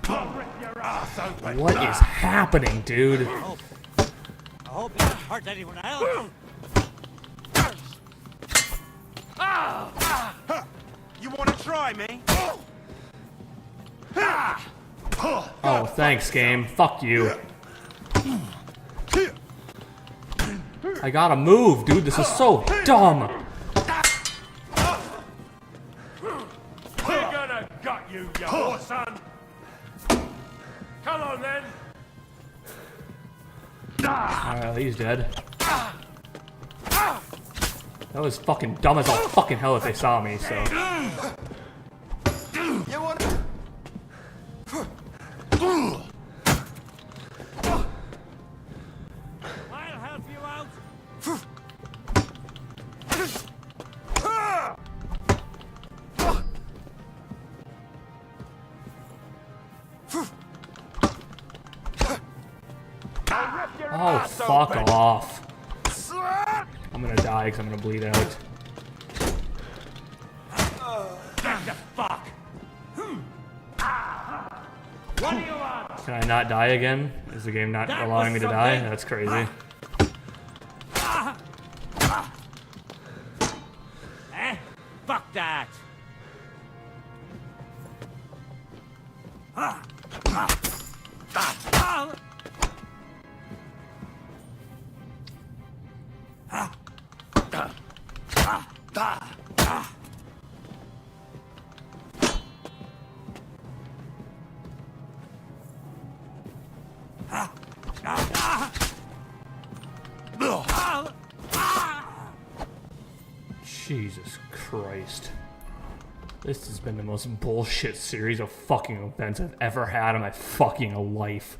I'll rip your ass open! What is happening, dude? I hope you don't hurt anyone else. You wanna try me? Oh, thanks, game. Fuck you. I gotta move, dude. This is so dumb. We're gonna gut you, you poor son! Come on, then! Alright, he's dead. That was fucking dumb as all fucking hell if they saw me, so. You want? I'll help you out. Oh, fuck off. I'm gonna die because I'm gonna bleed out. Get the fuck! What do you want? Can Can I not die again? Is the game not allowing me to die? That's crazy. Fuck that! Jesus Christ. This has been the most bullshit series of fucking events I've ever had in my fucking life.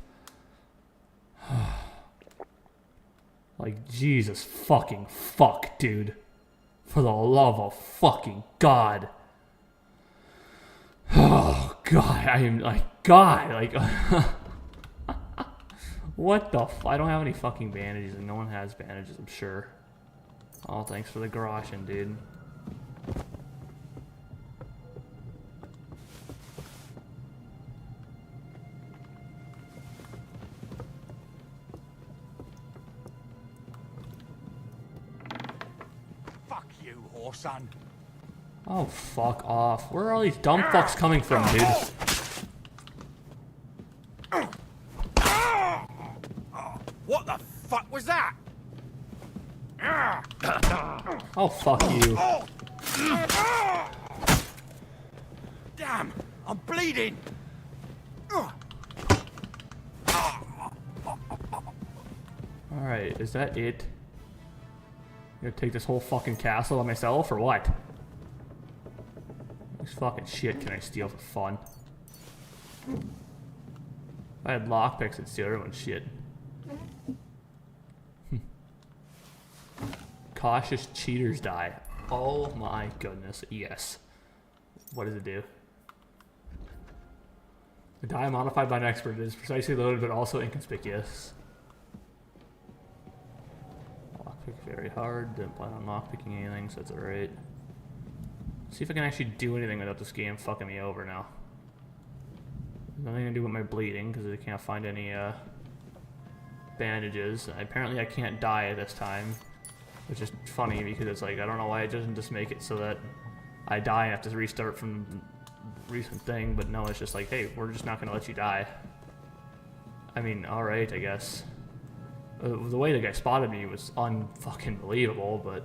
Like, Jesus fucking fuck, dude. For the love of fucking God. Oh, God. I am like, God. Like, what the I don't have any fucking bandages, and no one has bandages, I'm sure. Oh, thanks for the garroshing, dude. Fuck you, whoreson. Oh, fuck off. Where are all these dumb fucks coming from, dude? What the fuck was that? Oh, fuck you. Damn, I'm bleeding. Alright, is that it? I'm gonna take this whole fucking castle on myself, or what? This fucking shit can I steal for fun? If I had lockpicks, I'd steal everyone's shit. Cautious cheaters die. Oh my goodness, yes. What does it do? The die modified by an expert is precisely loaded but also inconspicuous. Lockpick very hard, didn't plan on lockpicking anything, so that's alright. See if I can actually do anything without this game fucking me over now. Nothing to do with my bleeding, because I can't find any bandages. Apparently I can't die at this time. Which is funny because it's like, I don't know why it doesn't just make it so that I die and have to restart from the recent thing, but no, it's just like, hey, we're just not going to let you die. I mean, alright, I guess. The way the guy spotted me was unfucking believable, but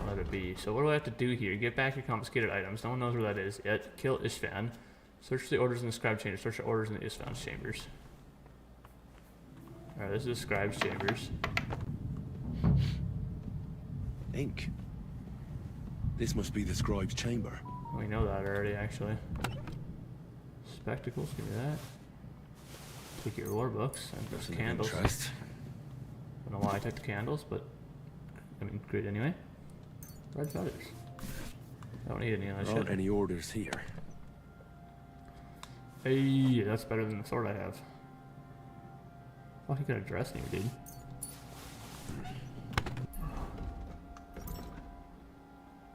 I'll let it be. So what do I have to do here? Get back your confiscated items. No one knows where that is yet. Kill Istvan. Search the orders in the scribe chambers. Search the orders in the Istvan's chambers. Alright, this is the scribe's chambers. Ink. This must be the scribe's chamber. We know that already, actually. Spectacles, give me that. Take your lore books and those candles. I don't know why I took the candles, but I mean, great anyway. Red feathers. I don't need any of that shit. Aren't any orders here. Hey, that's better than the sword I have. Fuck, you got a dress in here, dude.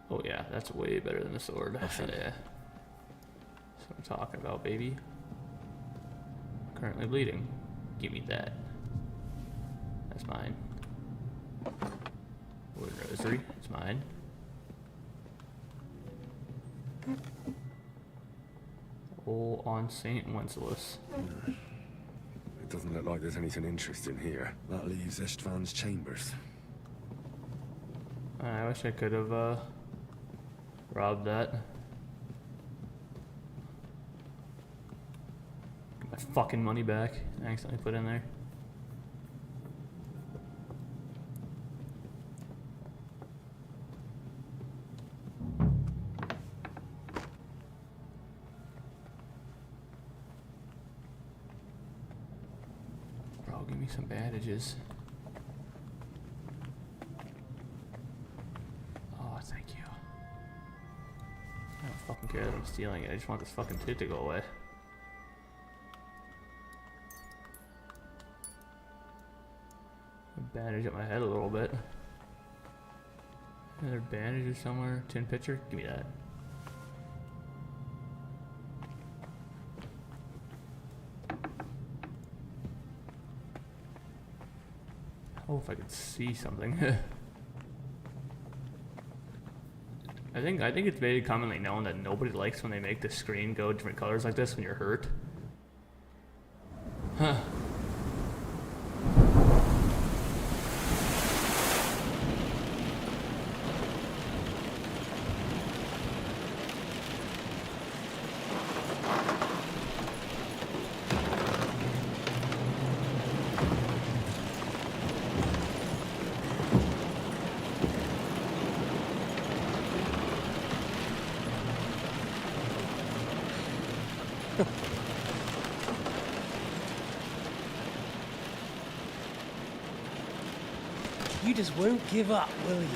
Oh yeah, that's way better than the sword. Yeah. That's what I'm talking about, baby. Currently bleeding. Give me that. That's mine. Wooden rosary. It's mine. Oh, on St. Wenceslas. It doesn't look like there's anything interesting here. That leaves Istvan's chambers. I wish I could have robbed that. Get my fucking money back. I accidentally put in there. Bro, give me some bandages. Oh, thank you. I don't fucking care that I'm stealing it. I just want this fucking shit to go away. Bandage up my head a little bit. Another bandages somewhere. Tin pitcher? Give me that. Oh, if I could see something. I think it's very commonly known that nobody likes when they make the screen go different colors like this when you're hurt. Huh. You just won't give up, will you?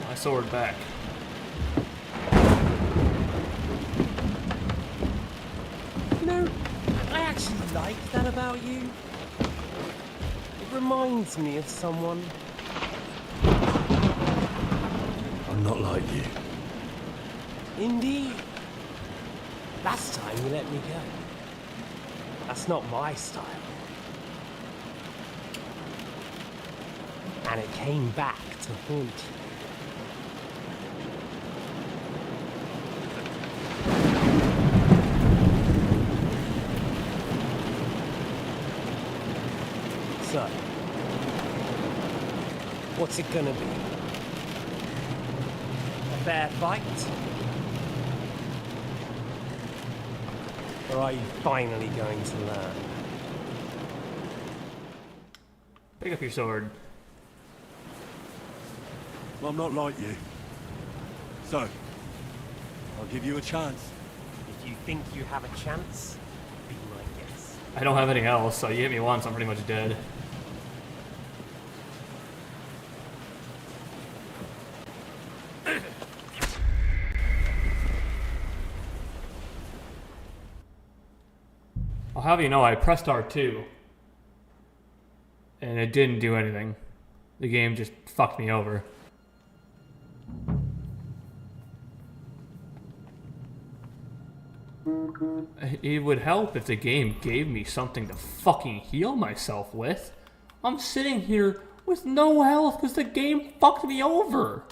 My sword back. You know, I actually like that about you. It reminds me of someone. I'm not like you. Indeed. Last time you let me go. That's not my style. And it came back to haunt you. So, what's it gonna be? A fair fight? Or are you finally going to learn? Pick up your sword. Well, I'm not like you. So, I'll give you a chance. If you think you have a chance, be my guest. I don't have anything else, so you hit me once, I'm pretty much dead. I'll have you know, I pressed R2 and it didn't do anything. The game just fucked me over. It would help if the game gave me something to fucking heal myself with. I'm sitting here with no health because the game fucked me over.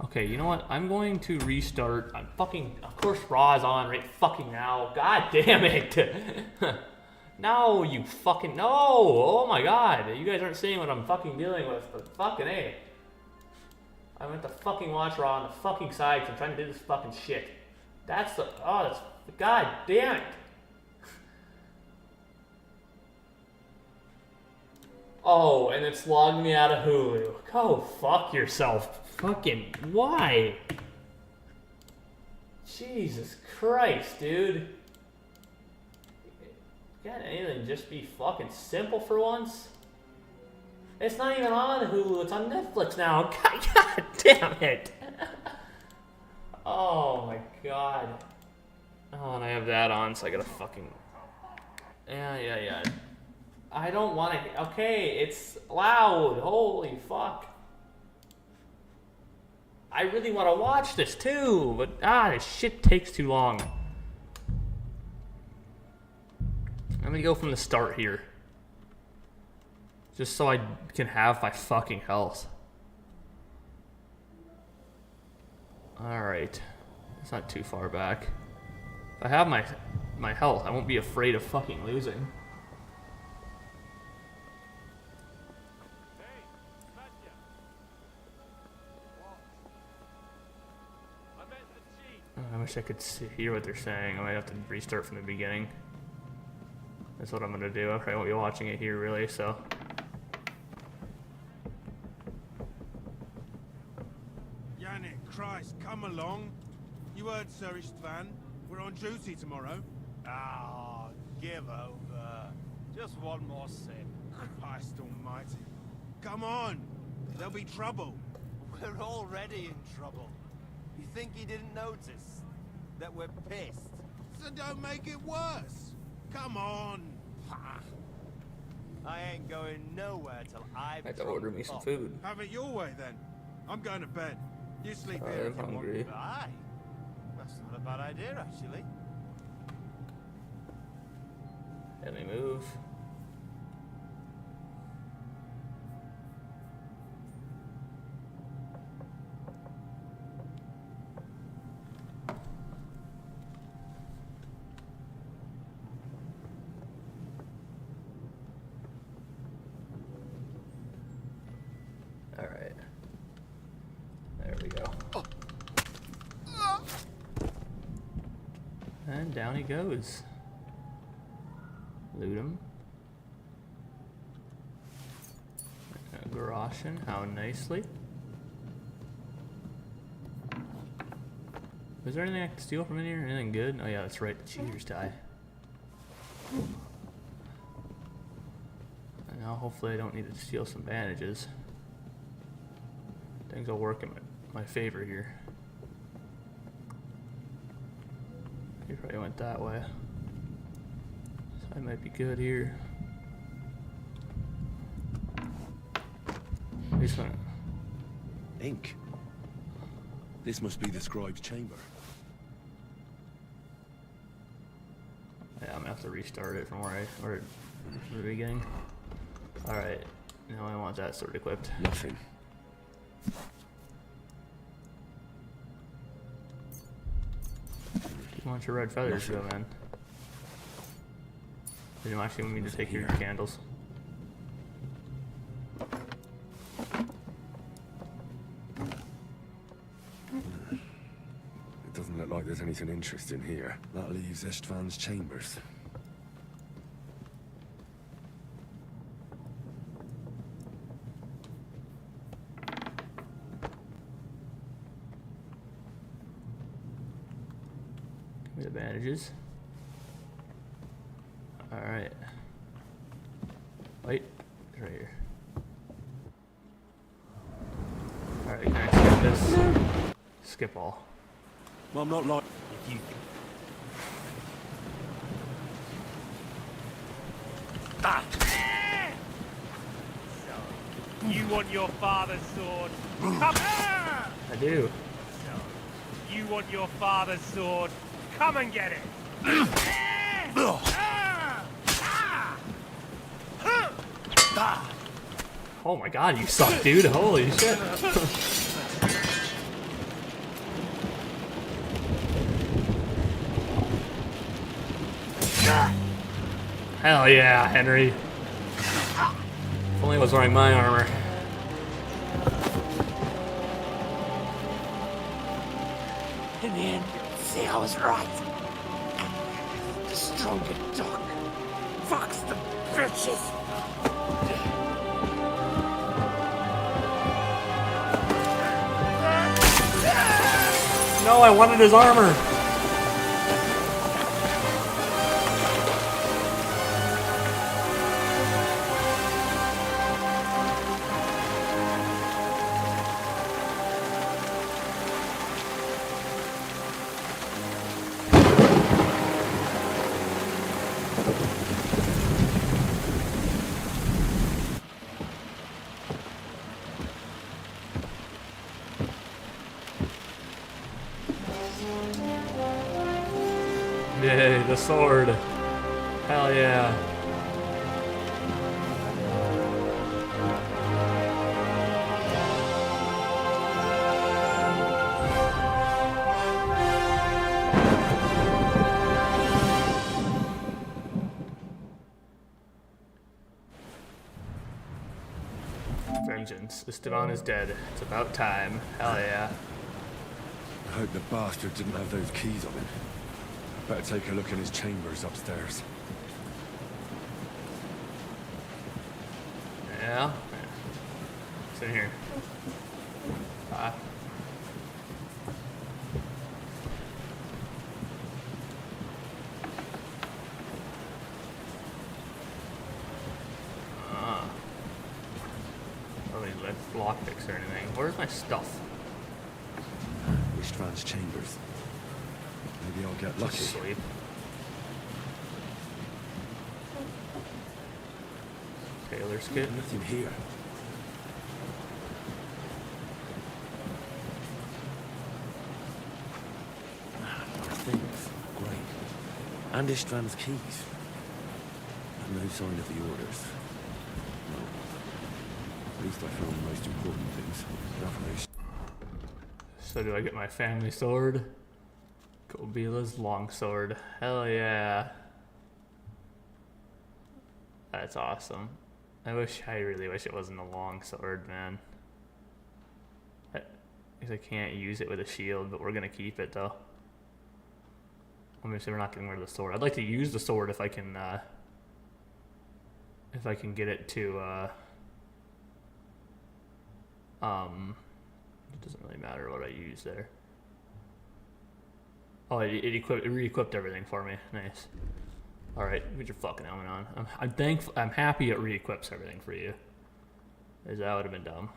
Okay, you know what? I'm going to restart. I'm fucking... Of course Raw is on right fucking now. God damn it. No, you fucking... No! Oh my god. You guys aren't seeing what I'm fucking dealing with, but fucking A. I went to fucking watch Raw on the fucking side because I'm trying to do this fucking shit. That's the... Oh, that's... God damn it. Oh, and it's logged me out of Hulu. Go fuck yourself. Fucking... Why? Jesus Christ, dude. Can't anything just be fucking simple for once? It's not even on Hulu, it's on Netflix now. God damn it. Oh my god. Oh, and I have that on, so I gotta fucking... Yeah. I don't want to... Okay, it's loud. Holy fuck. I really want to watch this too, but this shit takes too long. I'm gonna go from the start here. Just so I can have my fucking health. Alright. It's not too far back. If I have my health, I won't be afraid of fucking losing. I wish I could hear what they're saying. I might have to restart from the beginning. That's what I'm gonna do. I probably won't be watching it here really, so. Yannick, Christ, come along. You heard Sir Istvan. We're on duty tomorrow. Ah, give over. Just one more sip. Christ almighty. Come on. There'll be trouble. We're already in trouble. You think he didn't notice that we're pissed? So don't make it worse. Come on. I ain't going nowhere till I've I have to order me some food. Have it your way then. I'm going to bed. You sleep here I'm if you hungry. want. Aye. That's not a bad idea, actually. Let me move. Alright. There we go. And down he goes. Loot him. Garoshin, how nicely. Is there anything I can steal from in here? Anything good? Oh yeah, that's right, the cheater's tie. And now hopefully I don't need to steal some bandages. Things will work in my favor here. He probably went that way. So I might be good here. He's gonna... Ink. This must be the scribe's chamber. Yeah, I'm gonna have to restart it from where from the beginning. Alright, now I want that sword equipped. Nothing. You want your red feathers, go, man. Did you actually want me to take your candles? It doesn't look like there's anything interesting here. That leaves Istvan's chambers. Give me the bandages. Alright. Wait, it's right here. Alright, can I skip this? Skip all. Well, I'm not like... If you... Ah! So, you want your father's sword? Come here! I do. So, you want your father's sword? Come and get it! Oh my god, you suck, dude. Holy shit. Hell yeah, Henry. If only I was wearing my armor. In the end, see, I was right. The stronger dog fucks the bitches. No, I wanted his armor. Yay, the sword. Hell yeah. Vengeance. Esteban is dead. It's about time. Hell yeah. I hope the bastard didn't have those keys on him. Better take a look in his chambers upstairs. Yeah. It's in here. Ah. Oh, these lockpicks or anything. Where's my stuff? Istvan's chambers. Maybe I'll get lucky. Sleep. Taylor's kit. Nothing here. More things. Great. And Istvan's keys. And no sign of the orders. No. At least I found the most important things. Nothing. So do I get my family sword? Kobila's longsword. Hell yeah. That's awesome. I really wish it wasn't a longsword, man. Because I can't use it with a shield, but we're gonna keep it though. Obviously, we're not getting rid of the sword. I'd like to use the sword if I can get it to. It doesn't really matter what I use there. Oh, it re-equipped everything for me. Nice. All right, get your fucking helmet on. I'm thankful. I'm happy it re-equips everything for you. Because that would have been dumb.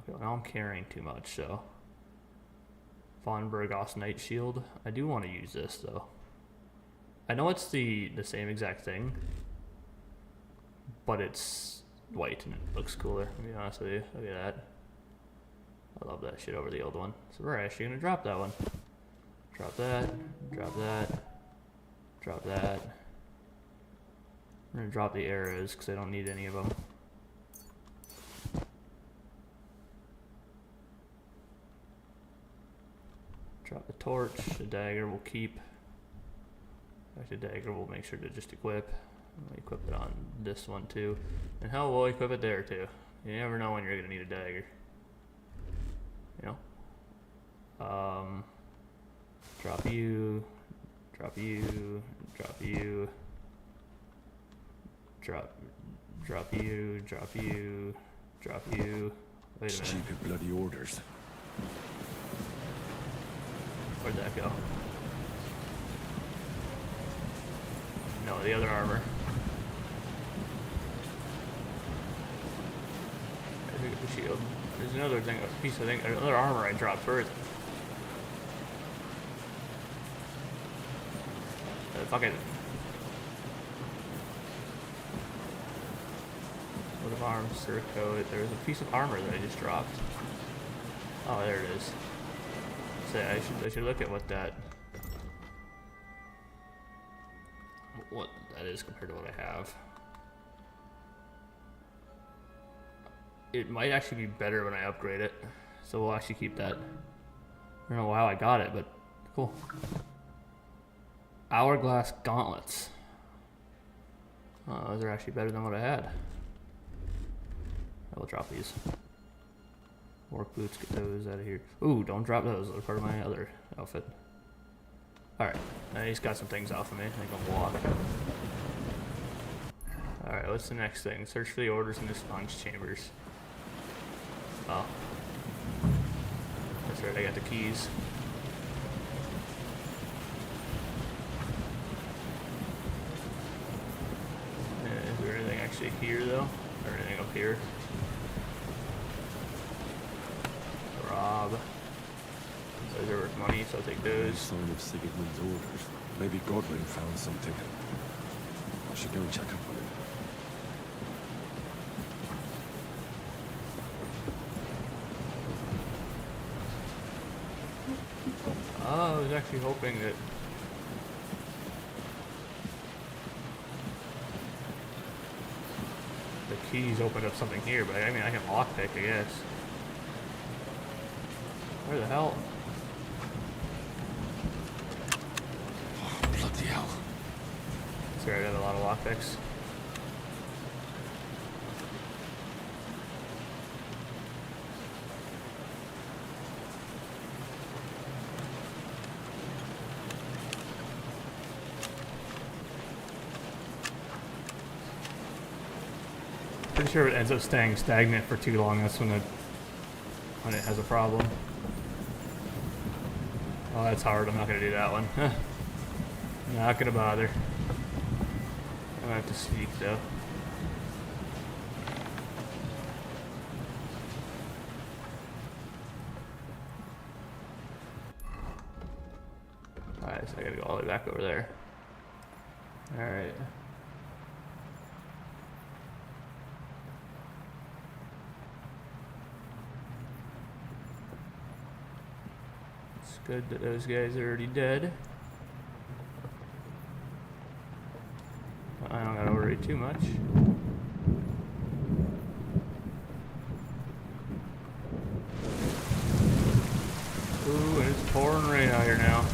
Okay, well, now I'm carrying too much, so. Von Burgos Night Shield. I do want to use this though. I know it's the same exact thing, but it's white and it looks cooler, to be honest with you. Look at that. I love that shit over the old one. So we're actually gonna drop that one. Drop that, drop that, drop that. We're gonna drop the arrows because I don't need any of them. Drop the torch, the dagger we'll keep. Actually, the dagger we'll make sure to just equip. We'll equip it on this one too. And hell, we'll equip it there too. You never know when you're gonna need a dagger. You know? Drop you, drop you, drop you, drop you, drop you, drop you. Wait a minute. Stupid bloody orders. Where'd that go? No, the other armor. I think it's the shield. There's another thing, a piece of thing, another armor I dropped first. Fucking. What of arms, surcoat. There's a piece of armor that I just dropped. Oh, there it is. So I should look at what that is compared to what I have. It might actually be better when I upgrade it, so we'll actually keep that. I don't know how I got it, but cool. Hourglass gauntlets. Those are actually better than what I had. I will drop these. Work boots, get those out of here. Ooh, don't drop those. They're part of my other outfit. Alright, I just got some things off of me. I can walk. Alright, what's the next thing? Search for the orders in the sponge chambers. Oh. That's right, I got the keys. Is there anything actually here, though? Or anything up here? Rob. Those are worth money, so I'll take those. No sign of Sigismund's orders. Maybe Godwin found something. I should go and check up on him. I was actually hoping that the keys opened up something here, but I mean I can lockpick, I guess. Where the hell? Oh, bloody hell. Sorry, I got a lot of lockpicks. Pretty sure if it ends up staying stagnant for too long, that's when it has a problem. Oh, that's hard. I'm not gonna do that one. Not gonna bother. I'm gonna have to sneak though. Alright, so I gotta go all the way back over there. Alright. Good that those guys are already dead. I don't gotta worry too much. Ooh, and it's pouring rain out here now.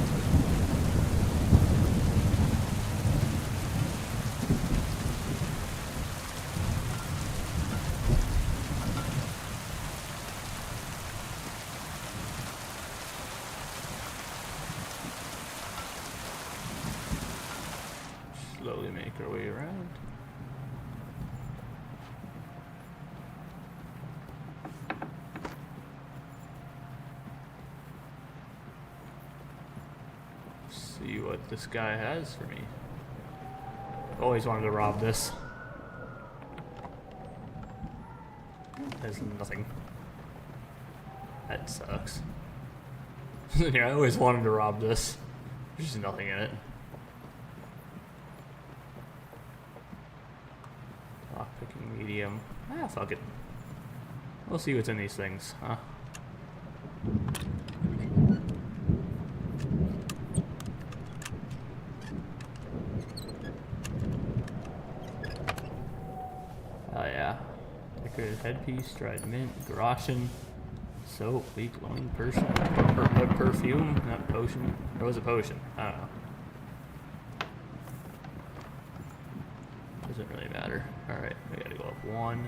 slowly make our way around. See what this guy has for me. Always wanted to rob this. There's nothing. That sucks. Yeah, I always wanted to rob this. There's just nothing in it. Lockpicking medium. Ah, fuck it. We'll see what's in these things, huh? Oh yeah. Decorated headpiece, dried mint, Garoshin, soap, weak glowing perfume, not potion. Or was it potion? I don't know. Doesn't really matter. Alright, we gotta go up one.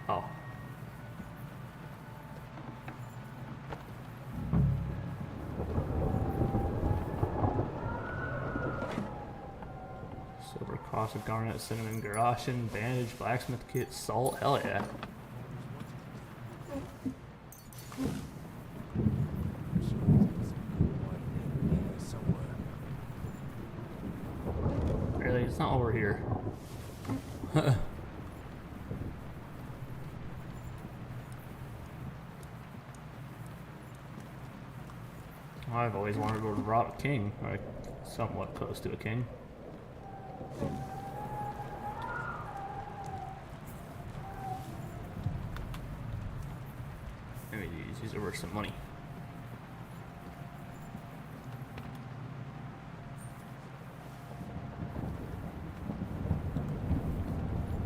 Oh. Silver caustic garnet, cinnamon, Garoshin, bandage, blacksmith kit, salt. Hell yeah. Really? It's not over here. I've always wanted to rob a king, or somewhat close to a king. Maybe these are worth some money.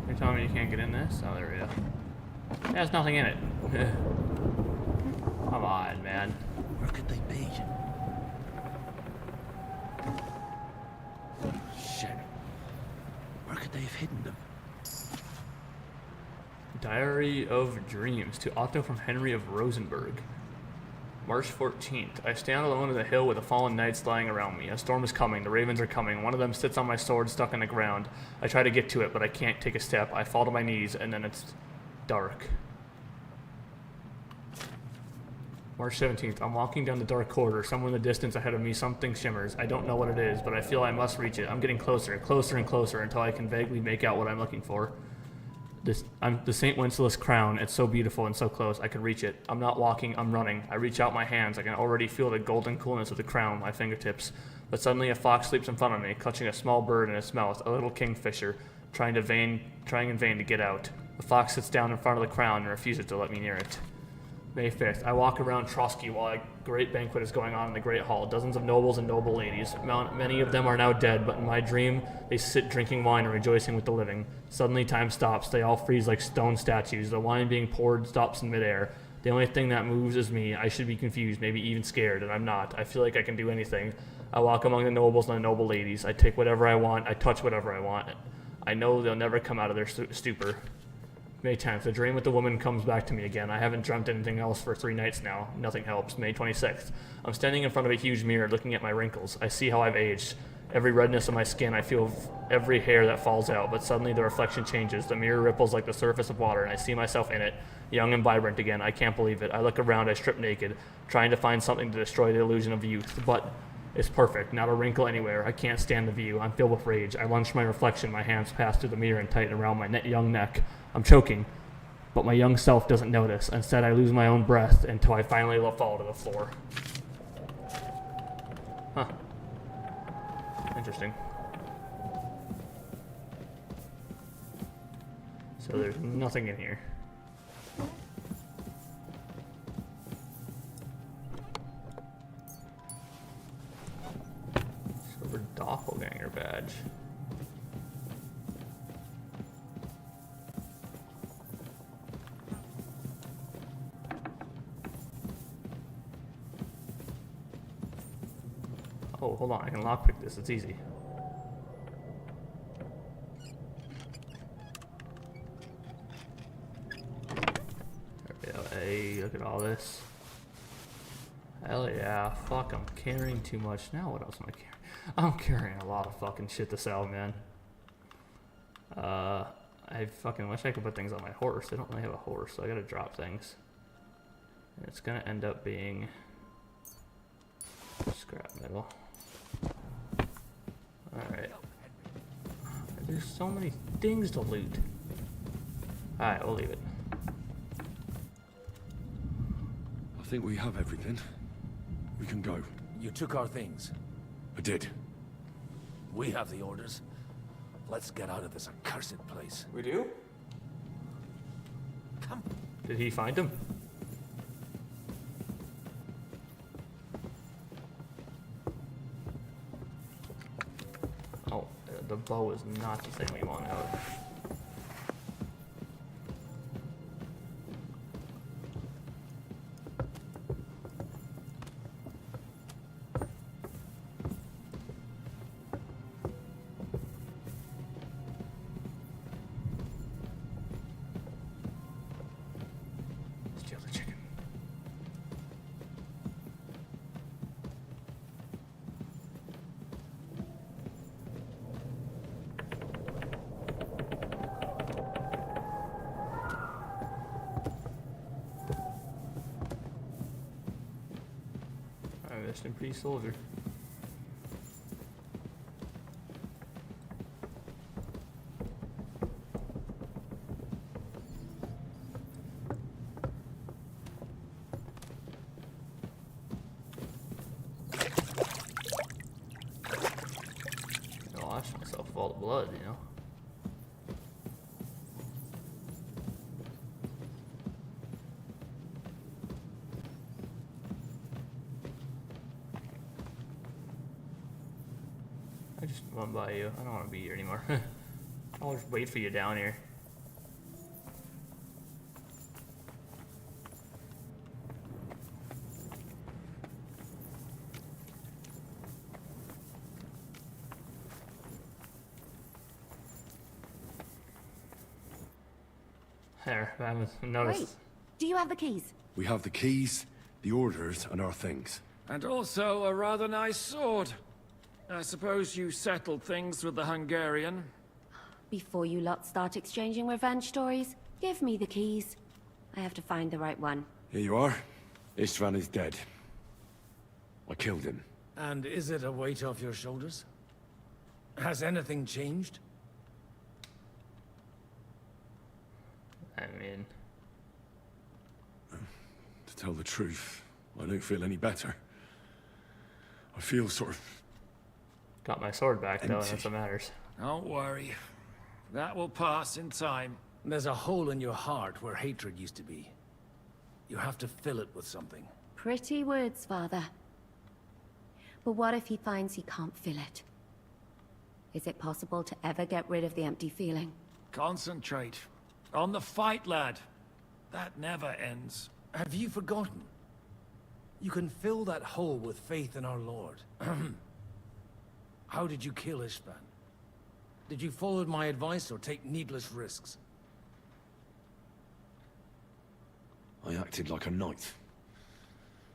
You're telling me you can't get in this? Oh, there we go. There's nothing in it. Come on, man. Where could they be? Shit. Where could they have hidden them? Diary of Dreams to Otto from Henry of Rosenberg. March 14th. I stand alone on the hill with the fallen knights lying around me. A storm is coming. The ravens are coming. One of them sits on my sword stuck in the ground. I try to get to it, but I can't take a step. I fall to my knees, and then it's dark. March 17th. I'm walking down the dark corridor. Somewhere in the distance ahead of me, something shimmers. I don't know what it is, but I feel I must reach it. I'm getting closer, closer and closer until I can vaguely make out what I'm looking for. I'm the St. Wenceslas crown. It's so beautiful and so close. I can reach it. I'm not walking, I'm running. I reach out my hands. I can already feel the golden coolness of the crown on my fingertips. But suddenly a fox leaps in front of me, clutching a small bird in its mouth, a little kingfisher, trying in vain to get out. The fox sits down in front of the crown and refuses to let me near it. May 5th. I walk around Trotsky while a great banquet is going on in the great hall. Dozens of nobles and noble ladies. Many of them are now dead, but in my dream, they sit drinking wine and rejoicing with the living. Suddenly, time stops. They all freeze like stone statues. The wine being poured stops in midair. The only thing that moves is me. I should be confused, maybe even scared, and I'm not. I feel like I can do anything. I walk among the nobles and the noble ladies. I take whatever I want. I touch whatever I want. I know they'll never come out of their stupor. May 10th. The dream with the woman comes back to me again. I haven't dreamt anything else for 3 nights now. Nothing helps. May 26th. I'm standing in front of a huge mirror looking at my wrinkles. I see how I've aged. Every redness of my skin, I feel every hair that falls out, but suddenly the reflection changes. The mirror ripples like the surface of water, and I see myself in it, young and vibrant again. I can't believe it. I look around, I strip naked, trying to find something to destroy the illusion of youth, but it's perfect. Not a wrinkle anywhere. I can't stand the view. I'm filled with rage. I lunge my reflection. My hands pass through the mirror and tighten around my young neck. I'm choking. But my young self doesn't notice. Instead, I lose my own breath until I finally fall to the floor. Huh. Interesting. So there's nothing in here. Silver doppelganger badge. Oh, hold on, I can lockpick this, it's easy. There we go. Hey, look at all this. Hell yeah. Fuck, I'm carrying too much. Now what else am I carrying? I'm carrying a lot of fucking shit to sell, man. I fucking wish I could put things on my horse. I don't really have a horse, so I gotta drop things. And it's gonna end up being scrap metal. Alright. There's so many things to loot. Alright, we'll leave it. I think we have everything. We can go. You took our things. I did. We have the orders. Let's get out of this accursed place. We do? Come. Did he find him? Oh, the bow is not the thing we want out. Steal the chicken. Rest in peace, soldier. I'll wash myself of all the blood, you know. I just run by you. I don't want to be here anymore. I'll just wait for you down here. There, I haven't noticed. Wait, do you have the keys? We have the keys, the orders, and our things. And also a rather nice sword. I suppose you settled things with the Hungarian. Before you lot start exchanging revenge stories, give me the keys. I have to find the right one. Here you are. Istvan is dead. I killed him. And is it a weight off your shoulders? Has anything changed? I mean... To tell the truth, I don't feel any better. I feel sort of... Got my sword back, though, and empty. that's what matters. Don't worry. That will pass in time. There's a hole in your heart where hatred used to be. You have to fill it with something. Pretty words, Father. But what if he finds he can't fill it? Is it possible to ever get rid of the empty feeling? Concentrate. On the fight, lad. That never ends. Have you forgotten? You can fill that hole with faith in our Lord. How did you kill Istvan? Did you follow my advice or take needless risks? I acted like a knight.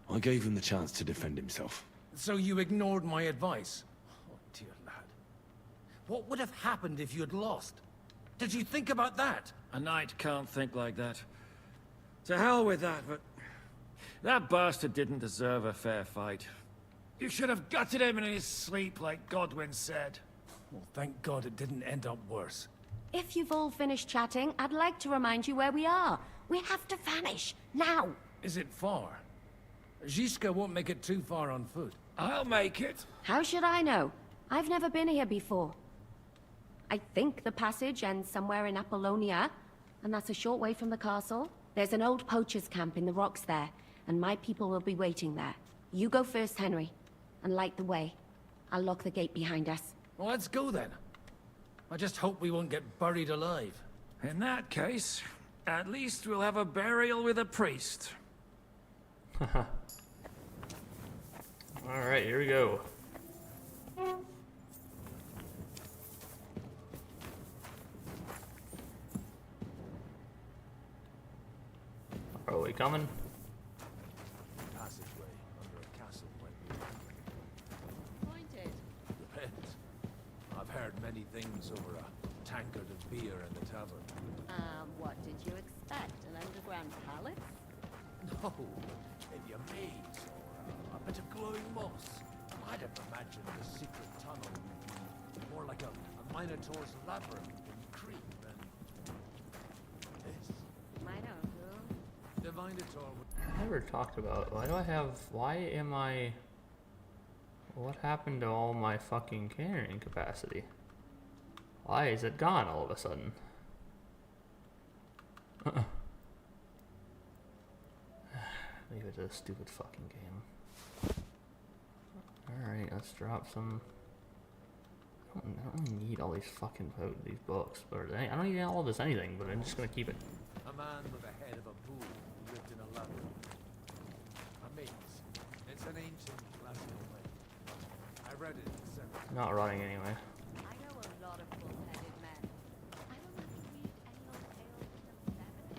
I gave him the chance to defend himself. So you ignored my advice? Oh, dear lad. What would have happened if you had lost? Did you think about that? A knight can't think like that. To hell with that, but... That bastard didn't deserve a fair fight. You should have gutted him in his sleep, like Godwin said. Well, thank God it didn't end up worse. If you've all finished chatting, I'd like to remind you where we are. We have to vanish, now! Is it far? Zizka won't make it too far on foot. I'll make it. How should I know? I've never been here before. I think the passage ends somewhere in Apollonia, and that's a short way from the castle. There's an old poacher's camp in the rocks there, and my people will be waiting there. You go first, Henry, and light the way. I'll lock the gate behind us. Well, let's go then. I just hope we won't get buried alive. In that case, at least we'll have a burial with a priest. Alright, here we go. Are we coming? Passageway under a tavern. What did you expect? An underground palace? No, maybe a maze or a bit of glowing moss. I'd have imagined a secret tunnel. More like a Minotaur's labyrinth in Crete than this. Minotaur? The Minotaur. I never talked about, what happened to all my fucking carrying capacity? Why is it gone all of a sudden? Leave it to the stupid fucking game. Alright, let's drop some. I don't really need all these fucking these books, I don't need all this anything, but I'm just gonna keep it. A man with the head of a bull lived in a labyrinth. A maze. It's an ancient classical way. I read it in seven. Not running anyway. I know a lot of bull-headed men. I don't know if you read any old tales from the 70s.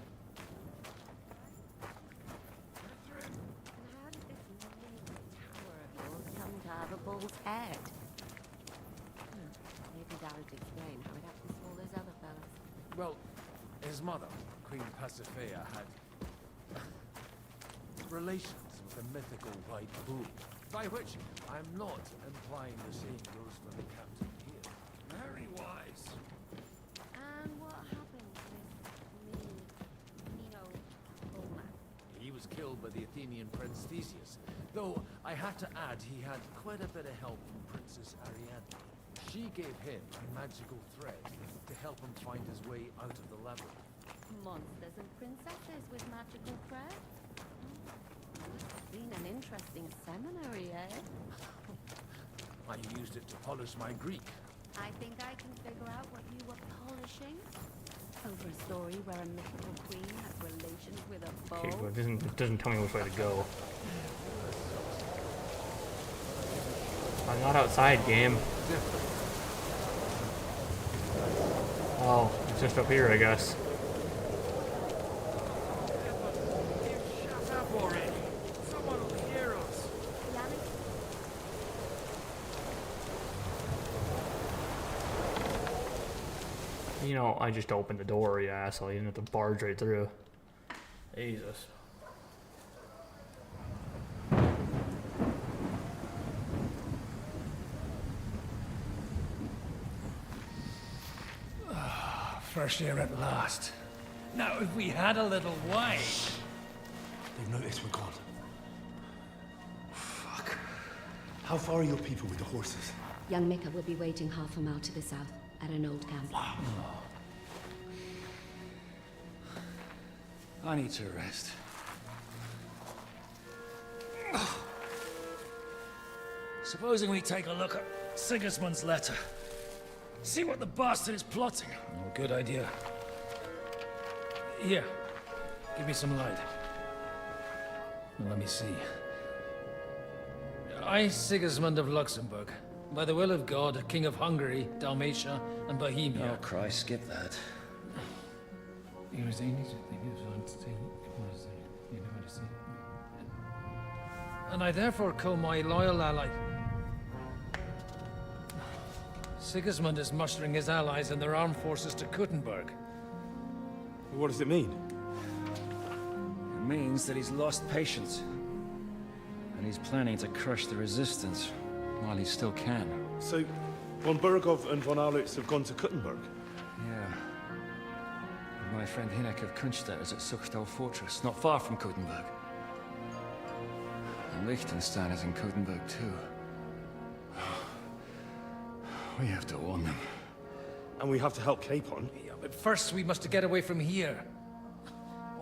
And how did this miniature tower of yours come to have a bull's head? Maybe that would explain how it happened to all those other fellas. Well, his mother, Queen Pasiphae, had relations with a mythical white bull. By which I'm not implying the same goes for the captain here. Very wise. And what happened to this Nino bullman? He was killed by the Athenian Prince Theseus, though I have to add he had quite a bit of help from Princess Ariadne. She gave him a magical thread to help him find his way out of the labyrinth. Monsters and princesses with magical thread? Must have been an interesting seminary, eh? I used it to polish my Greek. I think I can figure out what you were polishing. Over a story where a mythical queen had relations with a bull. Okay, well, it doesn't tell me which way to go. I'm not outside, game. Oh, it's just up here, I guess. Shut up already! Someone will hear us! You know, I just opened the door, you asshole. You didn't have to barge right through. Jesus. Fresh air at last. Now, if we had a little wine... They've noticed we're gone. Fuck. How far are your people with the horses? Young Mika will be waiting half a mile to the south, at an old camp. I need to rest. Supposing we take a look at Sigismund's letter. See what the bastard is plotting. Oh, good idea. Here, give me some light. Let me see. I, Sigismund of Luxembourg, by the will of God, King of Hungary, Dalmatia, and Bohemia. Oh, Christ, skip that. And I therefore call my loyal ally... Sigismund is mustering his allies and their armed forces to Kuttenberg. What does it mean? It means that he's lost patience. And he's planning to crush the resistance while he still can. So, von Burgov and von Aulitz have gone to Kuttenberg? Yeah. And my friend Hinek of Kunstadt is at Suchtal Fortress, not far from Kuttenberg. And Liechtenstein is in Kuttenberg too. We have to warn them. And we have to help Capon? Yeah, but first we must get away from here.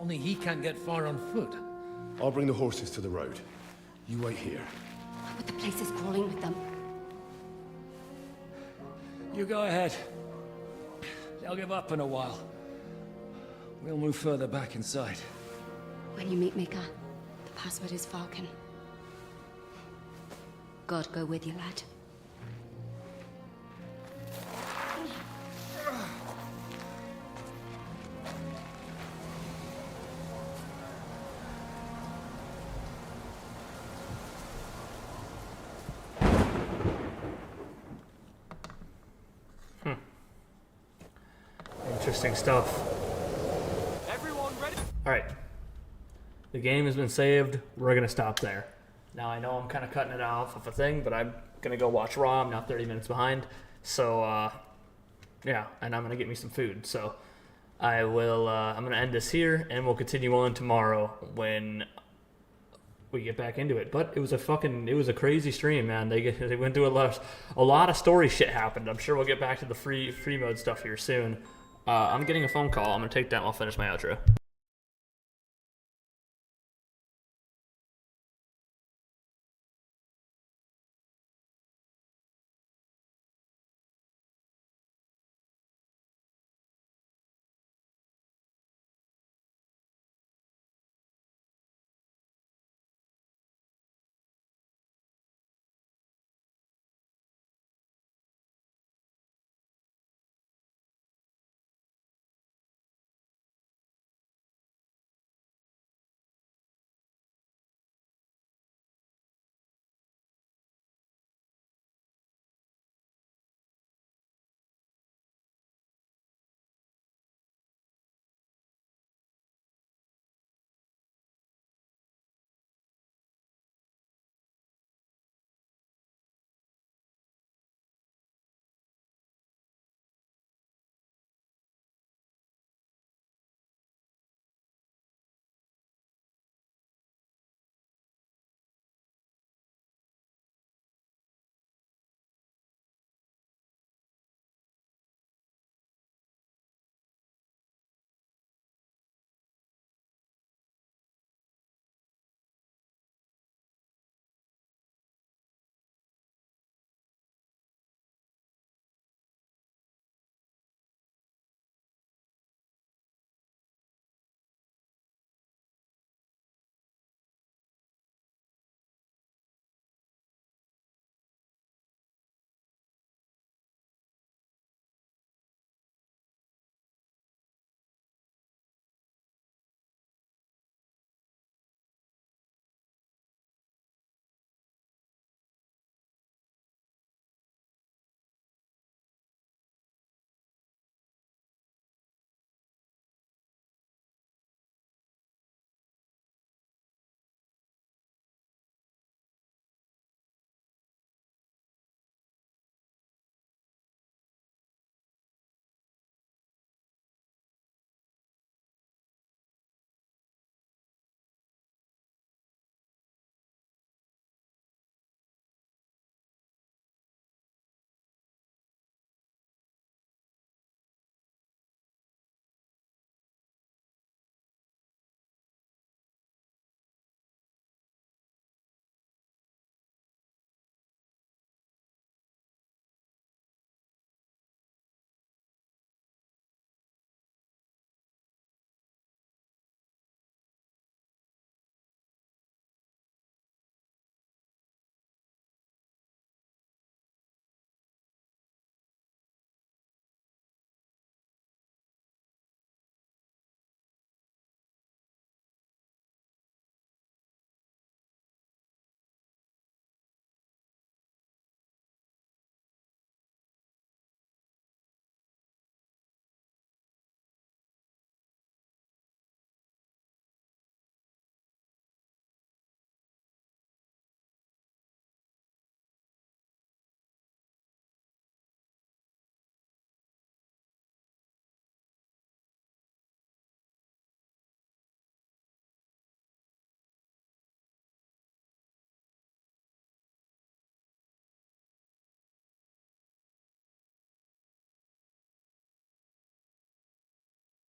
Only he can't get far on foot. I'll bring the horses to the road. You wait here. But the place is crawling with them. You go ahead. They'll give up in a while. We'll move further back inside. When you meet Mika, the password is Falcon. God go with you, lad. interesting stuff. Everyone ready? Alright. The game has been saved. We're going to stop there. Now, I know I'm kind of cutting it off of a thing, but I'm going to go watch Raw. I'm now 30 minutes behind. So, yeah, and I'm going to get me some food. So, I will, I'm going to end this here, and we'll continue on tomorrow when we get back into it. But it was a crazy stream, man. They went through a lot of story shit happened. I'm sure we'll get back to the free mode stuff here soon. I'm getting a phone call. I'm going to take that and I'll finish my outro.